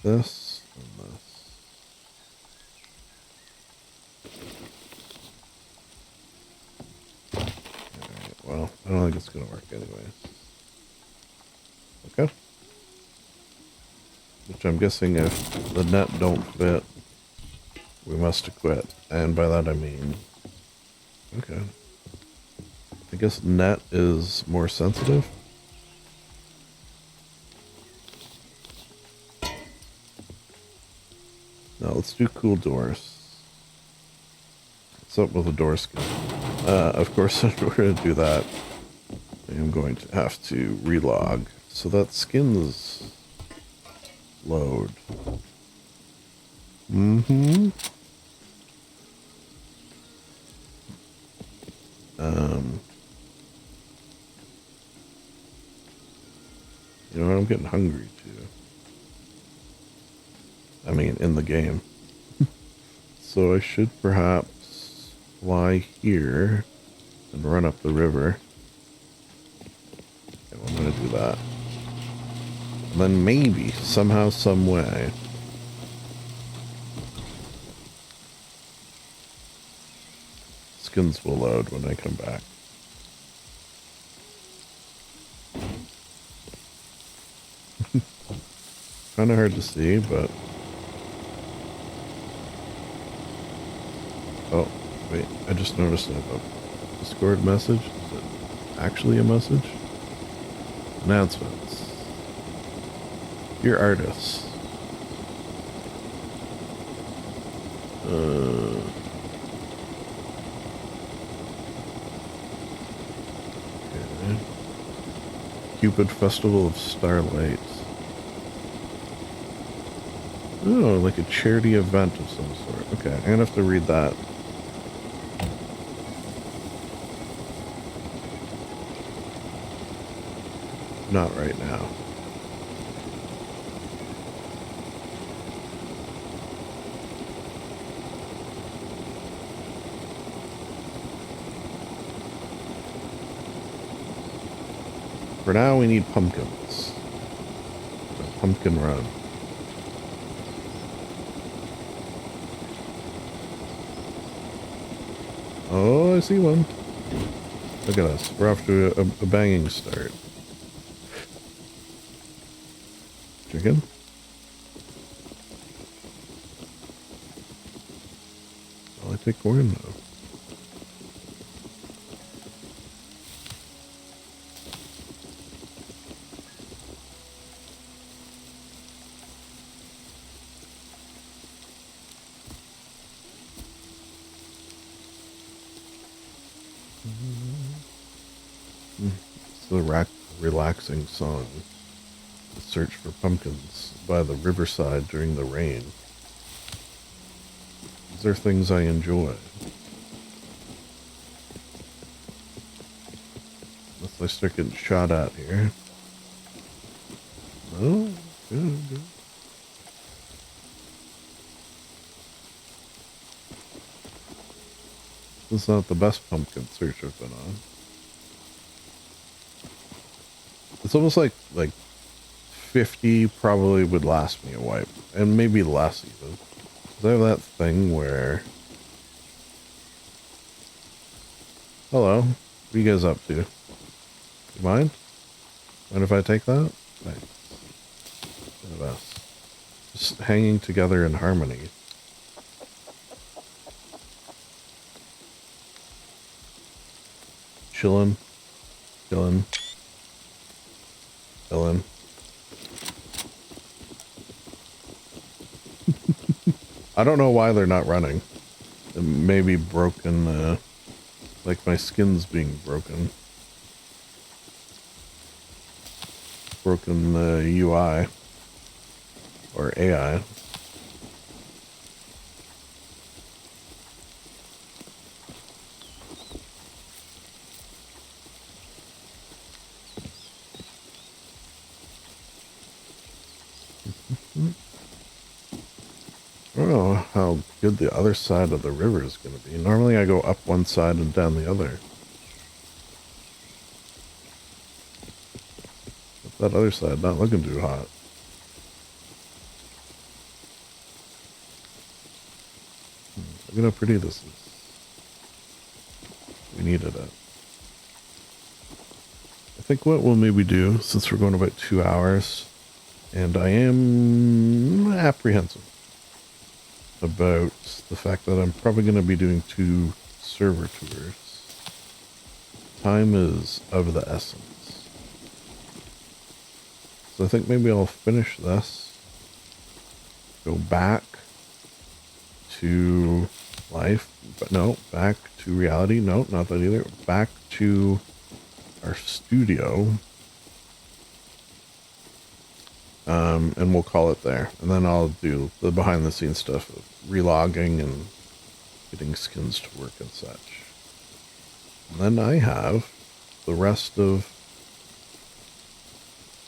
this and this. Alright, well, I don't think it's gonna work anyway. Okay. Which I'm guessing if the net don't fit, we must quit. And by that I mean... Okay. I guess net is more sensitive. Now let's do cool doors. What's up with the door skin? Of course, in order to do that, I am going to have to relog. So that skin's load. You know what? I'm getting hungry too. I mean, in the game. So I should perhaps fly here and run up the river. Okay, well, I'm going to do that. And then maybe, somehow, some way, skins will load when I come back. Kind of hard to see, but... Oh, wait. I just noticed a Discord message. Is it actually a message? Announcements. Dear artists. Okay. Cupid Festival of Starlight. Oh, like a charity event of some sort. Okay, I'm gonna have to read that. Not right now. For now, we need pumpkins. A pumpkin run. Oh, I see one. Look at us. We're off to a banging start. Chicken? Well, I take corn though. It's a relaxing song. Search for pumpkins by the riverside during the rain. These are things I enjoy. Unless I start getting shot at here. Oh, good. This is not the best pumpkin search I've been on. It's almost like 50 probably would last me a wipe. And maybe less even. Because I have that thing where... Hello. What are you guys up to? You mind? Mind if I take that? Thanks. Look at us. Just hanging together in harmony. Chillin'. Chillin'. Chillin'. I don't know why they're not running. It may be broken, like my skin's being broken. Broken UI. Or AI. I don't know how good the other side of the river is going to be. Normally I go up one side and down the other. But that other side not looking too hot. Look at how pretty this is. We needed it. I think what we'll maybe do, since we're going about 2 hours, and I am apprehensive about the fact that I'm probably going to be doing 2 server tours. Time is of the essence. So I think maybe I'll finish this, go back to life, but no, back to reality. No, not that either. Back to our studio. And we'll call it there. And then I'll do the behind the scenes stuff of relogging and getting skins to work and such. And then I have the rest of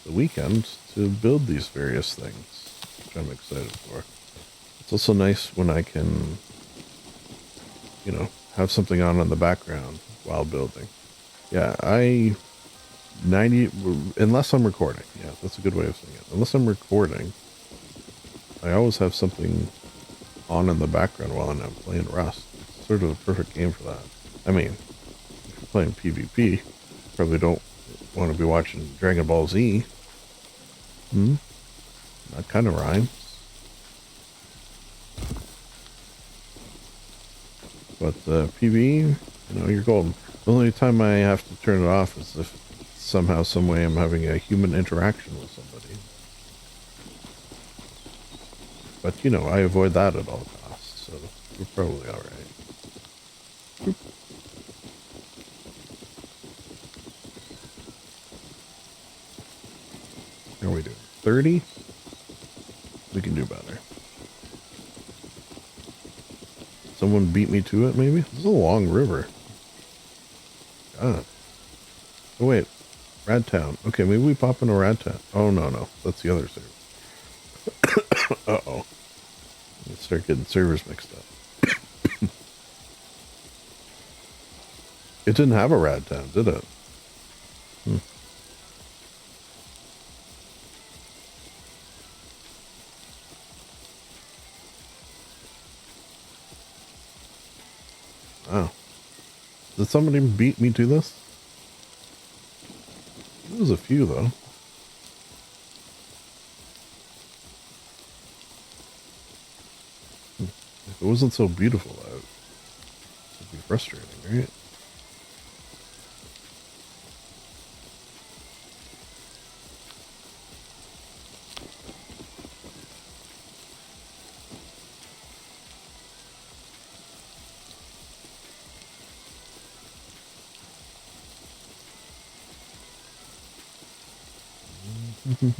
the weekend to build these various things, which I'm excited for. It's also nice when I can, you know, have something on in the background while building. Yeah, unless I'm recording. Yeah, that's a good way of saying it. Unless I'm recording, I always have something on in the background while I'm playing Rust. It's sort of a perfect game for that. I mean, if you're playing PvP, you probably don't want to be watching Dragon Ball Z. That kind of rhymes. But PB, you know, you're golden. The only time I have to turn it off is if somehow, some way I'm having a human interaction with somebody. But, you know, I avoid that at all costs, so we're probably alright. How are we doing? 30? We can do better. Someone beat me to it, maybe? This is a long river. God. Oh, wait. Radtown. Okay, maybe we pop into Radtown. Oh, no. That's the other server. Uh-oh. Let's start getting servers mixed up. It didn't have a Radtown, did it? Wow. Did somebody beat me to this? There was a few, though. If it wasn't so beautiful out, it'd be frustrating, right? Is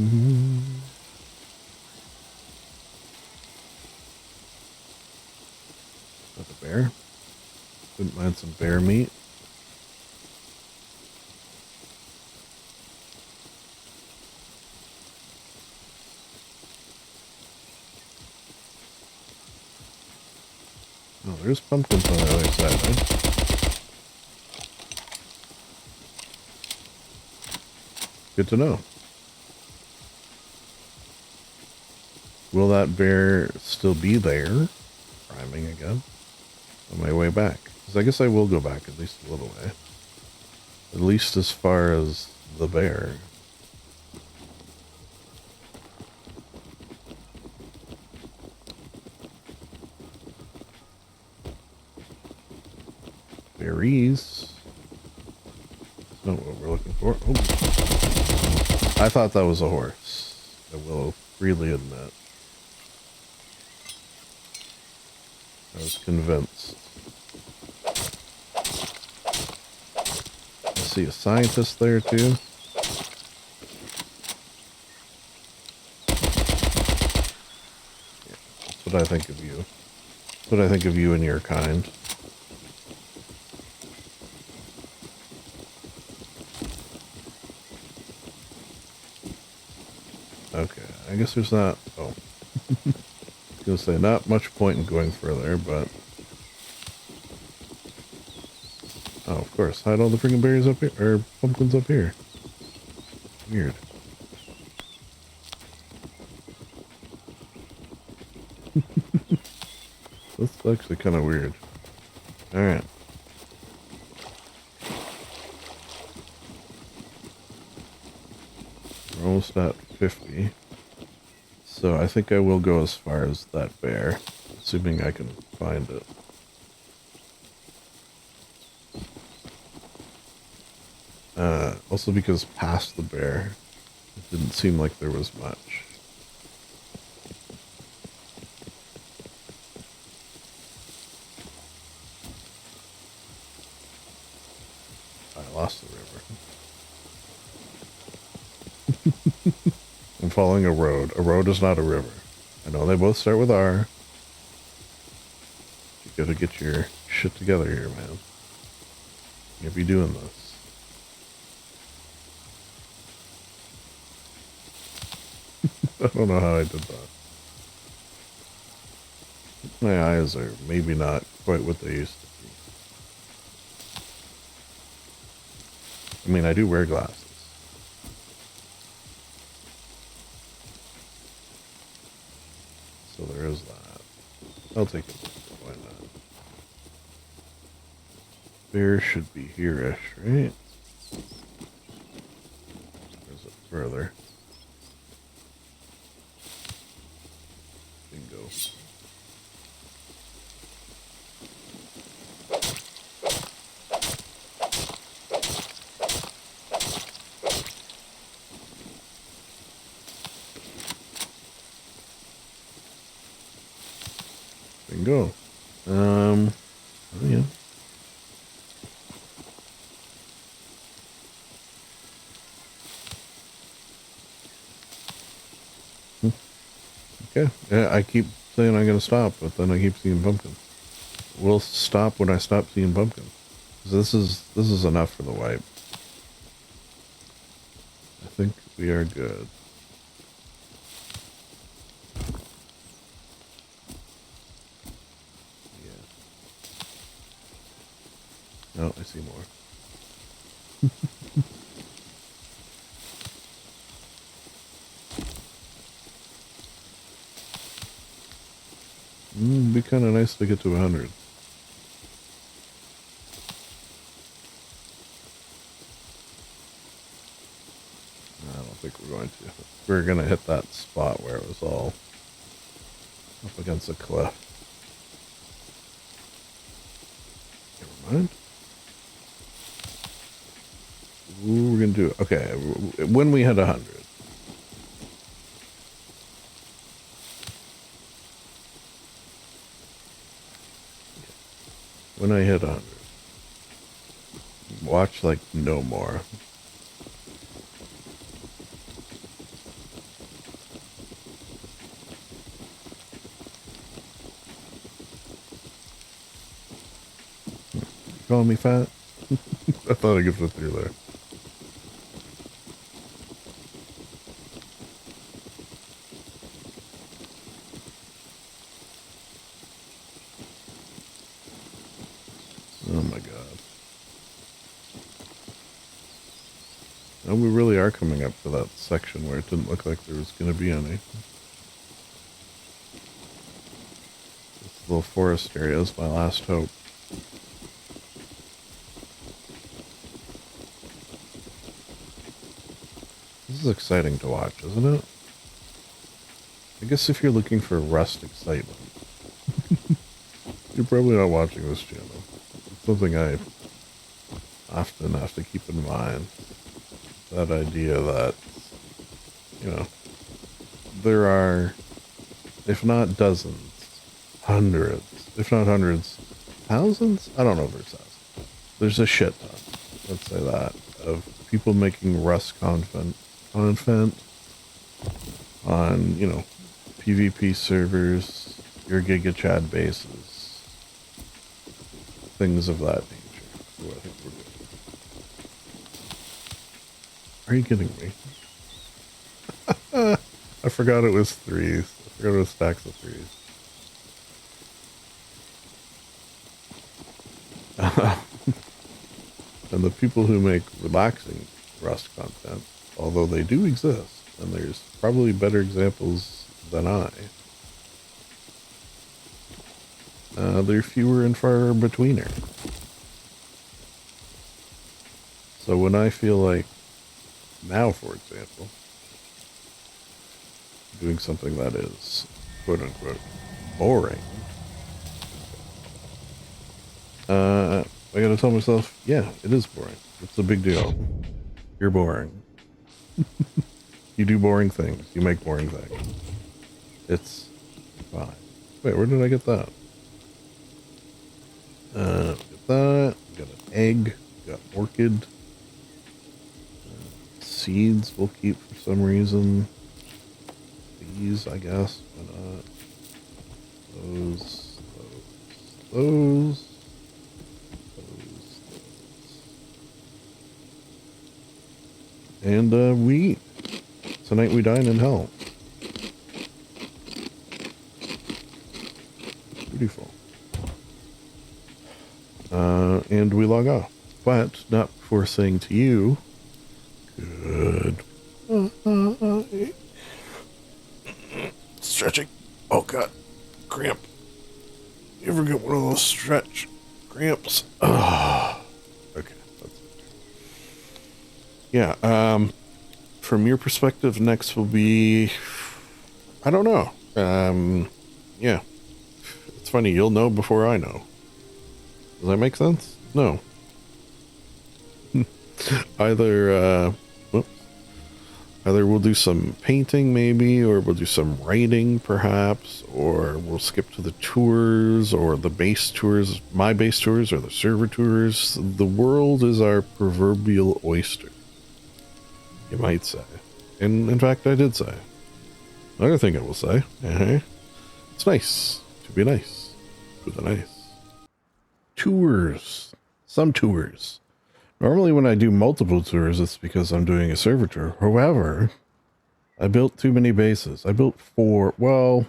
that a bear? Wouldn't mind some bear meat. Oh, there's pumpkins on the other side, eh? Good to know. Will that bear still be there? Rhyming again. On my way back. Because I guess I will go back at least a little way. At least as far as the bear. Berries. That's not what we're looking for. Oh. I thought that was a horse. I will freely admit. I was convinced. I see a scientist there too. Yeah, that's what I think of you. That's what I think of you and your kind. Okay, I guess there's not... Oh. I was gonna say, not much point in going further, but... Oh, of course. Hide all the freaking berries up here, or pumpkins up here. Weird. That's actually kind of weird. Alright. We're almost at 50. So I think I will go as far as that bear, assuming I can find it. Also because past the bear, it didn't seem like there was much. I lost the river. I'm following a road. A road is not a river. I know they both start with R. You gotta get your shit together here, man. You'll be doing this. I don't know how I did that. My eyes are maybe not quite what they used to be. I mean, I do wear glasses. So there is that. I'll take it. Why not? Bear should be here-ish, right? Or is it further? go. Oh yeah. Okay. Yeah, I keep saying I'm gonna stop, but then I keep seeing pumpkins. We'll stop when I stop seeing pumpkins. This is enough for the wipe. I think we are good. Yeah. No, I see more. It'd be kind of nice to get to 100. I don't think we're going to. We're going to hit that spot where it was all up against a cliff. Never mind. Ooh, we're going to do it. Okay, when we hit 100. When I hit 100. Watch like no more. Calling me fat? I thought I could fit through there. Oh my god. And we really are coming up to that section where it didn't look like there was going to be any. This little forest area is my last hope. This is exciting to watch, isn't it? I guess if you're looking for rust excitement, you're probably not watching this channel. It's something I often have to keep in mind. That idea that, you know, there are, if not dozens, hundreds, if not hundreds, thousands? I don't know if there's thousands. There's a shit ton, let's say that, of people making Rust content on, you know, PvP servers, your Giga Chad bases, things of that nature. So I think we're good. Are you kidding me? I forgot it was threes. I forgot it was stacks of threes. And the people who make relaxing Rust content, although they do exist, and there's probably better examples than I, they're fewer and far betweener. So when I feel like, now for example, doing something that is quote unquote boring, I gotta tell myself, yeah, it is boring. It's a big deal. You're boring. You do boring things. You make boring things. It's fine. Wait, where did I get that? Get that. Got an egg. Got orchid. Seeds we'll keep for some reason. These, I guess. Why not? Those. And we eat. Tonight we dine in hell. Beautiful. And we log off. But not before saying to you, good. Stretching. Oh god. Cramp. You ever get one of those stretch cramps? Okay. That's yeah. From your perspective, next will be, I don't know. Yeah. It's funny, you'll know before I know. Does that make sense? No. Either we'll do some painting maybe, or we'll do some writing perhaps, or we'll skip to the tours or the base tours, my base tours or the server tours. The world is our proverbial oyster, you might say. And in fact, I did say. Another thing I will say, it's nice to be nice to the nice. Tours. Some tours. Normally when I do multiple tours, it's because I'm doing a server tour. However, I built too many bases. I built 4, well,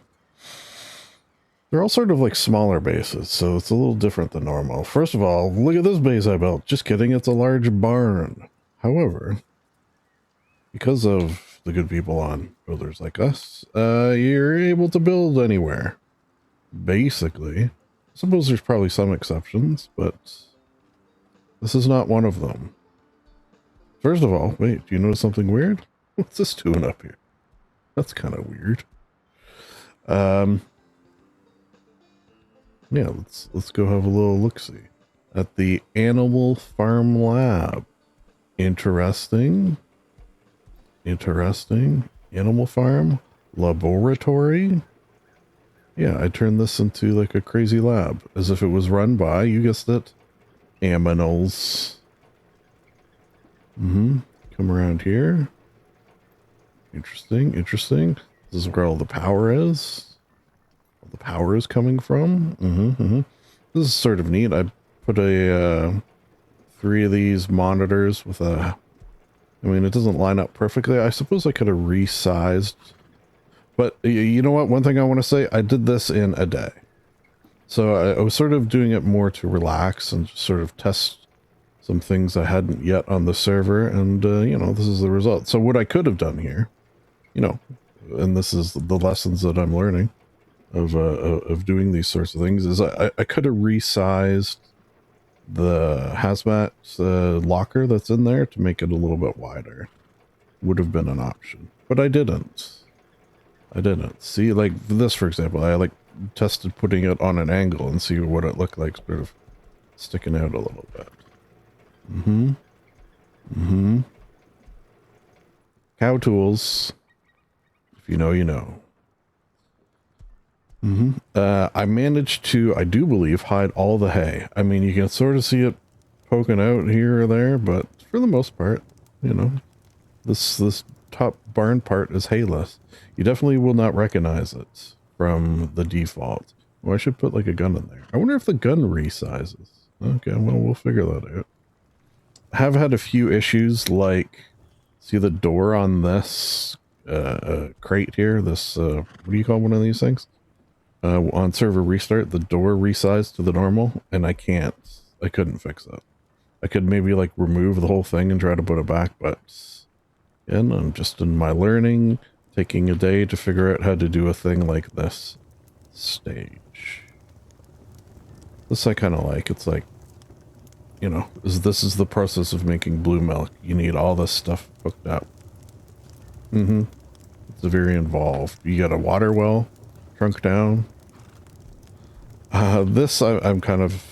they're all sort of like smaller bases, so it's a little different than normal. First of all, look at this base I built. Just kidding, it's a large barn. However, because of the good people on Builders Like Us, you're able to build anywhere. Basically. I suppose there's probably some exceptions, but this is not one of them. First of all, wait, do you notice something weird? What's this doing up here? That's kind of weird. Yeah, let's go have a little look-see at the Animal Farm Lab. Interesting. Interesting. Animal Farm Laboratory. Yeah, I turned this into like a crazy lab, as if it was run by, you guessed it, aminals. Come around here. Interesting, interesting. This is where all the power is. All the power is coming from. This is sort of neat. I put a 3 of these monitors with a, I mean, it doesn't line up perfectly. I suppose I could have resized. But you know what? One thing I want to say, I did this in a day. So I was sort of doing it more to relax and just sort of test some things I hadn't yet on the server. And, you know, this is the result. So what I could have done here, you know, and this is the lessons that I'm learning of doing these sorts of things, is I could have resized the hazmat locker that's in there to make it a little bit wider. Would have been an option. But I didn't. I didn't. See, like this, for example, I like tested putting it on an angle and see what it looked like, sort of sticking out a little bit. Cow tools. If you know, you know. I managed to, I do believe, hide all the hay. I mean, you can sort of see it poking out here or there, but for the most part, you know, this top barn part is hayless. You definitely will not recognize it from the default. Well, I should put like a gun in there. I wonder if the gun resizes. Okay, well, we'll figure that out. I have had a few issues, like, see the door on this crate here? This, what do you call one of these things? On server restart, the door resized to the normal, and I couldn't fix it. I could maybe like remove the whole thing and try to put it back, but again, I'm just in my learning, taking a day to figure out how to do a thing like this stage. This I kind of like. It's like, you know, this is the process of making blue milk. You need all this stuff hooked up. It's very involved. You got a water well trunk down. This I'm kind of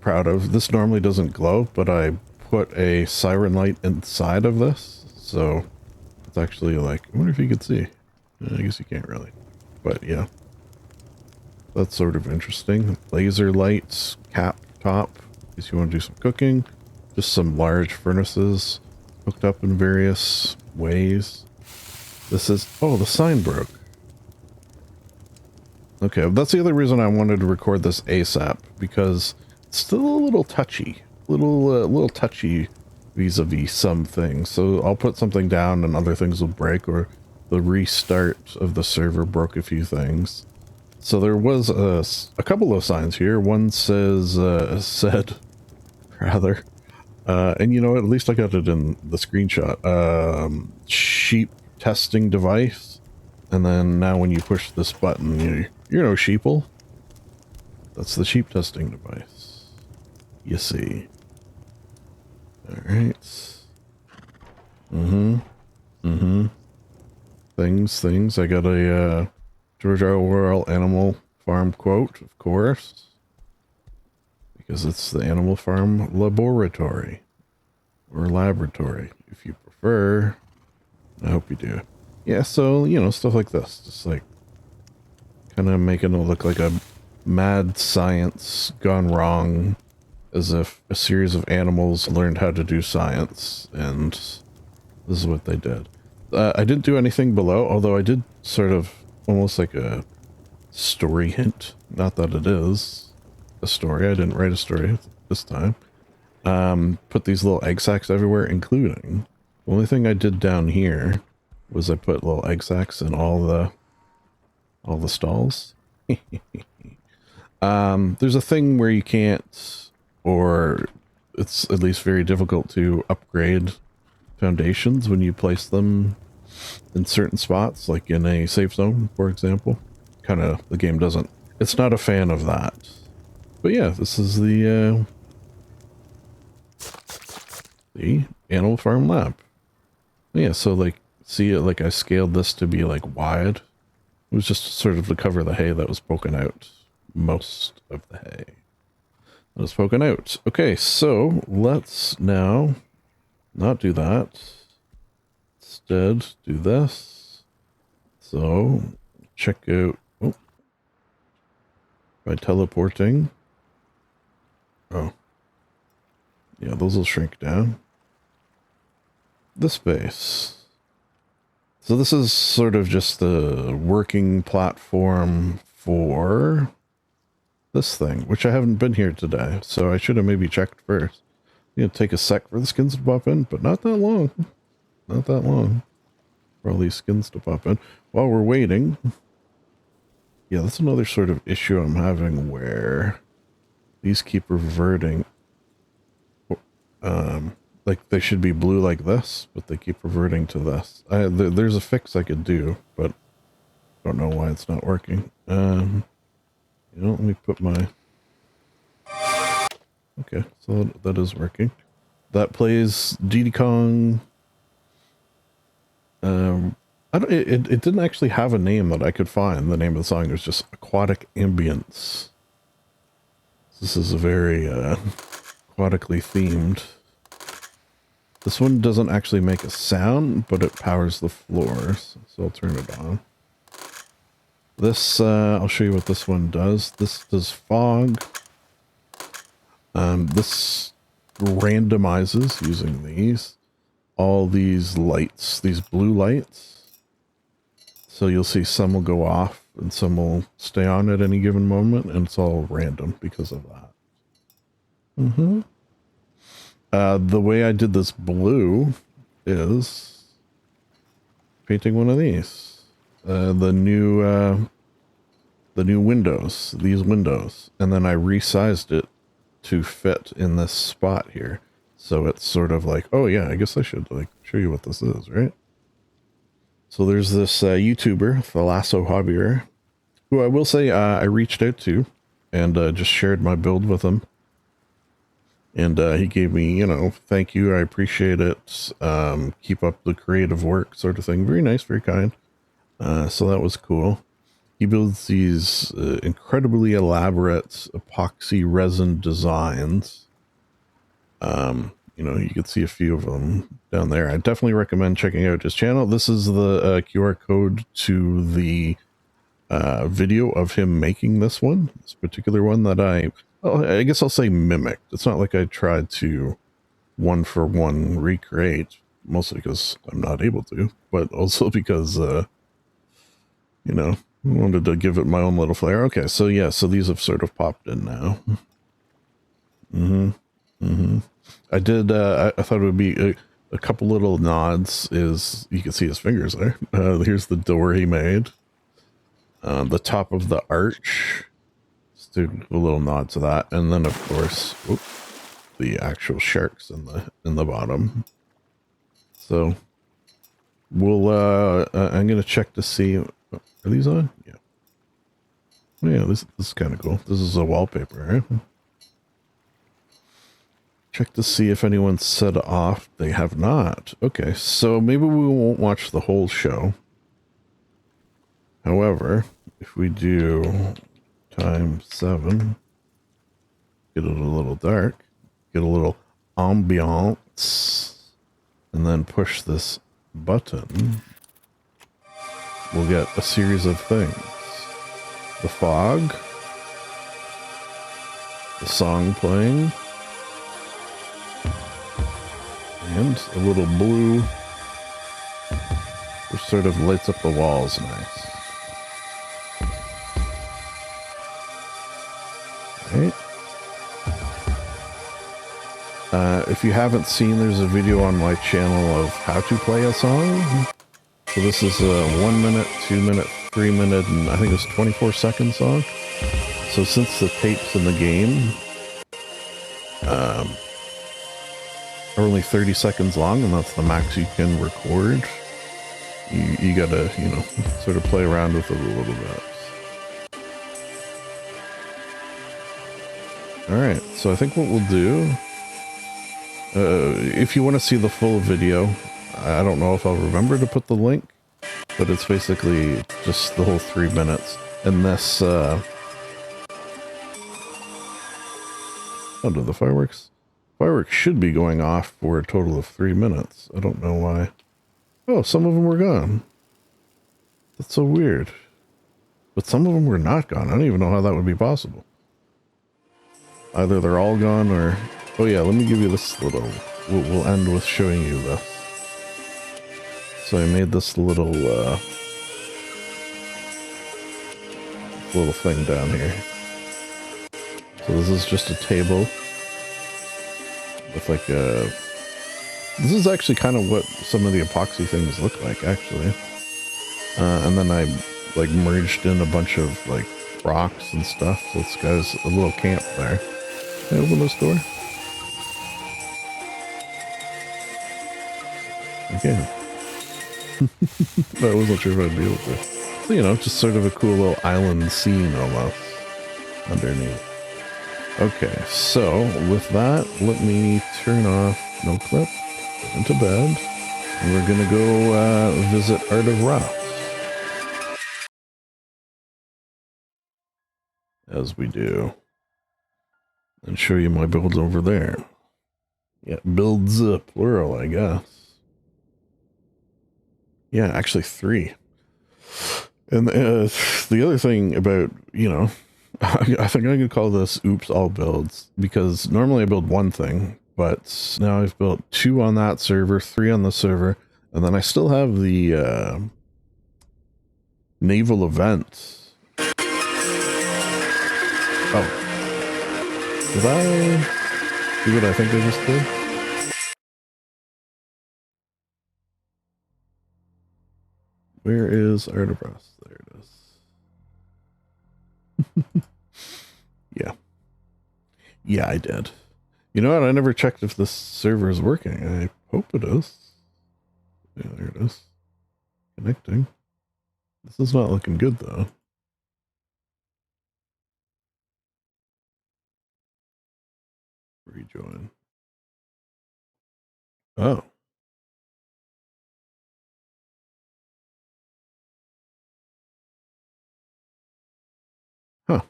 proud of. This normally doesn't glow, but I put a siren light inside of this, so it's actually like, I wonder if you could see. I guess you can't really, but yeah, that's sort of interesting. Laser lights, cap top, in case you want to do some cooking. Just some large furnaces hooked up in various ways. This is, oh, the sign broke. Okay, that's the other reason I wanted to record this ASAP, because it's still a little touchy. Little touchy vis-a-vis some things. So I'll put something down and other things will break, or the restart of the server broke a few things. So there was a couple of signs here. One says, and you know, at least I got it in the screenshot. Sheep testing device. And then now when you push this button, you know, sheeple. That's the sheep testing device. You see. Alright. Things. I got a George Orwell Animal Farm quote, of course. Because it's the Animal Farm Laboratory. Or Laboratory, if you prefer. I hope you do. Yeah, so, you know, stuff like this. Just like kind of making it look like a mad science gone wrong, as if a series of animals learned how to do science, and this is what they did. I didn't do anything below, although I did sort of almost like a story hint. Not that it is a story. I didn't write a story this time. Put these little egg sacs everywhere, including the only thing I did down here was I put little egg sacs in all the stalls. There's a thing where you can't, or it's at least very difficult to upgrade foundations when you place them in certain spots, like in a safe zone, for example. Kind of, the game doesn't, it's not a fan of that. But yeah, this is the Animal Farm Lab. Yeah, so like, see it, like I scaled this to be like wide. It was just sort of to cover the hay that was poking out. Most of the hay that was poking out. Okay, so let's now not do that. Instead, do this. So, check out, oh, by teleporting. Oh, yeah, those will shrink down. This base. So this is sort of just the working platform for this thing, which I haven't been here today, so I should have maybe checked first. You know, take a sec for the skins to pop in, but not that long. Not that long for all these skins to pop in. While we're waiting, yeah, that's another sort of issue I'm having where these keep reverting. Like they should be blue like this, but they keep reverting to this. There's a fix I could do, but I don't know why it's not working. You know, let me put my... Okay, so that is working. That plays Diddy Kong. It didn't actually have a name that I could find. The name of the song was just Aquatic Ambience. This is a very aquatically themed. This one doesn't actually make a sound, but it powers the floors. So I'll turn it on. This, I'll show you what this one does. This does fog. This randomizes, using these, all these lights, these blue lights. So you'll see some will go off and some will stay on at any given moment, and it's all random because of that. The way I did this blue is painting one of these. The new windows, these windows, and then I resized it to fit in this spot here. So it's sort of like, oh yeah, I guess I should like show you what this is, right? So there's this YouTuber, Thalasso Hobbyer, who I will say I reached out to and just shared my build with him. And he gave me, you know, thank you, I appreciate it, keep up the creative work sort of thing. Very nice, very kind. So that was cool. He builds these incredibly elaborate epoxy resin designs. You know, you can see a few of them down there. I definitely recommend checking out his channel. This is the QR code to the video of him making this one. This particular one that I guess I'll say mimicked. It's not like I tried to one-for-one recreate, mostly because I'm not able to, but also because, you know, I wanted to give it my own little flair. Okay, so yeah, so these have sort of popped in now. I did, I thought it would be a couple little nods. Is you can see his fingers there. Here's the door he made. The top of the arch. Just do a little nod to that. And then of course, the actual sharks in the bottom. So we'll, I'm going to check to see, are these on? Yeah. Oh, yeah, this is kind of cool. This is a wallpaper, right? Check to see if anyone's set off. They have not. Okay, so maybe we won't watch the whole show. However, if we do ×7, get it a little dark, get a little ambiance, and then push this button, we'll get a series of things. The fog, the song playing, and a little blue which sort of lights up the walls nice. Right. If you haven't seen, there's a video on my channel of how to play a song. So this is a 1 minute, 2 minute, 3 minute, and I think it's 24-second song. So since the tapes in the game are only 30 seconds long, and that's the max you can record, you gotta, you know, sort of play around with it a little bit. Alright, so I think what we'll do, if you want to see the full video, I don't know if I'll remember to put the link, but it's basically just the whole 3 minutes. And this, oh, do the fireworks? Fireworks should be going off for a total of 3 minutes. I don't know why. Oh, some of them were gone. That's so weird. But some of them were not gone. I don't even know how that would be possible. Either they're all gone or... Oh yeah, let me give you this little... We'll end with showing you this. So I made this little thing down here. So this is just a table with like a... This is actually kind of what some of the epoxy things look like, actually. And then I like merged in a bunch of like rocks and stuff. So this guy's a little camp there. Can I open this door? Okay. I wasn't sure if I'd be able to. So, you know, just sort of a cool little island scene almost underneath. Okay, so with that, let me turn off no clip, get into bed, and we're gonna go visit Art of Rust. As we do. And show you my builds over there. Yeah, builds plural, I guess. Yeah, actually 3. And the other thing about, you know, I think I could call this oops all builds, because normally I build one thing, but now I've built 2 on that server, 3 on the server, and then I still have the naval event. Oh. Did I do what I think I just did? Where is Art of Rust? There it is. Yeah. Yeah, I did. You know what? I never checked if this server is working. I hope it is. Yeah, there it is. Connecting. This is not looking good, though. Rejoin. Oh. Huh.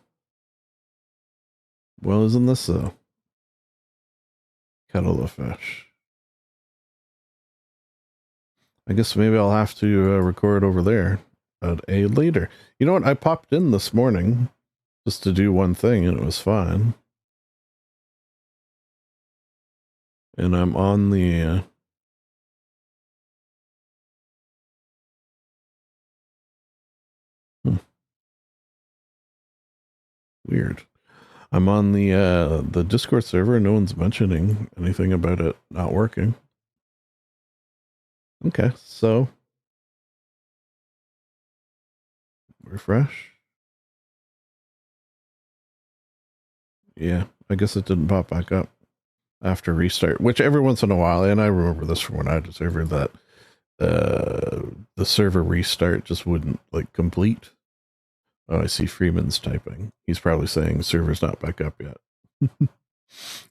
Well, isn't this a kettle of fish? I guess maybe I'll have to record over there at a later. You know what? I popped in this morning just to do one thing, and it was fine. And I'm on the... Weird. I'm on the Discord server. No one's mentioning anything about it not working. Okay, so refresh. Yeah, I guess it didn't pop back up after restart, which every once in a while, and I remember this from when I had a server, that the server restart just wouldn't like complete. Oh, I see Freeman's typing. He's probably saying server's not back up yet.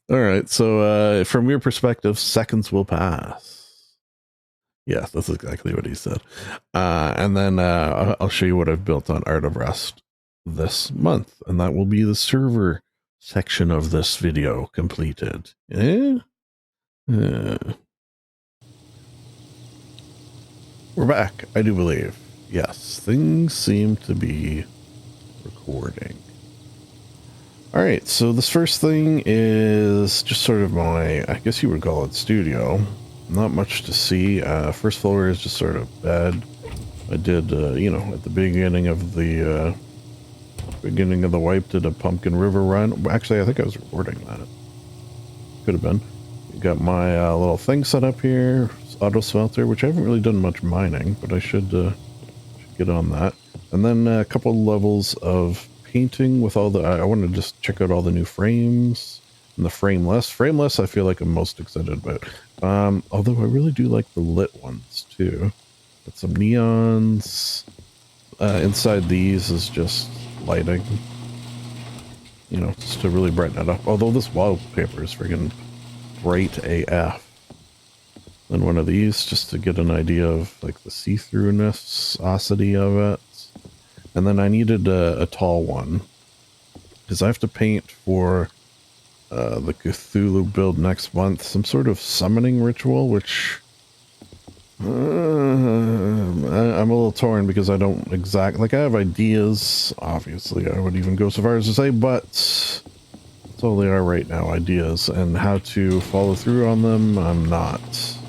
All right, so from your perspective, seconds will pass. Yes, that's exactly what he said. And then I'll show you what I've built on Art of Rust this month, and that will be the server section of this video completed. We're back, I do believe. Yes, things seem to be recording. Alright, so this first thing is just sort of my, I guess you would call it studio. Not much to see. First floor is just sort of bed. I did, you know, at the beginning of the wipe, did a Pumpkin River run. Actually, I think I was recording that. Could have been. Got my little thing set up here. Auto smelter, which I haven't really done much mining, but I should get on that. And then a couple levels of painting with all the, I want to just check out all the new frames and the frameless. Frameless I feel like I'm most excited about. Although I really do like the lit ones too. Got some neons. Inside these is just lighting. You know, just to really brighten it up. Although this wallpaper is friggin' bright AF. Then one of these just to get an idea of like the see-throughness-osity of it. And then I needed a tall one because I have to paint for the Cthulhu build next month. Some sort of summoning ritual, which I'm a little torn because I don't exactly, like I have ideas, obviously. I would even go so far as to say, but that's all they are right now, ideas, and how to follow through on them, I'm not.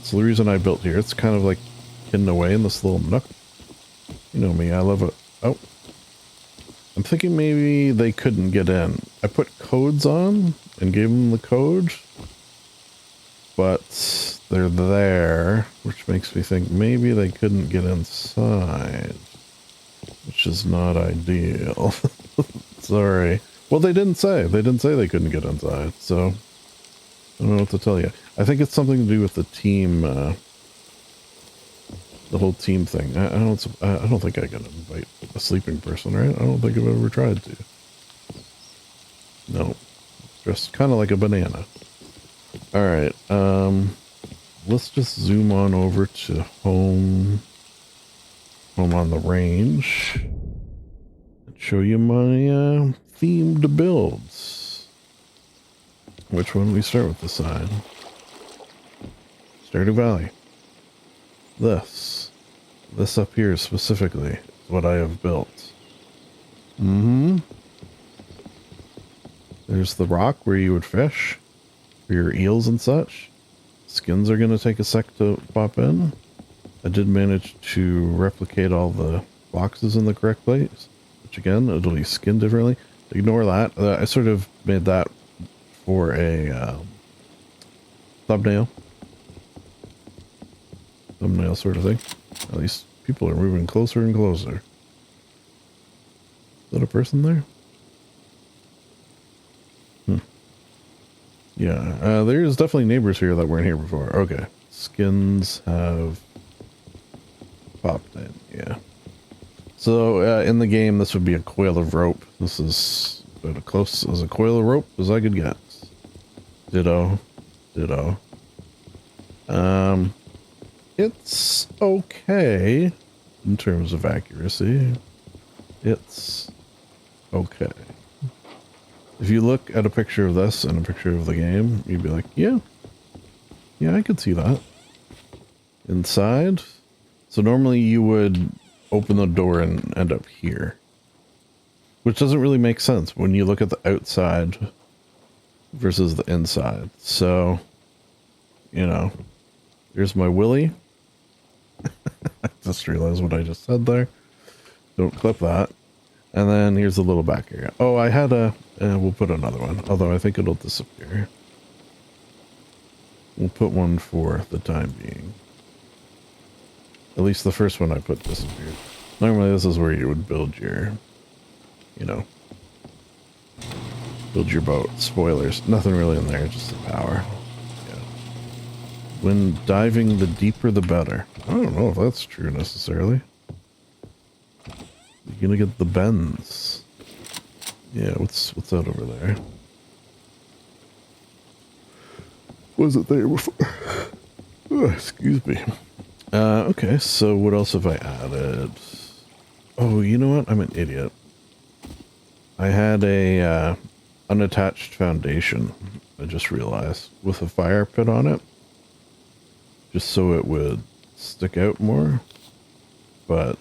So the reason I built here, it's kind of like hidden away in this little nook. You know me, I love it. Oh. I'm thinking maybe they couldn't get in. I put codes on and gave them the code, but they're there, which makes me think maybe they couldn't get inside, which is not ideal. Sorry. Well, they didn't say. They didn't say they couldn't get inside, so I don't know what to tell you. I think it's something to do with the team, the whole team thing. I don't think I can invite a sleeping person, right? I don't think I've ever tried to. No. Just kind of like a banana. Alright, let's just zoom on over to home on the range, and show you my themed builds. Which one do we start with this side? Stardew Valley. This up here specifically is what I have built. There's the rock where you would fish for your eels and such. Skins are going to take a sec to pop in. I did manage to replicate all the boxes in the correct place, which again, it'll be skinned differently. Ignore that. I sort of made that for a thumbnail sort of thing. At least people are moving closer and closer. Is that a person there? Yeah, there's definitely neighbors here that weren't here before. Okay. Skins have popped in, yeah. So, in the game, this would be a coil of rope. This is about as close as a coil of rope as I could get. Ditto. It's okay in terms of accuracy. It's okay. If you look at a picture of this and a picture of the game, you'd be like, yeah, I could see that. Inside. So normally you would open the door and end up here, which doesn't really make sense when you look at the outside versus the inside. So, you know, here's my Willy. I just realized what I just said there. Don't clip that. And then here's the little back area. Oh, I had we'll put another one, although I think it'll disappear. We'll put one for the time being. At least the first one I put disappeared. Normally this is where you would build your, you know, build your boat. Spoilers. Nothing really in there, just the power. Yeah. When diving, the deeper the better. I don't know if that's true necessarily. You're gonna get the bends. Yeah, what's that over there? Was it there before? Oh, excuse me. Okay, so what else have I added? Oh, you know what? I'm an idiot. I had a unattached foundation, I just realized, with a fire pit on it. just so it would stick out more, but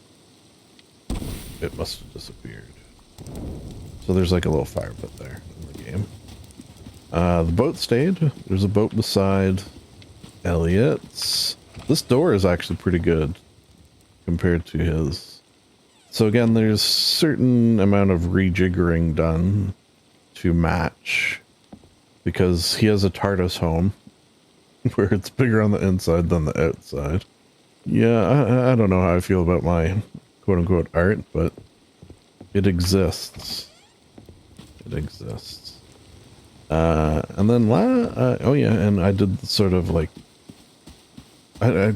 it must have disappeared. So there's like a little fire pit there in the game. The boat stayed. There's a boat beside Elliot's. This door is actually pretty good compared to his. So again, there's certain amount of rejiggering done to match, because he has a TARDIS home where it's bigger on the inside than the outside. Yeah, I don't know how I feel about my quote-unquote art, but it exists. It exists. And then, oh yeah, and I did sort of like, the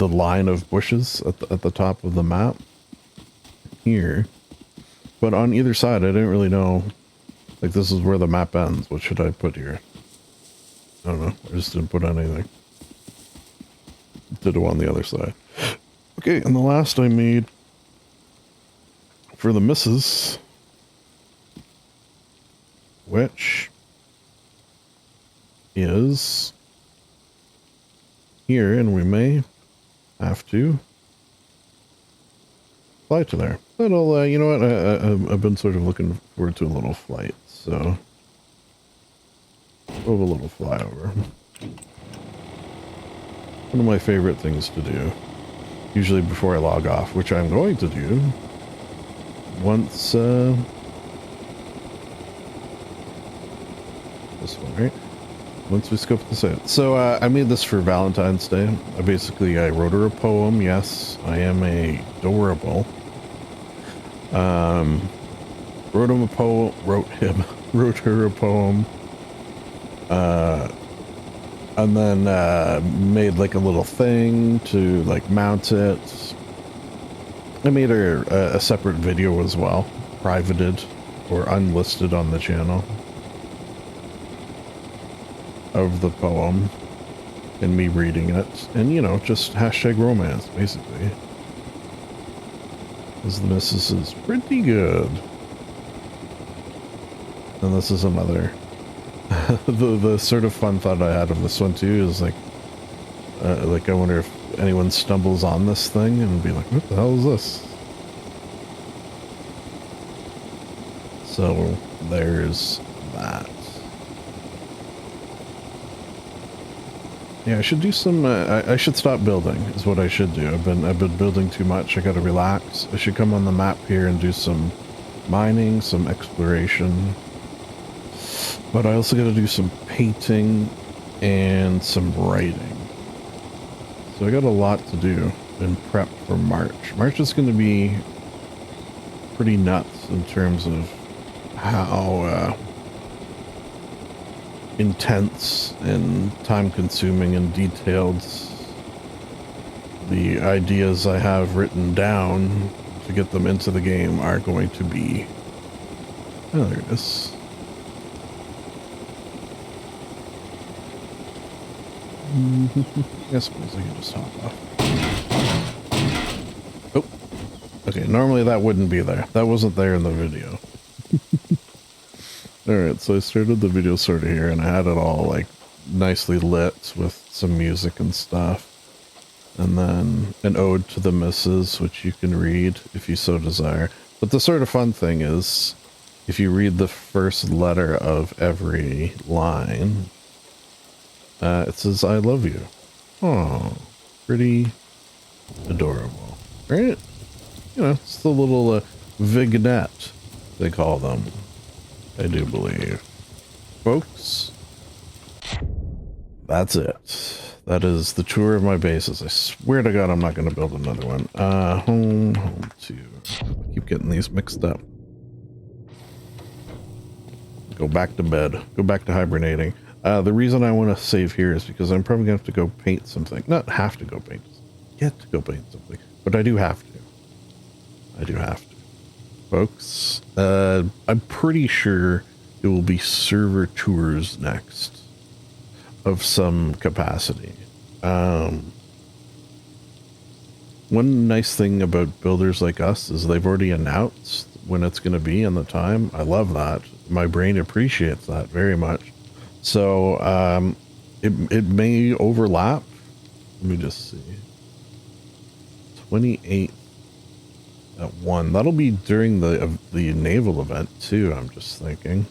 line of bushes at the top of the map here. But on either side, I didn't really know, like, this is where the map ends. What should I put here? I don't know. I just didn't put anything. Ditto on the other side. Okay, and the last I made for the missus, which is here, and we may have to fly to there. That'll, you know what, I've been sort of looking forward to a little flight, so we'll have a little flyover. One of my favorite things to do, usually before I log off, which I'm going to do once, this one, right? Once we scope this out. So, I made this for Valentine's Day. I wrote her a poem. Yes, I am adorable. Wrote her a poem. And then, made like a little thing to like mount it. I made her a separate video as well, privated or unlisted on the channel, of the poem and me reading it, and you know, just hashtag romance basically, because the missus is pretty good. And this is another the sort of fun thought I had of this one too is like I wonder if anyone stumbles on this thing and be like, what the hell is this? So there's that. Yeah, I should do some, I should stop building, is what I should do. I've been building too much. I gotta relax. I should come on the map here and do some mining, some exploration. But I also gotta do some painting and some writing. So I got a lot to do in prep for March. March is gonna be pretty nuts in terms of how, intense and time-consuming and detailed the ideas I have written down to get them into the game are going to be. Oh, there it is. I suppose I can just hop off. Oh, okay. Normally that wouldn't be there. That wasn't there in the video. Alright, so I started the video sort of here, and I had it all, like, nicely lit with some music and stuff. And then an ode to the missus, which you can read if you so desire. But the sort of fun thing is, if you read the first letter of every line, it says, I love you. Oh, pretty adorable. Right? You know, it's the little vignette, they call them. I do believe. Folks, that's it. That is the tour of my bases. I swear to God I'm not going to build another one. Home 2. I keep getting these mixed up. Go back to bed. Go back to hibernating. The reason I want to save here is because I'm probably going to have to go paint something. Not have to go paint. Get to go paint something. But I do have to. I do have to. Folks, I'm pretty sure it will be server tours next of some capacity. One nice thing about builders like us is they've already announced when it's going to be and the time. I love that. My brain appreciates that very much. So it may overlap Let me just see. 28th at 1. That'll be during the naval event too, I'm just thinking.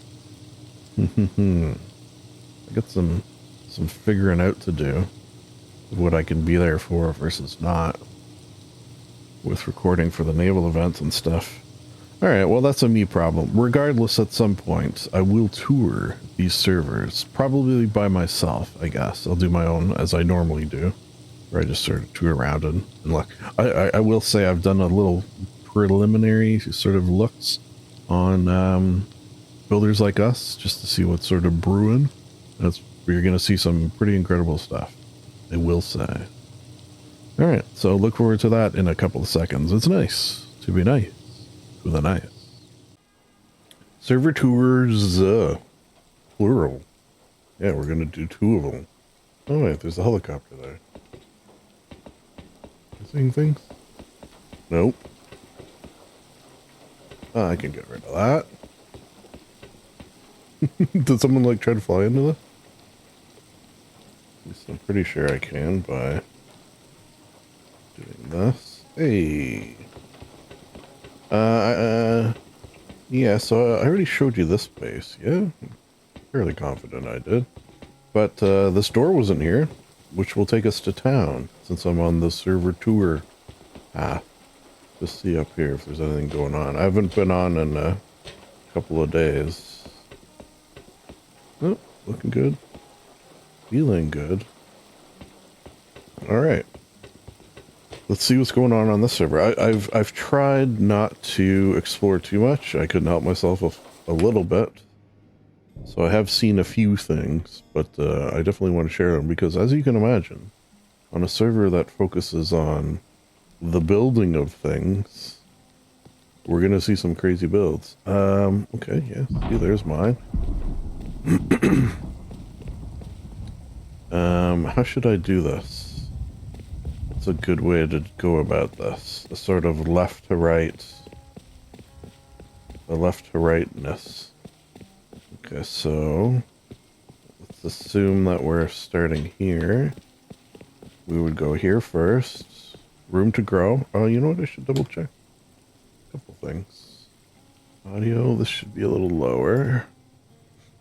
I got some figuring out to do of what I can be there for versus not with recording for the naval events and stuff. All right, well, that's a me problem. Regardless, at some point, I will tour these servers, probably by myself, I guess. I'll do my own as I normally do, where I just sort of tour around and look. I will say I've done a little preliminary sort of looks on builders like us, just to see what's sort of brewing. That's where you're going to see some pretty incredible stuff, I will say. All right, so look forward to that in a couple of seconds. It's nice to be nice with a nice. Server tours, plural. Yeah, we're going to do 2 of them. Oh, wait, there's a helicopter there. Seeing things? Nope. Oh, I can get rid of that. Did someone like try to fly into this? At least I'm pretty sure I can by doing this. Hey. Yeah, so I already showed you this base. Yeah, fairly confident I did. But this door wasn't here, which will take us to town since I'm on the server tour path. Just see up here if there's anything going on. I haven't been on in a couple of days. Oh, looking good. Feeling good. Alright. Let's see what's going on this server. I've tried not to explore too much. I couldn't help myself a little bit. So I have seen a few things, but I definitely want to share them because, as you can imagine, on a server that focuses on the building of things, we're going to see some crazy builds. Okay, yeah. See, there's mine. How should I do this? What's a good way to go about this? A sort of left to right. A left to rightness. Okay, so let's assume that we're starting here. We would go here first. Room to grow. Oh, you know what? I should double check a couple things. Audio, this should be a little lower.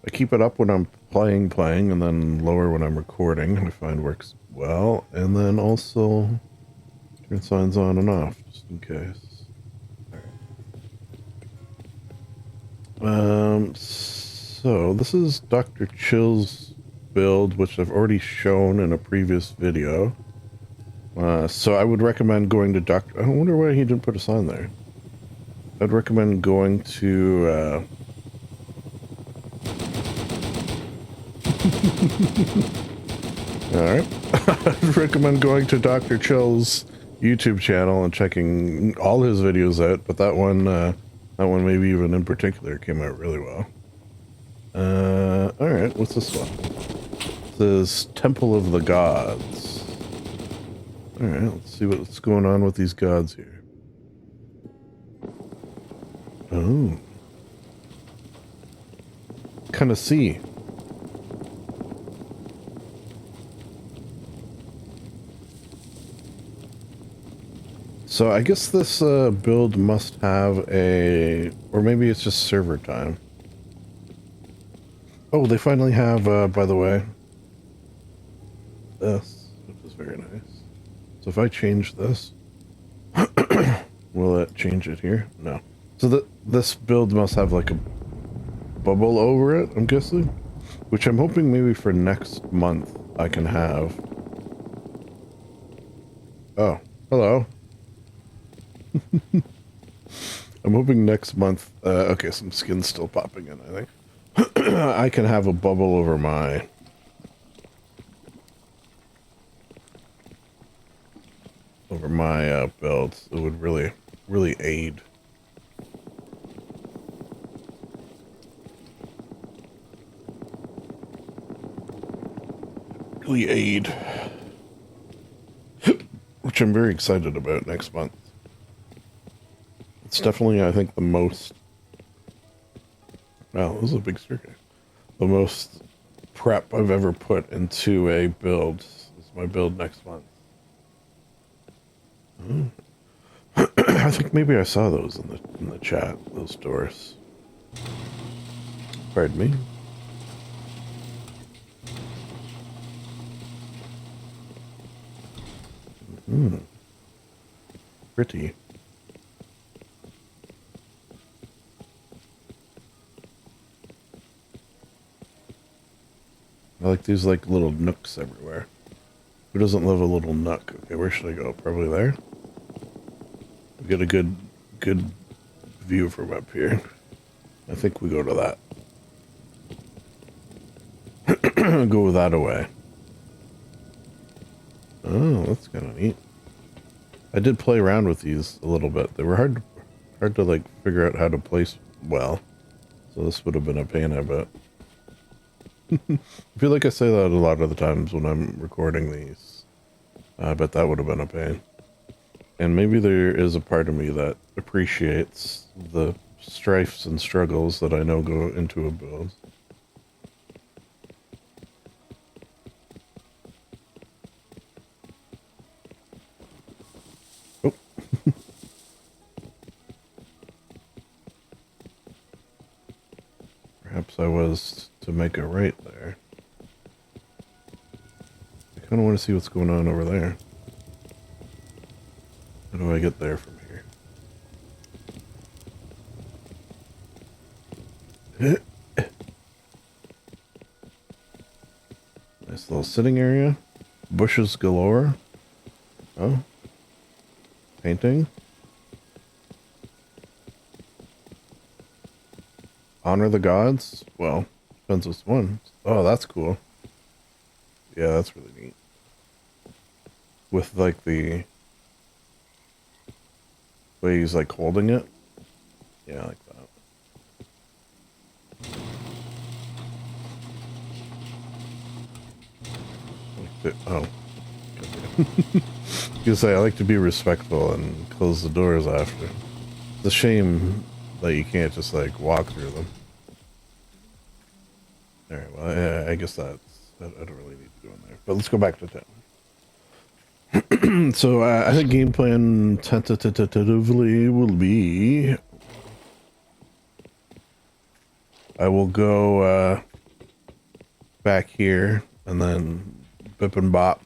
I keep it up when I'm playing, and then lower when I'm recording. I find works well. And then also turn signs on and off, just in case. Alright. So this is Dr. Chill's build, which I've already shown in a previous video. So I would recommend going to Dr. I wonder why he didn't put a sign there. I'd recommend going to, Alright. I'd recommend going to Dr. Chill's YouTube channel and checking all his videos out, but that one maybe even in particular came out really well. Alright, what's this one? This is Temple of the Gods. Alright, let's see what's going on with these gods here. Oh. Kind of see. So I guess this build must have or maybe it's just server time. Oh, they finally have, by the way, this, which is very nice. So if I change this, will it change it here? No. So this build must have like a bubble over it, I'm guessing, which I'm hoping maybe for next month I can have. Oh, hello. I'm hoping next month, okay, some skin's still popping in, I think. I can have a bubble over my build. It would really aid. Really aid. Which I'm very excited about next month. It's definitely, I think, the most... Wow, this is a big staircase. The most prep I've ever put into a build. This is my build next month. I think maybe I saw those in the chat, those doors. Pardon me. Pretty. I like these like little nooks everywhere. Who doesn't love a little nook? Okay, where should I go? Probably there. Get a good view from up here. I think we go to that. Go that away. Oh, that's kind of neat. I did play around with these a little bit. They were hard to like figure out how to place well. So this would have been a pain, I bet. I feel like I say that a lot of the times when I'm recording these. I bet that would have been a pain. And maybe there is a part of me that appreciates the strifes and struggles that I know go into a build. Oh. Perhaps I was to make a right there. I kind of want to see what's going on over there. How do I get there from here? Nice little sitting area. Bushes galore. Oh. Painting. Honor the gods? Well, depends which one. Oh, that's cool. Yeah, that's really neat. With like the way he's like holding it. Yeah, I like that. Oh. You say I like to be respectful and close the doors after. It's a shame that you can't just like walk through them. Alright, well, I guess I don't really need to go in there. But let's go back to town. So I think game plan tentatively will be I will go back here and then bip and bop.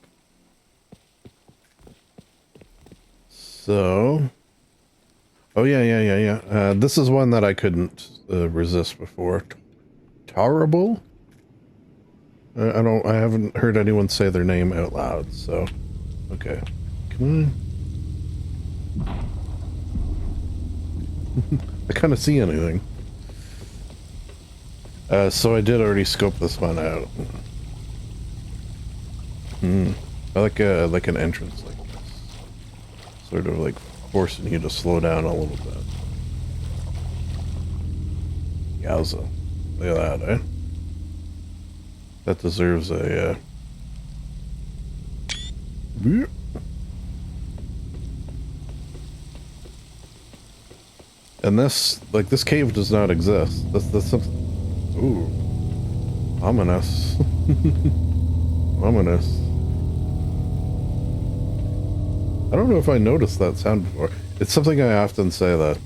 So oh yeah. This is one that I couldn't resist before. Terrible. I haven't heard anyone say their name out loud, so okay. Can I kind of see anything. So I did already scope this one out. I like an entrance like this. Sort of like forcing you to slow down a little bit. Yowza. Look at that, eh? That deserves a and this, like, this cave does not exist. That's something. Ooh. Ominous. Ominous. I don't know if I noticed that sound before. It's something I often say that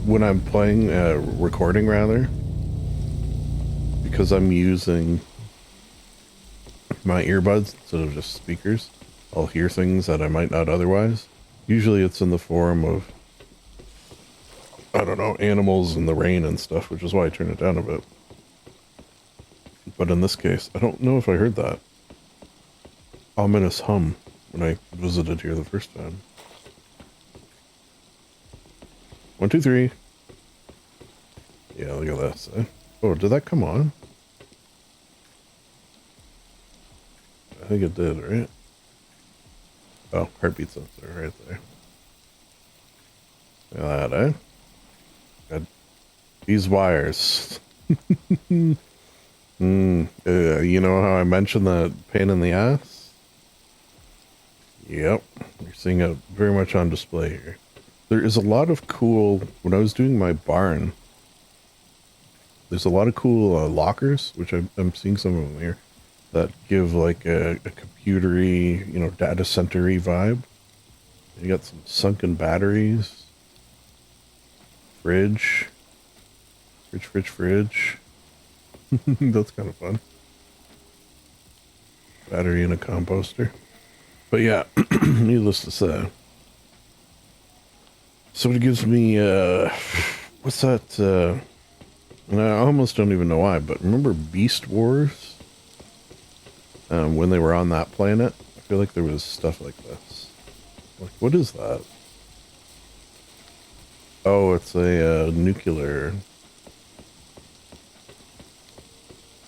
when I'm playing, recording rather, because I'm using my earbuds instead of just speakers, I'll hear things that I might not otherwise. Usually it's in the form of, I don't know, animals and the rain and stuff, which is why I turn it down a bit. But in this case, I don't know if I heard that ominous hum when I visited here the first time. 1, 2, 3. Yeah, look at this. Oh, did that come on? I think it did, right? Oh, heartbeat sensor right there. Look at that, eh? Got these wires. You know how I mentioned that pain in the ass? Yep, you're seeing it very much on display here. There is a lot of cool, when I was doing my barn, there's a lot of cool lockers, which I'm seeing some of them here, that give like a computery, you know, data center-y vibe. You got some sunken batteries. Fridge. Fridge. That's kind of fun. Battery in a composter. But yeah, needless to say. So it gives me, what's that, and I almost don't even know why, but remember Beast Wars? When they were on that planet? I feel like there was stuff like this. Like, what is that? Oh, it's a nuclear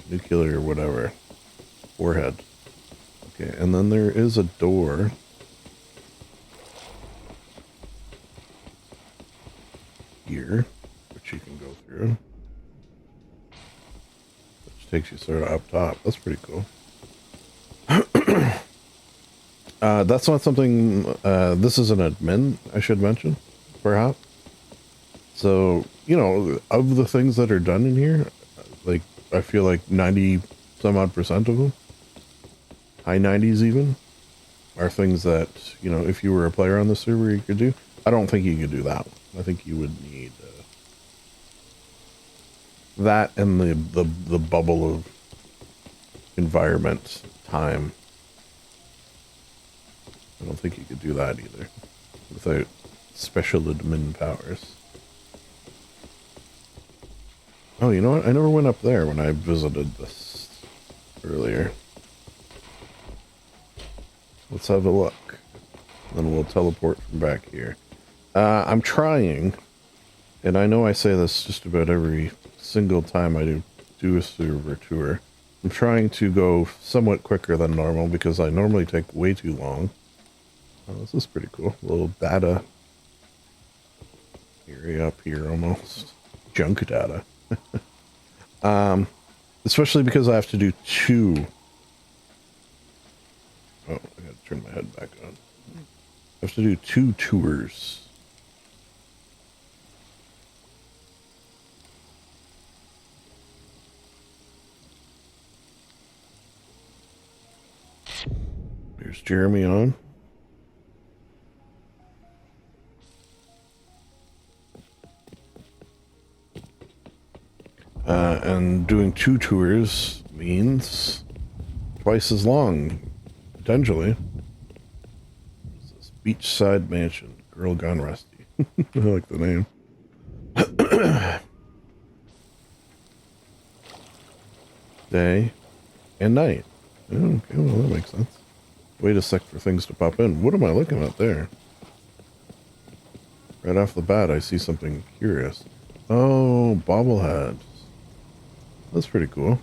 whatever. Warhead. Okay, and then there is a door. Here, which you can go through. Which takes you sort of up top. That's pretty cool. That's not something, this is an admin, I should mention, perhaps. So, you know, of the things that are done in here, like, I feel like 90 some odd percent of them, high 90s even, are things that, you know, if you were a player on the server, you could do. I don't think you could do that one. I think you would need that and the bubble of environment time. I don't think you could do that either without special admin powers. Oh, you know what? I never went up there when I visited this earlier. Let's have a look. Then we'll teleport from back here. I'm trying, and I know I say this just about every single time I do a server tour. I'm trying to go somewhat quicker than normal because I normally take way too long. Oh, this is pretty cool. A little data area up here almost. Junk data. Especially because I have to do two. Oh, I gotta turn my head back on. I have to do 2 tours. There's Jeremy on. And doing 2 tours means twice as long, potentially. This beachside mansion, girl gone rusty. I like the name. Day and night. Okay, well that makes sense. Wait a sec for things to pop in. What am I looking at there? Right off the bat, I see something curious. Oh, bobbleheads. That's pretty cool.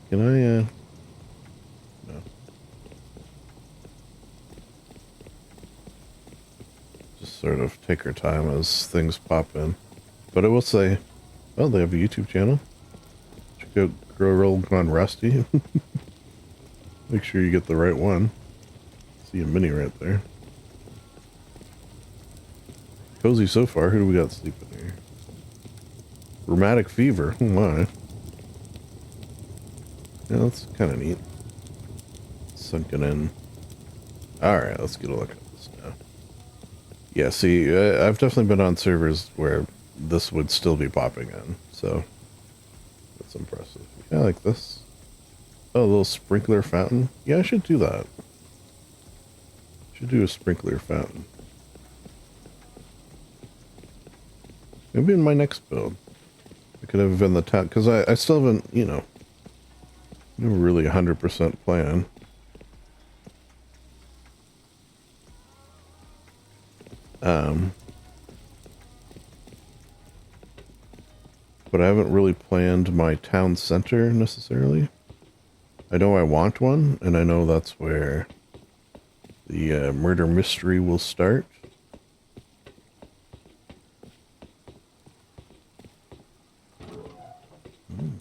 Can I, no. Just sort of take our time as things pop in. But I will say, oh, they have a YouTube channel. Check out Girl Gone Rusty. Make sure you get the right one. See a mini right there. Cozy so far. Who do we got sleeping here? Rheumatic fever. Oh my. Yeah, that's kind of neat. Sunken in. Alright, let's get a look at this now. Yeah, see, I've definitely been on servers where this would still be popping in, so that's impressive. Yeah, I like this. Oh, a little sprinkler fountain. Yeah, I should do that. Should do a sprinkler fountain. Maybe in my next build. I could have been the town, because I still haven't, you know, never really 100% plan. But I haven't really planned my town center necessarily. I know I want one, and I know that's where the murder mystery will start.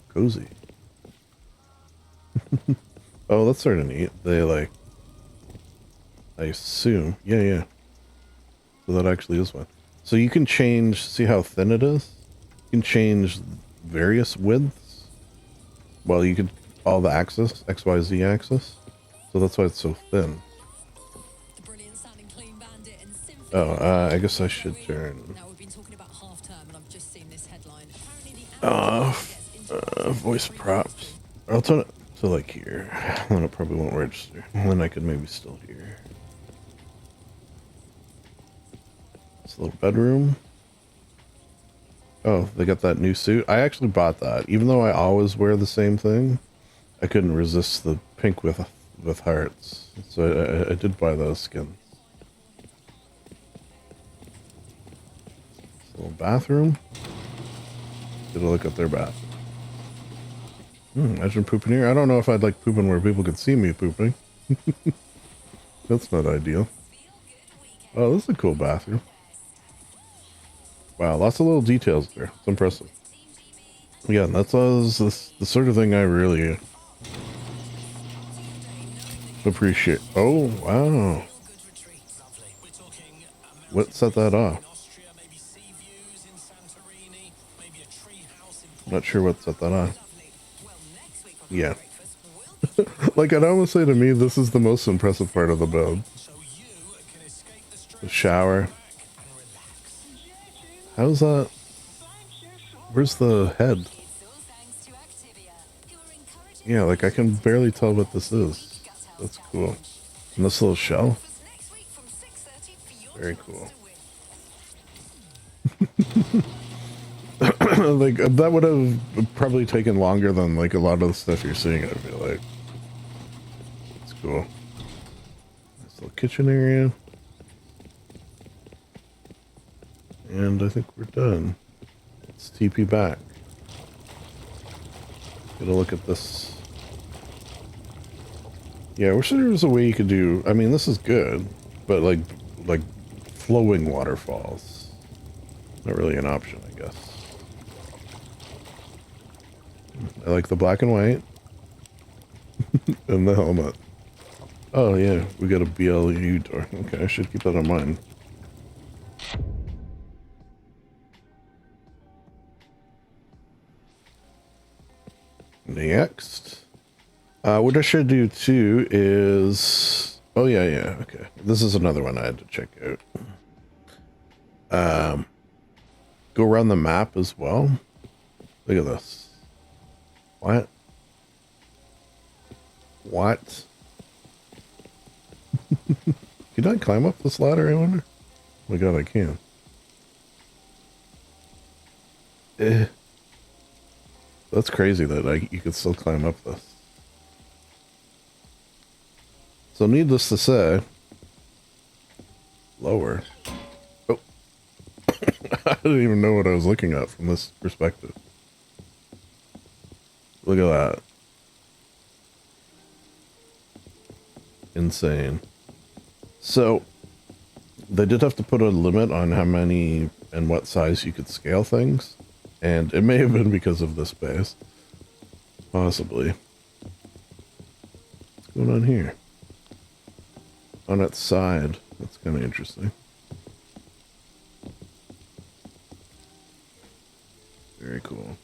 Cozy. Oh, that's sort of neat. They like, I assume, yeah. So that actually is one. So you can change, see how thin it is? You can change various widths. Well, you could, all the axis, XYZ axis. So that's why it's so thin. Oh, I guess I should turn off voice props. I'll turn it to like here. Then it probably won't register. And then I could maybe still hear. It's a little bedroom. Oh, they got that new suit. I actually bought that. Even though I always wear the same thing, I couldn't resist the pink with hearts. So I did buy those skins. Little bathroom. Get a look at their bathroom. Imagine pooping here. I don't know if I'd like pooping where people could see me pooping. That's not ideal. Oh, this is a cool bathroom. Wow, lots of little details there. It's impressive. Yeah, that's the sort of thing I really appreciate. Oh, wow. What set that off? Not sure what set that off. Yeah. Like, I'd almost say to me, this is the most impressive part of the build. The shower. How's that? Where's the head? Yeah, like I can barely tell what this is. That's cool. And this little shell? Very cool. Like, that would have probably taken longer than, like, a lot of the stuff you're seeing, I feel like. It's cool. Nice little kitchen area. And I think we're done. Let's TP back. Get a look at this. Yeah, I wish there was a way you could do... I mean, this is good, but, like flowing waterfalls. Not really an option, I guess. I like the black and white. And the helmet. Oh yeah, we got a BLU door. Okay, I should keep that in mind. Next. What I should do too is... Oh yeah, okay. This is another one I had to check out. Go around the map as well. Look at this. What? What? Can I climb up this ladder, I wonder? Oh my god, I can. That's crazy that you could still climb up this. So needless to say... Lower. Oh. I didn't even know what I was looking at from this perspective. Look at that. Insane. So, they did have to put a limit on how many and what size you could scale things. And it may have been because of this base. Possibly. What's going on here? On its side. That's kind of interesting. Very cool.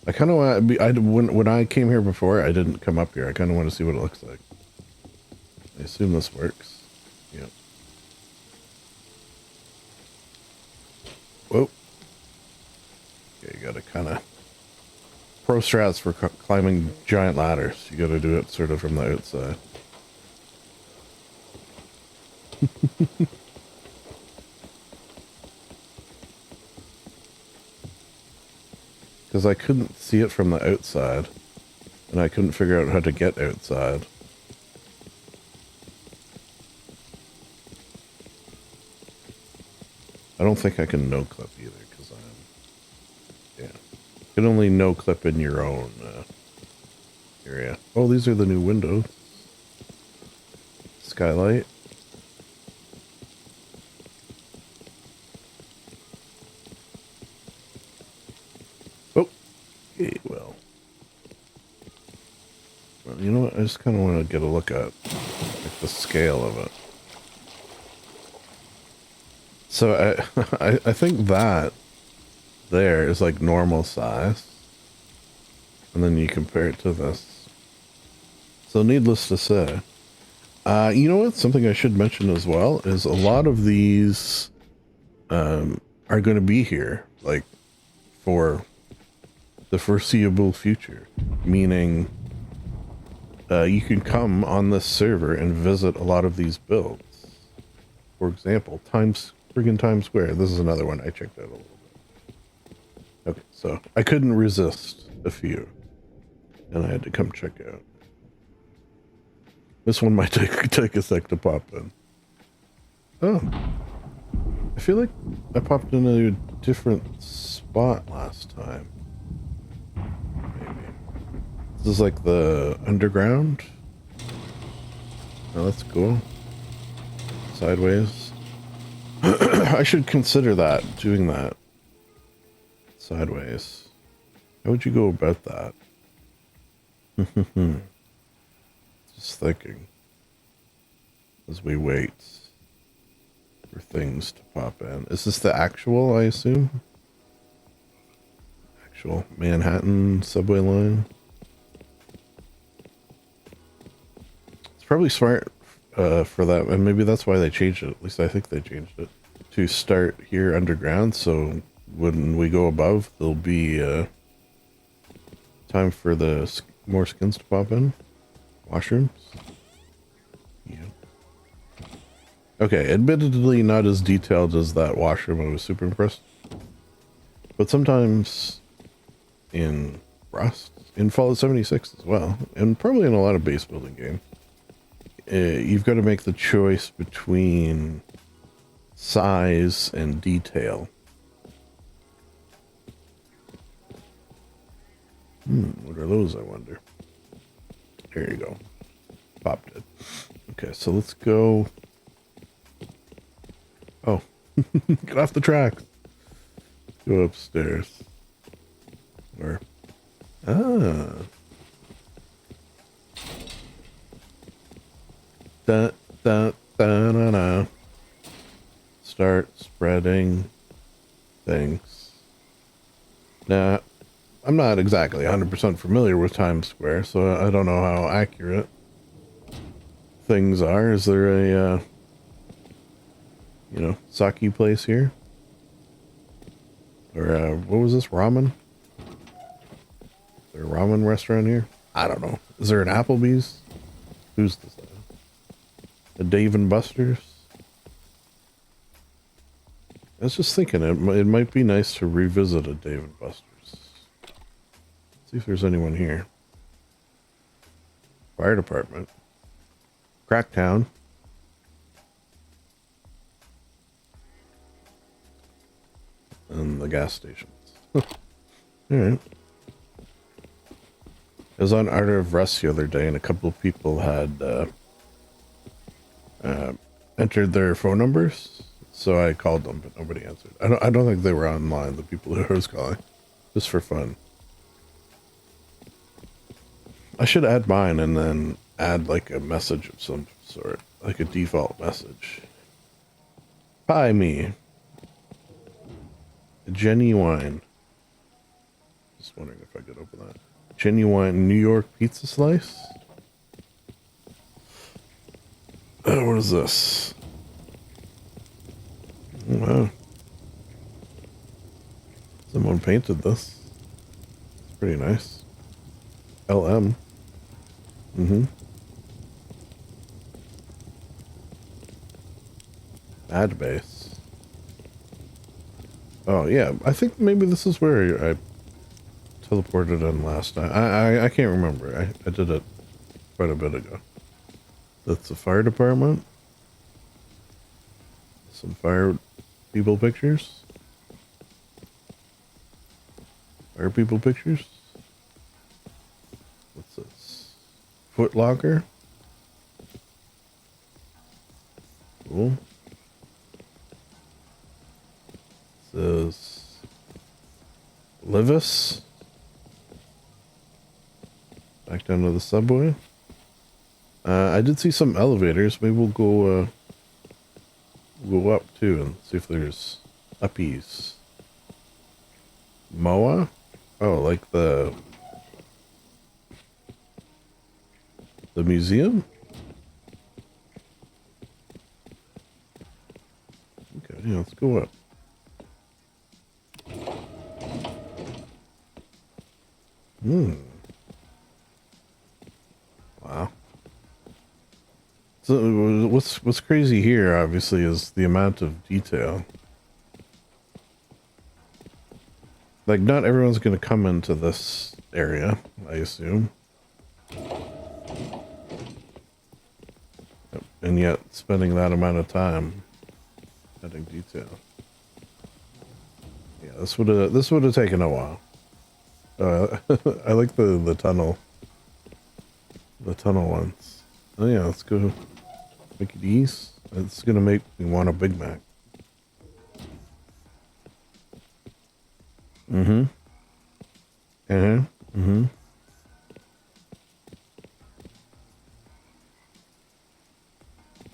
I kind of want to when I came here before, I didn't come up here. I kind of want to see what it looks like. I assume this works. Yep. Whoa. Okay, you gotta kind of... Pro strats for climbing giant ladders. You gotta do it sort of from the outside. Because I couldn't see it from the outside. And I couldn't figure out how to get outside. I don't think I can no-clip either, because I'm... Yeah. You can only no-clip in your own area. Oh, these are the new windows. Skylight. Oh. Okay, well, you know what? I just kind of want to get a look at like, the scale of it. So I think that there is like normal size. And then you compare it to this. So needless to say, You know what? Something I should mention as well is a lot of these are going to be here, like, for the foreseeable future. Meaning, you can come on this server and visit a lot of these builds. For example, friggin' Times Square. This is another one I checked out a little bit. Okay, so I couldn't resist a few, and I had to come check out. This one might take a sec to pop in. Oh, I feel like I popped in a different spot last time. Maybe this is like the underground. Oh, that's cool. Sideways. I should consider doing that. Sideways. How would you go about that? Just thinking. As we wait for things to pop in. Is this the actual, I assume? Actual Manhattan subway line? It's probably smart for that, and maybe that's why they changed it. At least I think they changed it to start here underground, so when we go above, there'll be time for the more skins to pop in. Washrooms. Yeah. Okay, admittedly not as detailed as that washroom. I was super impressed. But sometimes in Rust, in Fallout 76 as well, and probably in a lot of base building games, you've got to make the choice between size and detail. What are those, I wonder? There you go. Popped it. Okay, so let's go. Oh, get off the track. Go upstairs. Or, Da, da, da, da, da. Start spreading things. Now, I'm not exactly 100% familiar with Times Square, so I don't know how accurate things are. Is there a, sake place here? Or, what was this, ramen? Is there a ramen restaurant here? I don't know. Is there an Applebee's? Who's this? A Dave and Buster's? I was just thinking it might be nice to revisit a Dave and Buster's. See if there's anyone here. Fire department. Cracktown. And the gas stations. Alright. I was on Art of Rust the other day and a couple of people had entered their phone numbers. So I called them, but nobody answered. I don't think they were online, the people who I was calling. Just for fun. I should add mine and then add like a message of some sort. Like a default message. Hi, me. Genuine. Just wondering if I could open that. Genuine New York pizza slice? What is this? Oh, wow. Someone painted this. It's pretty nice. LM. Ad base. Oh, yeah. I think maybe this is where I teleported in last time. I can't remember. I did it quite a bit ago. That's the fire department. Some fire people pictures. Fire people pictures. What's this? Foot Locker. Cool. This is Livis. Back down to the subway. I did see some elevators. Maybe we'll go up too and see if there's uppies. MOA? Oh, like the museum? Yeah, let's go up. Wow. So what's crazy here, obviously, is the amount of detail. Like, not everyone's going to come into this area, I assume. And yet, spending that amount of time adding detail. Yeah, this would have taken a while. I like the tunnel. The tunnel ones. Oh yeah, let's go make it east. It's gonna make me want a Big Mac. Mm-hmm. Uh-huh. Mm-hmm.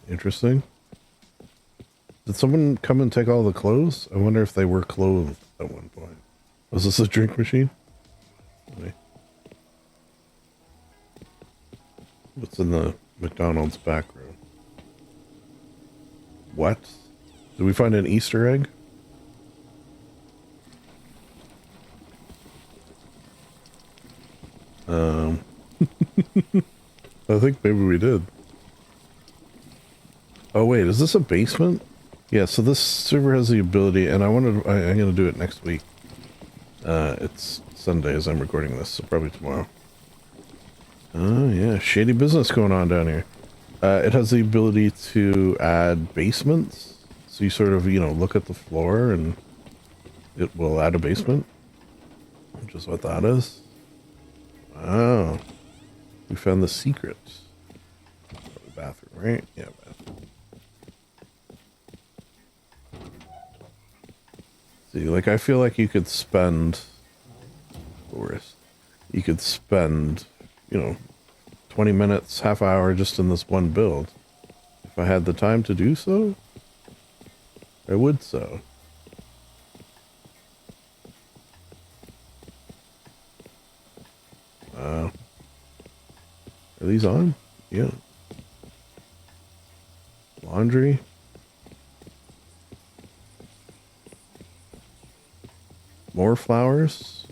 Interesting. Did someone come and take all the clothes? I wonder if they were clothed at one point. Was this a drink machine? Wait. What's in the McDonald's back room? What? Did we find an Easter egg? I think maybe we did. Oh wait, is this a basement? Yeah, so this server has the ability, and I'm gonna do it next week. It's Sunday as I'm recording this, so probably tomorrow. Oh yeah, shady business going on down here. It has the ability to add basements. So you sort of, look at the floor and it will add a basement. Which is what that is. Wow. We found the secret. Probably bathroom, right? Yeah, bathroom. See, like, I feel like you could spend... You could spend, 20 minutes, half hour just in this one build. If I had the time to do so, I would so. Are these on? Yeah. Laundry. More flowers.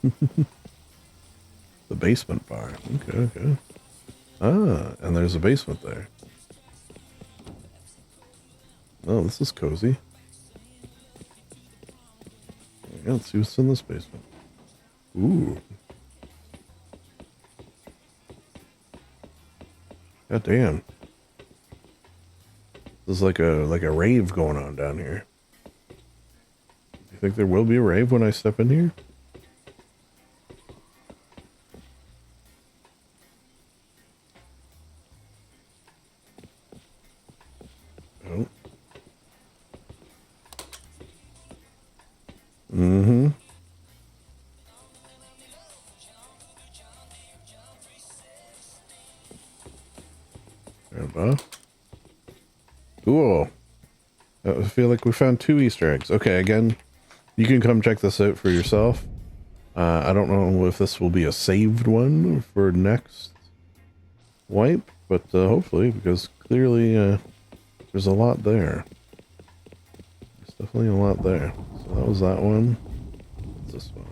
The basement bar. Okay, okay. Ah, and there's a basement there. Oh, this is cozy. Yeah, let's see what's in this basement. Ooh. God damn. This is like a rave going on down here. Do you think there will be a rave when I step in here? Oh. Mm-hmm. Cool. I feel like we found 2 Easter eggs. Okay, again, you can come check this out for yourself. I don't know if this will be a saved one for next wipe, but hopefully, because clearly there's a lot there. There's definitely a lot there. So that was that one. What's this one?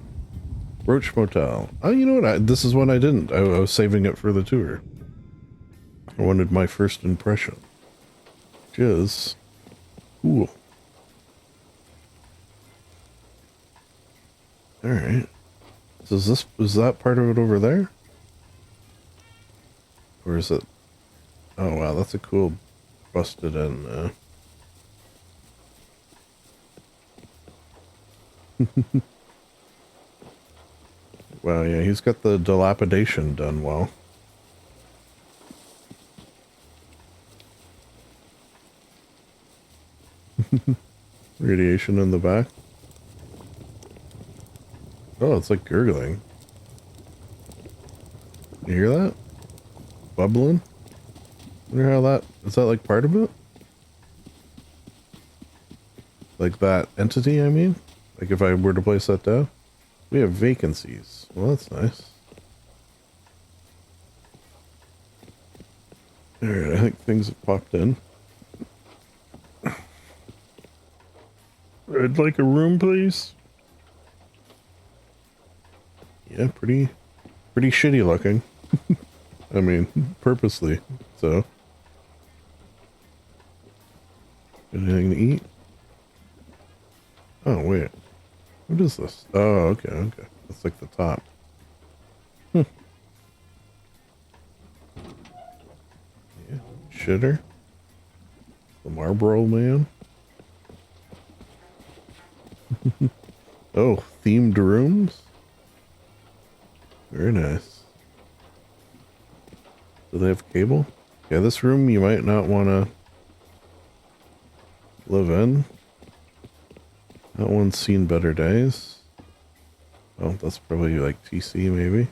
Roach Motel. Oh, you know what? This is one I didn't. I was saving it for the tour. I wanted my first impression. Which is cool. Alright. So is that part of it over there? Or is it... Oh wow, that's a cool busted in Wow, yeah, he's got the dilapidation done well. Radiation in the back. Oh, it's like gurgling. You hear that? Bubbling? Wonder how that... Is that like part of it? Like that entity, I mean? Like if I were to place that down? We have vacancies. Well, that's nice. Alright, I think things have popped in. I'd like a room, please. Yeah, pretty shitty looking. I mean, purposely, so. Anything to eat? Oh, wait. What is this? Oh, okay, okay. That's like the top. Hmm. Yeah, shitter. The Marlboro Man. Oh, themed rooms? Very nice. Do they have cable? Yeah, this room you might not want to live in. That one's seen better days. Oh, that's probably like TC maybe.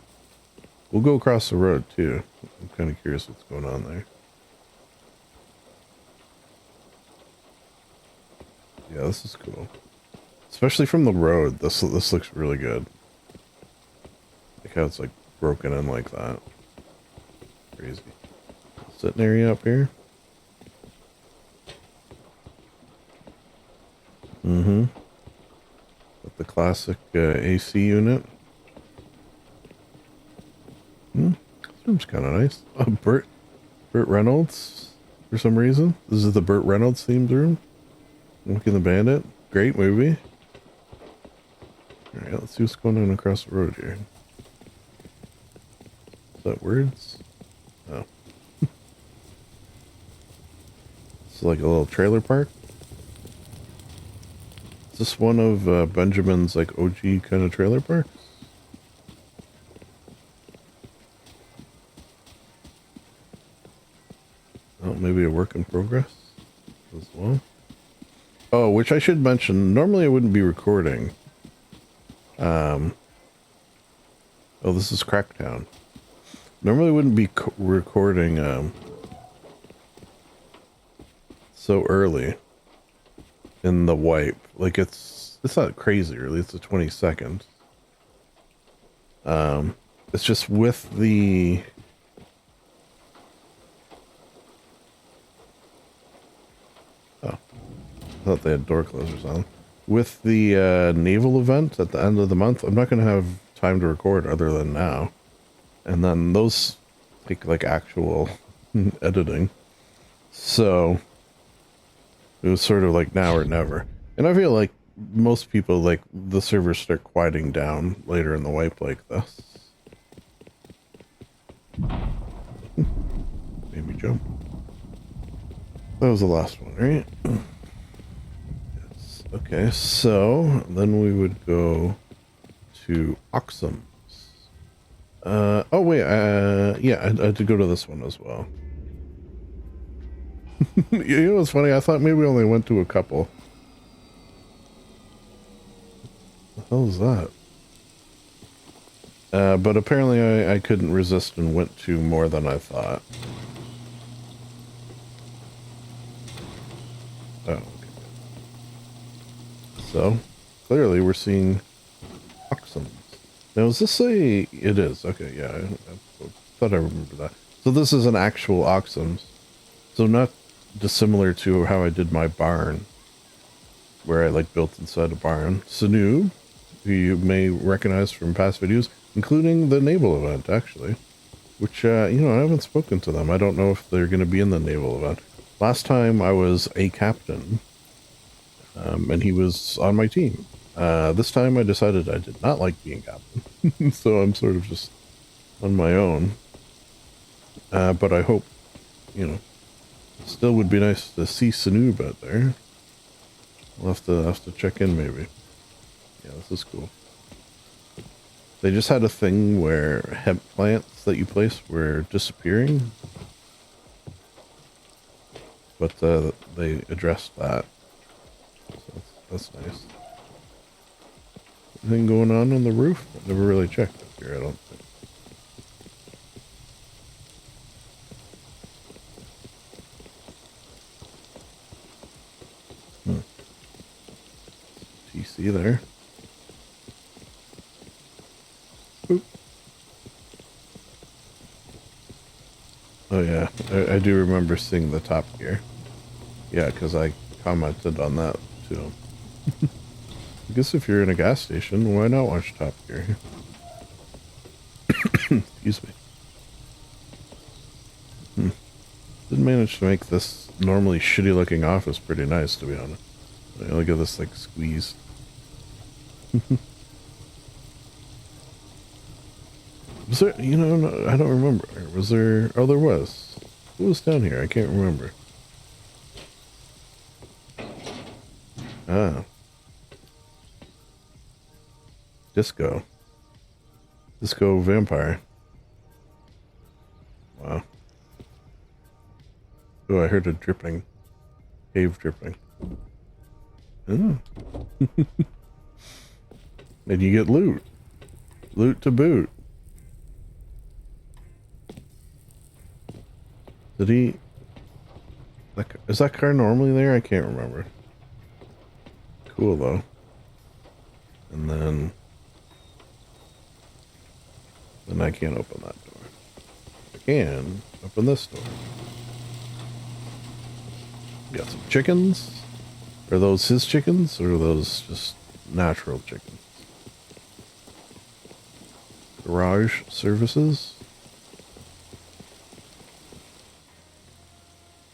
We'll go across the road too. I'm kind of curious what's going on there. Yeah, this is cool. Especially from the road. This looks really good. Like how it's like broken in like that. Crazy. Sitting area up here. Mm-hmm. With the classic AC unit. This room's kind of nice. Oh, Burt Reynolds, for some reason. This is the Burt Reynolds themed room. Looking the Bandit. Great movie. Alright, let's see what's going on across the road here. Is that words? Oh. It's like a little trailer park. Is this one of Benjamin's like OG kind of trailer parks? Oh, maybe a work in progress as well. Oh, which I should mention, normally I wouldn't be recording. Oh, this is Cracktown. Normally I wouldn't be recording so early in the wipe. Like it's not crazy really, it's the 22nd. It's just with the I thought they had door closers on. With the naval event at the end of the month, I'm not going to have time to record other than now. And then those take like actual editing. So it was sort of like now or never. And I feel like most people, like the servers start quieting down later in the wipe like this. Made me jump. That was the last one, right? Okay, so then we would go to Oxums. Oh wait, yeah, I had to go to this one as well. You know what's funny? I thought maybe we only went to a couple. What the hell is that? But apparently I couldn't resist and went to more than I thought. Oh. So, clearly we're seeing Oxums. Now, is this a... It is. Okay, yeah. I thought I remembered that. So this is an actual Oxums. So not dissimilar to how I did my barn. Where I, like, built inside a barn. Sanu, who you may recognize from past videos, including the naval event, actually. Which, you know, I haven't spoken to them. I don't know if they're going to be in the naval event. Last time I was a captain. And he was on my team. This time I decided I did not like being captain. So I'm sort of just on my own. But I hope, you know, still would be nice to see Sanoob out there. We'll have to check in maybe. Yeah, this is cool. They just had a thing where hemp plants that you placed were disappearing. But they addressed that. So that's nice. Anything going on the roof? I never really checked up here, I don't think. TC there. Oop. Oh yeah, I do remember seeing the top gear. Yeah, because I commented on that too. I guess if you're in a gas station, why not watch Top Gear? Excuse me. Did manage to make this normally shitty looking office pretty nice, to be honest. Look at this, like, squeeze. Was there, you know, no, I don't remember. Was there, oh, there was. Who was down here? I can't remember. Ah. Disco. Disco vampire. Wow. Oh, I heard a dripping. Cave dripping. Oh. And you get loot. Loot to boot. Did he... Is that car normally there? I can't remember. Cool, though. And then... Then I can't open that door. I can open this door. Got some chickens. Are those his chickens, or are those just natural chickens? Garage services.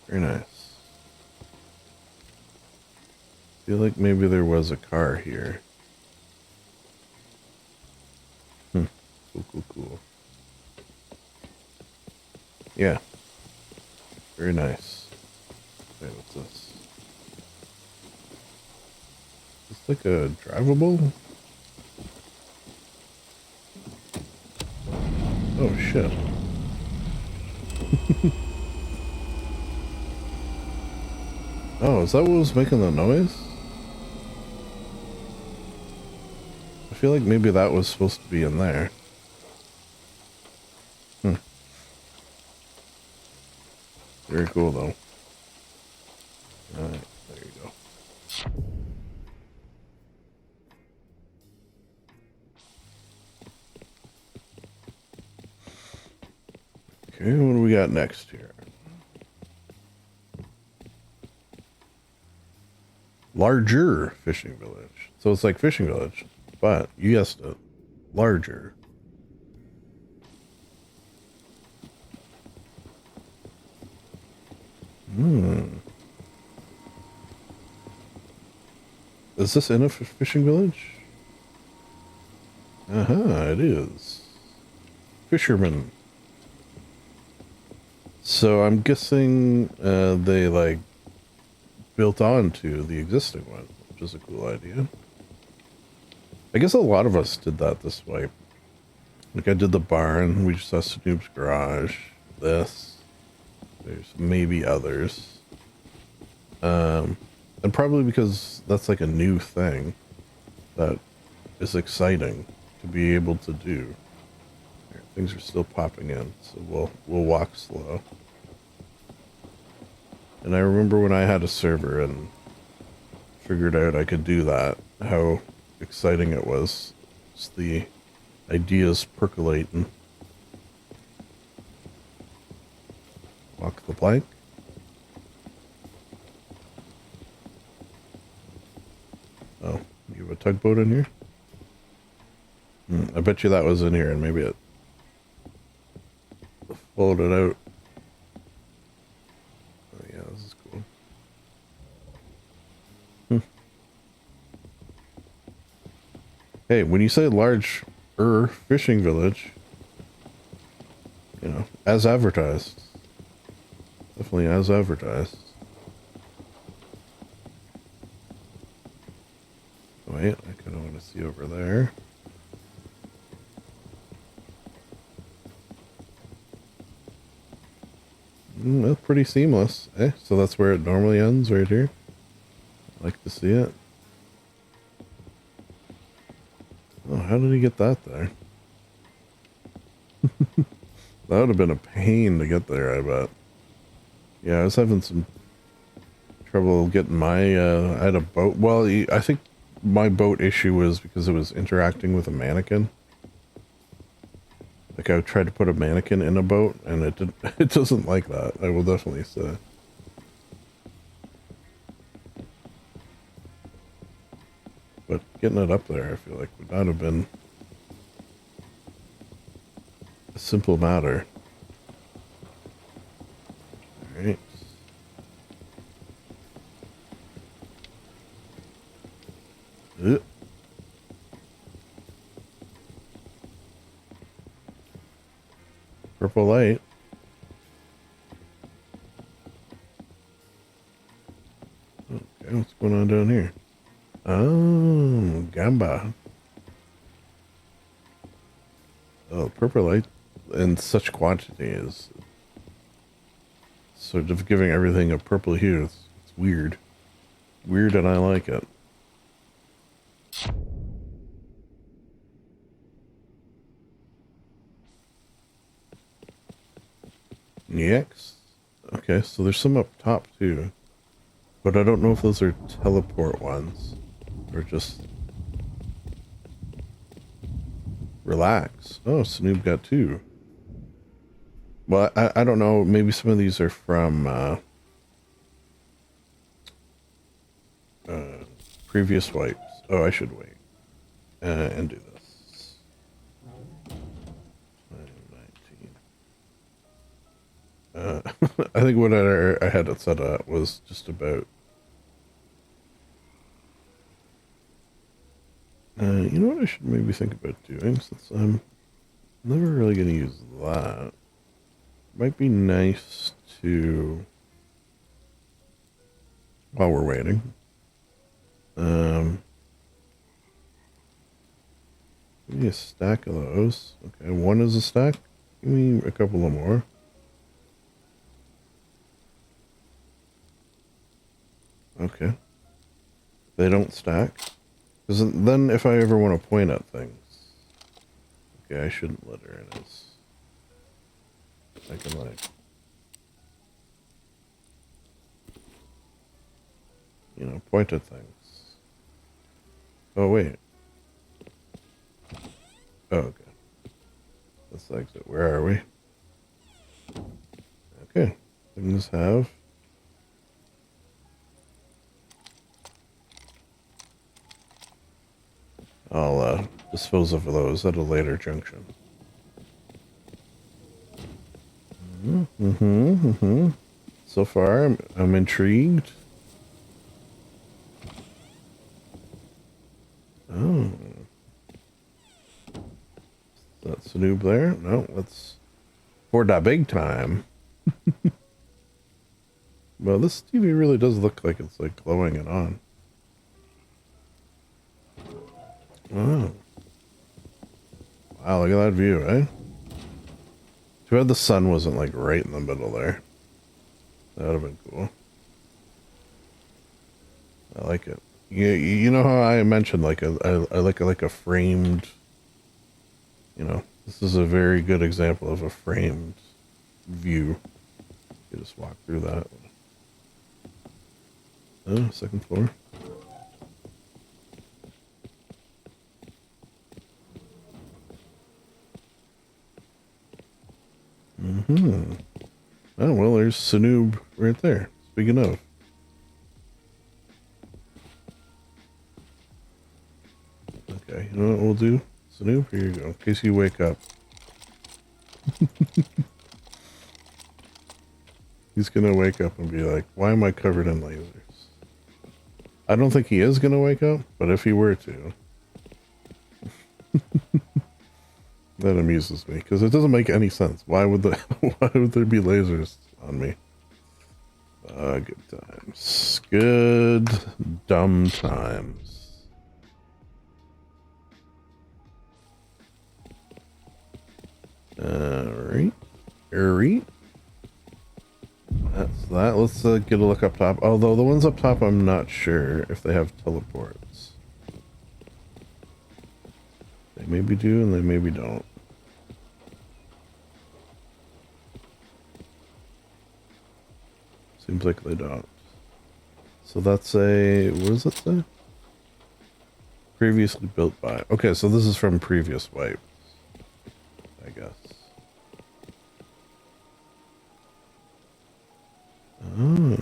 Very nice. Feel like maybe there was a car here. Cool, cool, cool. Yeah. Very nice. Wait, what's this? Is this like a drivable? Oh shit. Oh, is that what was making the noise? I feel like maybe that was supposed to be in there. Very cool, though. Alright, there you go. Okay, what do we got next here? Larger fishing village. So it's like fishing village, but you guessed it, larger. Is this in a fishing village? It is. Fishermen. So I'm guessing they like built on to the existing one, which is a cool idea. I guess a lot of us did that this way. Like I did the barn, we just saw Snoop's garage, this. There's maybe others. And probably because that's like a new thing that is exciting to be able to do. Things are still popping in, so we'll walk slow. And I remember when I had a server and figured out I could do that, how exciting it was. Just the ideas percolating. Walk the plank. Oh, you have a tugboat in here? I bet you that was in here and maybe it floated out. Oh yeah, this is cool. Hey, when you say large fishing village, you know, as advertised. Definitely as advertised. Wait, I kind of want to see over there. That's pretty seamless. So that's where it normally ends, right here. Like to see it. Oh, how did he get that there? That would have been a pain to get there, I bet. Yeah, I was having some trouble getting my, I had a boat. Well, I think my boat issue was because it was interacting with a mannequin. Like I tried to put a mannequin in a boat and it doesn't like that. I will definitely say. but getting it up there, I feel like, would not have been a simple matter. Alright. Purple light. Okay, what's going on down here? Oh, gamba. Oh, purple light in such quantity is sort of giving everything a purple hue. It's weird. Weird, and I like it. Next. Okay, so there's some up top too. But I don't know if those are teleport ones. Or just... relax. Oh, Snoop got two. Well, I don't know. Maybe some of these are from previous wipes. Oh, I should wait. And do this. 19. I think what I had it set up was just about... you know what I should maybe think about doing, since I'm never really going to use that. Might be nice to... while we're waiting. Give me a stack of those. Okay, one is a stack. Give me a couple of more. Okay. They don't stack. Because then if I ever want to point at things... Okay, I shouldn't let her in as... I can like... you know, point at things. Oh, wait. Oh, okay. Let's exit. Where are we? Okay. Things have... I'll dispose of those at a later junction. So far, I'm intrigued. Oh. That's a noob there. No, let's... for the big time. Well, this TV really does look like it's like glowing it on. Oh. Wow, look at that view, eh? Too bad the sun wasn't like right in the middle there. That would have been cool. I like it. You know how I mentioned like I like a framed, you know, this is a very good example of a framed view. You just walk through that. Oh, second floor. Oh, well, there's Sanoob right there. Speaking of. Okay, you know what we'll do? Sanoob, here you go, in case you wake up. He's gonna wake up and be like, why am I covered in lasers? I don't think he is gonna wake up, but if he were to... that amuses me, because it doesn't make any sense. Why would why would there be lasers on me? Good times. Good dumb times. Alright. Alright. That's that. Let's get a look up top. Although the ones up top, I'm not sure if they have teleports. They maybe do and they maybe don't. Seems like they don't. So that's a... what does it say? Previously built by... okay, so this is from previous wipes, I guess. Oh.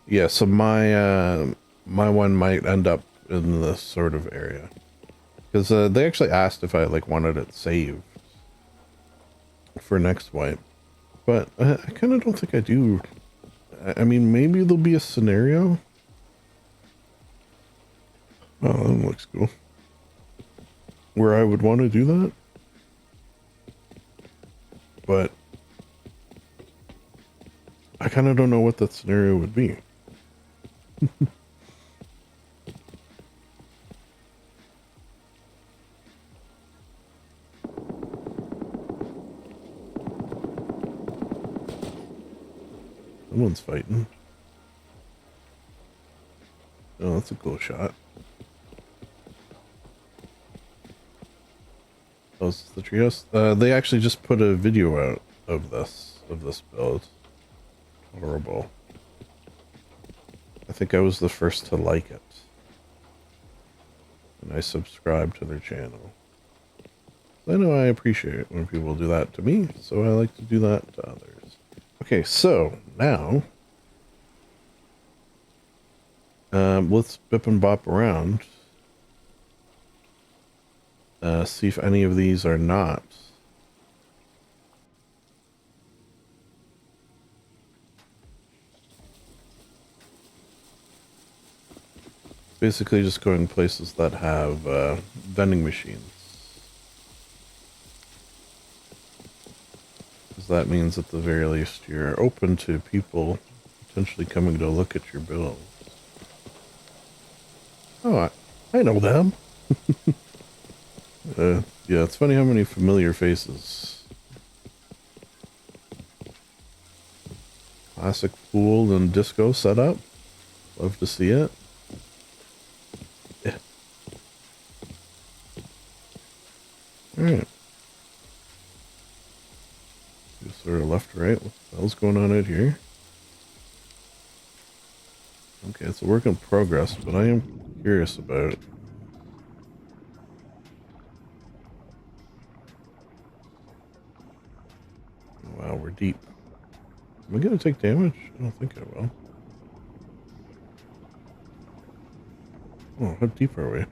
Yeah, so my my one might end up in this sort of area. Because they actually asked if I like wanted it saved for next wipe. But I kind of don't think I do. I mean, maybe there'll be a scenario. Oh, that looks cool. Where I would want to do that. But I kind of don't know what that scenario would be. Someone's fighting. Oh, that's a cool shot. Oh, is this the treehouse? They actually just put a video out of this build. Horrible. I think I was the first to like it. And I subscribed to their channel. I know I appreciate it when people do that to me, so I like to do that to others. Okay, so now let's bip and bop around. See if any of these are not. Basically just going places that have vending machines. Because that means at the very least you're open to people potentially coming to look at your bills. Oh, I know them. Yeah, it's funny how many familiar faces. Classic pool and disco setup. Love to see it. Yeah. Alright. Just sort of left, right. What the hell's going on out here? Okay, it's a work in progress, but I am curious about it. Wow, we're deep. Am I gonna take damage? I don't think I will. Oh, how deep are we?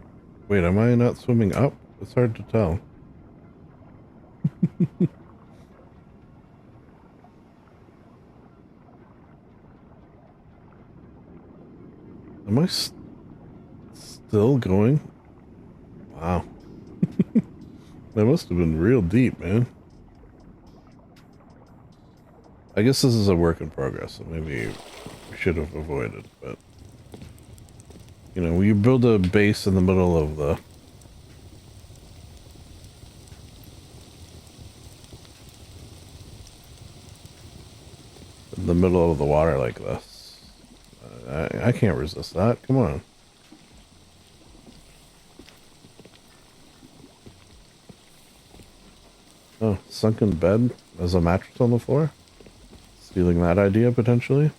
Wait, am I not swimming up? It's hard to tell. Am I still going? Wow. That must have been real deep, man. I guess this is a work in progress, so maybe we should have avoided, but... You know, you build a base in the middle of the water like this. I can't resist that. Come on. Oh, sunken bed as a mattress on the floor? Stealing that idea, potentially?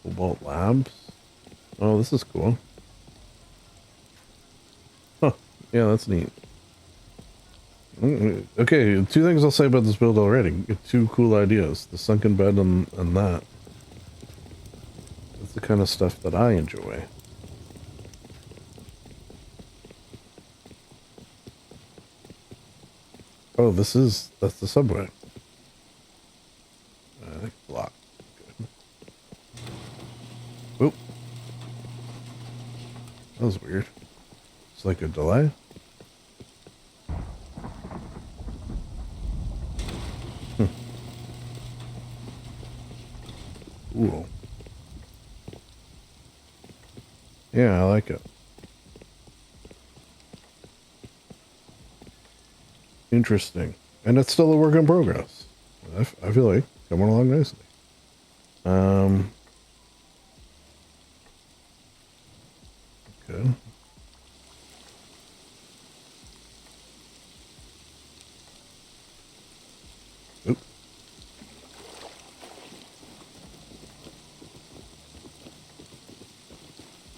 Cobalt Labs? Oh, this is cool. Huh. Yeah, that's neat. Okay, two things I'll say about this build already. Two cool ideas. The sunken bed and that. That's the kind of stuff that I enjoy. Oh, that's the subway. I think block. Good. Oop. That was weird. It's like a delay. Cool. Yeah, I like it. Interesting. And it's still a work in progress. I feel like coming along nicely. Okay. Oop.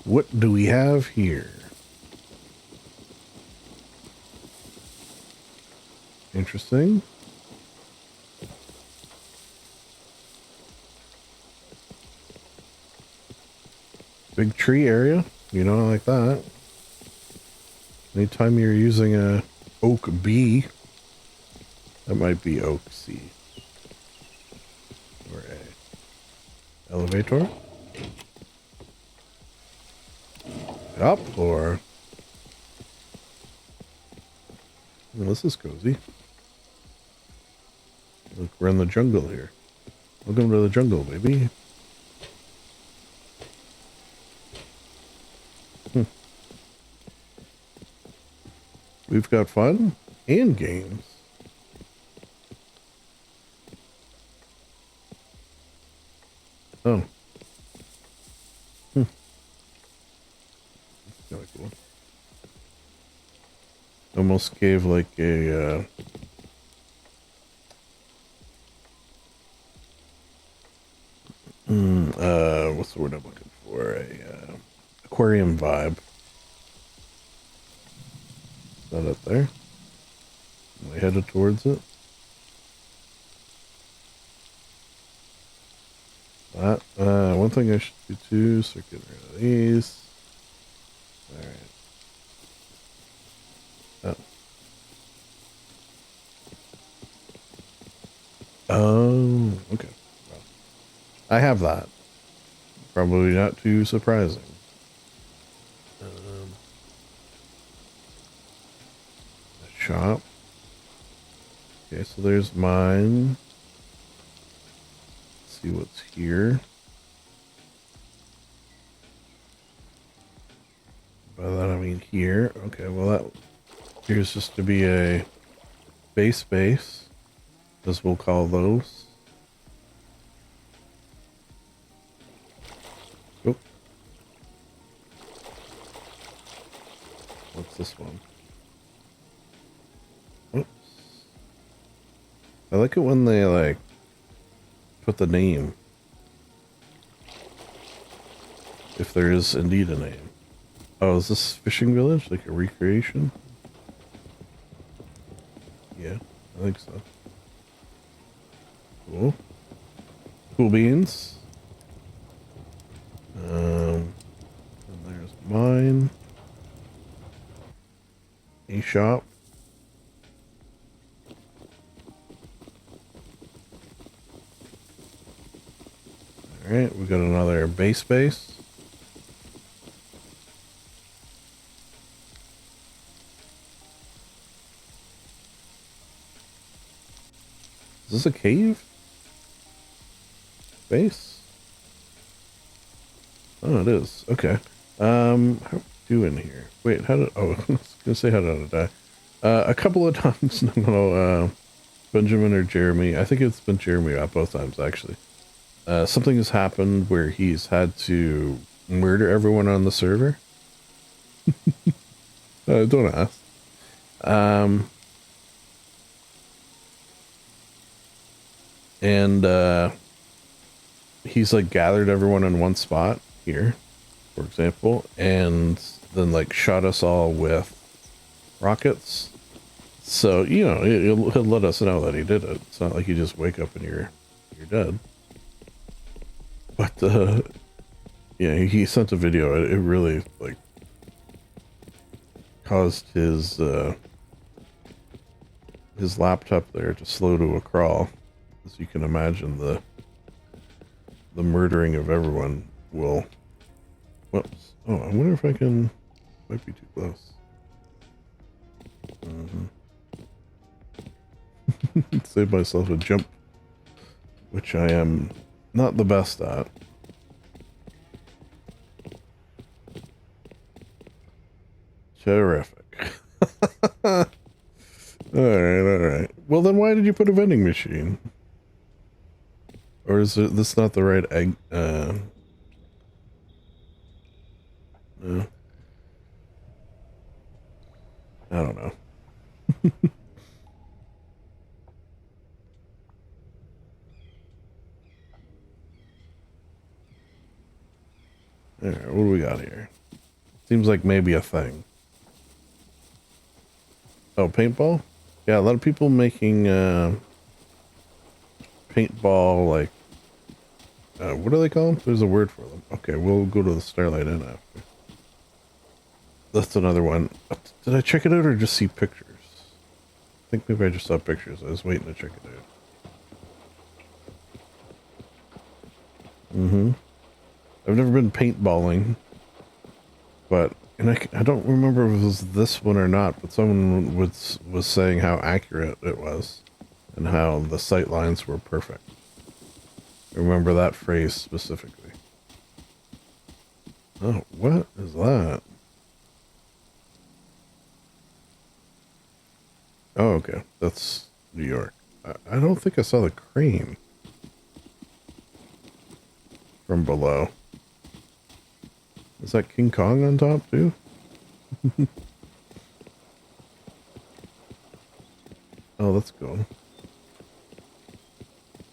What do we have here? Interesting. Big tree area. You know, I like that. Anytime you're using a oak B, that might be oak C. Or A. Elevator. Up or... Well, this is cozy. Look, we're in the jungle here. Welcome to the jungle, baby. We've got fun and games. Oh. That's kind of cool. Almost gave like a, what's the word I'm looking for? A, aquarium vibe. Is that up there? Am I headed towards it? That, one thing I should do too, so get rid of these. Alright. Oh, okay. Well, I have that. Probably not too surprising. Shop. Okay, so there's mine. Let's see what's here. By that I mean here. Okay, well that appears just to be a base, as we'll call those. Oh. What's this one? Oops. I like it when they like put the name. If there is indeed a name. Oh, is this fishing village like a recreation? Yeah, I think so. Cool. Cool beans. And there's mine. A shop. Alright, we got another base. Is this a cave? Base? Oh, it is. Okay. How do we do in here? Wait, how did... Oh, I was gonna say how did I die? A couple of times. No, Benjamin or Jeremy. I think it's been Jeremy both times, actually. Something has happened where he's had to murder everyone on the server. Don't ask. And he's like gathered everyone in one spot here, for example, and then like shot us all with rockets. So, you know, he'll let us know that he did it. It's not like you just wake up and you're dead. But yeah, he sent a video. It really like caused his laptop there to slow to a crawl. As you can imagine, the murdering of everyone will... Whoops. Oh, I wonder if I can... Might be too close. Save myself a jump, which I am not the best at. Terrific. Alright. Well, then why did you put a vending machine? Or is this not the right egg? No. I don't know. Alright, what do we got here? Seems like maybe a thing. Oh, paintball? Yeah, a lot of people making paintball like what do they call them? There's a word for them. Okay, we'll go to the Starlight Inn after. That's another one. Did I check it out or just see pictures? I think maybe I just saw pictures. I was waiting to check it out. Mm-hmm. I've never been paintballing, but and I don't remember if it was this one or not, but someone was saying how accurate it was and how the sight lines were perfect. I remember that phrase specifically. Oh, what is that? Oh, okay. That's New York. I don't think I saw the crane from below. Is that King Kong on top too? Oh, that's cool.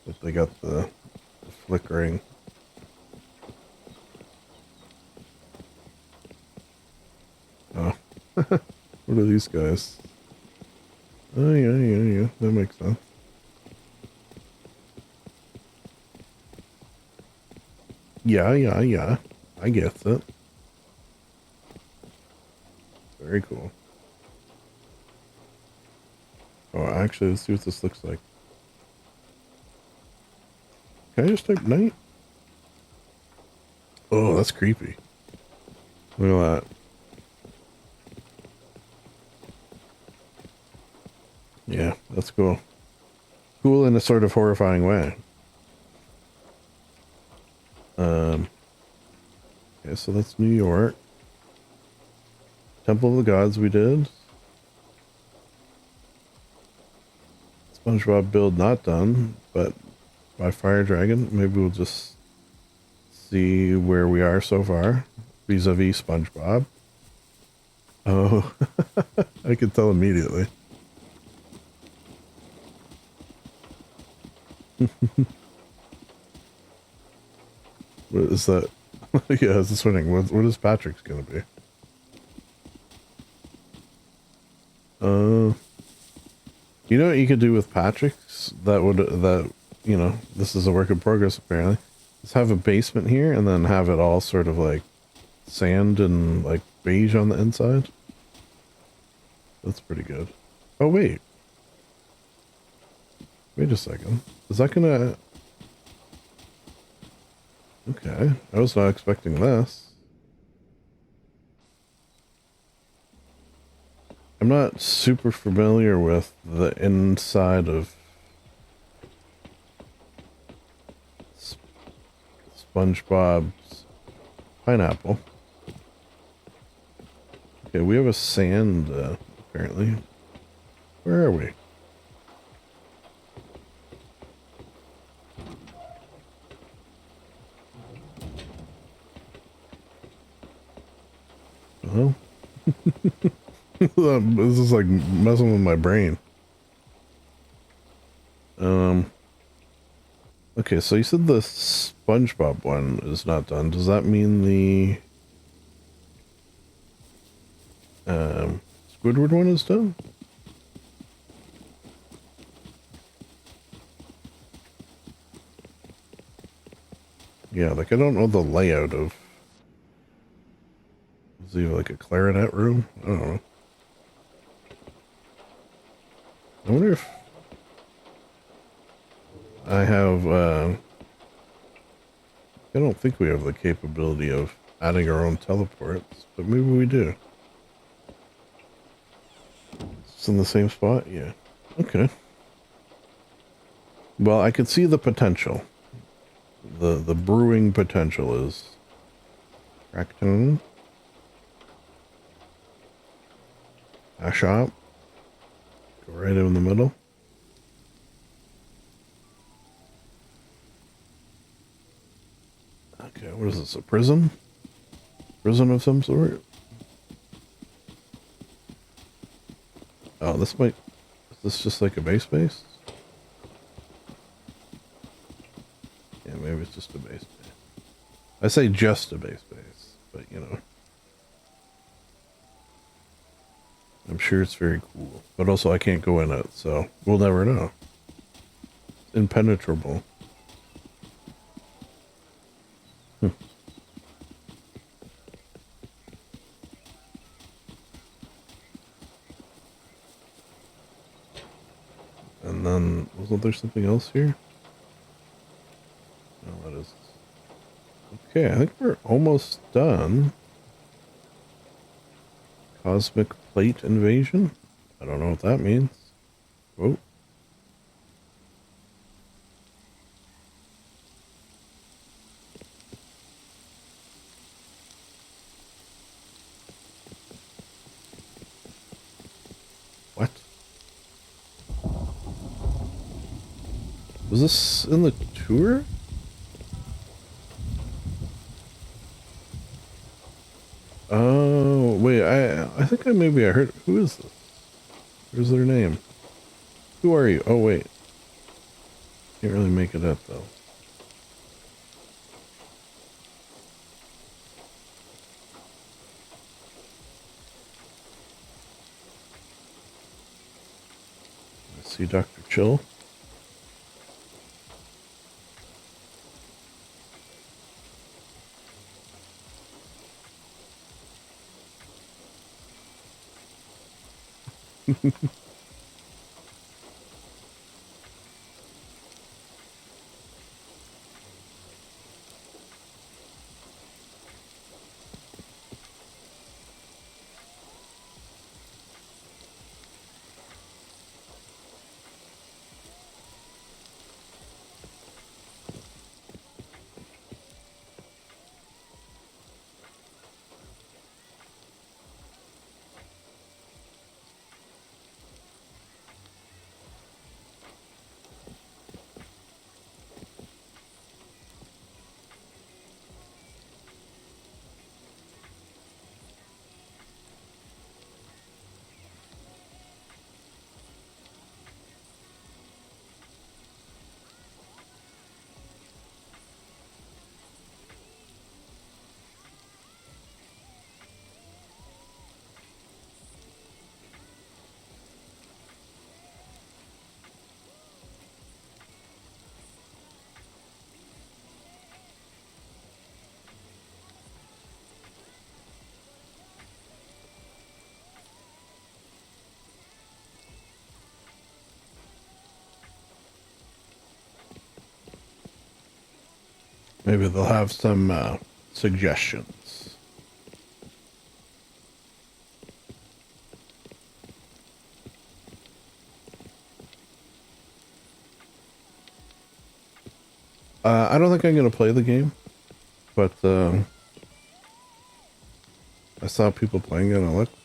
But they got the flickering. Oh. What are these guys? Oh, yeah. That makes sense. Yeah. I get it. Very cool. Oh, actually, let's see what this looks like. Can I just type night? Oh, that's creepy. Look at that. Yeah, that's cool. Cool in a sort of horrifying way. Okay, so that's New York. Temple of the Gods we did. SpongeBob build not done, but by Fire Dragon, maybe we'll just see where we are so far vis-a-vis SpongeBob. Oh, I could tell immediately. What is that? Yeah, it's swimming. What is Patrick's gonna be? You know what you could do with Patrick's you know, this is a work in progress apparently. Just have a basement here and then have it all sort of like sand and like beige on the inside. That's pretty good. Oh wait. Wait a second. Is that gonna... Okay, I was not expecting this. I'm not super familiar with the inside of SpongeBob's pineapple. Okay, we have a sand, apparently. Where are we? Well, this is like messing with my brain. Okay, so you said the SpongeBob one is not done. Does that mean the Squidward one is done? Yeah, like I don't know the layout of... Is he like a clarinet room? I don't know. I wonder if I have, I don't think we have the capability of adding our own teleports, but maybe we do. It's in the same spot? Yeah. Okay. Well, I could see the potential. The brewing potential is Raccoon. A shop. Go right in the middle. Okay, what is this? A prison? Prison of some sort? Oh, this might... Is this just like a base? Yeah, maybe it's just a base. I say just a base, but you know. I'm sure it's very cool. But also I can't go in it, so we'll never know. It's impenetrable. And then, wasn't there something else here? No, that is... Okay, I think we're almost done. Cosmic plate invasion? I don't know what that means. Oh. What? Was this in the tour? Oh, wait, I think maybe I heard... Who is this? Where's their name? Who are you? Oh, wait. Can't really make it up, though. I see Dr. Chill. Maybe they'll have some suggestions. I don't think I'm going to play the game, but I saw people playing it and I looked.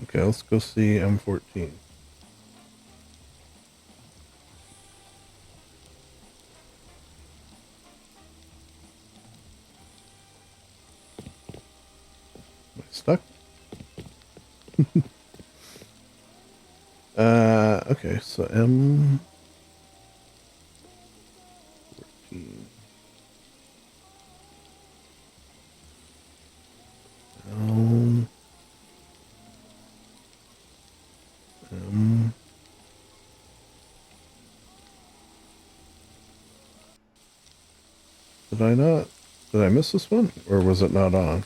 Okay, let's go see M14. Am I stuck? Okay, so M14. M. Did I not? Did I miss this one? Or was it not on?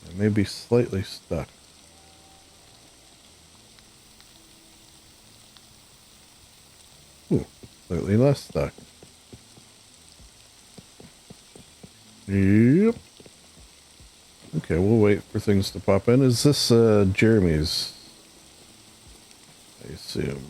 I may be slightly stuck. Ooh, slightly less stuck. Yep. Okay, we'll wait for things to pop in. Is this Jeremy's? I assume.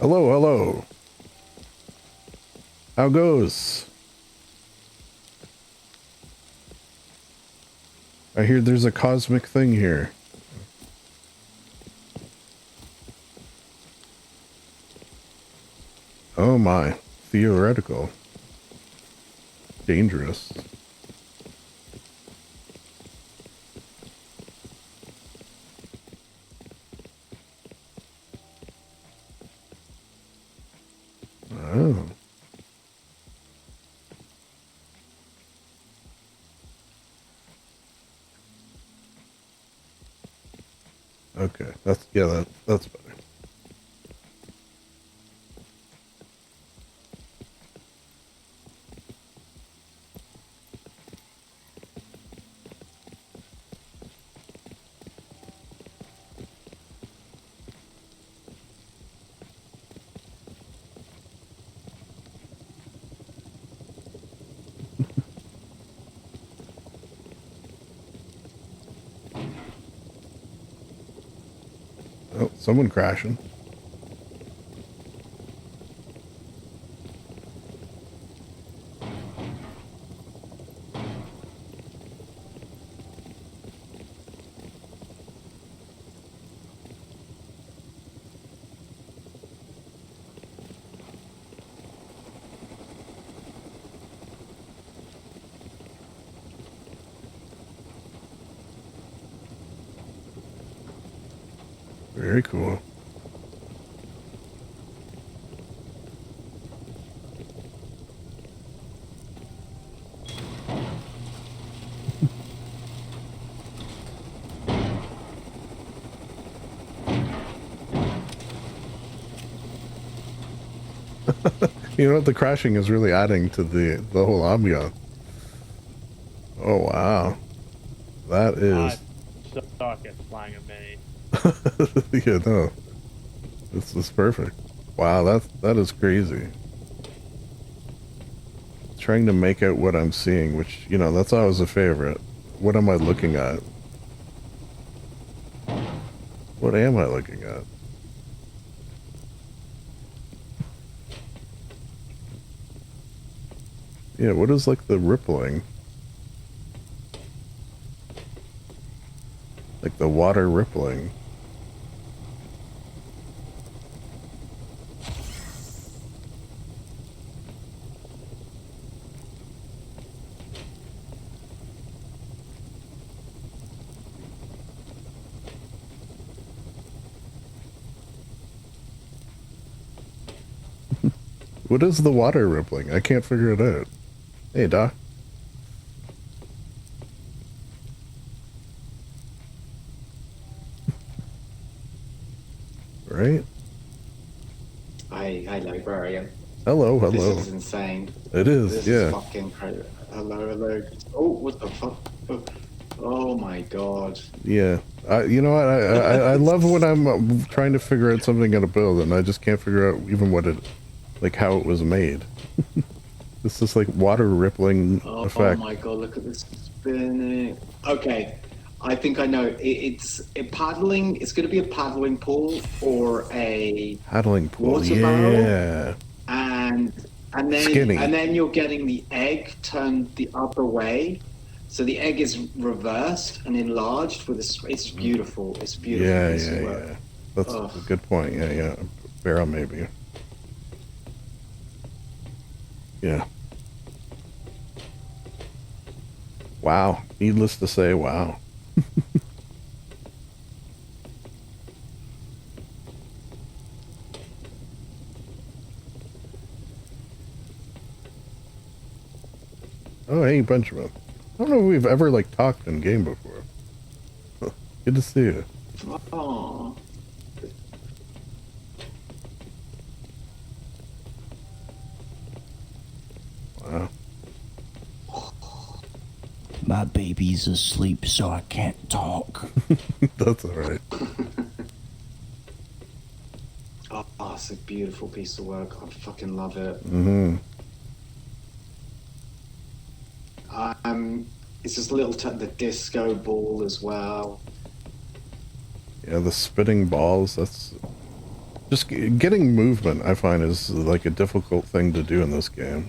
Hello, hello. How goes? I hear there's a cosmic thing here. Oh my. Theoretical. Dangerous. Oh. Okay, that's that's better. Oh, someone crashing. Very cool. You know what? The crashing is really adding to the whole ambiance. Oh wow, that is. I suck at flying a mini. Yeah, no, this is perfect. Wow, that is crazy. Trying to make out what I'm seeing, which, you know, that's always a favorite. What am I looking at? What am I looking at? Yeah, what is like the rippling? Like the water rippling. What is the water rippling? I can't figure it out. Hey, Doc. Right? Hi, librarian. Hello, hello. This is insane. It is, this yeah. Is fucking crazy. Hello. Oh, what the fuck? Oh my god. Yeah. You know what? I love when I'm trying to figure out something in a build and I just can't figure out even what it, like how it was made. It's just like water rippling effect. Oh my god, look at this spinning. Okay, I think I know. It's a paddling, it's going to be a paddling pool or a Paddling pool, water yeah. barrel. And then Skinny. And then you're getting the egg turned the other way. So the egg is reversed and enlarged with a. It's beautiful. It's beautiful. Yeah. That's a good point. Yeah. Barrel maybe. Yeah. Wow. Needless to say, wow. Oh, hey, Benjamin. I don't know if we've ever, like, talked in game before. Good to see you. Oh. Wow. My baby's asleep, so I can't talk. That's all right. Oh, it's a beautiful piece of work. I fucking love it. Mm-hmm. It's just a little the disco ball as well. Yeah, the spitting balls, that's Just getting movement, I find, is like a difficult thing to do in this game.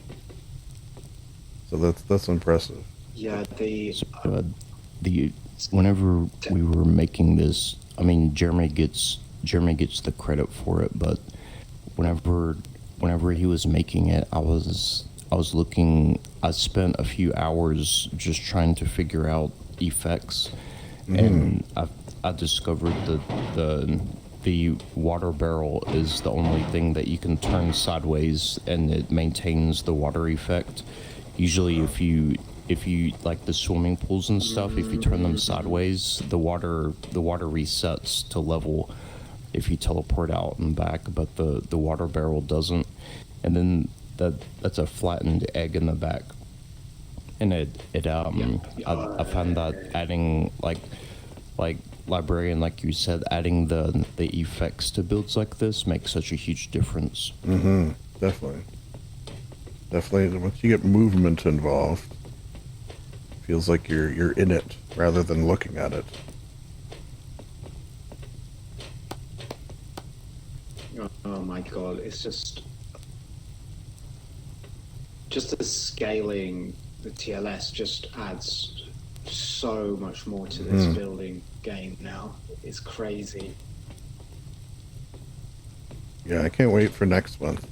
So that's impressive. Yeah, The whenever we were making this, I mean, Jeremy gets the credit for it, but whenever he was making it, I was looking. I spent a few hours just trying to figure out effects, and I discovered that the water barrel is the only thing that you can turn sideways, and it maintains the water effect. Usually, if you like the swimming pools and stuff, if you turn them sideways, the water resets to level if you teleport out and back, but the water barrel doesn't. And then that's a flattened egg in the back. And I found that adding like librarian, like you said, adding the effects to builds like this makes such a huge difference. Definitely. Once you get movement involved, feels like you're in it rather than looking at it. Oh my god, it's just the scaling the TLS just adds so much more to this building game now. It's crazy. Yeah, I can't wait for next month.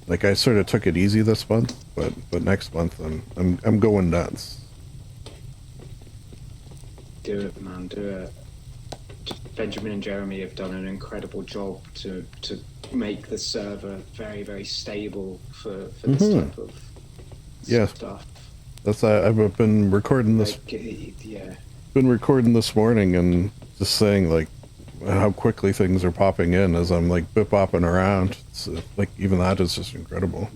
Like, I sort of took it easy this month, but next month I'm going nuts. Do it, man, do it. Benjamin and Jeremy have done an incredible job to make the server very, very stable for this type of stuff. That's I've been recording this. Been recording this morning and just saying like how quickly things are popping in as I'm like bip-bopping around. It's like even that is just incredible.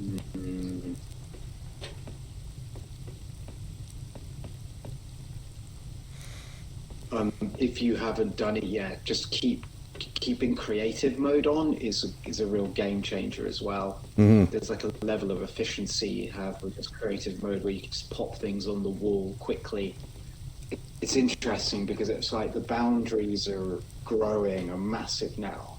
If you haven't done it yet, just keeping creative mode on is a real game changer as well. There's like a level of efficiency you have with this creative mode where you can just pop things on the wall quickly. It's interesting because it's like the boundaries are growing, are massive now,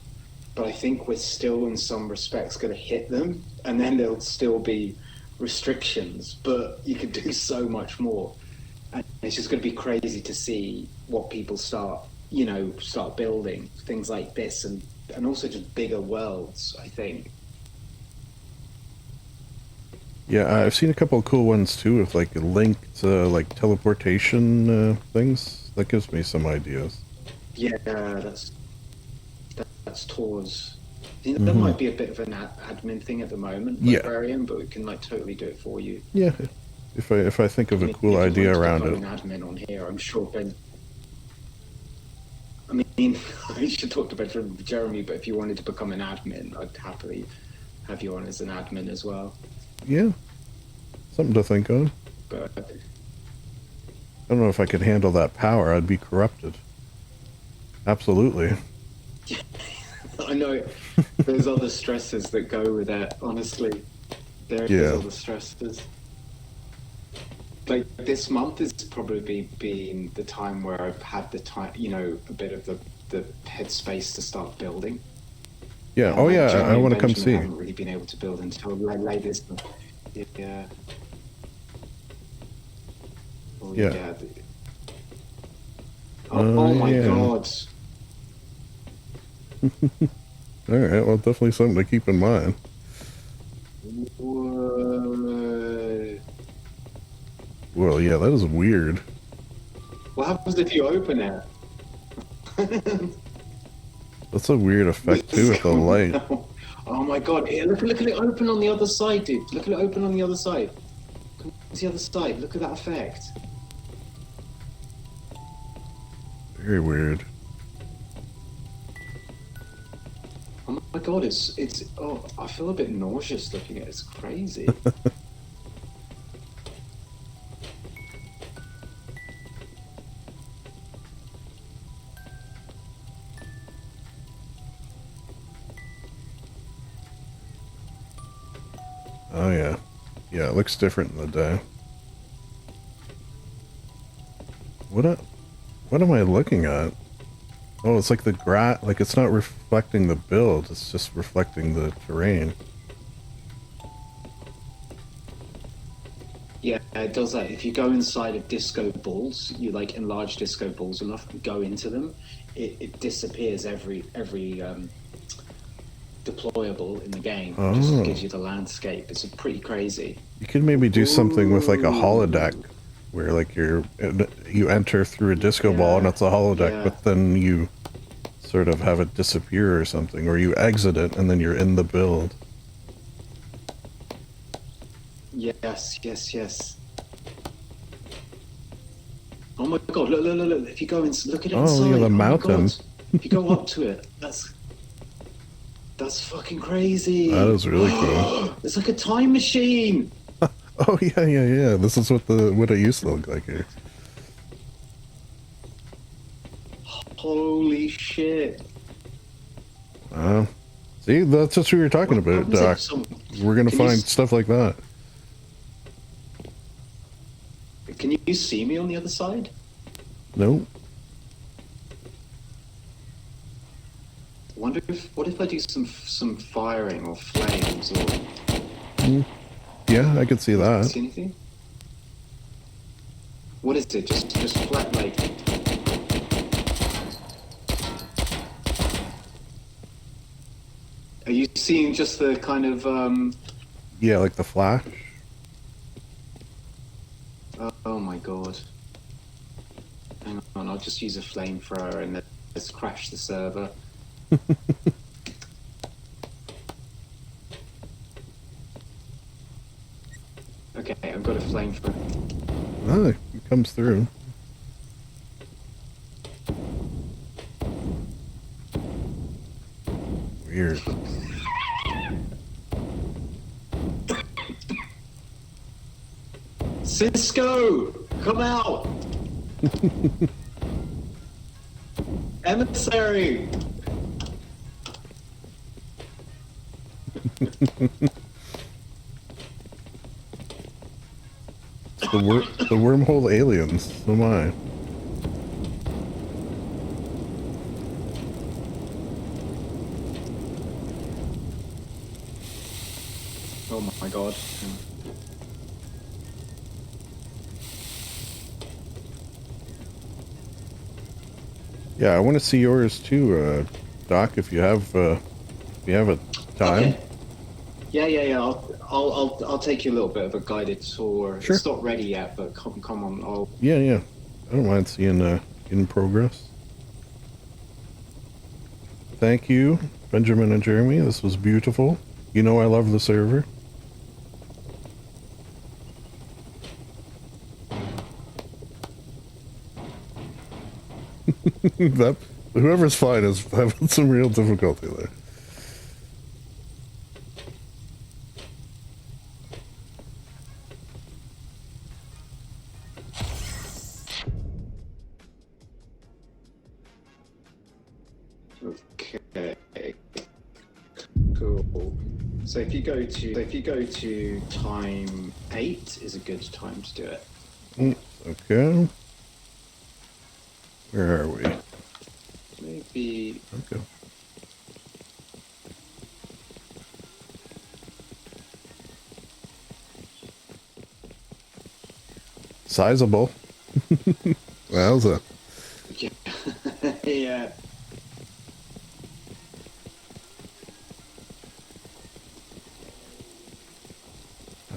but I think we're still in some respects going to hit them, and then there'll still be restrictions, but you can do so much more. And it's just going to be crazy to see what people start building things like this, and also just bigger worlds, I think. Yeah, I've seen a couple of cool ones too with like linked like teleportation things. That gives me some ideas. Yeah, that's tours. That might be a bit of an admin thing at the moment, librarian, but we can like totally do it for you. Yeah. If I think of a cool idea around it. An admin on here, I'm sure Ben. I mean, I should talk to Benjamin and Jeremy, but if you wanted to become an admin, I'd happily have you on as an admin as well. Yeah, something to think of. But I don't know if I could handle that power. I'd be corrupted. Absolutely. I know there's other stresses that go with that. Honestly, there's other stresses. Like this month has probably been the time where I've had the time, a bit of the headspace to start building. Yeah. Oh yeah. I want to come see. I haven't really been able to build until late this month. Yeah. Oh, yeah. Oh my god. All right. Well, definitely something to keep in mind. Whoa. Well, yeah, that is weird. What happens if you open it? That's a weird effect too with the light. Oh my god! Look at it open on the other side, dude. Look at it open on the other side. Come to the other side. Look at that effect. Very weird. Oh my god! It's. Oh, I feel a bit nauseous looking at it. It's crazy. Oh yeah. Yeah, it looks different in the day. What am I looking at? Oh, it's like the like it's not reflecting the build, it's just reflecting the terrain. Yeah, it does that. If you go inside of disco balls, you like enlarge disco balls enough and go into them, it disappears every deployable in the game. It just gives Oh, you the landscape. It's pretty crazy. you could maybe do something with like a holodeck, Ooh. where like you enter through a disco ball and Yeah, it's a holodeck, yeah. but then you sort of have it disappear or something, or you exit it and then you're in the build. Yes, yes, yes. Oh my god, look, look, look, look. If you go and look at it Oh, inside, yeah, the oh my mountain. god. If you go up to it, that's fucking That crazy. is really cool. It's like a time machine. Oh yeah, yeah, yeah. This is what it used to look like here. Holy shit. See, that's what we were talking What about, happens if Doc. some We're gonna can you find s- stuff like that. can you see me on the other side? No. Wonder if what if I do some firing or flames or Yeah, I could see that. see anything? What is it? Just flat like are you seeing just the kind of Yeah, like the flash. oh my god. Hang on, I'll just use a flamethrower and then let's crash the server. Okay, I've got a flamethrower. Ah, it comes through. Weird. Cisco! Come out! Emissary! The wormhole aliens. Oh my. Oh my god. Yeah, I want to see yours too, Doc. If you have a time. Okay. Yeah. I'll take you a little bit of a guided tour. Sure. It's not ready yet, but come on. Yeah. I don't mind seeing in progress. Thank you, Benjamin and Jeremy. This was beautiful. You know I love the server. That whoever's fine is having some real difficulty there. Okay. Cool. So if you go to time 8 is a good time to do it. Okay. Where are we? Maybe Okay. Sizable. Wowza. yeah. Yeah.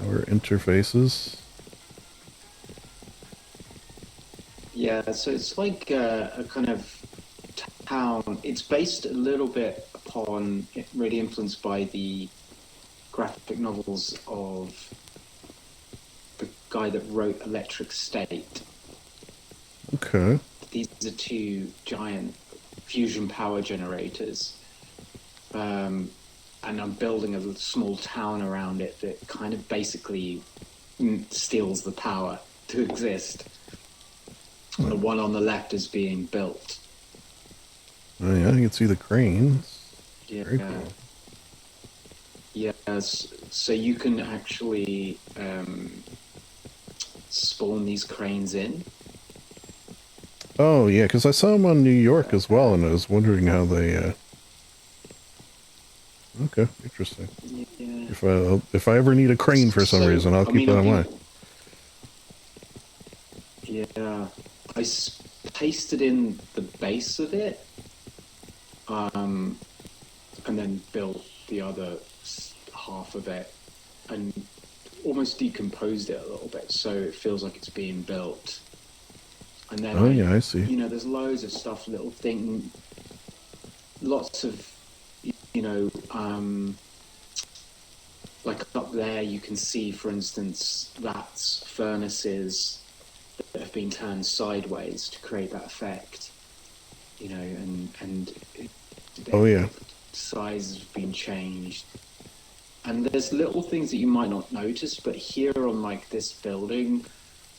Our interfaces. Yeah, so it's like a kind of town. It's based a little bit upon, really influenced by the graphic novels of the guy that wrote Electric State. Okay. These are two giant fusion power generators. And I'm building a small town around it that kind of basically steals the power to exist. And the one on the left is being built. Oh yeah, you can see the cranes. Yeah. Very cool. Yes. So you can actually spawn these cranes in. Oh, yeah, because I saw them on New York as well, and I was wondering how they, Okay, interesting. Yeah. If I ever need a crane for some reason, I'll keep that in mind. Yeah. Pasted in the base of it, and then built the other half of it, and almost decomposed it a little bit, so it feels like it's being built. And then yeah, I see. You know, there's loads of stuff, little thing, lots of, you know, like up there you can see, for instance, that's furnaces that have been turned sideways to create that effect, you know, and Oh, yeah. size has been changed. And there's little things that you might not notice, but here on like this building,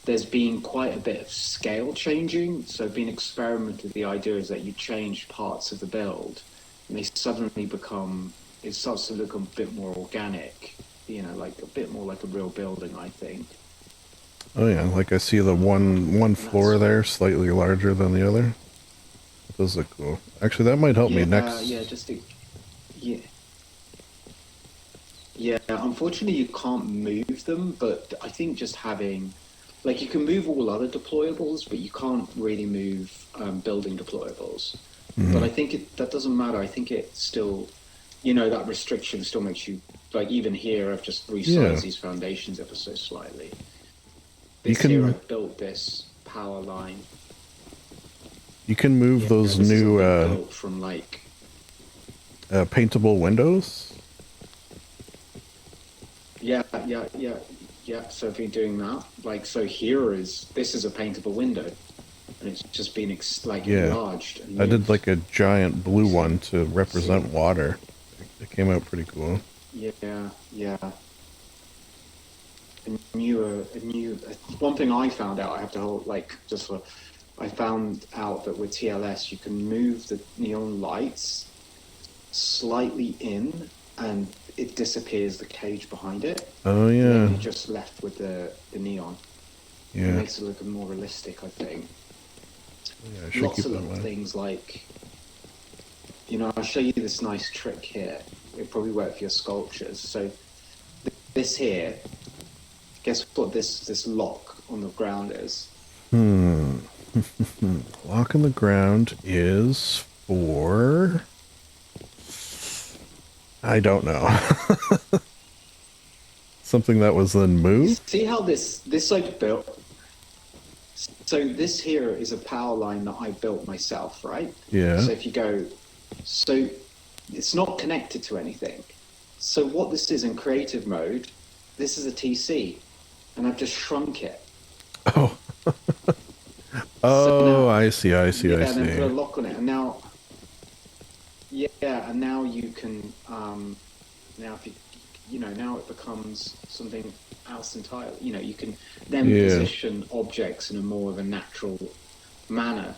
there's been quite a bit of scale changing. So being experimented, the idea is that you change parts of the build and they suddenly become, it starts to look a bit more organic, you know, like a bit more like a real building, I think. Oh, yeah, like I see the one floor there slightly larger than the other. It does look cool. Actually, that might help me next. Yeah. Yeah, unfortunately you can't move them, but I think just having, like, you can move all other deployables, but you can't really move building deployables. Mm-hmm. But I think that doesn't matter. I think it still, you know, that restriction still makes you, like, even here I've just resized these foundations ever so slightly. Here I've built this power line. You can move those new built from like paintable windows. Yeah. So if you're doing that, like, so this is a paintable window, and it's just been enlarged. And I did like a giant blue one to represent water. It came out pretty cool. Yeah. One thing I found out, I have to hold, like, I found out that with TLS you can move the neon lights slightly in, and it disappears the cage behind it. Oh, yeah. And then you're just left with the neon. Yeah. It makes it look more realistic, I think. Yeah, I should Lots keep of that little in mind. things like, you know, I'll show you this nice trick here. It'll probably work for your sculptures. So this here, guess what this lock on the ground is? Lock on the ground is for... I don't know. Something that was then moved? See how this like built? So this here is a power line that I built myself, right? Yeah. So if you go, so it's not connected to anything. So what this is in creative mode, this is a TC, and I've just shrunk it. Oh. So now, I see. And then put a lock on it, and now, and now you can, now if now it becomes something else entirely. You know, you can then position objects in a more of a natural manner.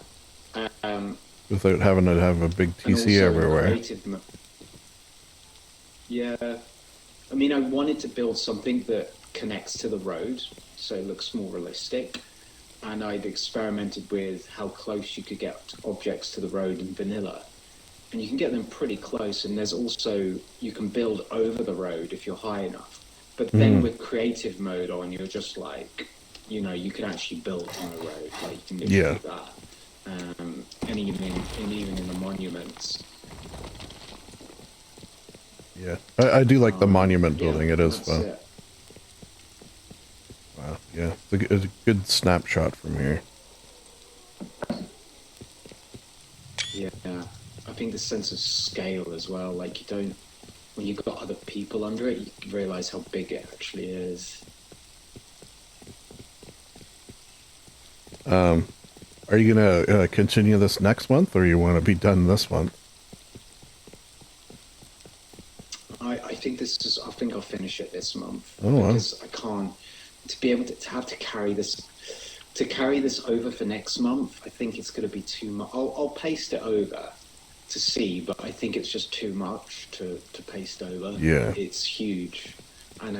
Without having to have a big TC everywhere. I mean, I wanted to build something that connects to the road, so it looks more realistic. And I'd experimented with how close you could get objects to the road in vanilla. And you can get them pretty close, and there's also, you can build over the road if you're high enough. But then with creative mode on, you're just like, you know, you can actually build on a road, like you can literally do that. And even in the monuments. Yeah, I do like the monument building. It is fun. Wow, yeah, it's a good snapshot from here. Yeah, I think the sense of scale as well, like you don't, when you've got other people under it, you realise how big it actually is. Are you gonna continue this next month, or you want to be done this month? I think I think I'll finish it this month. Oh, wow. Because I can't, to be able to have to carry this over for next month. I think it's going to be too much. I'll paste it over to see, but I think it's just too much to paste over. Yeah, it's huge, and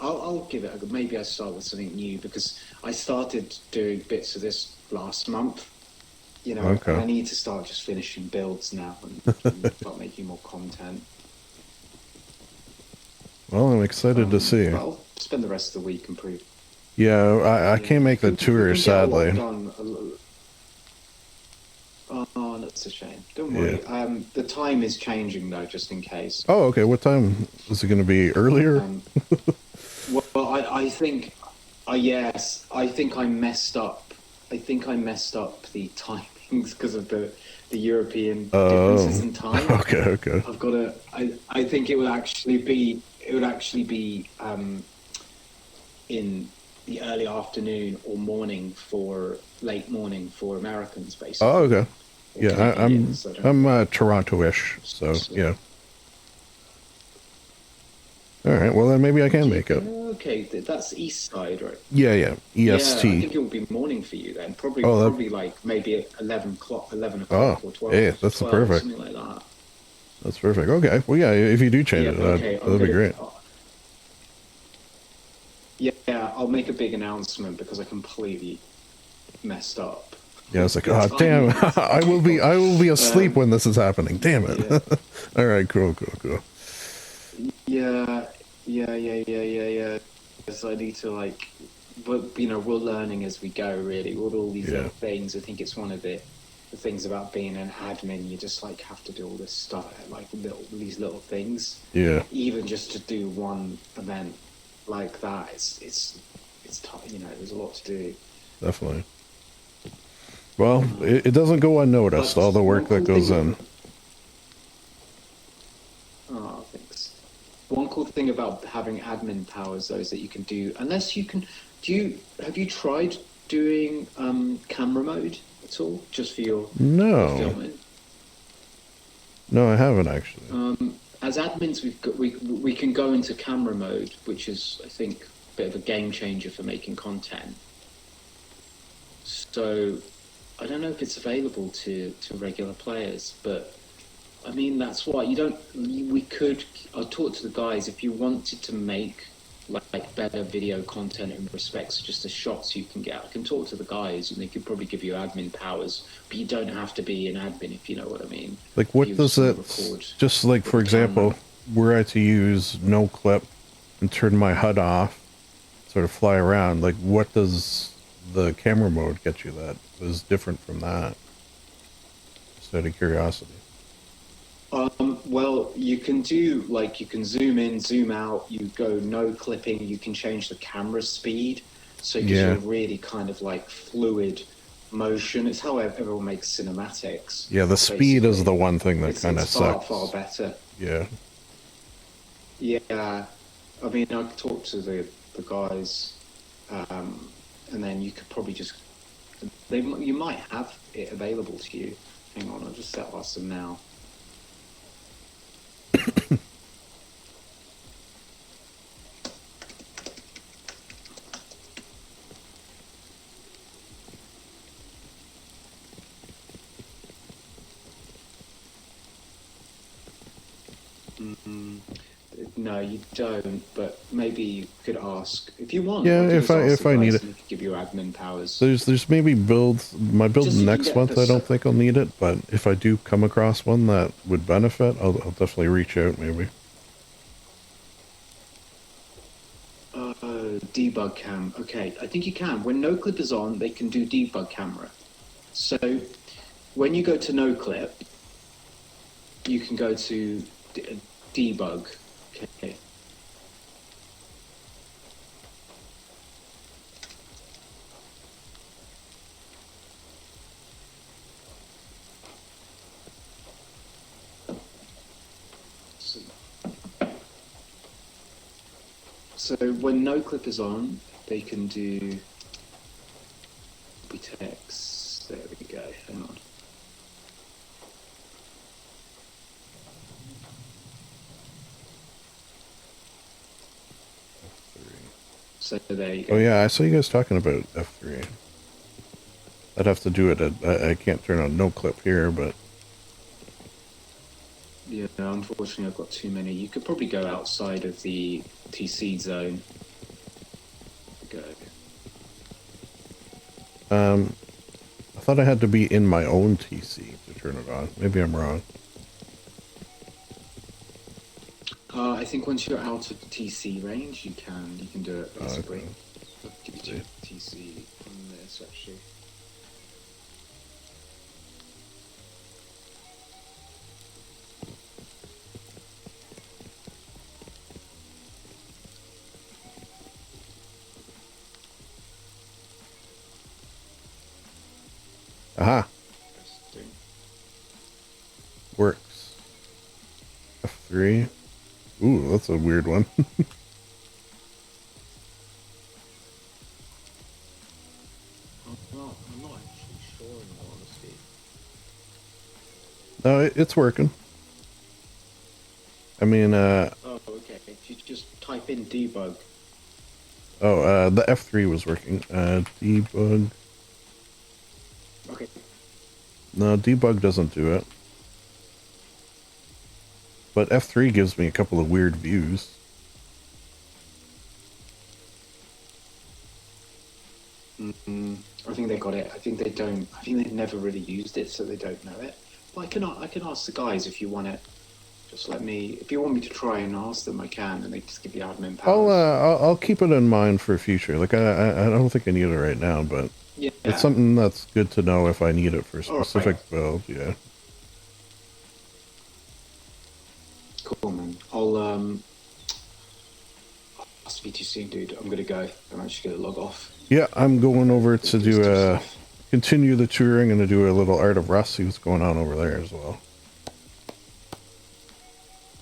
I'll give it a go. Maybe I start with something new because I started doing bits of this last month. You know, Okay. and I need to start just finishing builds now and start making more content. Well, I'm excited to see. But I'll spend the rest of the week improving. Yeah, I can't make the tour, We can get a lot sadly. done. Oh, that's a shame. Don't worry. The time is changing though, just in case. Oh, okay. What time is it going to be? Earlier? Well, I think, yes, I think I messed up. I think I messed up the timings because of the European differences in time. Okay. I've got to. I think it would actually be. It would actually be in the early afternoon or late morning for Americans, basically. Oh, okay. Or Yeah, Canadians, I'm Toronto-ish, so yeah. All right. Well, then maybe I can make it. Okay, that's East Side, right? Yeah. EST. Yeah, I think it will be morning for you then. Probably like maybe at 11 o'clock or 12. Hey, that's 12, perfect. Something like that. That's perfect. Okay. Well, yeah, if you do change it, that'd be great. Yeah, I'll make a big announcement because I completely messed up. Yeah, it's like, oh, damn, I will be asleep when this is happening. Damn it. Yeah. All right, cool. Yeah. So I need to but we're learning as we go, really. With all these little things, I think it's one of the things about being an admin. You just have to do all this stuff, these little things. Yeah. Even just to do one event like that, it's tough. There's a lot to do. Definitely. Well, it doesn't go unnoticed, all the work that goes in. Oh, thanks. One cool thing about having admin powers, though, is that you can do, have you tried doing camera mode at all, just for your filming? No, I haven't actually. As admins, we can go into camera mode, which is, I think, a bit of a game changer for making content. So I don't know if it's available to regular players, but I mean, that's why I'll talk to the guys if you wanted to make like better video content in respects to just the shots you can get. I can talk to the guys and they could probably give you admin powers, but you don't have to be an admin, if you know what I mean. Like, what does it, just like, for example, were I to use no clip and turn my HUD off, sort of fly around, like, what does the camera mode get you that is different from that? Just out of curiosity. Well, you can do, you can zoom in, zoom out, you go no clipping, you can change the camera speed, so it gives you a really kind of fluid motion. It's how everyone makes cinematics. Yeah, the speed is the one thing that kind of sucks. Far better. Yeah. Yeah. I mean, I talked to the guys, and then you could probably just, you might have it available to you. Hang on, I'll just ask them now. No, you don't. But maybe you could ask if you want. Yeah, if I need it, we could give you admin powers. There's maybe builds. My build Just next month. I don't think I'll need it, but if I do come across one that would benefit, I'll definitely reach out. Maybe. Debug cam. Okay, I think you can. When no clip is on, they can do debug camera. So when you go to no clip, you can go to debug. Okay. So when no clip is on, they can do text. There we go. Hang on. So there you go. Oh yeah, I saw you guys talking about F3. I'd have to do it. I can't turn on no clip here, but yeah, unfortunately, I've got too many. You could probably go outside of the TC zone. I thought I had to be in my own TC to turn it on. Maybe I'm wrong. I think once you're out of TC range, you can do it basically. Okay. Give you TC on this actually. Aha. Works. F3. Ooh, that's a weird one. I'm not actually sure in all honesty. No, it's working. I mean, Oh, okay. If you just type in debug. oh, the F3 was working. Debug. Okay. No, debug doesn't do it. But F3 gives me a couple of weird views. I think they got it. I think they don't. I think they've never really used it, so they don't know it. But I can ask the guys if you want it. Just let me. If you want me to try and ask them, I can, and they just give you admin powers. I'll keep it in mind for future. Like I don't think I need it right now, but Yeah. it's something that's good to know if I need it for a specific build. Yeah. Cool, man. I'll speak to you soon, dude. I'm gonna go. I'm actually gonna log off. Yeah, I'm going over to do continue the tour. I'm going to do a little Art of Rust, see what's going on over there as well.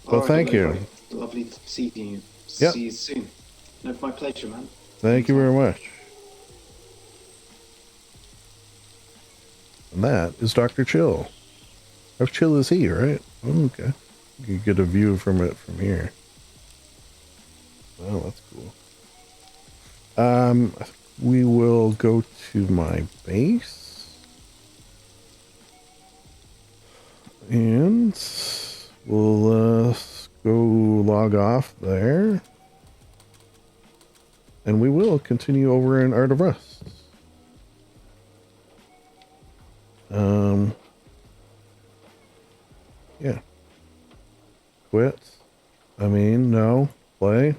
Well, thank you. Right. Lovely to see you. Yep. See you soon. No, my pleasure, man. Thank you very much. And that is Dr. Chill. How chill is he, right? Oh, okay. You can get a view from it from here. Oh, that's cool. We will go to my base. And we'll go log off there. And we will continue over in Art of Rust. Yeah. Quit. I mean, no. Play.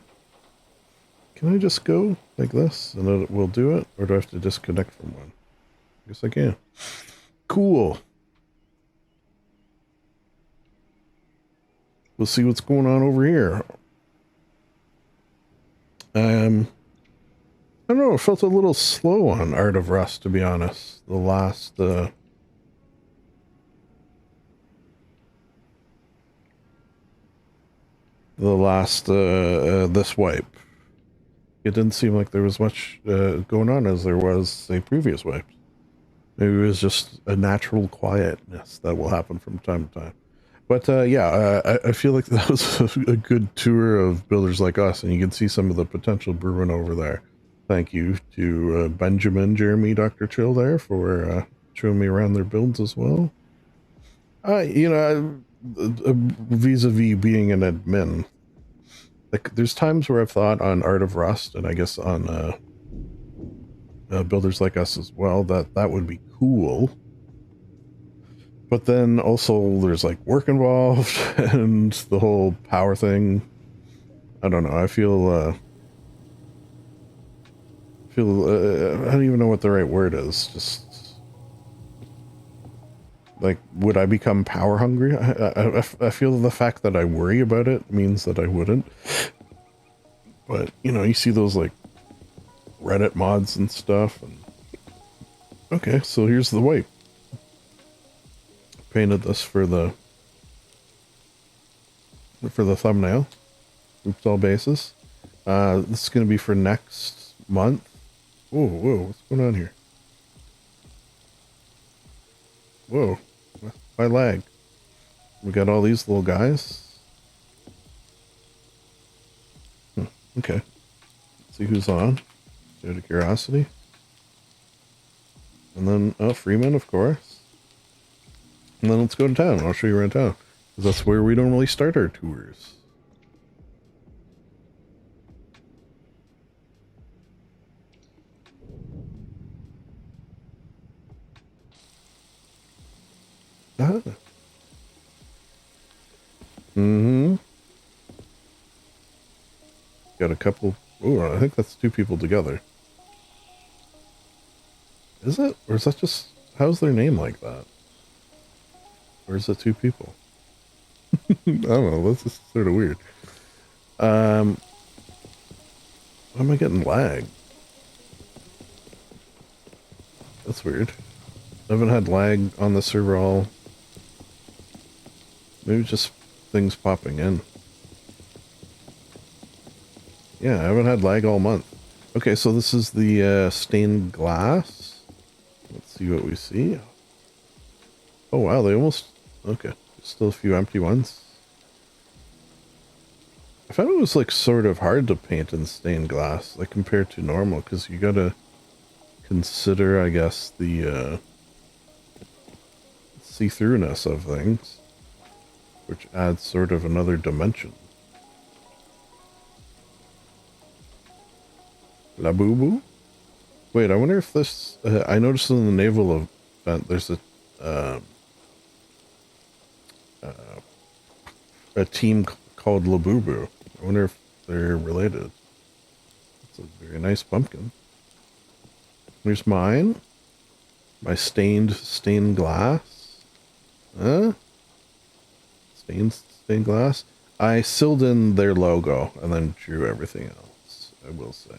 Can I just go like this and it will do it? Or do I have to disconnect from one? I guess I can. Cool. We'll see what's going on over here. I don't know, it felt a little slow on Art of Rust, to be honest. The last, this wipe. It didn't seem like there was much going on as there was, say, previous wipes. Maybe it was just a natural quietness that will happen from time to time. But I feel like that was a good tour of builders like us, and you can see some of the potential brewing over there. Thank you to Benjamin, Jeremy, Dr. Chill there for showing me around their builds as well. Vis-a-vis being an admin, like there's times where I've thought on Art of Rust, and I guess on builders like us as well, that would be cool. But then also there's like work involved and the whole power thing. I don't know. I feel I don't even know what the right word is. Just like, would I become power hungry? I feel the fact that I worry about it means that I wouldn't. But, you know, you see those like Reddit mods and stuff. And okay, so here's the wipe. Painted this for the thumbnail. Oops, all bases. This is going to be for next month. Whoa, what's going on here? Whoa, my lag. We got all these little guys. Okay. Let's see who's on. Out of curiosity. And then, oh, Freeman, of course. And then let's go to town. I'll show you around town. Because that's where we normally start our tours. Ah. Mm-hmm. Got a couple. Oh, I think that's 2 people together. Is it? Or is that just... How's their name like that? Or is it 2 people? I don't know. That's just sort of weird. Why am I getting lag? That's weird. I haven't had lag on the server all... Maybe just things popping in. Yeah, I haven't had lag all month. Okay, so this is the stained glass. Let's see what we see. Oh wow, they almost... Okay, still a few empty ones. I found it was like sort of hard to paint in stained glass, like compared to normal, because you gotta consider, I guess, the see-throughness of things, which adds sort of another dimension. La Boo Boo? Wait, I wonder if this... I noticed in the naval event there's a team called La Boo Boo. I wonder if they're related. It's a very nice pumpkin. Here's mine. My stained glass. Huh? Stained glass. I sealed in their logo and then drew everything else, I will say.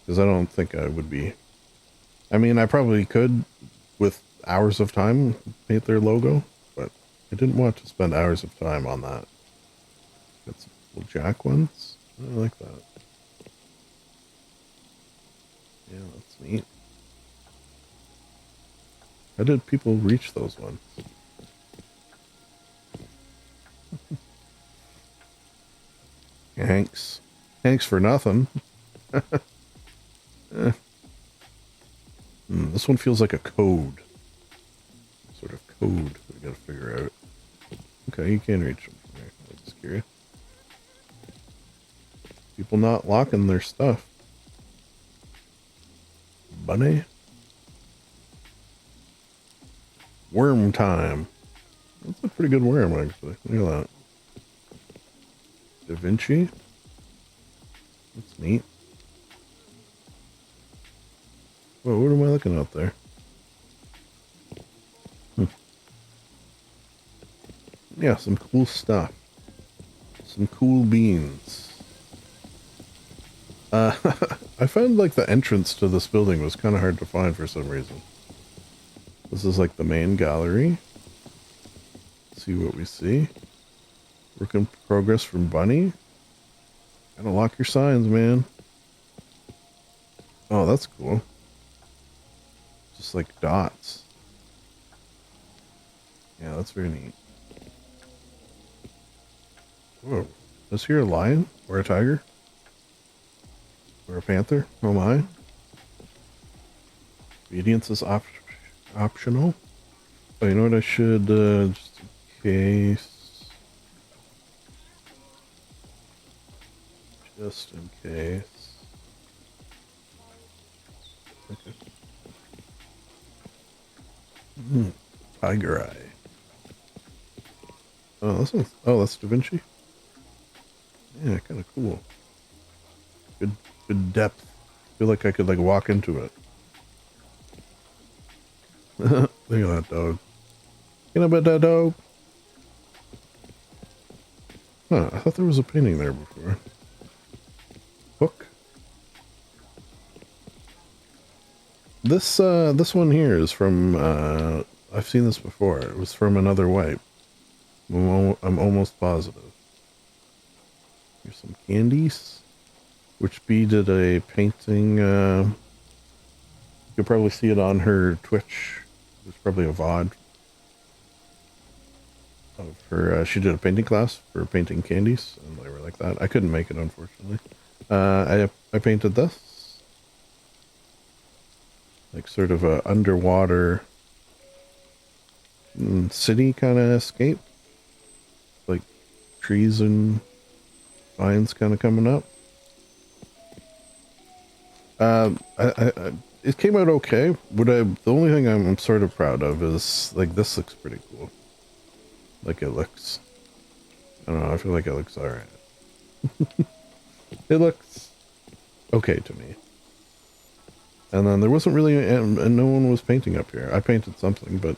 Because I don't think I would be... I mean, I probably could, with hours of time, paint their logo, but I didn't want to spend hours of time on that. Got some little jack ones. I like that. Yeah, that's neat. How did people reach those ones? Thanks. Thanks for nothing. This one feels like a code. Sort of code we gotta figure out. Okay, you can reach them from here. I'm just curious. People not locking their stuff. Bunny? Worm time. That's a pretty good worm, actually. Look at that. Da Vinci. That's neat. Whoa, what am I looking out there? Yeah, some cool stuff. Some cool beans. I found like the entrance to this building was kind of hard to find for some reason. This is like the main gallery. Let's see what we see. Work in progress from Bunny. Gotta lock your signs, man. Oh, that's cool. Just like dots. Yeah, that's very neat. Whoa. Is here a lion? Or a tiger? Or a panther? Oh my. Obedience is optional. Oh, you know what I should, just in case. Just in case. Okay. Tiger eye. Oh, this one's, oh, that's Da Vinci. Yeah, kind of cool. Good depth. Feel like I could like walk into it. Look at that dog. Get up at that dog. Huh, I thought there was a painting there before. Hook. This one here is from, I've seen this before. It was from another wipe. I'm almost positive. Here's some candies. Which B did a painting, you could probably see it on her Twitch. There's probably a VOD of her, she did a painting class for painting candies, and they were like that. I couldn't make it, unfortunately. I painted this. Like sort of a underwater city kind of escape. Like trees and vines kind of coming up. It came out okay. The only thing I'm sort of proud of is like this looks pretty cool. like it looks. I don't know. I feel like it looks alright. It looks okay to me. And then there wasn't really, and no one was painting up here. I painted something, but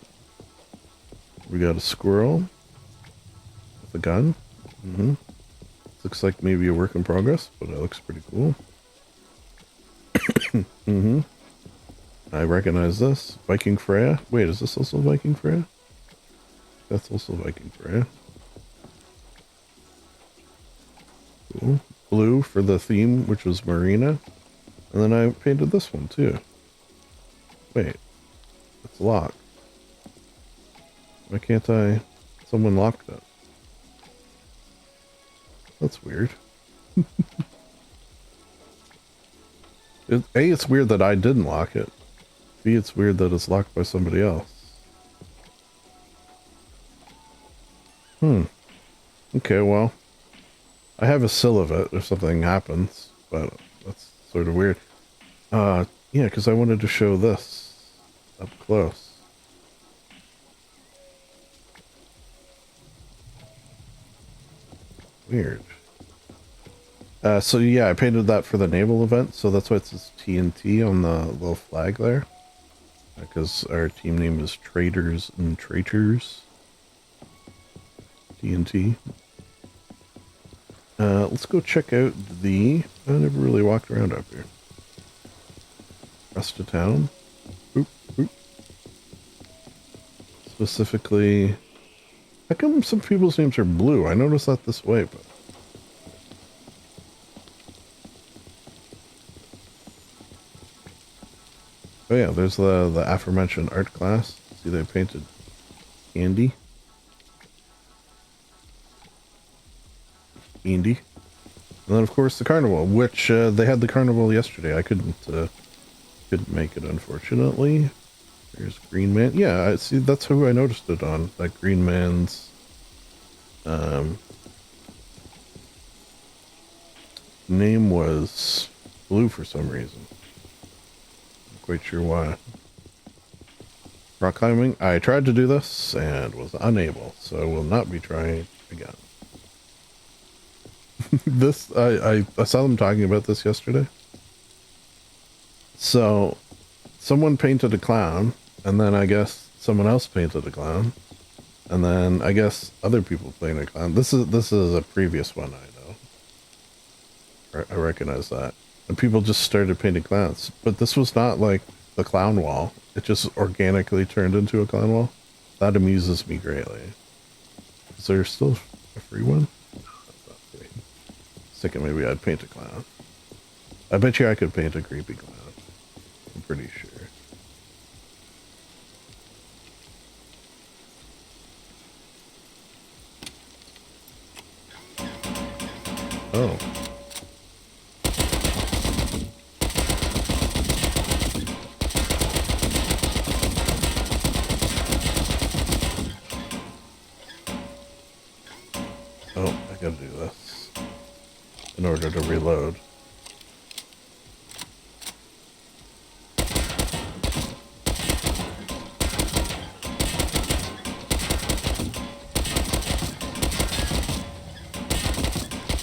we got a squirrel with a gun. Looks like maybe a work in progress, but it looks pretty cool. I recognize this. Viking Freya. Wait, is this also Viking Freya? That's also Viking Freya. Cool. Blue for the theme, which was Marina. And then I painted this one too. Wait, it's locked. Why can't I? Someone locked it. That's weird. A, it's weird that I didn't lock it. B, it's weird that it's locked by somebody else. Okay, well, I have a still of it if something happens, but that's sort of weird. Yeah, because I wanted to show this up close. Weird. So yeah, I painted that for the naval event, so that's why it says TNT on the little flag there. Because our team name is Traders and Traitors. TNT. Let's go check out I never really walked around up here. Rest of town. Boop, boop. Specifically, how come some people's names are blue? I noticed that this way, but... Oh yeah, there's the aforementioned art class. See, they painted Andy. And then of course the carnival, which they had the carnival yesterday. I couldn't make it, unfortunately. There's Green Man. Yeah, I see. That's who I noticed it on. That Green Man's name was blue for some reason. Not quite sure why. Rock climbing. I tried to do this and was unable, so I will not be trying again. This, I saw them talking about this yesterday. So, someone painted a clown, and then I guess someone else painted a clown, and then I guess other people painted a clown. This is a previous one I know. I recognize that. And people just started painting clowns. But this was not like the clown wall. It just organically turned into a clown wall. That amuses me greatly. Is there still a free one? Thinking maybe I'd paint a clown. I bet you I could paint a creepy clown. I'm pretty sure. Oh. Oh, I gotta do this in order to reload.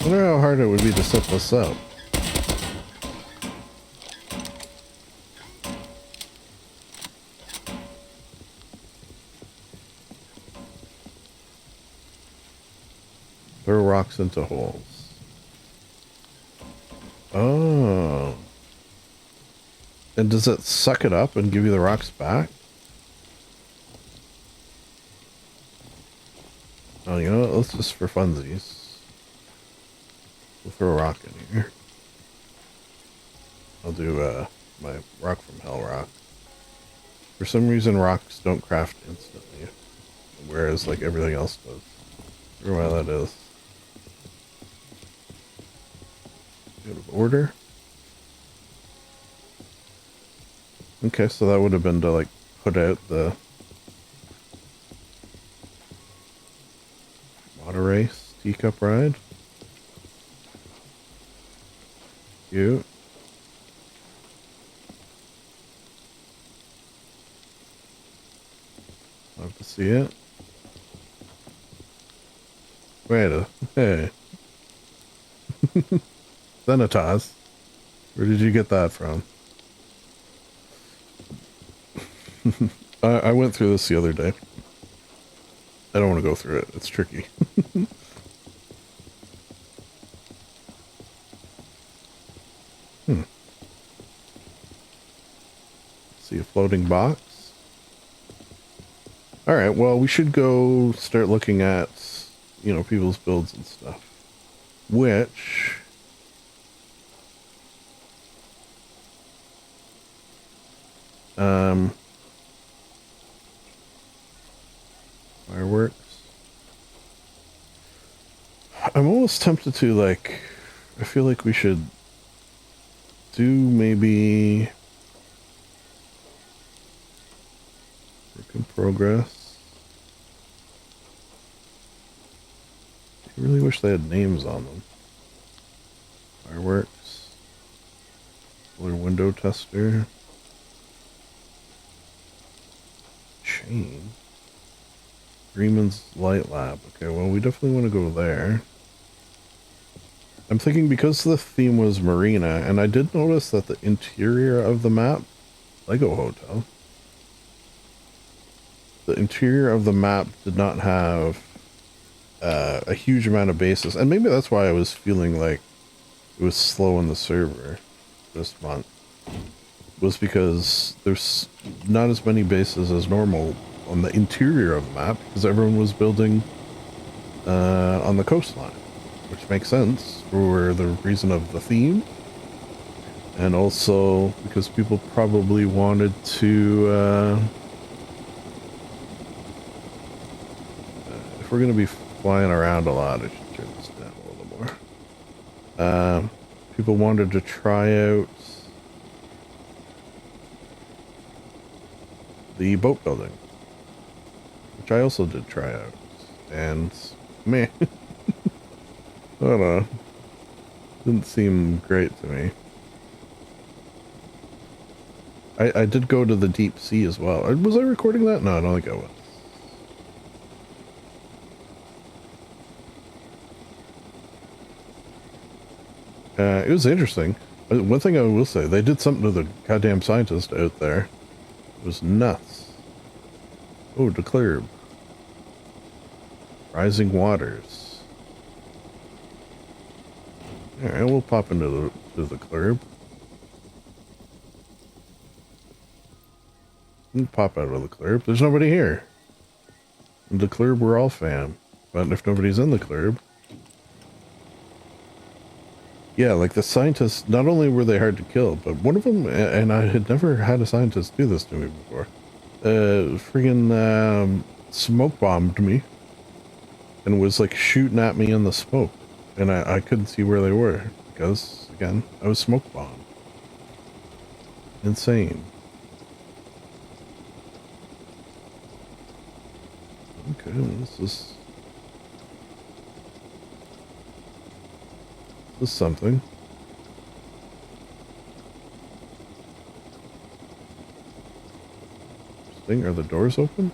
I wonder how hard it would be to set this up. Throw rocks into holes. Oh. And does it suck it up and give you the rocks back? Oh, you know what? Let's just for funsies. We'll throw a rock in here. I'll do my rock from hell rock. For some reason, rocks don't craft instantly, whereas like everything else does. I wonder why that is. Out of order. Okay, so that would have been to like put out the water race teacup ride. Cute. Love to see it. Hey. Zenitaz. Where did you get that from? I went through this the other day. I don't want to go through it. It's tricky. See a floating box. All right. Well, we should go start looking at, you know, people's builds and stuff. Which... Fireworks. I'm almost tempted to, like, I feel like we should do maybe work in progress. I really wish they had names on them. Fireworks. Solar window tester. Chain. Freeman's Light Lab. Okay, well, we definitely want to go there. I'm thinking because the theme was Marina, and I did notice that the interior of the map, Lego Hotel, the interior of the map did not have a huge amount of bases, and maybe that's why I was feeling like it was slow in the server this month, was because there's not as many bases as normal on the interior of the map, because everyone was building on the coastline, which makes sense for the reason of the theme, and also because people probably wanted to, if we're going to be flying around a lot, I should turn this down a little more. People wanted to try out the boat building, which I also did try out, and man, I don't know, didn't seem great to me. I did go to the deep sea as well. Was I recording that? No, I don't think I was. It was interesting. One thing I will say, they did something to the goddamn scientist out there. It was nuts. Oh, declared. Rising waters. Alright, we'll pop into the club. We'll pop out of the club. There's nobody here. In the club, we're all fam. But if nobody's in the club... Yeah, like the scientists, not only were they hard to kill, but one of them, and I had never had a scientist do this to me before, friggin' smoke bombed me and was like shooting at me in the smoke, and I couldn't see where they were because, again, I was smoke bombed. Insane. Okay, this is something. Interesting. Are the doors open?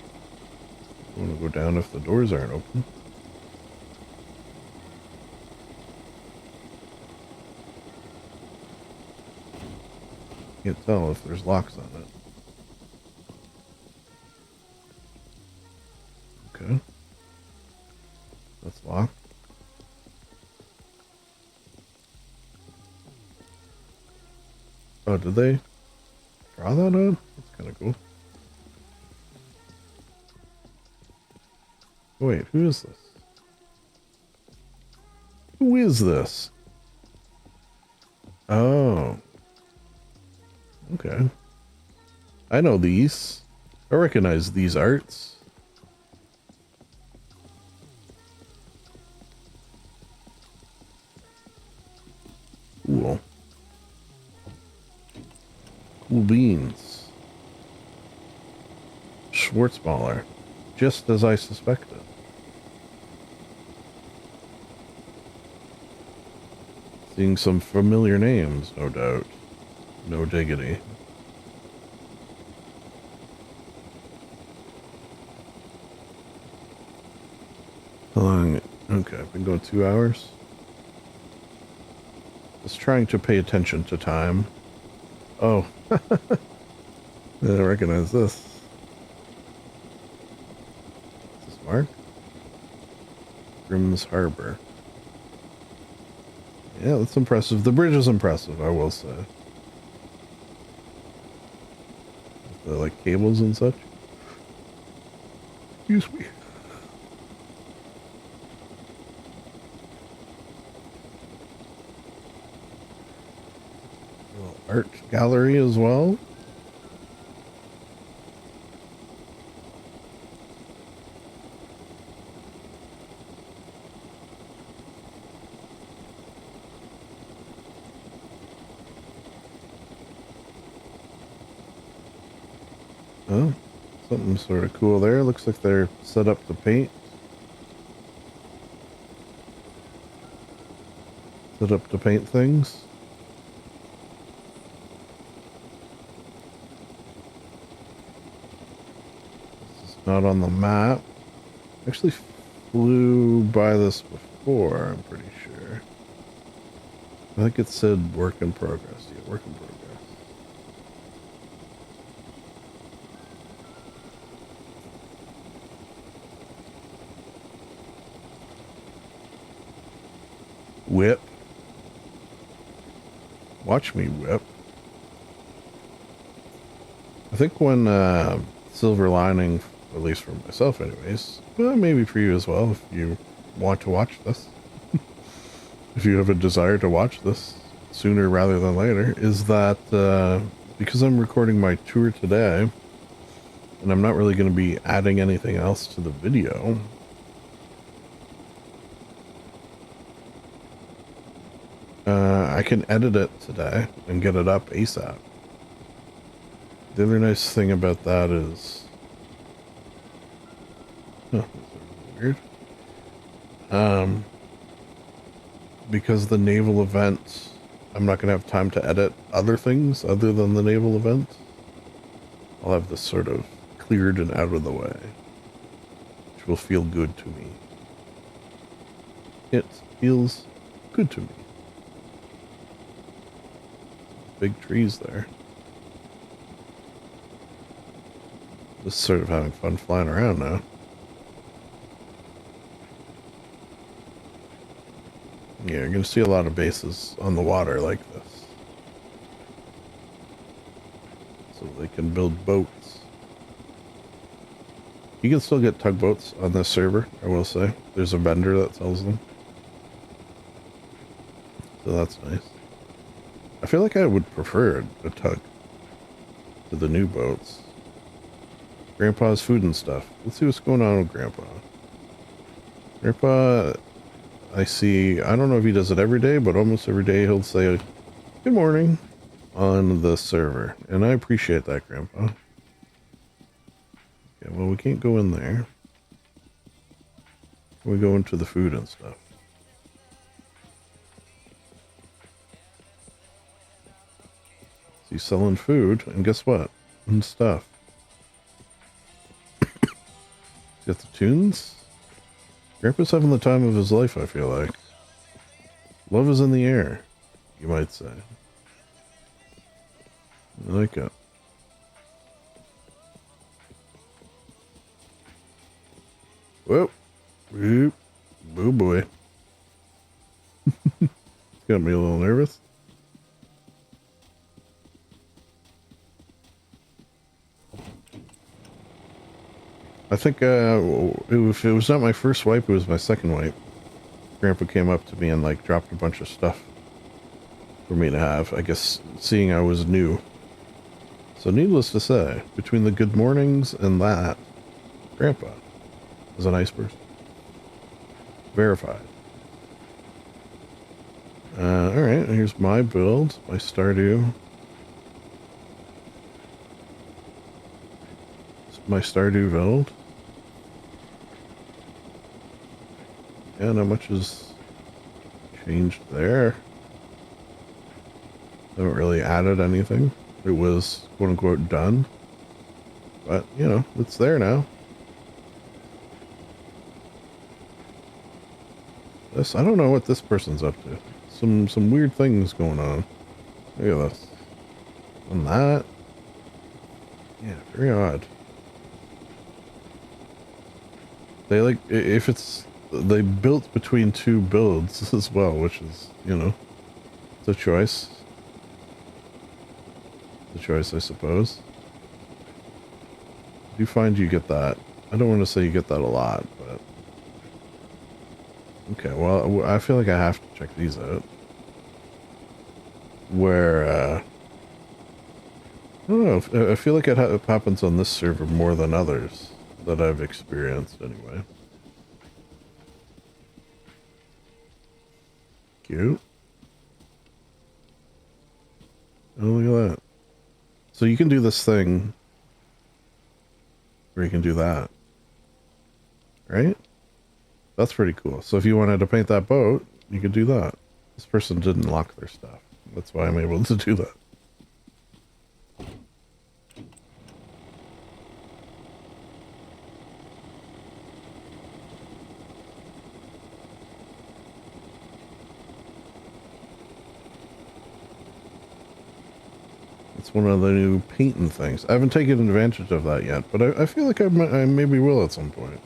I want to go down if the doors aren't open. Can't tell if there's locks on it. Okay. That's locked. Oh, did they draw that on? That's kind of cool. Wait, who is this? Who is this? Oh. Okay. I know these. I recognize these arts. Cool. Cool beans. Schwarzmaler. Just as I suspected. Seeing some familiar names, no doubt. No diggity. Hold on. Okay, I've been going 2 hours. Just trying to pay attention to time. Oh, I didn't recognize this. Is this Mark? Grimm's Harbor. Yeah, that's impressive. The bridge is impressive, I will say. The, like, cables and such. Excuse me. A little art gallery as well. Oh, something sort of cool there. Looks like they're set up to paint. Set up to paint things. This is not on the map. Actually flew by this before, I'm pretty sure. I think it said work in progress. Yeah, work in progress. Whip. Watch me whip. I think when Silver Lining, at least for myself anyways, well, maybe for you as well, if you want to watch this, if you have a desire to watch this sooner rather than later, is that because I'm recording my tour today, and I'm not really going to be adding anything else to the video, I can edit it today and get it up ASAP. The other nice thing about that is, oh, that's weird. Because the naval event, I'm not going to have time to edit other things other than the naval event. I'll have this sort of cleared and out of the way, which will feel good to me. It feels good to me. Big trees there. Just sort of having fun flying around now. Yeah, you're going to see a lot of bases on the water like this. So they can build boats. You can still get tugboats on this server, I will say. There's a vendor that sells them. So that's nice. I feel like I would prefer a tug to the new boats. Grandpa's food and stuff. Let's see what's going on with Grandpa. Grandpa, I see, I don't know if he does it every day, but almost every day he'll say, good morning on the server. And I appreciate that, Grandpa. Okay, well, we can't go in there. We go into the food and stuff. He's selling food, and guess what? And stuff. He's got the tunes. Grandpa's having the time of his life, I feel like. Love is in the air, you might say. I like it. Whoop. Whoop. Oh boy. Got me a little nervous. I think if it was not my first wipe, it was my second wipe. Grandpa came up to me and like dropped a bunch of stuff for me to have. I guess seeing I was new. So needless to say, between the good mornings and that, Grandpa is a nice person. Verified. Alright, here's my build, my Stardew. My Stardew build. Yeah, not much has changed there. Haven't really added anything. It was quote unquote done. But, you know, it's there now. This, I don't know what this person's up to. Some weird things going on. Look at this. And that. Yeah, very odd. They like, if it's, they built between two builds as well, which is, you know, it's a choice. The choice, I suppose. I do find you get that. I don't want to say you get that a lot, but... Okay, well, I feel like I have to check these out. Where, I don't know, I feel like it happens on this server more than others that I've experienced, anyway. Cute. Oh, look at that. So you can do this thing, or you can do that. Right? That's pretty cool. So if you wanted to paint that boat, you could do that. This person didn't lock their stuff. That's why I'm able to do that. It's one of the new painting things. I haven't taken advantage of that yet, but I feel like I maybe will at some point.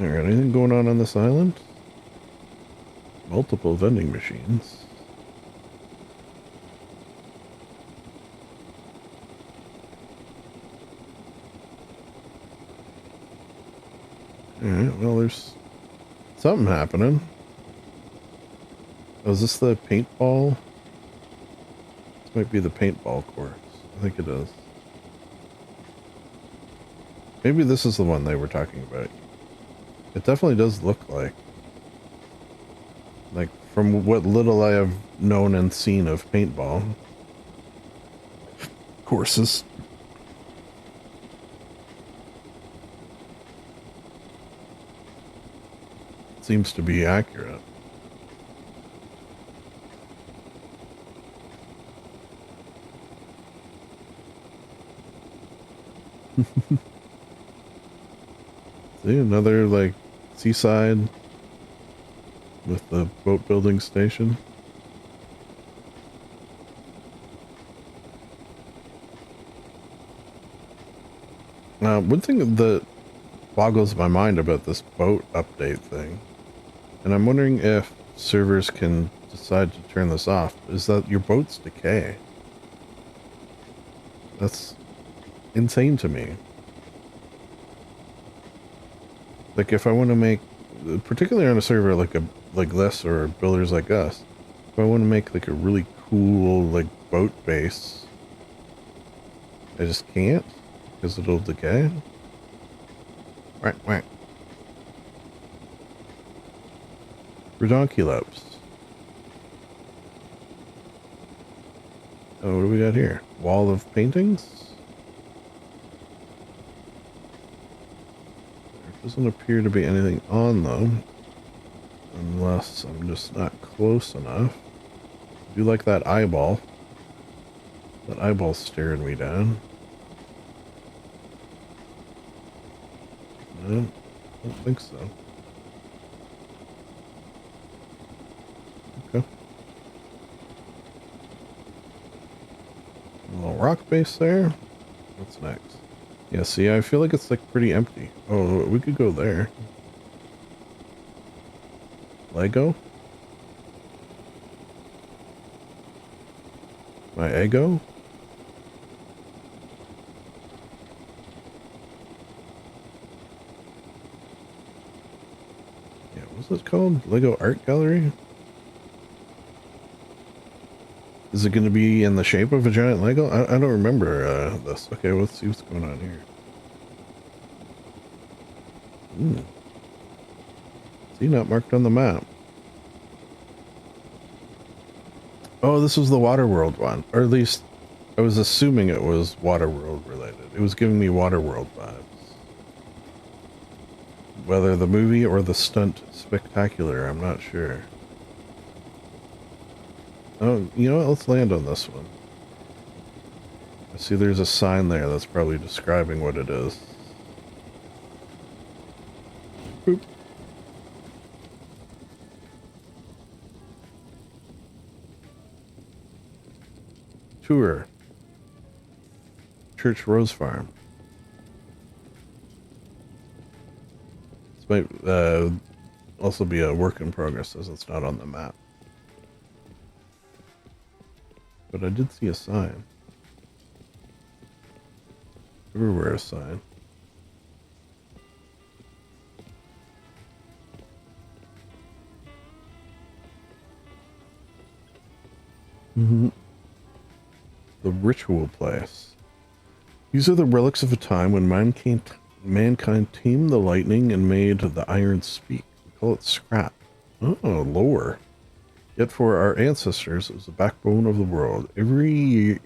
Alright, anything going on this island? Multiple vending machines. Alright, well, there's something happening. Oh, is this the paintball? This might be the paintball course. I think it is. Maybe this is the one they were talking about. It definitely does look like from what little I have known and seen of paintball courses. Seems to be accurate. See, another like seaside with the boat building station. One thing that boggles my mind about this boat update thing, and I'm wondering if servers can decide to turn this off, is that your boats decay. That's insane to me. Like if I want to make, particularly on a server like this or builders like us, if I want to make like a really cool like boat base, I just can't because it'll decay. Whack whack. Redonkulopes. Oh, what do we got here? Wall of paintings? There doesn't appear to be anything on them. Unless I'm just not close enough. I do like that eyeball. That eyeball's staring me down. No, I don't think so. Okay. A little rock base there. What's next? Yeah, see, I feel like it's like pretty empty. Oh, we could go there. Lego? My ego? Yeah, what's it called? Lego Art Gallery? Is it going to be in the shape of a giant Lego? I don't remember this. Okay, let's see what's going on here. Ooh. See, not marked on the map. Oh, this was the Waterworld one. Or at least, I was assuming it was Waterworld related. It was giving me Waterworld vibes. Whether the movie or the stunt spectacular, I'm not sure. Oh, you know what? Let's land on this one. I see there's a sign there that's probably describing what it is. Boop. Tour. Church Rose Farm. This might also be a work in progress as it's not on the map. But I did see a sign. Everywhere a sign. The ritual place. These are the relics of a time when mankind tamed the lightning and made the iron speak. We call it scrap. Oh, lore. Yet for our ancestors, it was the backbone of the world. Every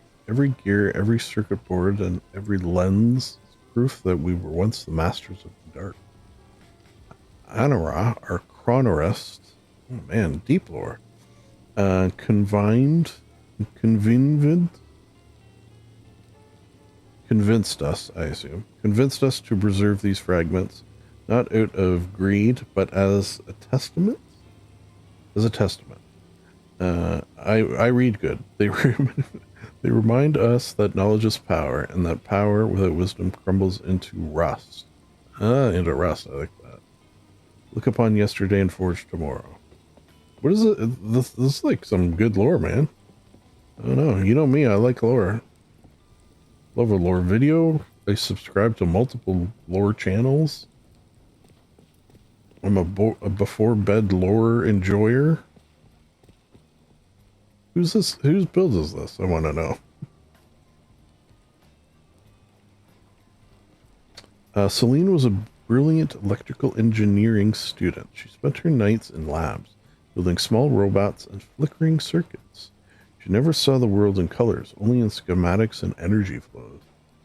gear, every circuit board, and every lens is proof that we were once the masters of the dark. Anara, our chronorest, oh man, deep lore. Convinced us, I assume. Convinced us to preserve these fragments, not out of greed, but as a testament? As a testament. I read good. They remind us that knowledge is power, and that power without wisdom crumbles into rust. Into rust, I like that. Look upon yesterday and forge tomorrow. What is it? This is like some good lore, man. I don't know. You know me, I like lore. Love a lore video. I subscribe to multiple lore channels. I'm a before bed lore enjoyer. Who's this? Whose build is this? I want to know. Celine was a brilliant electrical engineering student. She spent her nights in labs, building small robots and flickering circuits. She never saw the world in colors, only in schematics and energy flows.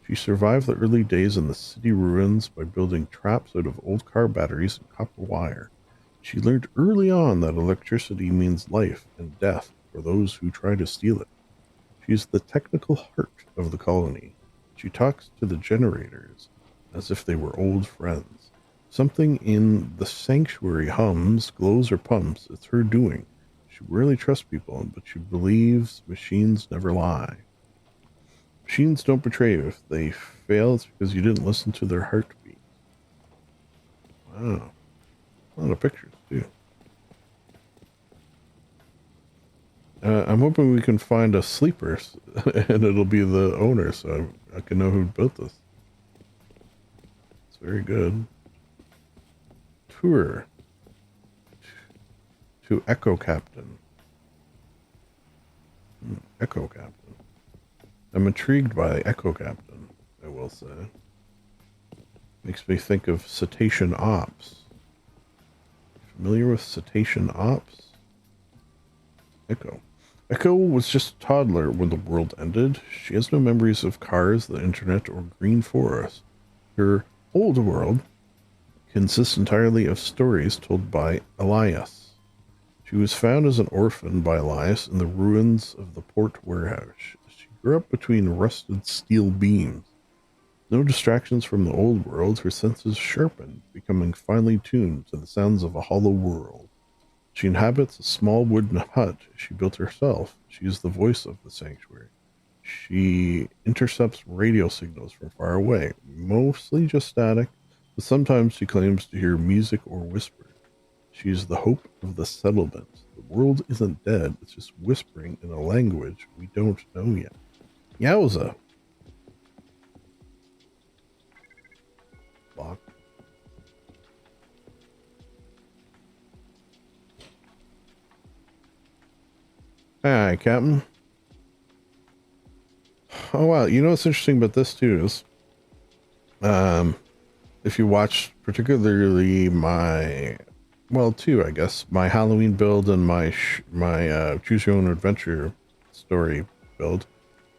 She survived the early days in the city ruins by building traps out of old car batteries and copper wire. She learned early on that electricity means life and death for those who try to steal it. She's the technical heart of the colony. She talks to the generators as if they were old friends. Something in the sanctuary hums, glows, or pumps. It's her doing. She rarely trusts people, but she believes machines never lie. Machines don't betray you. If they fail, it's because you didn't listen to their heartbeat. Wow. A lot of pictures, too. I'm hoping we can find a sleeper, and it'll be the owner, so I can know who built this. It's very good. Tour to Echo Captain. Echo Captain. I'm intrigued by Echo Captain, I will say. Makes me think of Cetacean Ops. Familiar with Cetacean Ops? Echo. Echo was just a toddler when the world ended. She has no memories of cars, the internet, or green forests. Her old world consists entirely of stories told by Elias. She was found as an orphan by Elias in the ruins of the port warehouse. She grew up between rusted steel beams. No distractions from the old world, her senses sharpened, becoming finely tuned to the sounds of a hollow world. She inhabits a small wooden hut she built herself. She is the voice of the sanctuary. She intercepts radio signals from far away, mostly just static, but sometimes she claims to hear music or whispers. She is the hope of the settlement. The world isn't dead, it's just whispering in a language we don't know yet. Yowza! Lock. Hi, Captain. Oh, wow. You know what's interesting about this, too, is if you watch particularly my, well, two, I guess, my Halloween build and my Choose Your Own Adventure story build,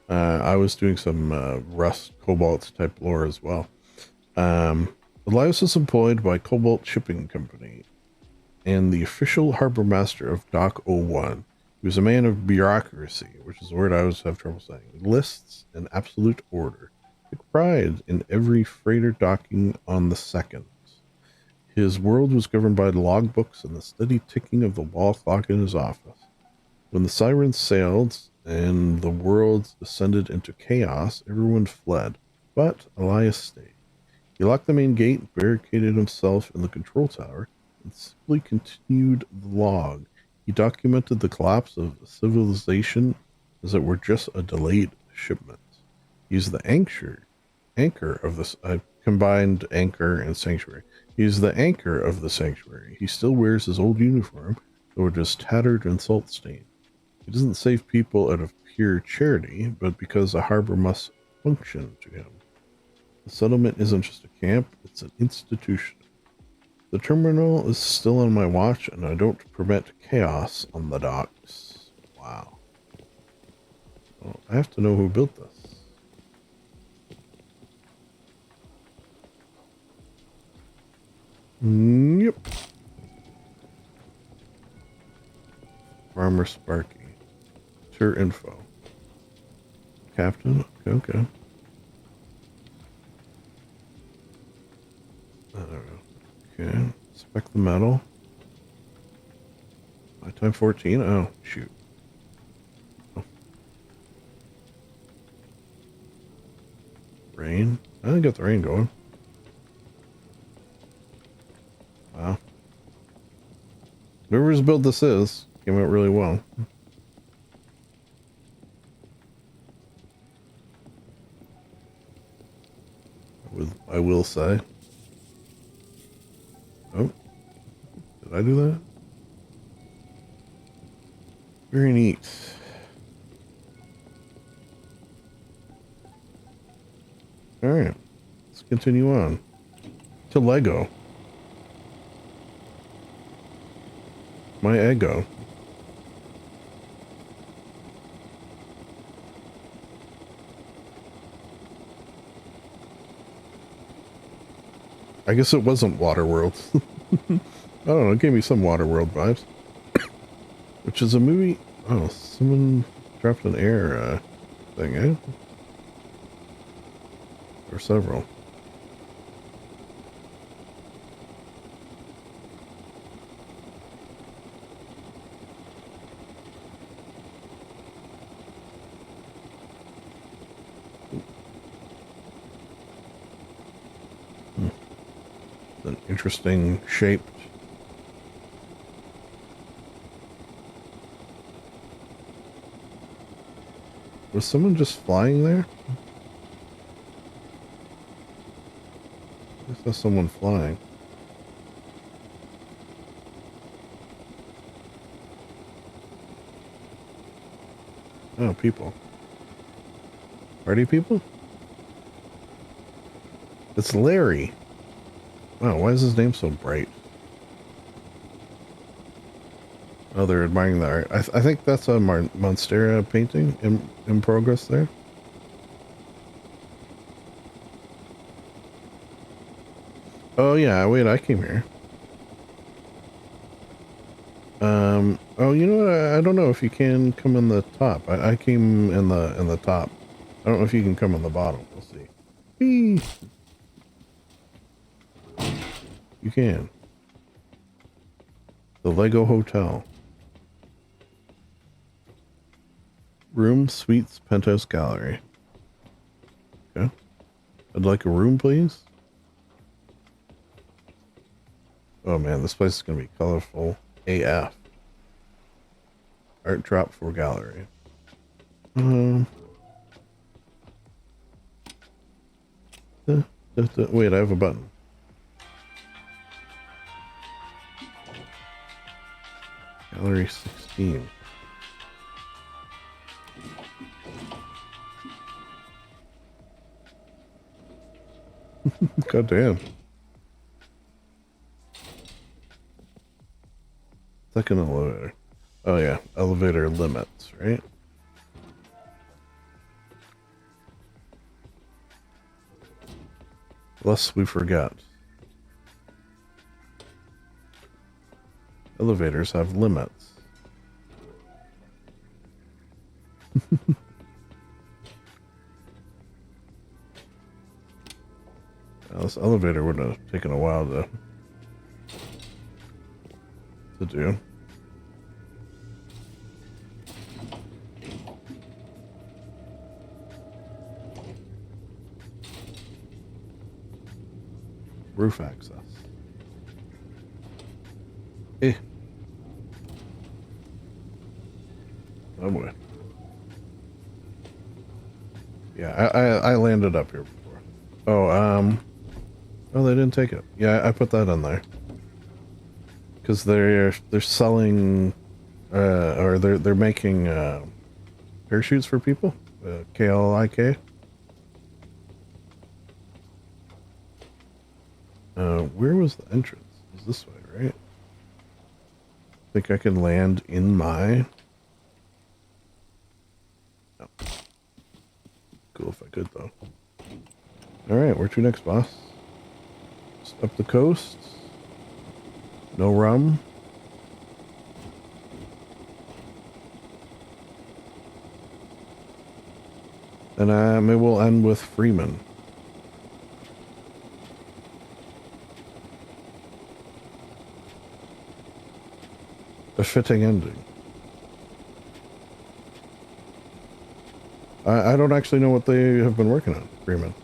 I was doing some Rust Cobalt type lore as well. Elias is employed by Cobalt Shipping Company and the official harbor master of Dock 01. He was a man of bureaucracy, which is a word I always have trouble saying. Lists and absolute order. Took pride in every freighter docking on the seconds. His world was governed by logbooks and the steady ticking of the wall clock in his office. When the sirens sailed and the worlds descended into chaos, everyone fled. But Elias stayed. He locked the main gate, barricaded himself in the control tower, and simply continued the log. He documented the collapse of civilization as it were just a delayed shipment. He used the anchor of this. I combined anchor and sanctuary. He's the anchor of the sanctuary. He still wears his old uniform, though it is tattered and salt-stained. He doesn't save people out of pure charity, but because a harbor must function to him. The settlement isn't just a camp, it's an institution. The terminal is still on my watch, and I don't permit chaos on the docks. Wow. Well, I have to know who built this. Yep. Farmer Sparky. Tour info. Captain? Okay. Okay. Spec the metal. My time 14? Oh, shoot. Oh. Rain? I didn't get the rain going. Wow. Whoever's build this is came out really well. I will say. Oh. Did I do that? Very neat. Alright. Let's continue on. To Lego. My ego. I guess it wasn't Waterworld. I don't know, it gave me some Waterworld vibes. Which is a movie... Oh, someone dropped an air thing, eh? Or several. An interesting shape. Was someone just flying there? I saw someone flying. Oh, people. Party people? It's Larry. Wow, why is his name so bright? Oh, they're admiring the art. I think that's a Monstera painting in progress there. Oh yeah, wait, I came here. Oh, you know what? I don't know if you can come in the top. I came in the top. I don't know if you can come in the bottom. We'll see. Whee! You can. The Lego Hotel. Room, suites, penthouse, gallery. Okay. I'd like a room, please. Oh man, this place is going to be colorful AF. Art drop for gallery. Wait, I have a button. Gallery 16. God damn. Second elevator. Oh yeah, elevator limits, right? Lest we forget. Elevators have limits. Now, this elevator would have taken a while to to do. Roof access. Eh. Oh boy. Yeah, I landed up here before. Oh, oh, they didn't take it. Yeah, I put that in there. Because they're selling, or they're making, parachutes for people. KLIK. Where was the entrance? It's this way, right? Think I can land in my... No. Cool if I could, though. Alright, where to next, boss? Just up the coast. No rum. And maybe we'll end with Freeman. A fitting ending. I don't actually know what they have been working on, Freeman.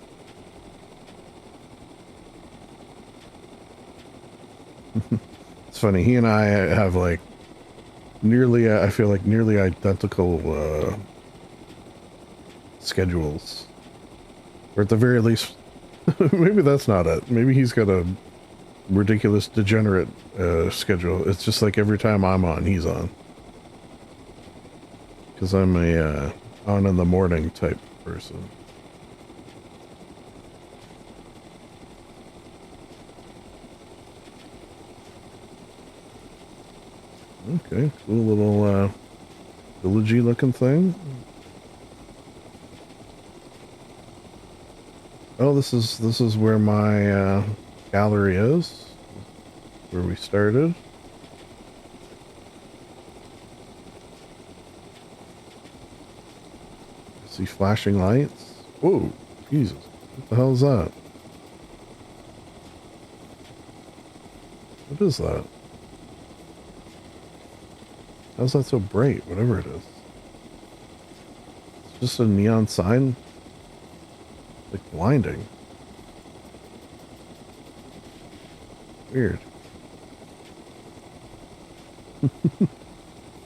It's funny, he and I have like nearly, I feel like nearly identical schedules. Or at the very least, maybe that's not it. Maybe he's got a ridiculous degenerate schedule. It's just like every time I'm on, he's on. Because I'm a on in the morning type person. Okay, cool little villagey looking thing. Oh, this is where my gallery is, where we started. I see flashing lights. Whoa, Jesus, what the hell is that? What is that? How's that so bright? Whatever it is. It's just a neon sign. Like blinding. Weird. I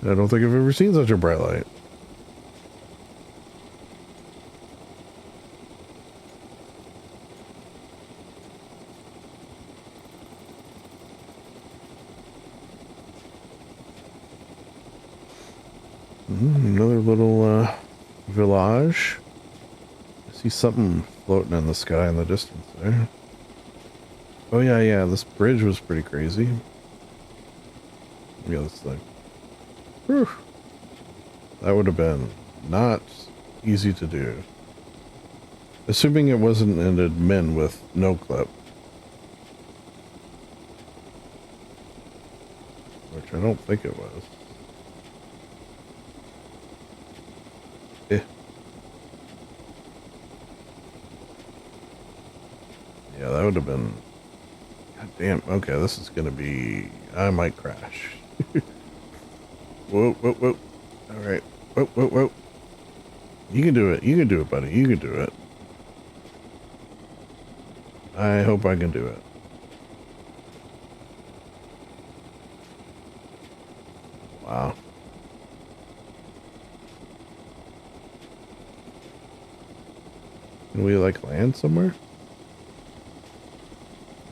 don't think I've ever seen such a bright light. Another little village. I see something floating in the sky in the distance there. Oh yeah, this bridge was pretty crazy. Look at this thing. Whew. That would have been not easy to do. Assuming it wasn't an admin with no clip. Which I don't think it was. Yeah, that would have been... God damn. Okay, this is going to be... I might crash. Whoa. Alright. Whoa. You can do it. You can do it, buddy. You can do it. I hope I can do it. Wow. Can we, like, land somewhere?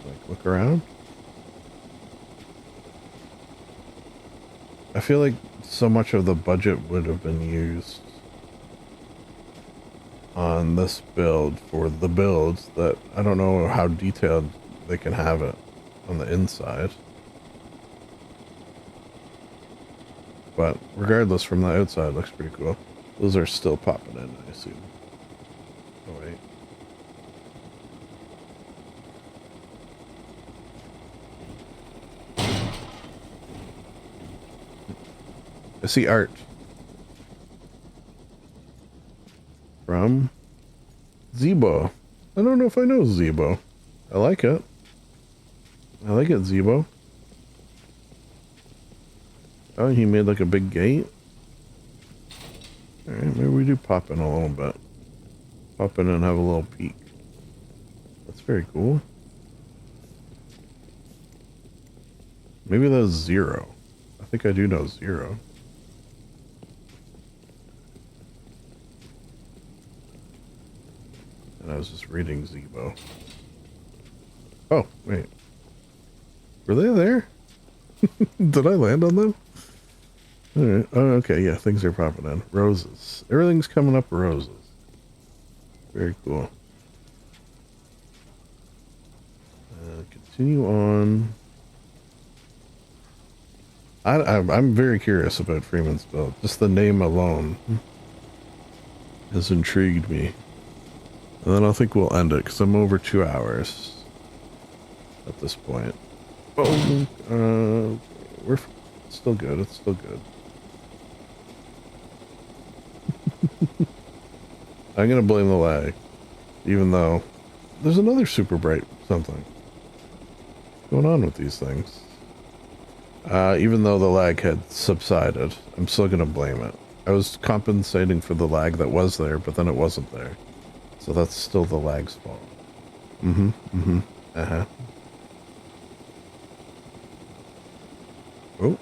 Like, look around? I feel like so much of the budget would have been used on this build for the builds that I don't know how detailed they can have it on the inside. But regardless, from the outside, it looks pretty cool. Those are still popping in, I assume. Oh, wait. I see art. From Zebo. I don't know if I know Zebo. I like it. I like it, Zebo. Oh, he made like a big gate. All right, maybe we do pop in a little bit. Pop in and have a little peek. That's very cool. Maybe that's 0. I think I do know 0. And I was just reading Zebo. Oh, wait. Were they there? Did I land on them? Alright. Oh, okay, yeah, things are popping in. Roses. Everything's coming up roses. Very cool. Continue on. I'm very curious about Freeman's build. Just the name alone has intrigued me. And then I think we'll end it because I'm over 2 hours at this point. Oh, we're still good. It's still good. I'm gonna blame the lag, even though there's another super bright something going on with these things. Even though the lag had subsided, I'm still gonna blame it. I was compensating for the lag that was there, but then it wasn't there. So that's still the lag's fault. Uh-huh. Oh.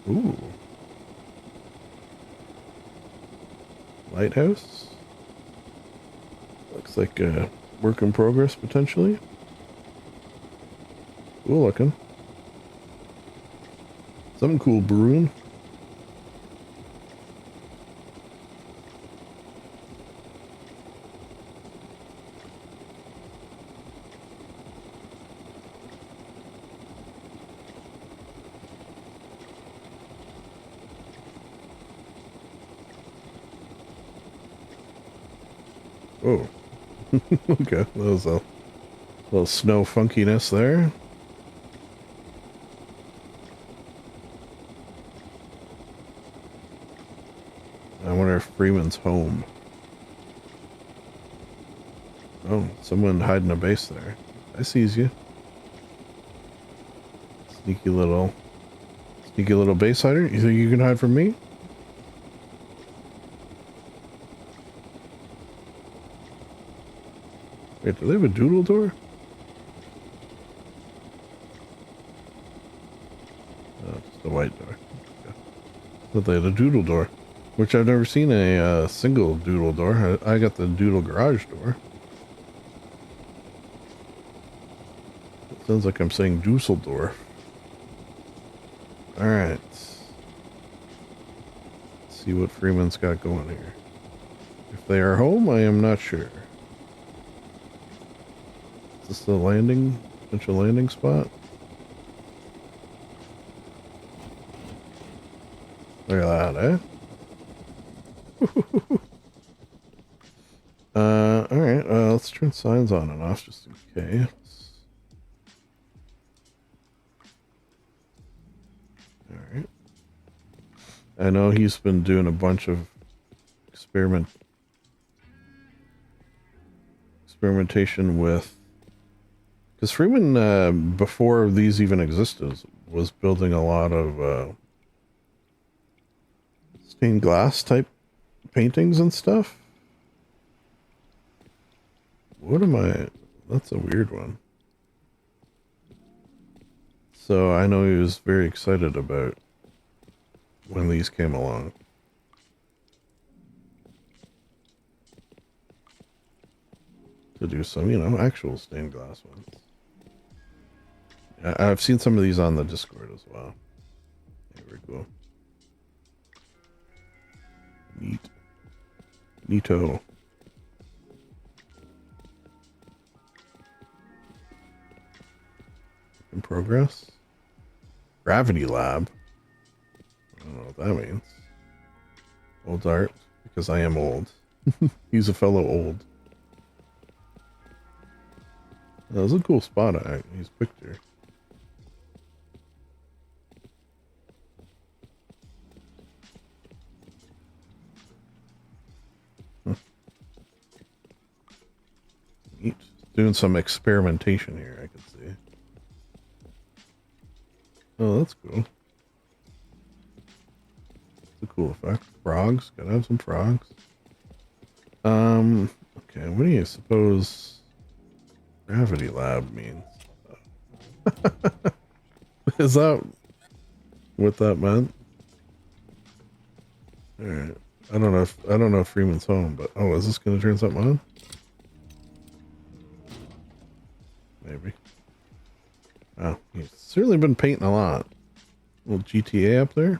Ooh. Lighthouse. Looks like a work in progress, potentially. Cool looking. Something cool brewing. Oh. Okay, that was a little snow funkiness there. I wonder if Freeman's home. Oh, someone hiding a base there. I sees you. Sneaky little base hider. You think you can hide from me? Wait, do they have a doodle door? Oh, just a white door. Okay. Thought they had a doodle door. Which I've never seen a single doodle door. I got the doodle garage door. It sounds like I'm saying Dusseldorf. Alright. See what Freeman's got going here. If they are home, I am not sure. Is this the landing? Potential landing spot? Look at that, eh? Alright, let's turn signs on and off just in case. Alright. I know he's been doing a bunch of experimentation with, because Freeman, before these even existed, was building a lot of stained glass type paintings and stuff. What am I? That's a weird one. So I know he was very excited about when these came along. To do some, you know, actual stained glass ones. I've seen some of these on the Discord as well. Yeah, very cool. Neat. Neato. In progress. Gravity lab. I don't know what that means. Old art, because I am old. He's a fellow old. That was a cool spot, his picture. Neat. Doing some experimentation here, I can see. Oh, that's cool. cool effect. Frogs. Gotta have some frogs. Okay, what do you suppose gravity lab means? Is that what that meant? Alright. I don't know if Freeman's home, but oh, is this gonna turn something on? Maybe. Oh, he's certainly been painting a lot. Little GTA up there.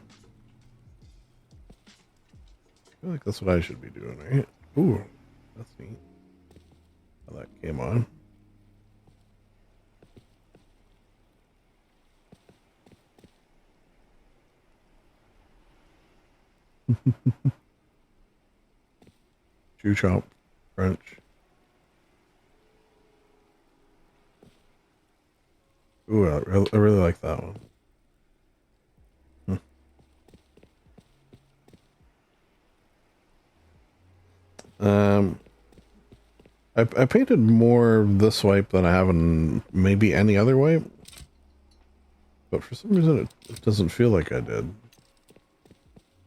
I feel like that's what I should be doing, right? Ooh, that's neat. How that came on. Jew chop, French. Ooh, I really like that one. I painted more this wipe than I have in maybe any other wipe, but for some reason it doesn't feel like I did.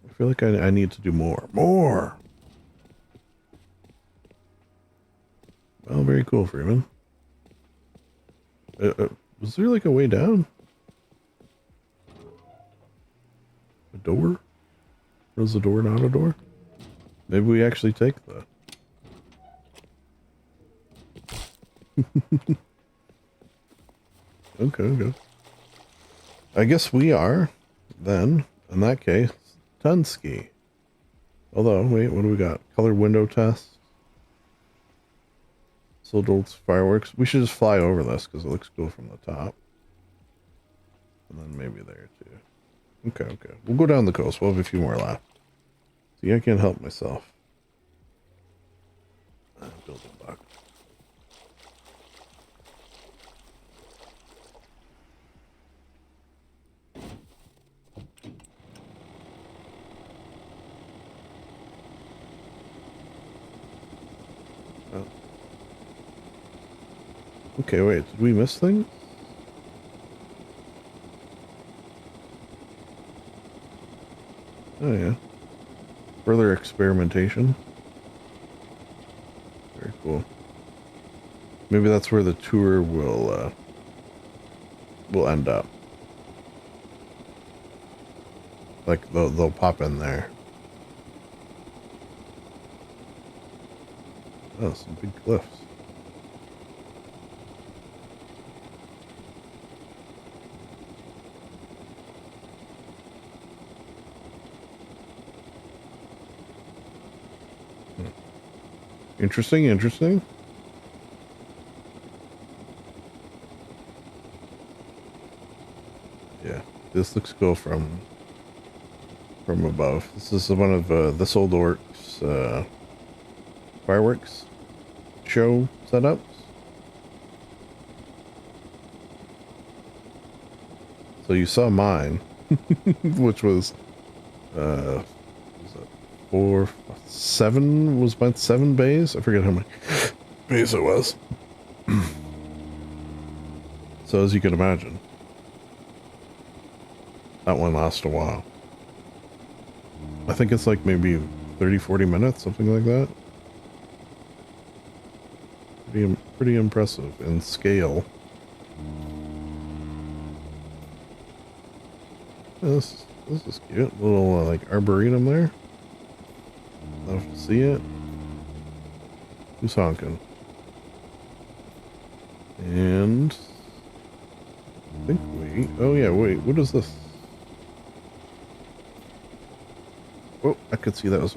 I feel like I need to do more. More! Well, very cool, Freeman. Was there like a way down? A door? Was the door not a door? Maybe we actually take that. Okay. I guess we are, then, in that case, Tunsky. Although, wait, what do we got? Color window test. Sold fireworks. We should just fly over this because it looks cool from the top. And then maybe there too. Okay. We'll go down the coast. We'll have a few more left. See, I can't help myself. Building block. Oh. Okay, wait. Did we miss things? Oh yeah. Further experimentation. Very cool. Maybe that's where the tour will end up. Like they'll pop in there. Oh, some big cliffs. Interesting. Yeah, this looks cool from above. This is one of This Old Orc's fireworks show setups. So you saw mine, which was seven was my 7 bays. I forget how many bays it was. So as you can imagine, that one lasts a while. I think it's like maybe 30-40 minutes, something like that. Pretty impressive in scale. This is cute. Little like arboretum there. Love to see it. Who's honking? And I think oh yeah, wait, what is this? Oh, I could see that was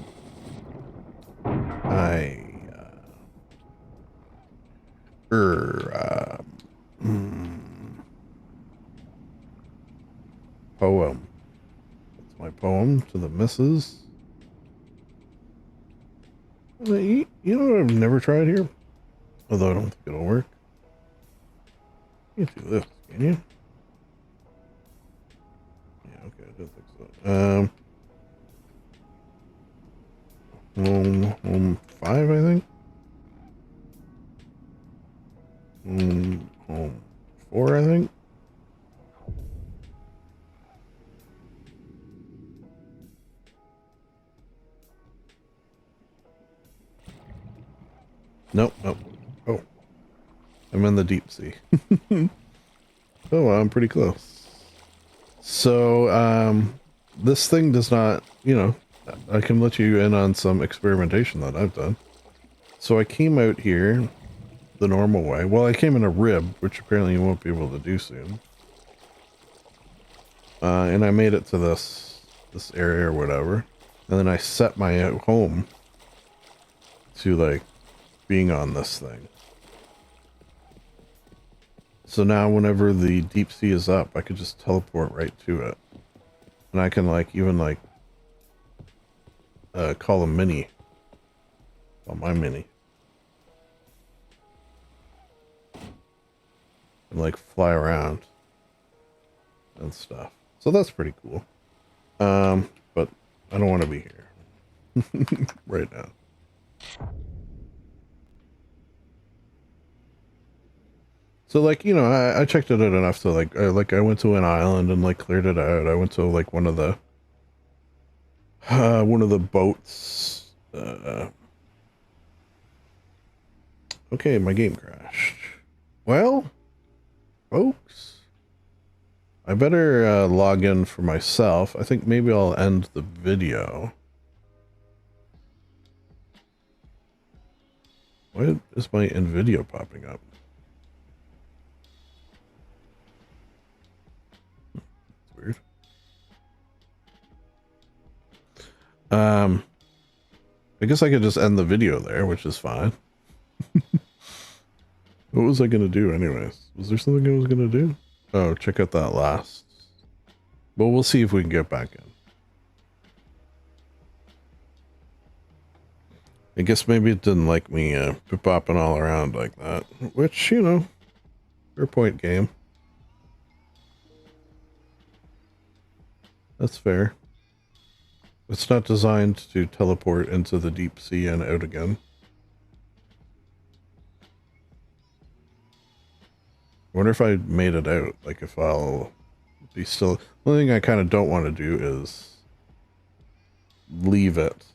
poem. That's my poem to the missus. You know what I've never tried here? Although I don't think it'll work. You can do this, can you? Yeah, okay, I don't think so. Home 5, I think. Home 4, I think. Nope, nope. Oh, I'm in the deep sea. Oh, I'm pretty close. So, this thing does not, you know, I can let you in on some experimentation that I've done. So I came out here the normal way. Well, I came in a rib, which apparently you won't be able to do soon. And I made it to this area or whatever. And then I set my home to like being on this thing. So now whenever the deep sea is up, I could just teleport right to it. And I can like even like call a mini. Call my mini. And like fly around and stuff. So that's pretty cool. But I don't want to be here right now. So like, you know, I checked it out enough to like I went to an island and like cleared it out. I went to like one of the boats. Okay, my game crashed. Well, folks, I better log in for myself. I think maybe I'll end the video. Why is my NVIDIA popping up? It's weird. I guess I could just end the video there, which is fine. What was I gonna do anyways? Was there something I was gonna do? Oh, check out that last. But we'll see if we can get back in. I guess maybe it didn't like me bopping all around like that. Which, you know, fair point, game. That's fair. It's not designed to teleport into the deep sea and out again. I wonder if I made it out, like if I'll be still... The only thing I kind of don't want to do is leave it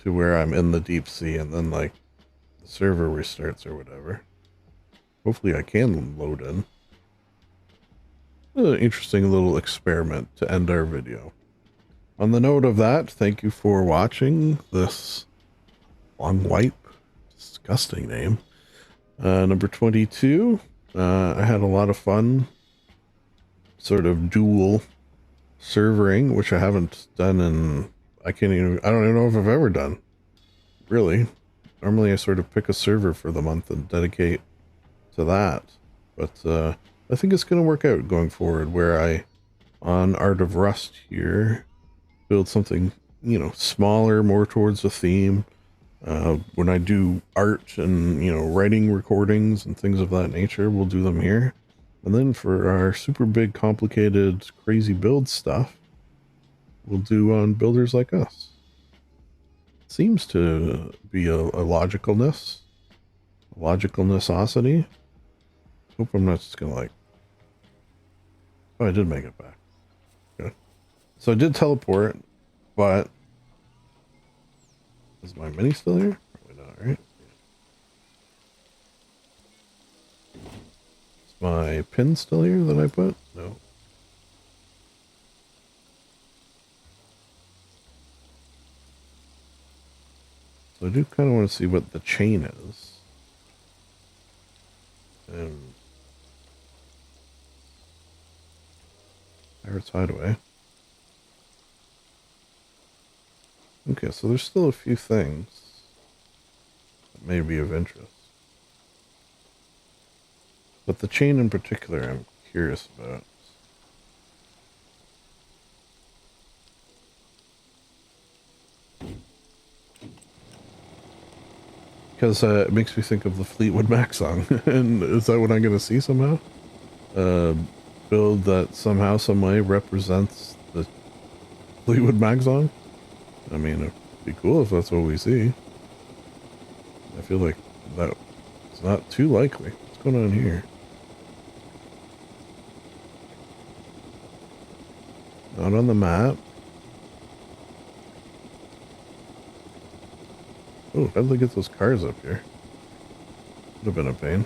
to where I'm in the deep sea and then like the server restarts or whatever. Hopefully I can load in. An interesting little experiment to end our video. On the note of that, thank you for watching this Longwipe. Disgusting name. Number 22. I had a lot of fun sort of dual servering, which I haven't done in, I don't even know if I've ever done, really. Normally I sort of pick a server for the month and dedicate to that, but I think it's going to work out going forward, where I, on Art of Rust here, build something, you know, smaller, more towards the theme. When I do art and, you know, writing recordings and things of that nature, we'll do them here. And then for our super big, complicated, crazy build stuff, we'll do on builders like us. Seems to be a logicalnessosity. Hope I'm not just gonna like... Oh, I did make it back. Good. So I did teleport, but... Is my mini still here? Probably not, right? Is my pin still here that I put? No. So I do kind of want to see what the chain is. And Pirate's Hideaway. Okay, so there's still a few things that may be of interest. But the chain in particular I'm curious about. Because it makes me think of the Fleetwood Mac song. And is that what I'm going to see somehow? Build that somehow, some way represents the Fleetwood Mac song? I mean, it'd be cool if that's what we see. I feel like that it's not too likely. What's going on here? Not on the map. Oh, how did they get those cars up here? Would have been a pain.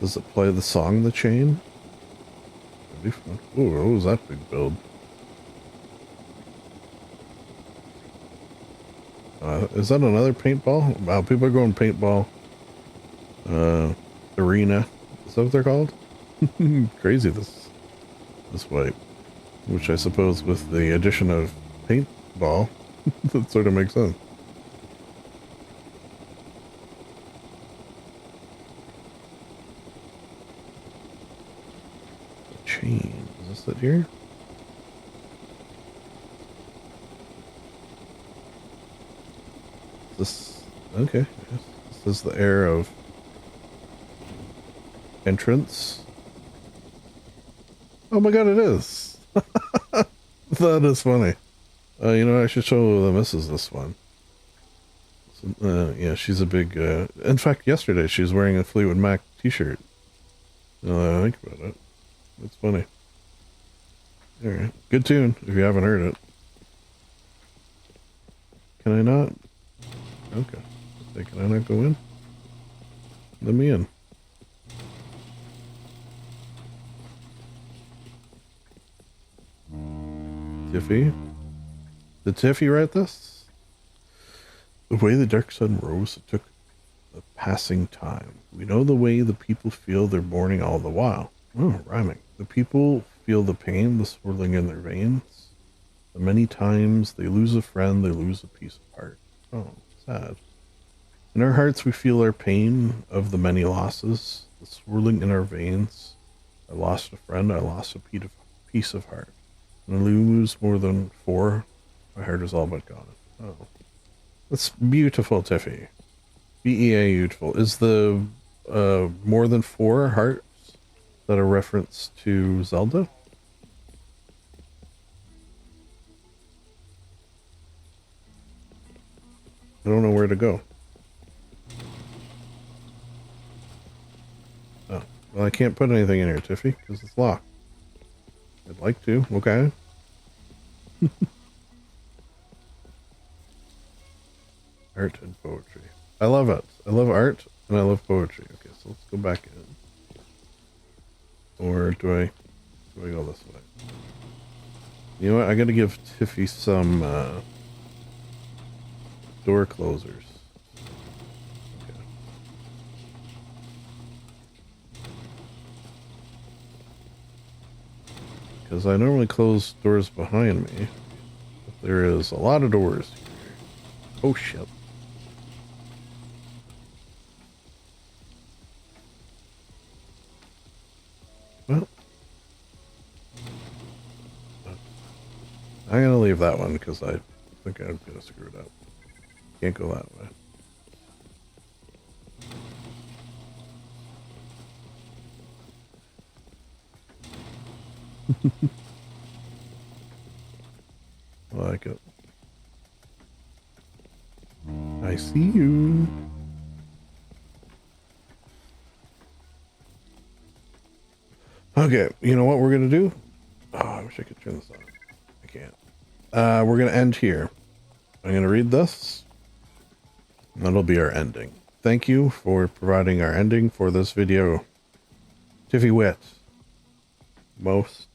Does it play the song The Chain? That'd be fun. Ooh, what was that big build? Is that another paintball? Wow, people are going paintball. Arena. Is that what they're called? Crazy this wipe. Which I suppose with the addition of paintball, that sort of makes sense. Chain. Is this it here? This, okay. This is the air of entrance. Oh my god, it is. That is funny. You know, I should show the missus this one. So, yeah, she's a big, in fact, yesterday she was wearing a Fleetwood Mac t-shirt. Now that I think about it. It's funny. Alright. Good tune, if you haven't heard it. Can I not? Okay. Say, can I not go in? Let me in. Tiffy? Did Tiffy write this? The way the dark sun rose, it took a passing time. We know the way the people feel their mourning all the while. Oh, rhyming. The people feel the pain, the swirling in their veins. The many times they lose a friend, they lose a piece of heart. Oh, sad. In our hearts we feel our pain of the many losses, the swirling in our veins. I lost a friend, I lost a piece of heart. When I lose more than 4, my heart is all but gone. Oh. That's beautiful, Tiffy. BEA beautiful. Is the more than 4 hearts that a reference to Zelda? I don't know where to go. Oh, well, I can't put anything in here, Tiffy, because it's locked. I'd like to. Okay. Art and poetry. I love it. I love art and I love poetry. Okay, so let's go back in. Or do I go this way? You know what? I gotta give Tiffy some door closers. Okay. Because I normally close doors behind me. But there is a lot of doors here. Oh shit. Well, I'm gonna leave that one because I think I'm gonna screw it up. Can't go that way. I like it. I see you. Okay, you know what we're gonna do? Oh, I wish I could turn this on. I can't. We're gonna end here. I'm gonna read this. That'll be our ending. Thank you for providing our ending for this video. Tiffy Wit. Most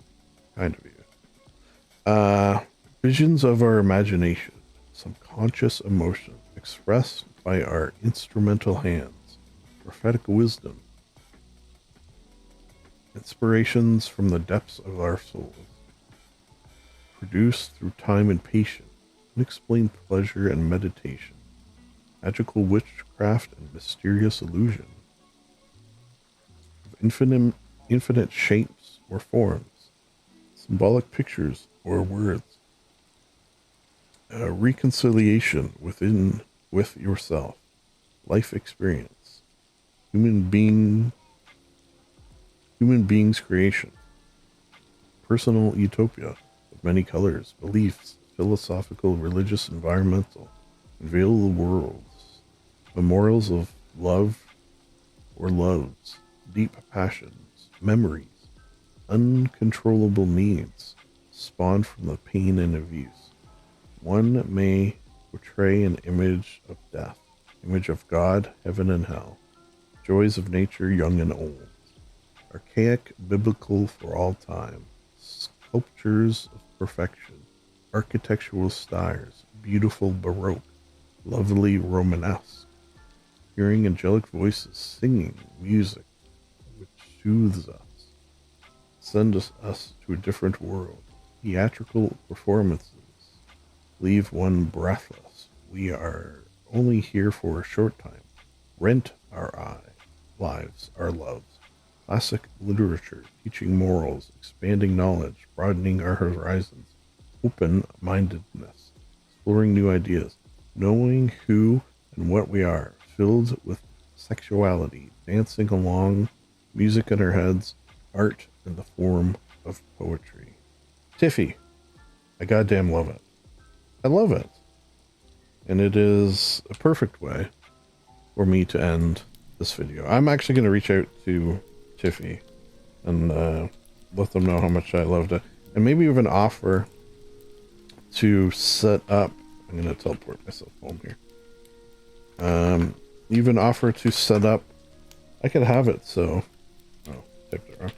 kind of you. Visions of our imagination. Subconscious emotion expressed by our instrumental hands. Prophetic wisdom. Inspirations from the depths of our souls. Produced through time and patience. Unexplained pleasure and meditation. Magical witchcraft and mysterious illusion. Of infinite shapes or forms. Symbolic pictures or words. Reconciliation with yourself. Life experience. Human being's creation. Personal utopia of many colors, beliefs, philosophical, religious, environmental, unveil the worlds. Memorials of love or loves, deep passions, memories, uncontrollable needs, spawned from the pain and abuse. One may portray an image of death, image of God, heaven and hell, joys of nature, young and old, archaic, biblical for all time, sculptures of perfection, architectural styles, beautiful Baroque, lovely Romanesque, hearing angelic voices, singing music which soothes us, send us to a different world, theatrical performances, leave one breathless. We are only here for a short time. Rent our lives, our loves. Classic literature, teaching morals, expanding knowledge, broadening our horizons, open-mindedness, exploring new ideas, knowing who and what we are, filled with sexuality, dancing along, music in our heads, art in the form of poetry. Tiffy, I goddamn love it. I love it. And it is a perfect way for me to end this video. I'm actually going to reach out to Tiffy and let them know how much I loved it. And maybe even offer to set up... I'm going to teleport myself home here. Even offer to set up... I could have it so... Oh, typed it wrong.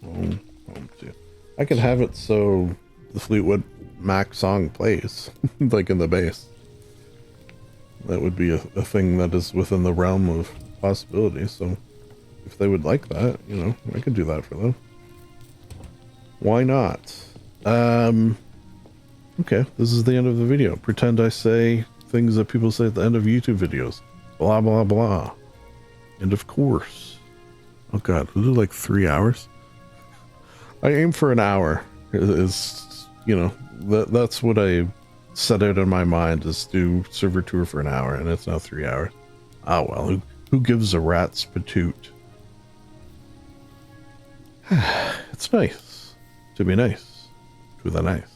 Home too. I could have it so the Fleetwood Mac song plays, like in the bass. That would be a thing that is within the realm of possibility. So if they would like that, you know, I could do that for them. Why not? Okay, this is the end of the video. Pretend I say things that people say at the end of YouTube videos. Blah, blah, blah. And of course. Oh god, was it like 3 hours? I aim for an hour. Is, you know, that's what I set out in my mind, is do server tour for an hour, and it's now 3 hours. Oh well, who gives a rat's patoot? It's nice to be nice to the nice.